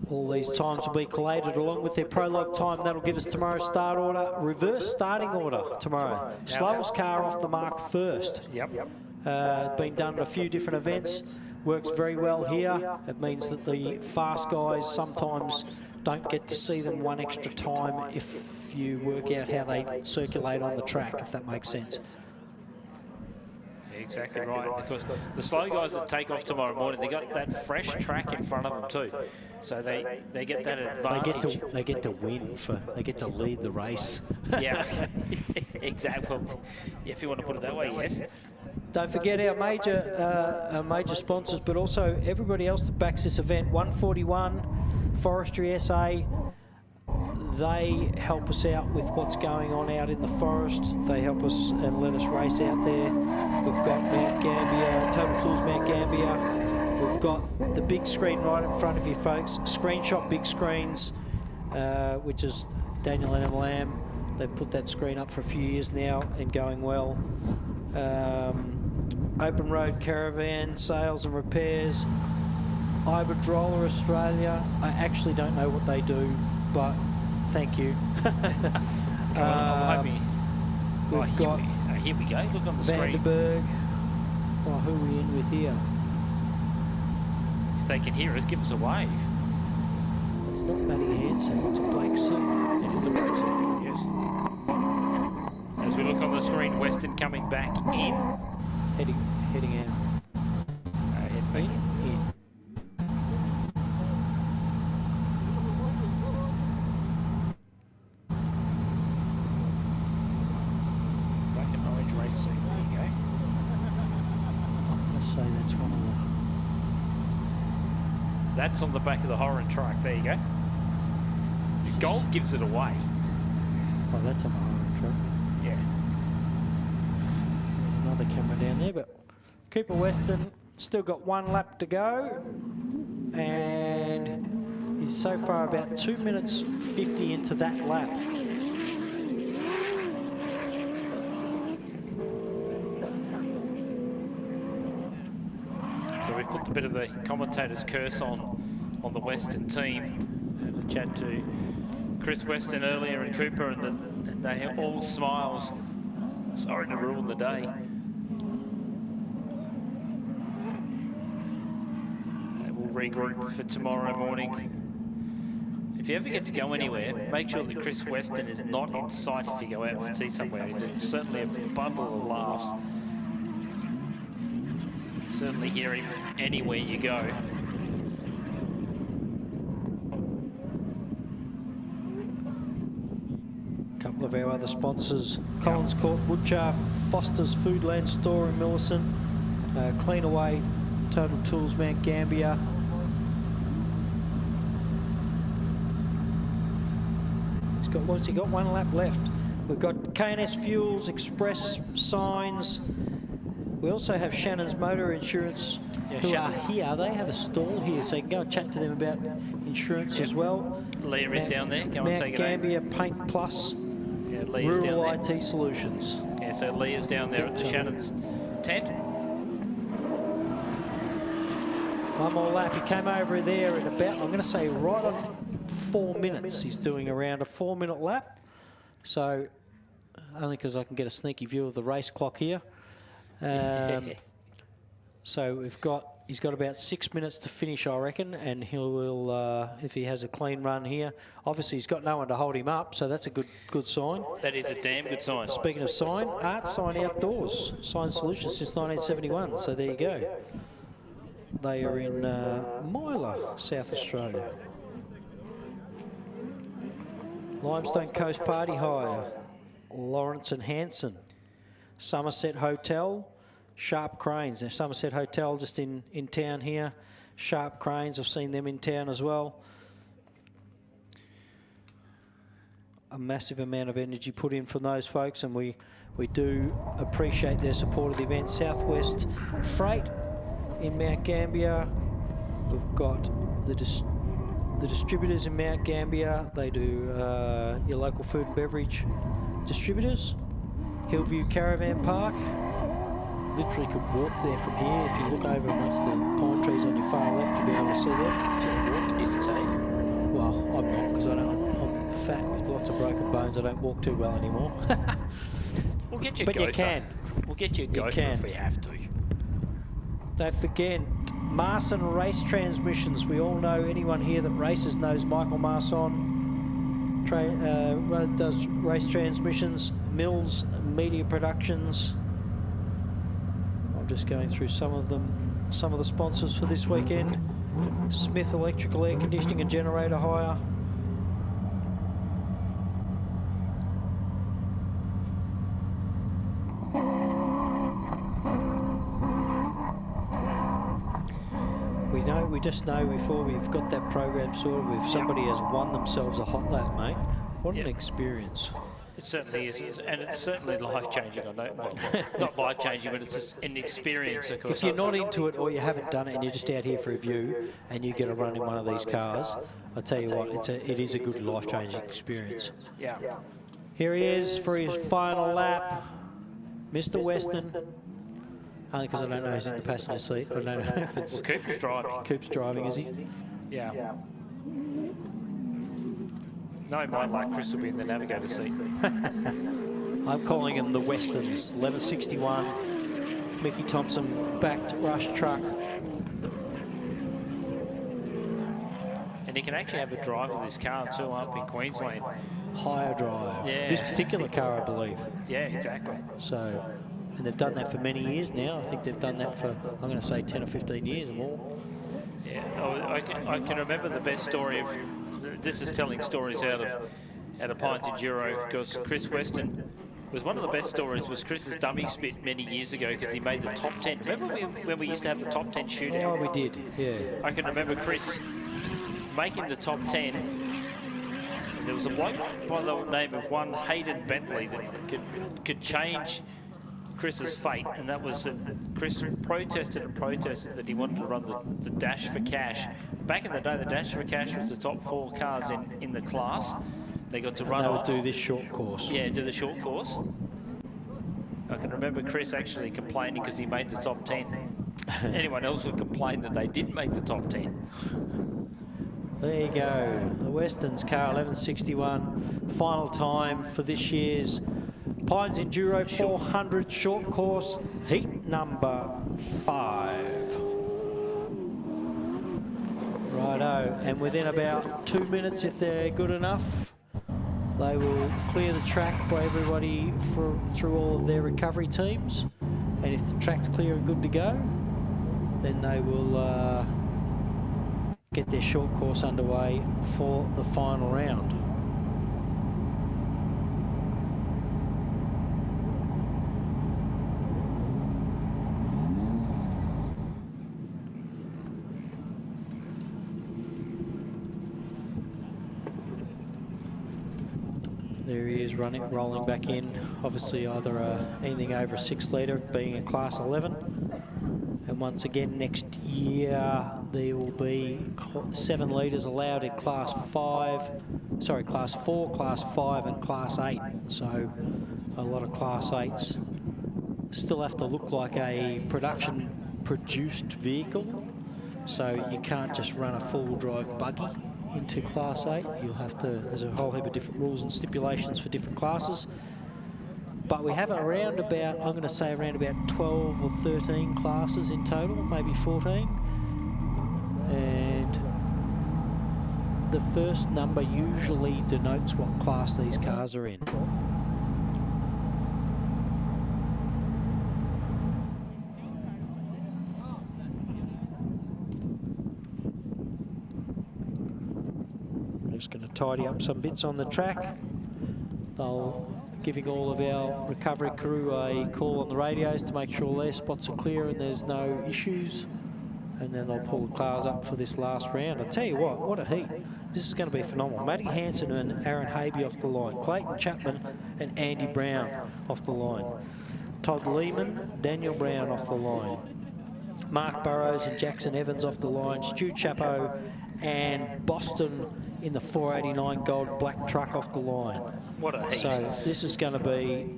S1: All these times will be collated along with their prologue time. That'll give us tomorrow's start order. Reverse starting order tomorrow. Slowest car off the mark first. Been done at a few different events. Works very well here. It means that the fast guys sometimes don't get to see them one extra time if you work out how they circulate on the track, if that makes sense.
S2: Exactly right, because the slow guys that take off tomorrow morning, they got that fresh track in front of them too, so they get that advantage.
S1: They get to win they get to lead the race.
S2: Yeah, exactly. Well, if you want to put it that way, yes.
S1: Don't forget our major sponsors, but also everybody else that backs this event. 141 Forestry SA. They help us out with what's going on out in the forest. They help us and let us race out there. We've got Mount Gambier, Total Tools Mount Gambier. We've got the big screen right in front of you, folks. Screenshot Big Screens, which is Daniel and Emma Lamb. They've put that screen up for a few years now and going well. Open Road Caravan, Sales and Repairs. Iberdrola Australia. I actually don't know what they do, but thank you. We've got
S2: here we go. Look on the screen.
S1: Vandenberg. Oh, who are we in with here?
S2: If they can hear us, give us a wave.
S1: It's not Matty Hansen. It's a black suit.
S2: It is a black suit. Yes. As we look on the screen, Western coming back in.
S1: Heading out.
S2: Heading in. Race suit. There you go.
S1: I'm going to say that's one of the...
S2: That's on the back of the Horan truck. There you go. The gold gives it away.
S1: Oh, that's on the Horan truck.
S2: Yeah.
S1: There's another camera down there, but Cooper Western still got 1 lap to go, and he's so far about 2 minutes 50 into that lap.
S2: So we've put a bit of the commentator's curse on the Western team. And a chat to Chris Western earlier and Cooper, and they are all smiles. Sorry to ruin the day. They will regroup for tomorrow morning. If you ever get to go anywhere, make sure that Chris Western is not in sight if you go out for tea somewhere. He's certainly a bundle of laughs. Certainly hear him anywhere you go.
S1: A couple of our other sponsors: Collins Court Butcher, Foster's Foodland Store in Millicent, Cleanaway, Total Tools Mount Gambier. What's he got? 1 lap left. We've got K&S Fuels, Express Signs. We also have Shannon's Motor Insurance, who are here. They have a stall here, so you can go and chat to them about insurance as well.
S2: Leah is down there. Go and say good day.
S1: Mount Gambier Paint Plus.
S2: Yeah, Leah's down
S1: Rural
S2: there.
S1: IT Solutions.
S2: Yeah, so Leah's down there at the Shannon's tent.
S1: 1 more lap. He came over there at about, I'm going to say, right on 4 minutes. He's doing around a 4-minute lap. So, only because I can get a sneaky view of the race clock here. So he's got about 6 minutes to finish, I reckon, and he will, if he has a clean run here. Obviously, he's got no one to hold him up, so that's a good sign.
S2: That is a damn good sign.
S1: Speaking of sign, Art Sign Outdoors, Sign Solutions since 1971. So there you go. They are in Myla, South Australia. Limestone Coast Party Hire. Lawrence and Hanson. Somerset Hotel, Sharp Cranes. Now, Somerset Hotel just in town here. Sharp Cranes, I've seen them in town as well. A massive amount of energy put in from those folks, and we do appreciate their support of the event. Southwest Freight in Mount Gambier. We've got the distributors in Mount Gambier. They do your local food and beverage distributors. Hillview Caravan Park. Literally could walk there from here. If you look over amongst the pine trees on your far left, you'll be able to see them.
S2: Walking distance, eh?
S1: Well, I'm not, because I'm fat with lots of broken bones. I don't walk too well anymore.
S2: We'll get you a
S1: but
S2: gopher.
S1: you can.
S2: We'll get you a gopher if we have to.
S1: Don't forget, Marson Race Transmissions. We all know, anyone here that races knows Michael Marson. Does race transmissions. Mills Media Productions. I'm just going through some of the sponsors for this weekend. Smith Electrical Air Conditioning and Generator Hire. We just know before we've got that program sorted, if somebody has won themselves a hot lap, mate, what an experience.
S2: It certainly is, and it's certainly life-changing. I know, well, not life-changing, but it's just an experience, of course.
S1: If you're not into it or you haven't done it and you're just out here for a view and you get a run in one of these cars, I tell you what, it is a good life-changing experience.
S2: Yeah.
S1: Here he is for his final lap, Mr. Weston. Only because I don't know who's in the passenger seat. I don't know if it's...
S2: Well, Coop's driving.
S1: Coop's driving, is he?
S2: Yeah. No, mine like Chris will be in the navigator seat.
S1: I'm calling him the Westerns. 1161, Mickey Thompson backed rush truck.
S2: And you can actually have a drive of this car too up in Queensland.
S1: Higher drive.
S2: Yeah.
S1: This particular car, I believe.
S2: Yeah, exactly.
S1: So, and they've done that for many years now. I think they've done that for, I'm going to say 10 or 15 years or more.
S2: Yeah, I can remember the best story of, this is telling stories out of Pines Enduro, because Chris Weston was one of the best stories, was Chris's dummy spit many years ago because he made the top 10. Remember when we used to have the top 10 shootout?
S1: Oh, we did, yeah.
S2: I can remember Chris making the top 10. And there was a bloke by the name of one Hayden Bentley that could change Chris's fate, and that was Chris protested and protested that he wanted to run the Dash for Cash. Back in the day, the Dash for Cash was the top 4 cars in the class. They got to run off.
S1: They would do this short course.
S2: Yeah, do the short course. I can remember Chris actually complaining because he made the top 10. Anyone else would complain that they didn't make the top 10.
S1: There you go, the Weston's car, 1161. Final time for this year's Pines Enduro 400 short course, heat number 5. Righto, and within about 2 minutes, if they're good enough, they will clear the track by everybody through all of their recovery teams. And if the track's clear and good to go, then they will get their short course underway for the final round. There he is rolling back in. Obviously either anything over a 6 litre, being a class 11. And once again, next year there will be 7 litres allowed in class 4, class 5 and class 8. So a lot of class 8s still have to look like a production produced vehicle. So you can't just run a four-wheel drive buggy into class 8. You'll have to, there's a whole heap of different rules and stipulations for different classes. But we have around about, I'm going to say around about 12 or 13 classes in total, maybe 14. And the first number usually denotes what class these cars are in. Just going to tidy up some bits on the track. They'll giving all of our recovery crew a call on the radios to make sure their spots are clear and there's no issues. And then they'll pull the cars up for this last round. I tell you what a heat. This is going to be phenomenal. Matty Hansen and Aaron Habe off the line. Clayton Chapman and Andy Brown off the line. Todd Lehman, Daniel Brown off the line. Mark Burrows and Jackson Evans off the line. Stu Chapo and Boston in the 489 gold black truck off the line.
S2: What a heat.
S1: So this is going to be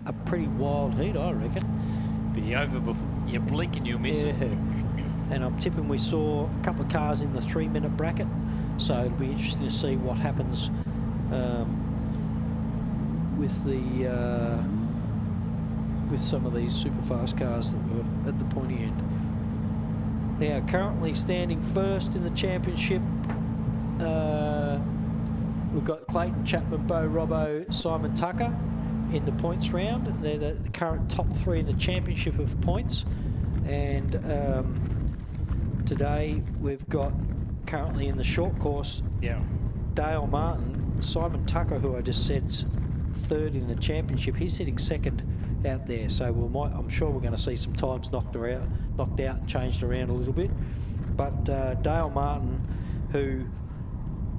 S1: a pretty wild heat, I reckon.
S2: Be over before you blink and you'll miss it.
S1: And I'm tipping we saw a couple of cars in the 3-minute bracket. So it'll be interesting to see what happens with some of these super fast cars that were at the pointy end. Now, currently standing first in the championship, we've got Clayton Chapman, Bo Robbo, Simon Tucker in the points round. They're the current top 3 in the championship of points. And today we've got currently in the short course, Dale Martin, Simon Tucker, who I just said's 3rd in the championship. He's sitting 2nd out there, so I'm sure we're going to see some times knocked out and changed around a little bit. But Dale Martin, who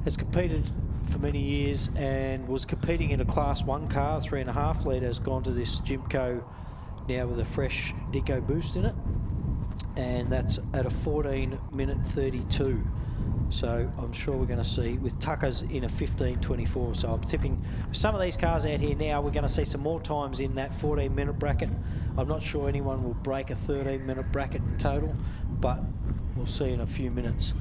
S1: has competed for many years and was competing in a Class 1 car, 3.5 litre, has gone to this Jimco now with a fresh Eco Boost in it, and that's at a 14-minute 32. So I'm sure we're going to see, with Tucker's in a 15.24. So I'm tipping with some of these cars out here now, we're going to see some more times in that 14-minute bracket. I'm not sure anyone will break a 13-minute bracket in total, but we'll see in a few minutes.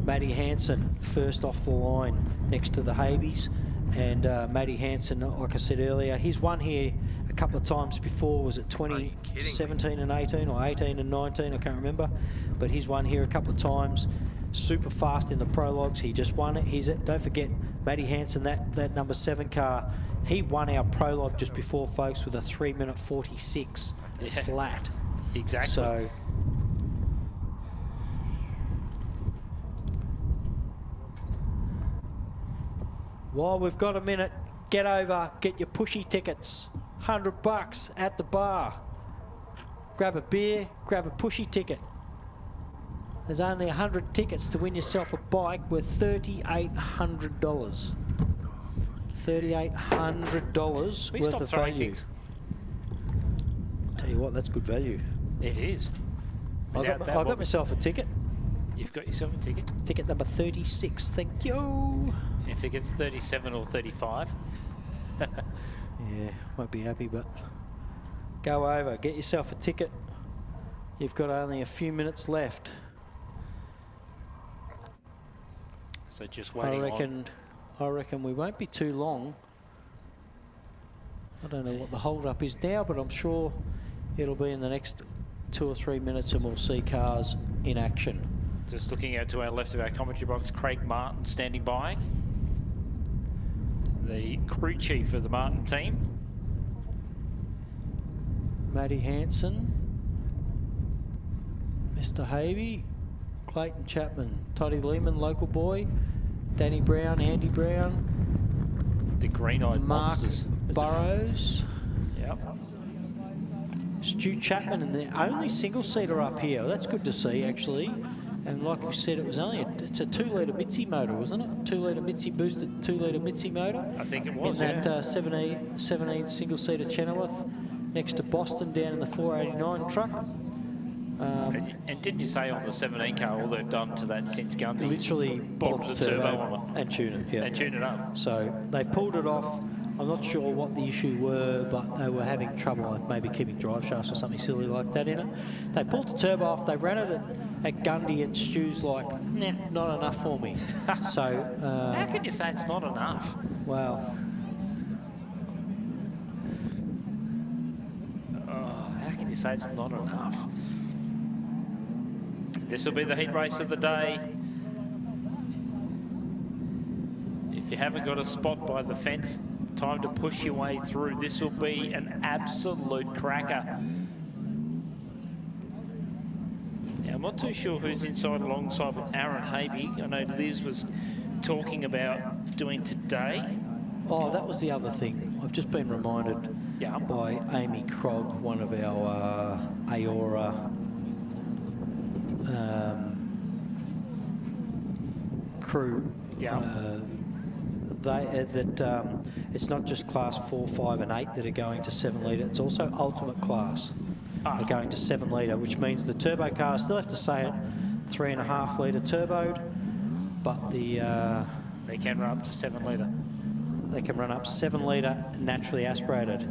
S1: Matty Hansen first off the line next to the Habies. And Matty Hansen, like I said earlier, he's won here a couple of times before. Was it 2017 and 18 or 18 and 19? I can't remember. But he's won here a couple of times. Super fast in the prologues. He just won it. Don't forget, Matty Hansen, that number 7 car, he won our prologue just before, folks, with a 3-minute 46 flat.
S2: Exactly.
S1: So while we've got a minute, get over, get your pushy tickets. $100 at the bar. Grab a beer, grab a pushy ticket. There's only 100 tickets to win yourself a bike worth $3,800. $3,800 worth of value. Tell you what, that's good value.
S2: It is.
S1: I got myself a ticket.
S2: You've got yourself a ticket?
S1: Ticket number 36, thank you.
S2: If it gets 37 or 35.
S1: Yeah, won't be happy, but go over, get yourself a ticket. You've got only a few minutes left.
S2: So just waiting
S1: I reckon we won't be too long. I don't know what the hold-up is now, but I'm sure it'll be in the next 2 or 3 minutes and we'll see cars in action.
S2: Just looking out to our left of our commentary box, Craig Martin standing by. The crew chief of the Martin team.
S1: Matty Hansen, Mr. Havey, Clayton Chapman, Toddy Lehman, local boy, Danny Brown, Andy Brown,
S2: the green-eyed monsters,
S1: Burrows,
S2: yep,
S1: Stu Chapman, and the only single-seater up here. That's good to see, actually. And like you said, it was only it's a 2-litre Mitzi motor, wasn't it? 2-litre Mitzi boosted 2-litre Mitzi motor.
S2: I think it was,
S1: in that 17 single-seater Chenoweth, next to Boston down in the 489 truck.
S2: And didn't you say on the 17 car all they've done to that since Gundy?
S1: Literally
S2: bolted the turbo on it.
S1: And tune it, yeah.
S2: And tune it up.
S1: So they pulled it off. I'm not sure what the issue were, but they were having trouble like maybe keeping drive shafts or something silly like that in it. They pulled the turbo off. They ran it at Gundy, and Stu's like, nah, not enough for me. So
S2: how can you say it's not enough?
S1: Well,
S2: how can you say it's not enough? This will be the heat race of the day. If you haven't got a spot by the fence, time to push your way through. This will be an absolute cracker. Now, I'm not too sure who's inside alongside with Aaron Habe. I know Liz was talking about doing today.
S1: Oh, that was the other thing. I've just been reminded by Amy Krog, one of our AORRA crew. It's not just class 4, 5 and 8 that are going to 7 litre, it's also ultimate class are going to 7 litre, which means the turbo cars still have to stay at 3.5 litre turboed, but the
S2: they can run up to 7 litre.
S1: They can run up 7 litre naturally aspirated.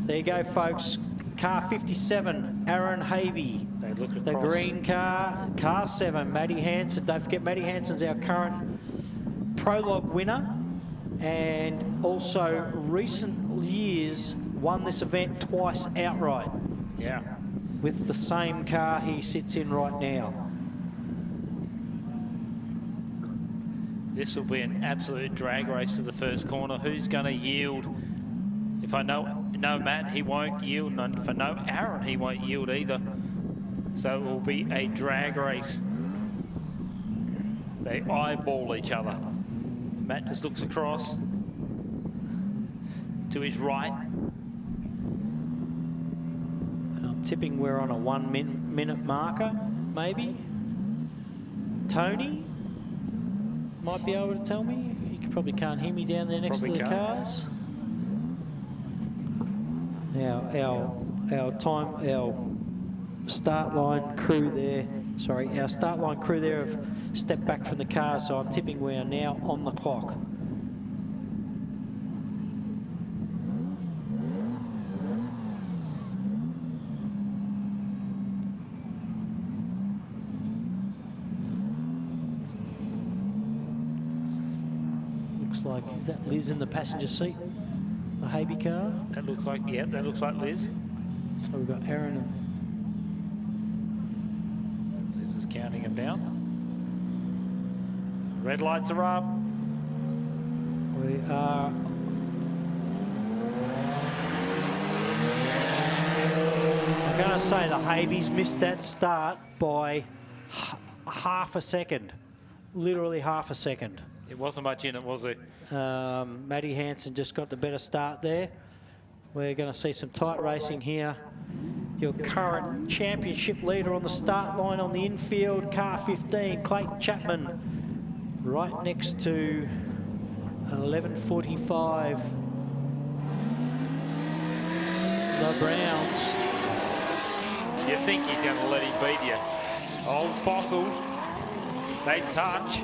S1: There you go, folks. Car 57, Aaron Havey.
S2: They look across.
S1: The green car, car 7, Matty Hansen. Don't forget, Matty Hansen's our current Prologue winner, and also recent years won this event twice outright.
S2: Yeah.
S1: With the same car he sits in right now.
S2: This will be an absolute drag race to the first corner. Who's going to yield? If I know Matt, he won't yield. And if I know Aaron, he won't yield either. So it will be a drag race. They eyeball each other. Matt just looks across to his right.
S1: I'm tipping we're on a 1 minute marker, maybe. Tony might be able to tell me. You probably can't hear me down there next to the cars. Our start line crew there. Sorry, our start line crew there have stepped back from the car, so I'm tipping we are now on the clock. Looks like, is that Liz in the passenger seat? The Havey car?
S2: That looks like, yeah, that looks like Liz.
S1: So we've got Aaron and
S2: Liz is counting him down. Red lights are up.
S1: We are. I'm going to say the Haveys missed that start by half a second. Literally half a second.
S2: It wasn't much in it, was it?
S1: Matty Hansen just got the better start there. We're going to see some tight racing here. Your current championship leader on the start line on the infield, car 15, Clayton Chapman, right next to 11:45. The Browns.
S2: You think he's going to let him beat you. Old Fossil, they touch.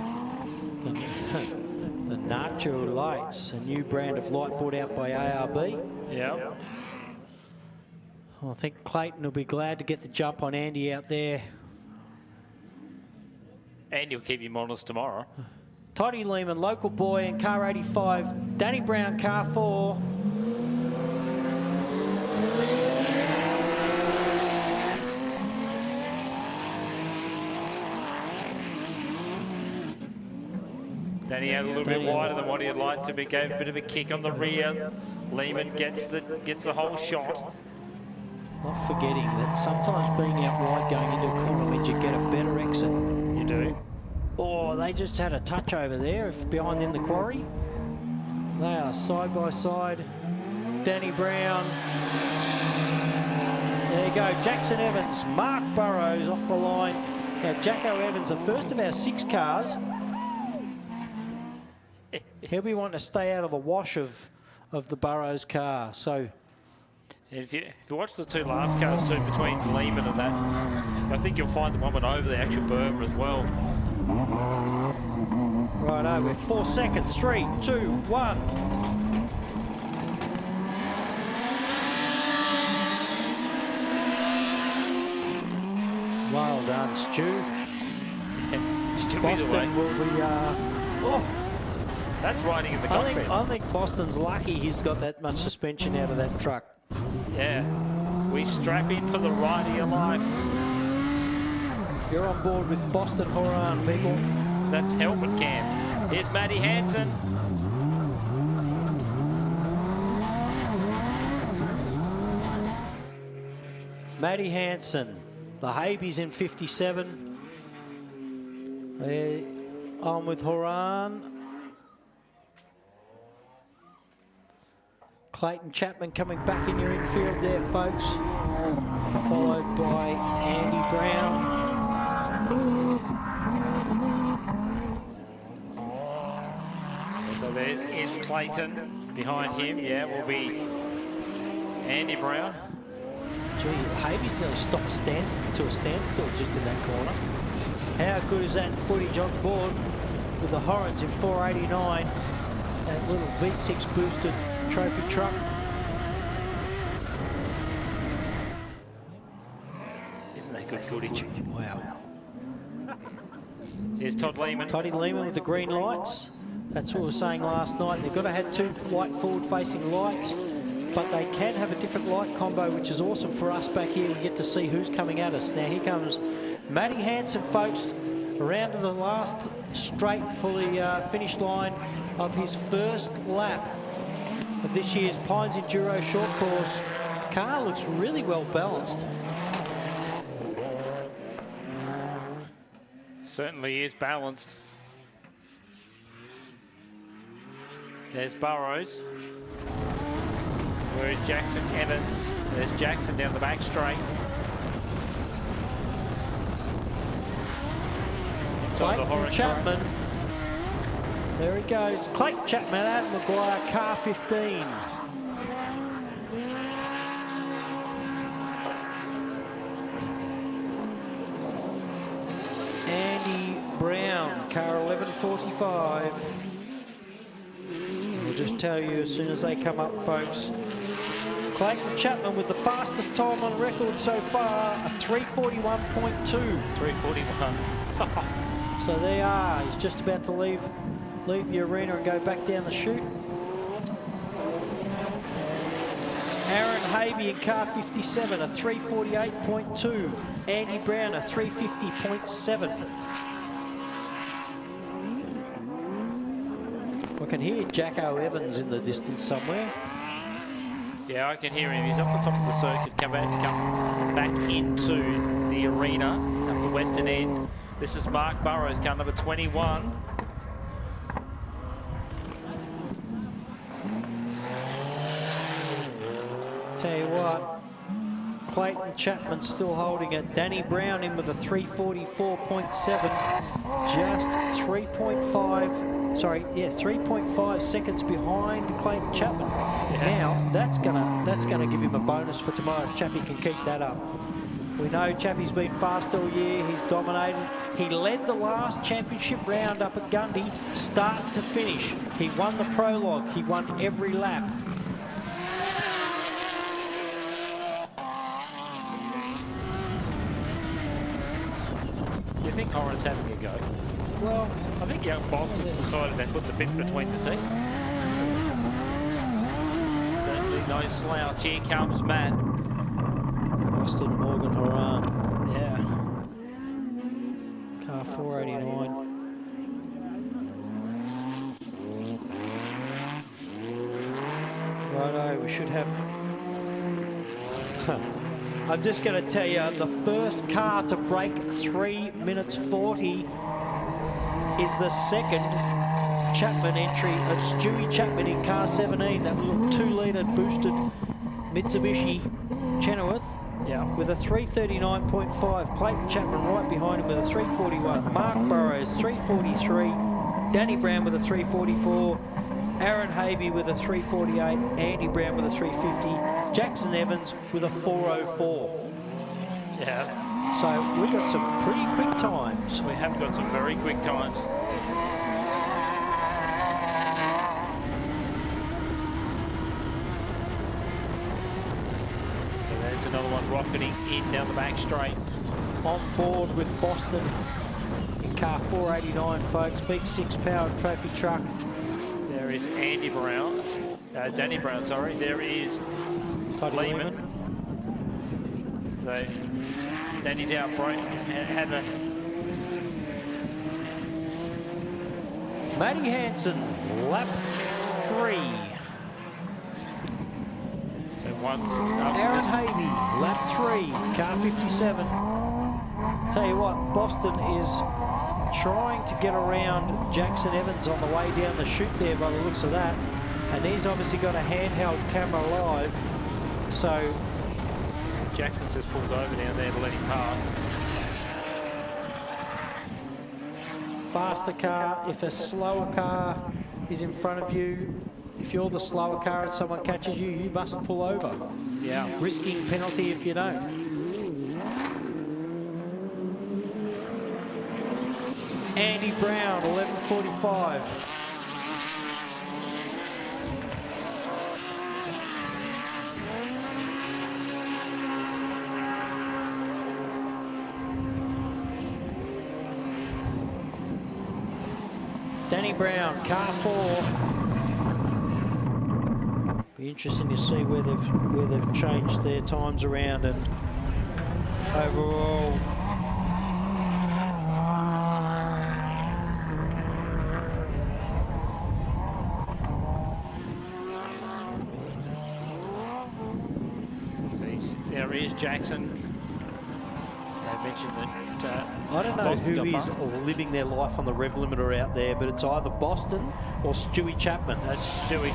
S1: The Nacho Lights, a new brand of light brought out by ARB.
S2: Yeah.
S1: I think Clayton will be glad to get the jump on Andy out there.
S2: And you'll keep him honest tomorrow.
S1: Toddy Lehman, local boy, in car 85. Danny Brown, car 4.
S2: Danny out a little bit wider than what he'd like to be. Gave a bit of a kick on the rear. Lehman gets the whole shot.
S1: Not forgetting that sometimes being out wide going into a corner means you get a better exit.
S2: You do.
S1: Oh, they just had a touch over there behind in the Quarry. They are side by side. Danny Brown. There you go. Jackson Evans, Mark Burrows off the line. Now, Jacko Evans, the first of our 6 cars. He'll be wanting to stay out of the wash of the Burrows car. So,
S2: if you watch the 2 last cars too, between Lehman and that, I think you'll find the one went over the actual berm as well.
S1: Righto, with 4 seconds. 3, 2, 1. Well done, Stu. Boston will be.
S2: That's riding in the cockpit.
S1: I think Boston's lucky he's got that much suspension out of that truck.
S2: Yeah. We strap in for the ride of your life.
S1: You're on board with Boston Horan, people.
S2: That's helmet cam. Here's Matty Hansen.
S1: Matty Hansen. The Habeys in 57. On with Horan. Clayton Chapman coming back in your infield there, folks. Followed by Andy Brown.
S2: So there is Clayton. Behind him, yeah, will be Andy Brown.
S1: Gee, Havey's nearly stopped to a standstill just in that corner. How good is that footage on board with the Horrons in 489? That little V6 boosted trophy truck.
S2: Isn't that good footage?
S1: Wow.
S2: Here's Todd Lehman.
S1: Toddy Lehman with the green lights. That's what we were saying last night. They've got to have 2 white forward-facing lights, but they can have a different light combo, which is awesome for us back here. We get to see who's coming at us. Now here comes Matty Hansen, folks, around to the last straight for the finish line of his first lap of this year's Pines Enduro short course. Car looks really well balanced.
S2: Certainly is balanced. There's Burrows. Where is Jackson Evans? There's Jackson down the back straight. Inside the Horror
S1: Chapman. There he goes. Clayton Chapman, Adam Maguire, car 15. Andy Brown, car 1145. I'll just tell you as soon as they come up, folks. Clayton Chapman with the fastest time on record so far, a 3:41.2.
S2: 3:41.
S1: So there you are. He's just about to leave the arena and go back down the chute. Aaron Havey in car 57, a 3:48.2. Andy Brown, a 3:50.7. I can hear Jacko Evans in the distance somewhere.
S2: Yeah, I can hear him. He's up the top of the circuit, come back into the arena, up the western end. This is Mark Burrows, car number 21.
S1: Tell you what, Clayton Chapman still holding it. Danny Brown in with a 3:44.7, just 3.5 seconds behind Clayton Chapman. Yeah. Now that's gonna give him a bonus for tomorrow if Chappie can keep that up. We know Chappie's been fast all year. He's dominated. He led the last championship round up at Gundy, start to finish. He won the prologue. He won every lap.
S2: Do you think Horan's having a go?
S1: Well,
S2: I think young Boston's decided to put the bit between the teeth. Certainly no slouch. Here comes Matt.
S1: Boston, Morgan, Horan.
S2: Yeah.
S1: Car 489. Righto, we should have... I'm just going to tell you, the first car to break 3 minutes 40 is the second Chapman entry of Stewie Chapman in car 17, that little 2-litre boosted Mitsubishi Chenoweth.
S2: Yeah.
S1: With a 3:39.5. Clayton Chapman right behind him with a 3:41. Mark Burrows 3:43. Danny Brown with a 3:44. Aaron Havey with a 3:48. Andy Brown with a 3:50. Jackson Evans with a 4:04.
S2: Yeah.
S1: So we've got some pretty quick times.
S2: We have got some very quick times. There's another one rocketing in down the back straight.
S1: On board with Boston in car 489, folks. V6 powered trophy truck.
S2: There is Andy Brown. Danny Brown, sorry. There is Lehman. So Danny's out break. Had a
S1: Matty Hansen, lap 3.
S2: Once
S1: Aaron Havey, lap 3, car 57. Tell you what, Boston is trying to get around Jackson Evans on the way down the chute there by the looks of that. And he's obviously got a handheld camera live, so
S2: Jackson's just pulled over down there to let him past.
S1: faster car, if a slower car is in front of you, if you're the slower car and someone catches you, you must pull over.
S2: Yeah.
S1: Risking penalty if you don't. Andy Brown, 11:45. Danny Brown, car 4. Be interesting to see where they've changed their times around and overall.
S2: So there is Jackson. They mentioned that.
S1: I don't know
S2: Boston
S1: who
S2: got
S1: is
S2: bumped.
S1: living their life on the rev limiter out there, but it's either Boston or Stewie Chapman.
S2: That's Stewie.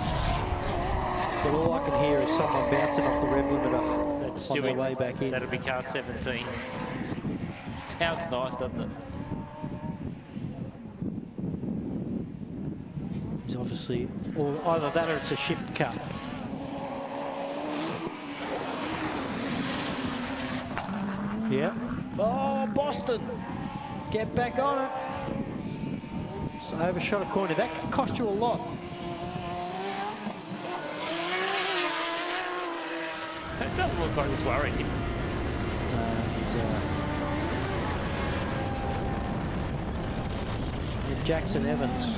S1: But all I can hear is someone bouncing off the rev limiter
S2: That's
S1: on their
S2: Stewie.
S1: way back in.
S2: That'll be car 17. Sounds nice, doesn't it?
S1: He's obviously, or either that or it's a shift cut. Yeah. Oh, Boston. Get back on it. So overshot a corner. That can cost you a lot.
S2: It doesn't look like it's worrying him.
S1: He's, and Jackson Evans.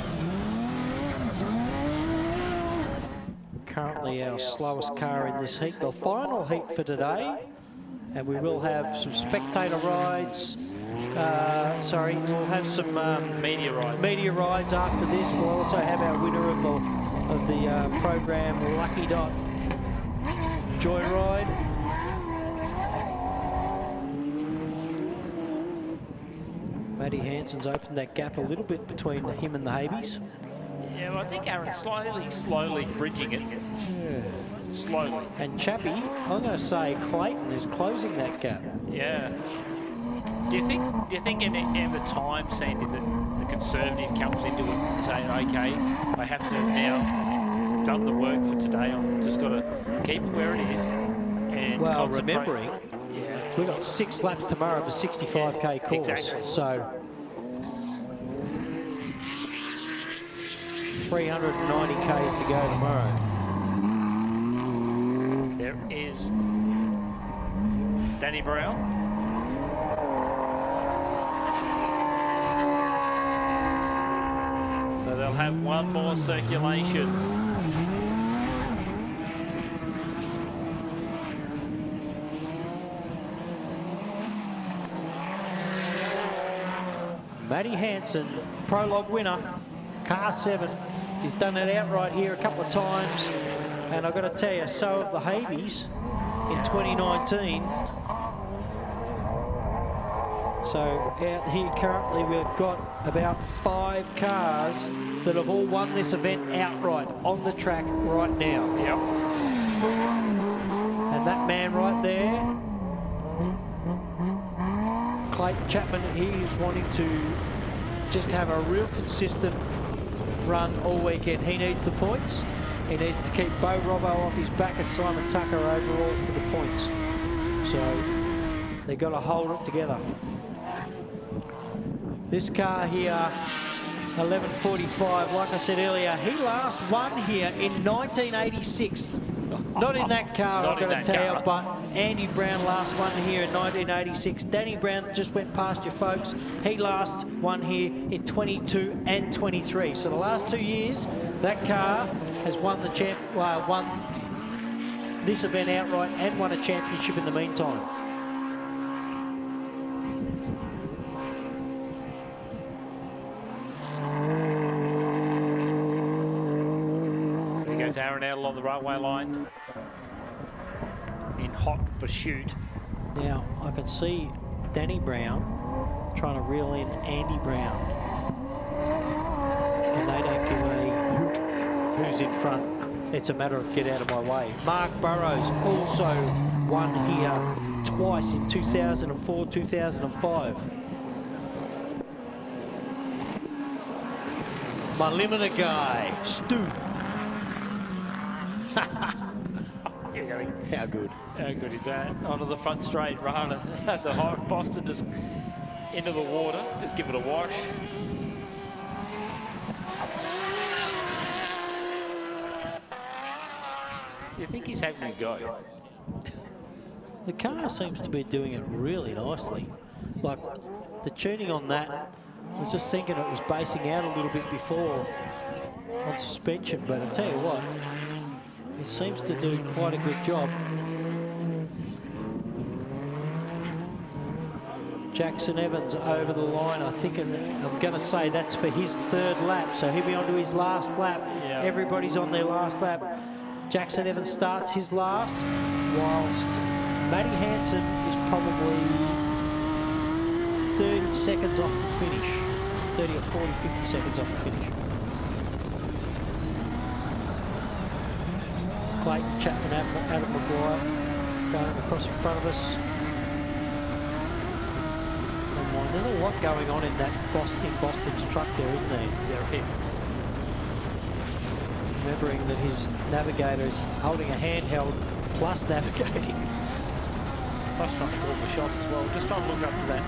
S1: Currently our slowest car in this heat. The final heat for today. And we will have some spectator rides. We'll have some
S2: media
S1: rides after this. We'll also have our winner of the program, Lucky Dot Joyride. Matty Hansen's opened that gap a little bit between him and the Habies.
S2: Yeah, well, I think Aaron's slowly bridging it.
S1: Yeah.
S2: Slowly.
S1: And Chappie, I'm going to say Clayton is closing that gap.
S2: Yeah. Do you think any ever time, Sandy, that the Conservative comes into it and saying, okay, I have to now done the work for today. I've just got to keep it where it is and
S1: well,
S2: concentrate.
S1: remembering, we've got 6 laps tomorrow of a 65k course.
S2: Exactly.
S1: So 390 k's to go tomorrow.
S2: There is Danny Brown. So they'll have one more circulation.
S1: Matty Hansen, Prologue winner, car 7. He's done it outright here a couple of times. And I've got to tell you, so have the Habies in 2019. So out here currently we've got about 5 cars that have all won this event outright on the track right now.
S2: Yep.
S1: And that man right there, Clayton Chapman, he's wanting to just have a real consistent run all weekend. He needs the points. He needs to keep Bo Robbo off his back and Simon Tucker overall for the points. So they've got to hold it together. This car here, 11:45, like I said earlier, he last won here in 1986. Not in that car,
S2: Not
S1: I've got
S2: in
S1: to
S2: that
S1: tell you,
S2: car.
S1: but Andy Brown last won here in 1986. Danny Brown just went past you folks. He last won here in 22 and 23. So the last 2 years, that car has won the won this event outright and won a championship in the meantime.
S2: So he goes Aaron out along the railway line in hot pursuit.
S1: Now, I can see Danny Brown trying to reel in Andy Brown. And they don't give a hoot who's in front. It's a matter of get out of my way. Mark Burrows also won here twice in 2004, 2005. My limiter guy, Stu. How good.
S2: How good is that? Onto the front straight, run. The high Boston just into the water. Just give it a wash. Do you think he's having a go?
S1: The car seems to be doing it really nicely. Like the tuning on that, I was just thinking it was basing out a little bit before on suspension, but I tell you what, it seems to do quite a good job. Jackson Evans over the line. I think I'm going to say that's for his third lap, so he'll be on to his last lap.
S2: Yeah.
S1: Everybody's on their last lap. Jackson Evans starts his last, whilst Matty Hansen is probably 30 seconds off the finish. 30 or 40, 50 seconds off the finish. Clayton Chapman, Adam Maguire going across in front of us. There's a lot going on in that Boston's truck there, isn't there?
S2: There is.
S1: Remembering that his navigator is holding a handheld plus navigating.
S2: Plus trying to call for shots as well. Just trying to look up to that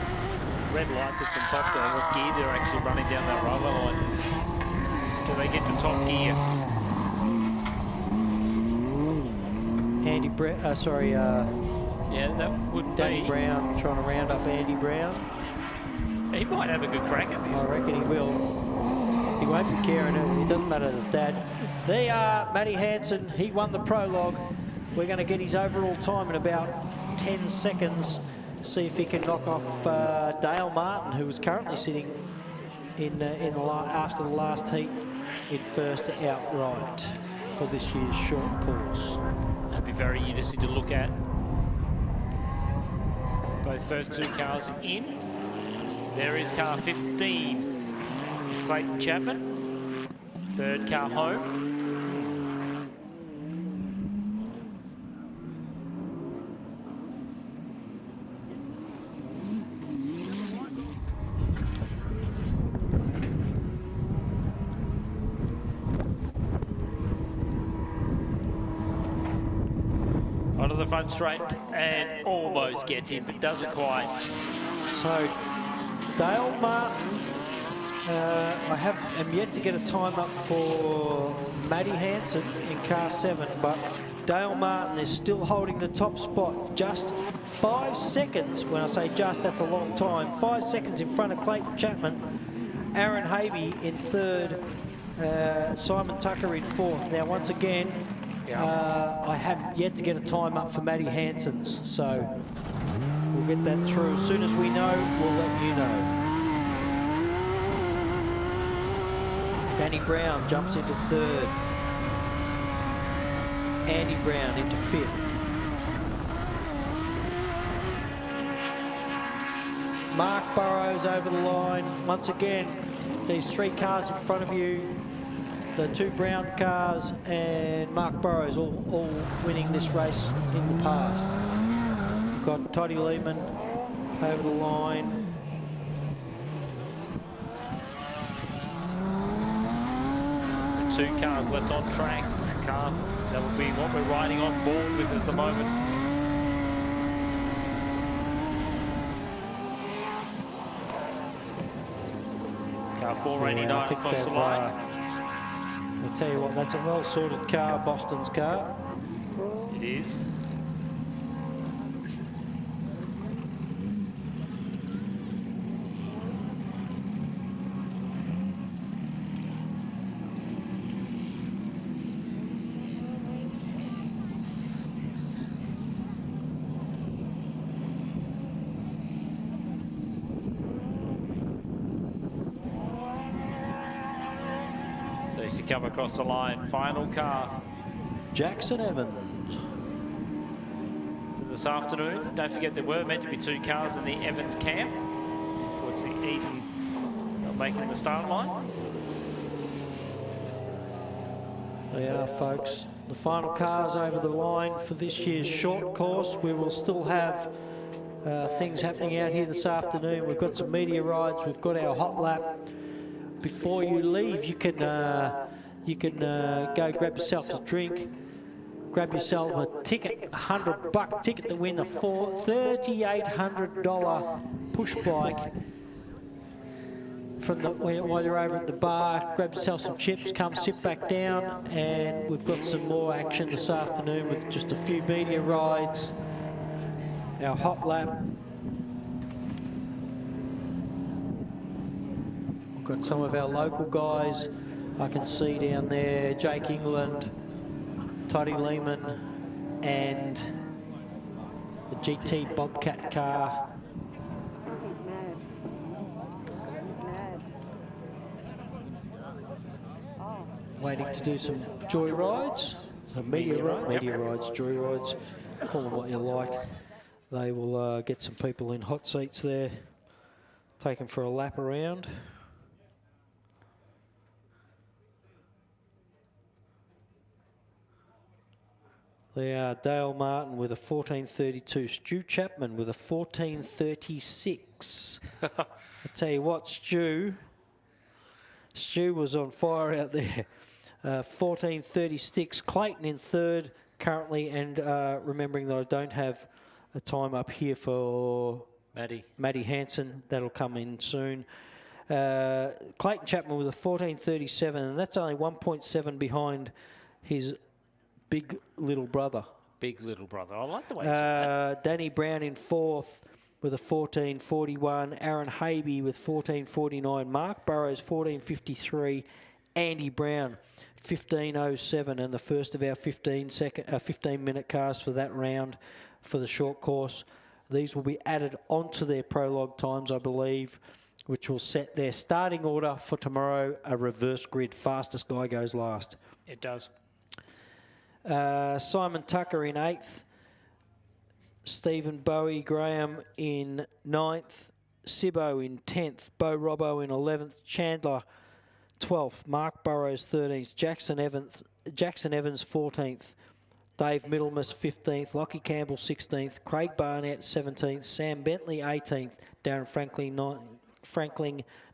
S2: red light that's on top there. What gear they're actually running down that railway line. Do they get to top gear?
S1: Andy
S2: yeah, that would
S1: Danny
S2: be.
S1: Brown trying to round up Andy Brown.
S2: He might have a good crack at this.
S1: I reckon he will. He won't be caring. It doesn't matter his dad. There you are, Matty Hansen. He won the prologue. We're going to get his overall time in about 10 seconds. See if he can knock off Dale Martin, who is currently sitting in after the last heat in first outright for this year's short course.
S2: That'd be very interesting to look at. Both first two cars in. There is car 15, Clayton Chapman. Third car home. Onto the front straight and almost gets in, but doesn't quite.
S1: So Dale Martin, I am yet to get a time up for Matty Hansen in car 7, but Dale Martin is still holding the top spot, just 5 seconds. When I say just, that's a long time. 5 seconds in front of Clayton Chapman, Aaron Havey in third, Simon Tucker in fourth. Now, once again, I have yet to get a time up for Matty Hansen's, so we'll get that through. As soon as we know, we'll let you know. Danny Brown jumps into third. Andy Brown into fifth. Mark Burrows over the line. Once again, these 3 cars in front of you, the 2 Brown cars and Mark Burrows all winning this race in the past. We've got Toddy Lehman over the line.
S2: So 2 cars left on track. Car that will be what we're riding on board with at the moment. Car 489 across the line.
S1: I'll tell you what, that's a well-sorted car, Boston's car.
S2: It is. Come across the line, final car.
S1: Jackson Evans.
S2: This afternoon, don't forget there were meant to be 2 cars in the Evans camp. Unfortunately, Eden not making the start line.
S1: They are, folks. The final cars over the line for this year's short course. We will still have things happening out here this afternoon. We've got some media rides. We've got our hot lap. Before you leave, you can go grab yourself a drink, grab yourself a ticket, $100 ticket to win a $3,800 push bike. While you're over at the bar, grab yourself some chips, come sit back down, and we've got some more action this afternoon with just a few media rides, our hot lap. We've got some of our local guys I can see down there, Jake England, Toddy Lehman, and the GT Bobcat car. Waiting to do some joy rides, some media rides, joy rides, call them what you like. They will get some people in hot seats there, take them for a lap around. They are Dale Martin with a 1432, Stu Chapman with a 1436. I tell you what, Stu was on fire out there. 1436, Clayton in third currently, and remembering that I don't have a time up here for Maddie Hansen. That'll come in soon. Clayton Chapman with a 1437, and that's only 1.7 behind his big little brother.
S2: Big little brother. I like the way you say that.
S1: Danny Brown in fourth with a 1441. Aaron Habe with 1449. Mark Burrows 1453. Andy Brown 1507, and the first of our 15-minute cars for that round for the short course. These will be added onto their prologue times, I believe, which will set their starting order for tomorrow, a reverse grid. Fastest guy goes last.
S2: It does.
S1: Simon Tucker in 8th. Stephen Bowie Graham in 9th. Sibbo in 10th. Bo Robbo in 11th. Chandler 12th. Mark Burrows 13th. Jackson Evans 14th. Dave Middlemas 15th. Lockie Campbell 16th. Craig Barnett 17th. Sam Bentley 18th. Darren Franklin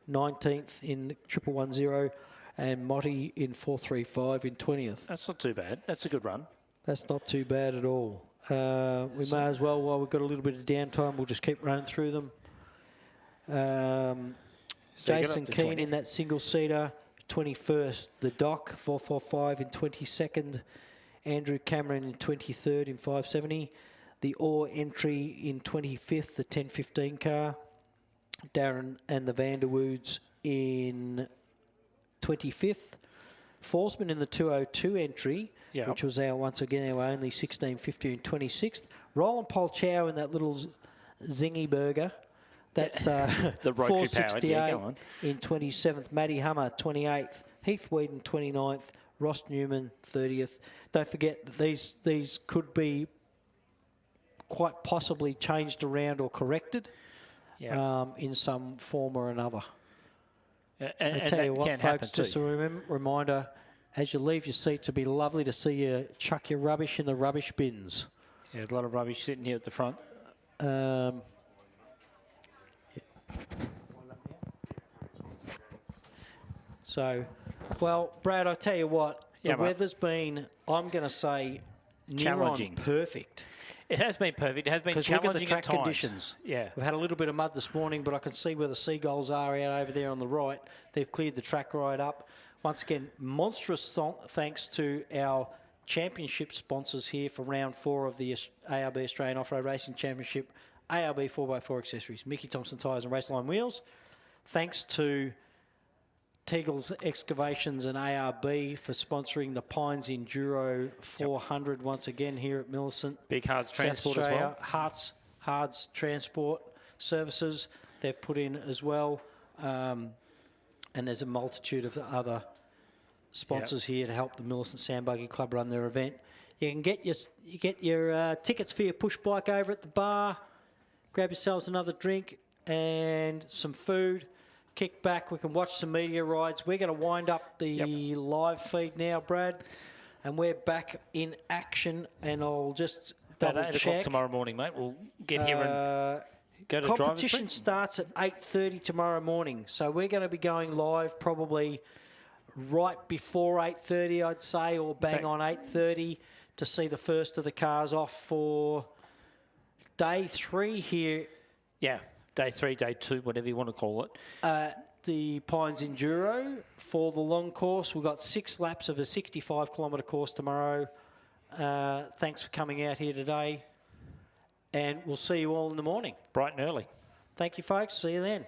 S1: 19th in 1110. And Motti in 435 in 20th.
S2: That's not too bad. That's a good run.
S1: That's not too bad at all. We may as well, while we've got a little bit of downtime, we'll just keep running through them. Jason Keane in that single-seater, 21st. The Doc, 445 in 22nd. Andrew Cameron in 23rd in 570. The Orr entry in 25th, the 1015 car. Darren and the Vanderwoods in 25th. Forsman in the 202 entry, which was once again our only 1650 in 26th. Roland Polchow in that little zingy burger, that
S2: the
S1: 468 in 27th. Matty Hummer 28th. Heath Whedon 29th. Ross Newman 30th. Don't forget that these could be quite possibly changed around or corrected in some form or another. I tell you what, folks, just a reminder, as you leave your seats, it'd be lovely to see you chuck your rubbish in the rubbish bins.
S2: Yeah, a lot of rubbish sitting here at the front.
S1: So, well, Brad, I tell you what, the weather's been, I'm going to say,
S2: challenging,
S1: perfect.
S2: It has been perfect. It has been challenging
S1: look at the track
S2: at times.
S1: conditions.
S2: Yeah.
S1: We've had a little bit of mud this morning, but I can see where the seagulls are out over there on the right. They've cleared the track right up. Once again, monstrous thanks to our championship sponsors here for round 4 of the ARB Australian Off-Road Racing Championship. ARB 4x4 Accessories, Mickey Thompson Tyres and Raceline Wheels. Thanks to Teagle's Excavations and ARB for sponsoring the Pines Enduro 400 once again here at Millicent.
S2: Big Hards Transport as well.
S1: Hards Transport Services they've put in as well. And there's a multitude of other sponsors here to help the Millicent Sand Buggy Club run their event. You can get your tickets for your push bike over at the bar. Grab yourselves another drink and some food. kick back. We can watch some media rides. We're going to wind up the live feed now, Brad, and we're back in action. And I'll just double
S2: About 8
S1: check.
S2: o'clock tomorrow morning, mate. We'll get here and go to
S1: competition starts at 8:30 tomorrow morning, so we're going to be going live probably right before 8:30, I'd say, or bang on 8:30 to see the first of the cars off for day 3 here.
S2: Yeah, day 3, day 2, whatever you want to call it.
S1: The Pines Enduro for the long course. We've got 6 laps of a 65-kilometre course tomorrow. Thanks for coming out here today, and we'll see you all in the morning.
S2: Bright and early.
S1: Thank you, folks. See you then.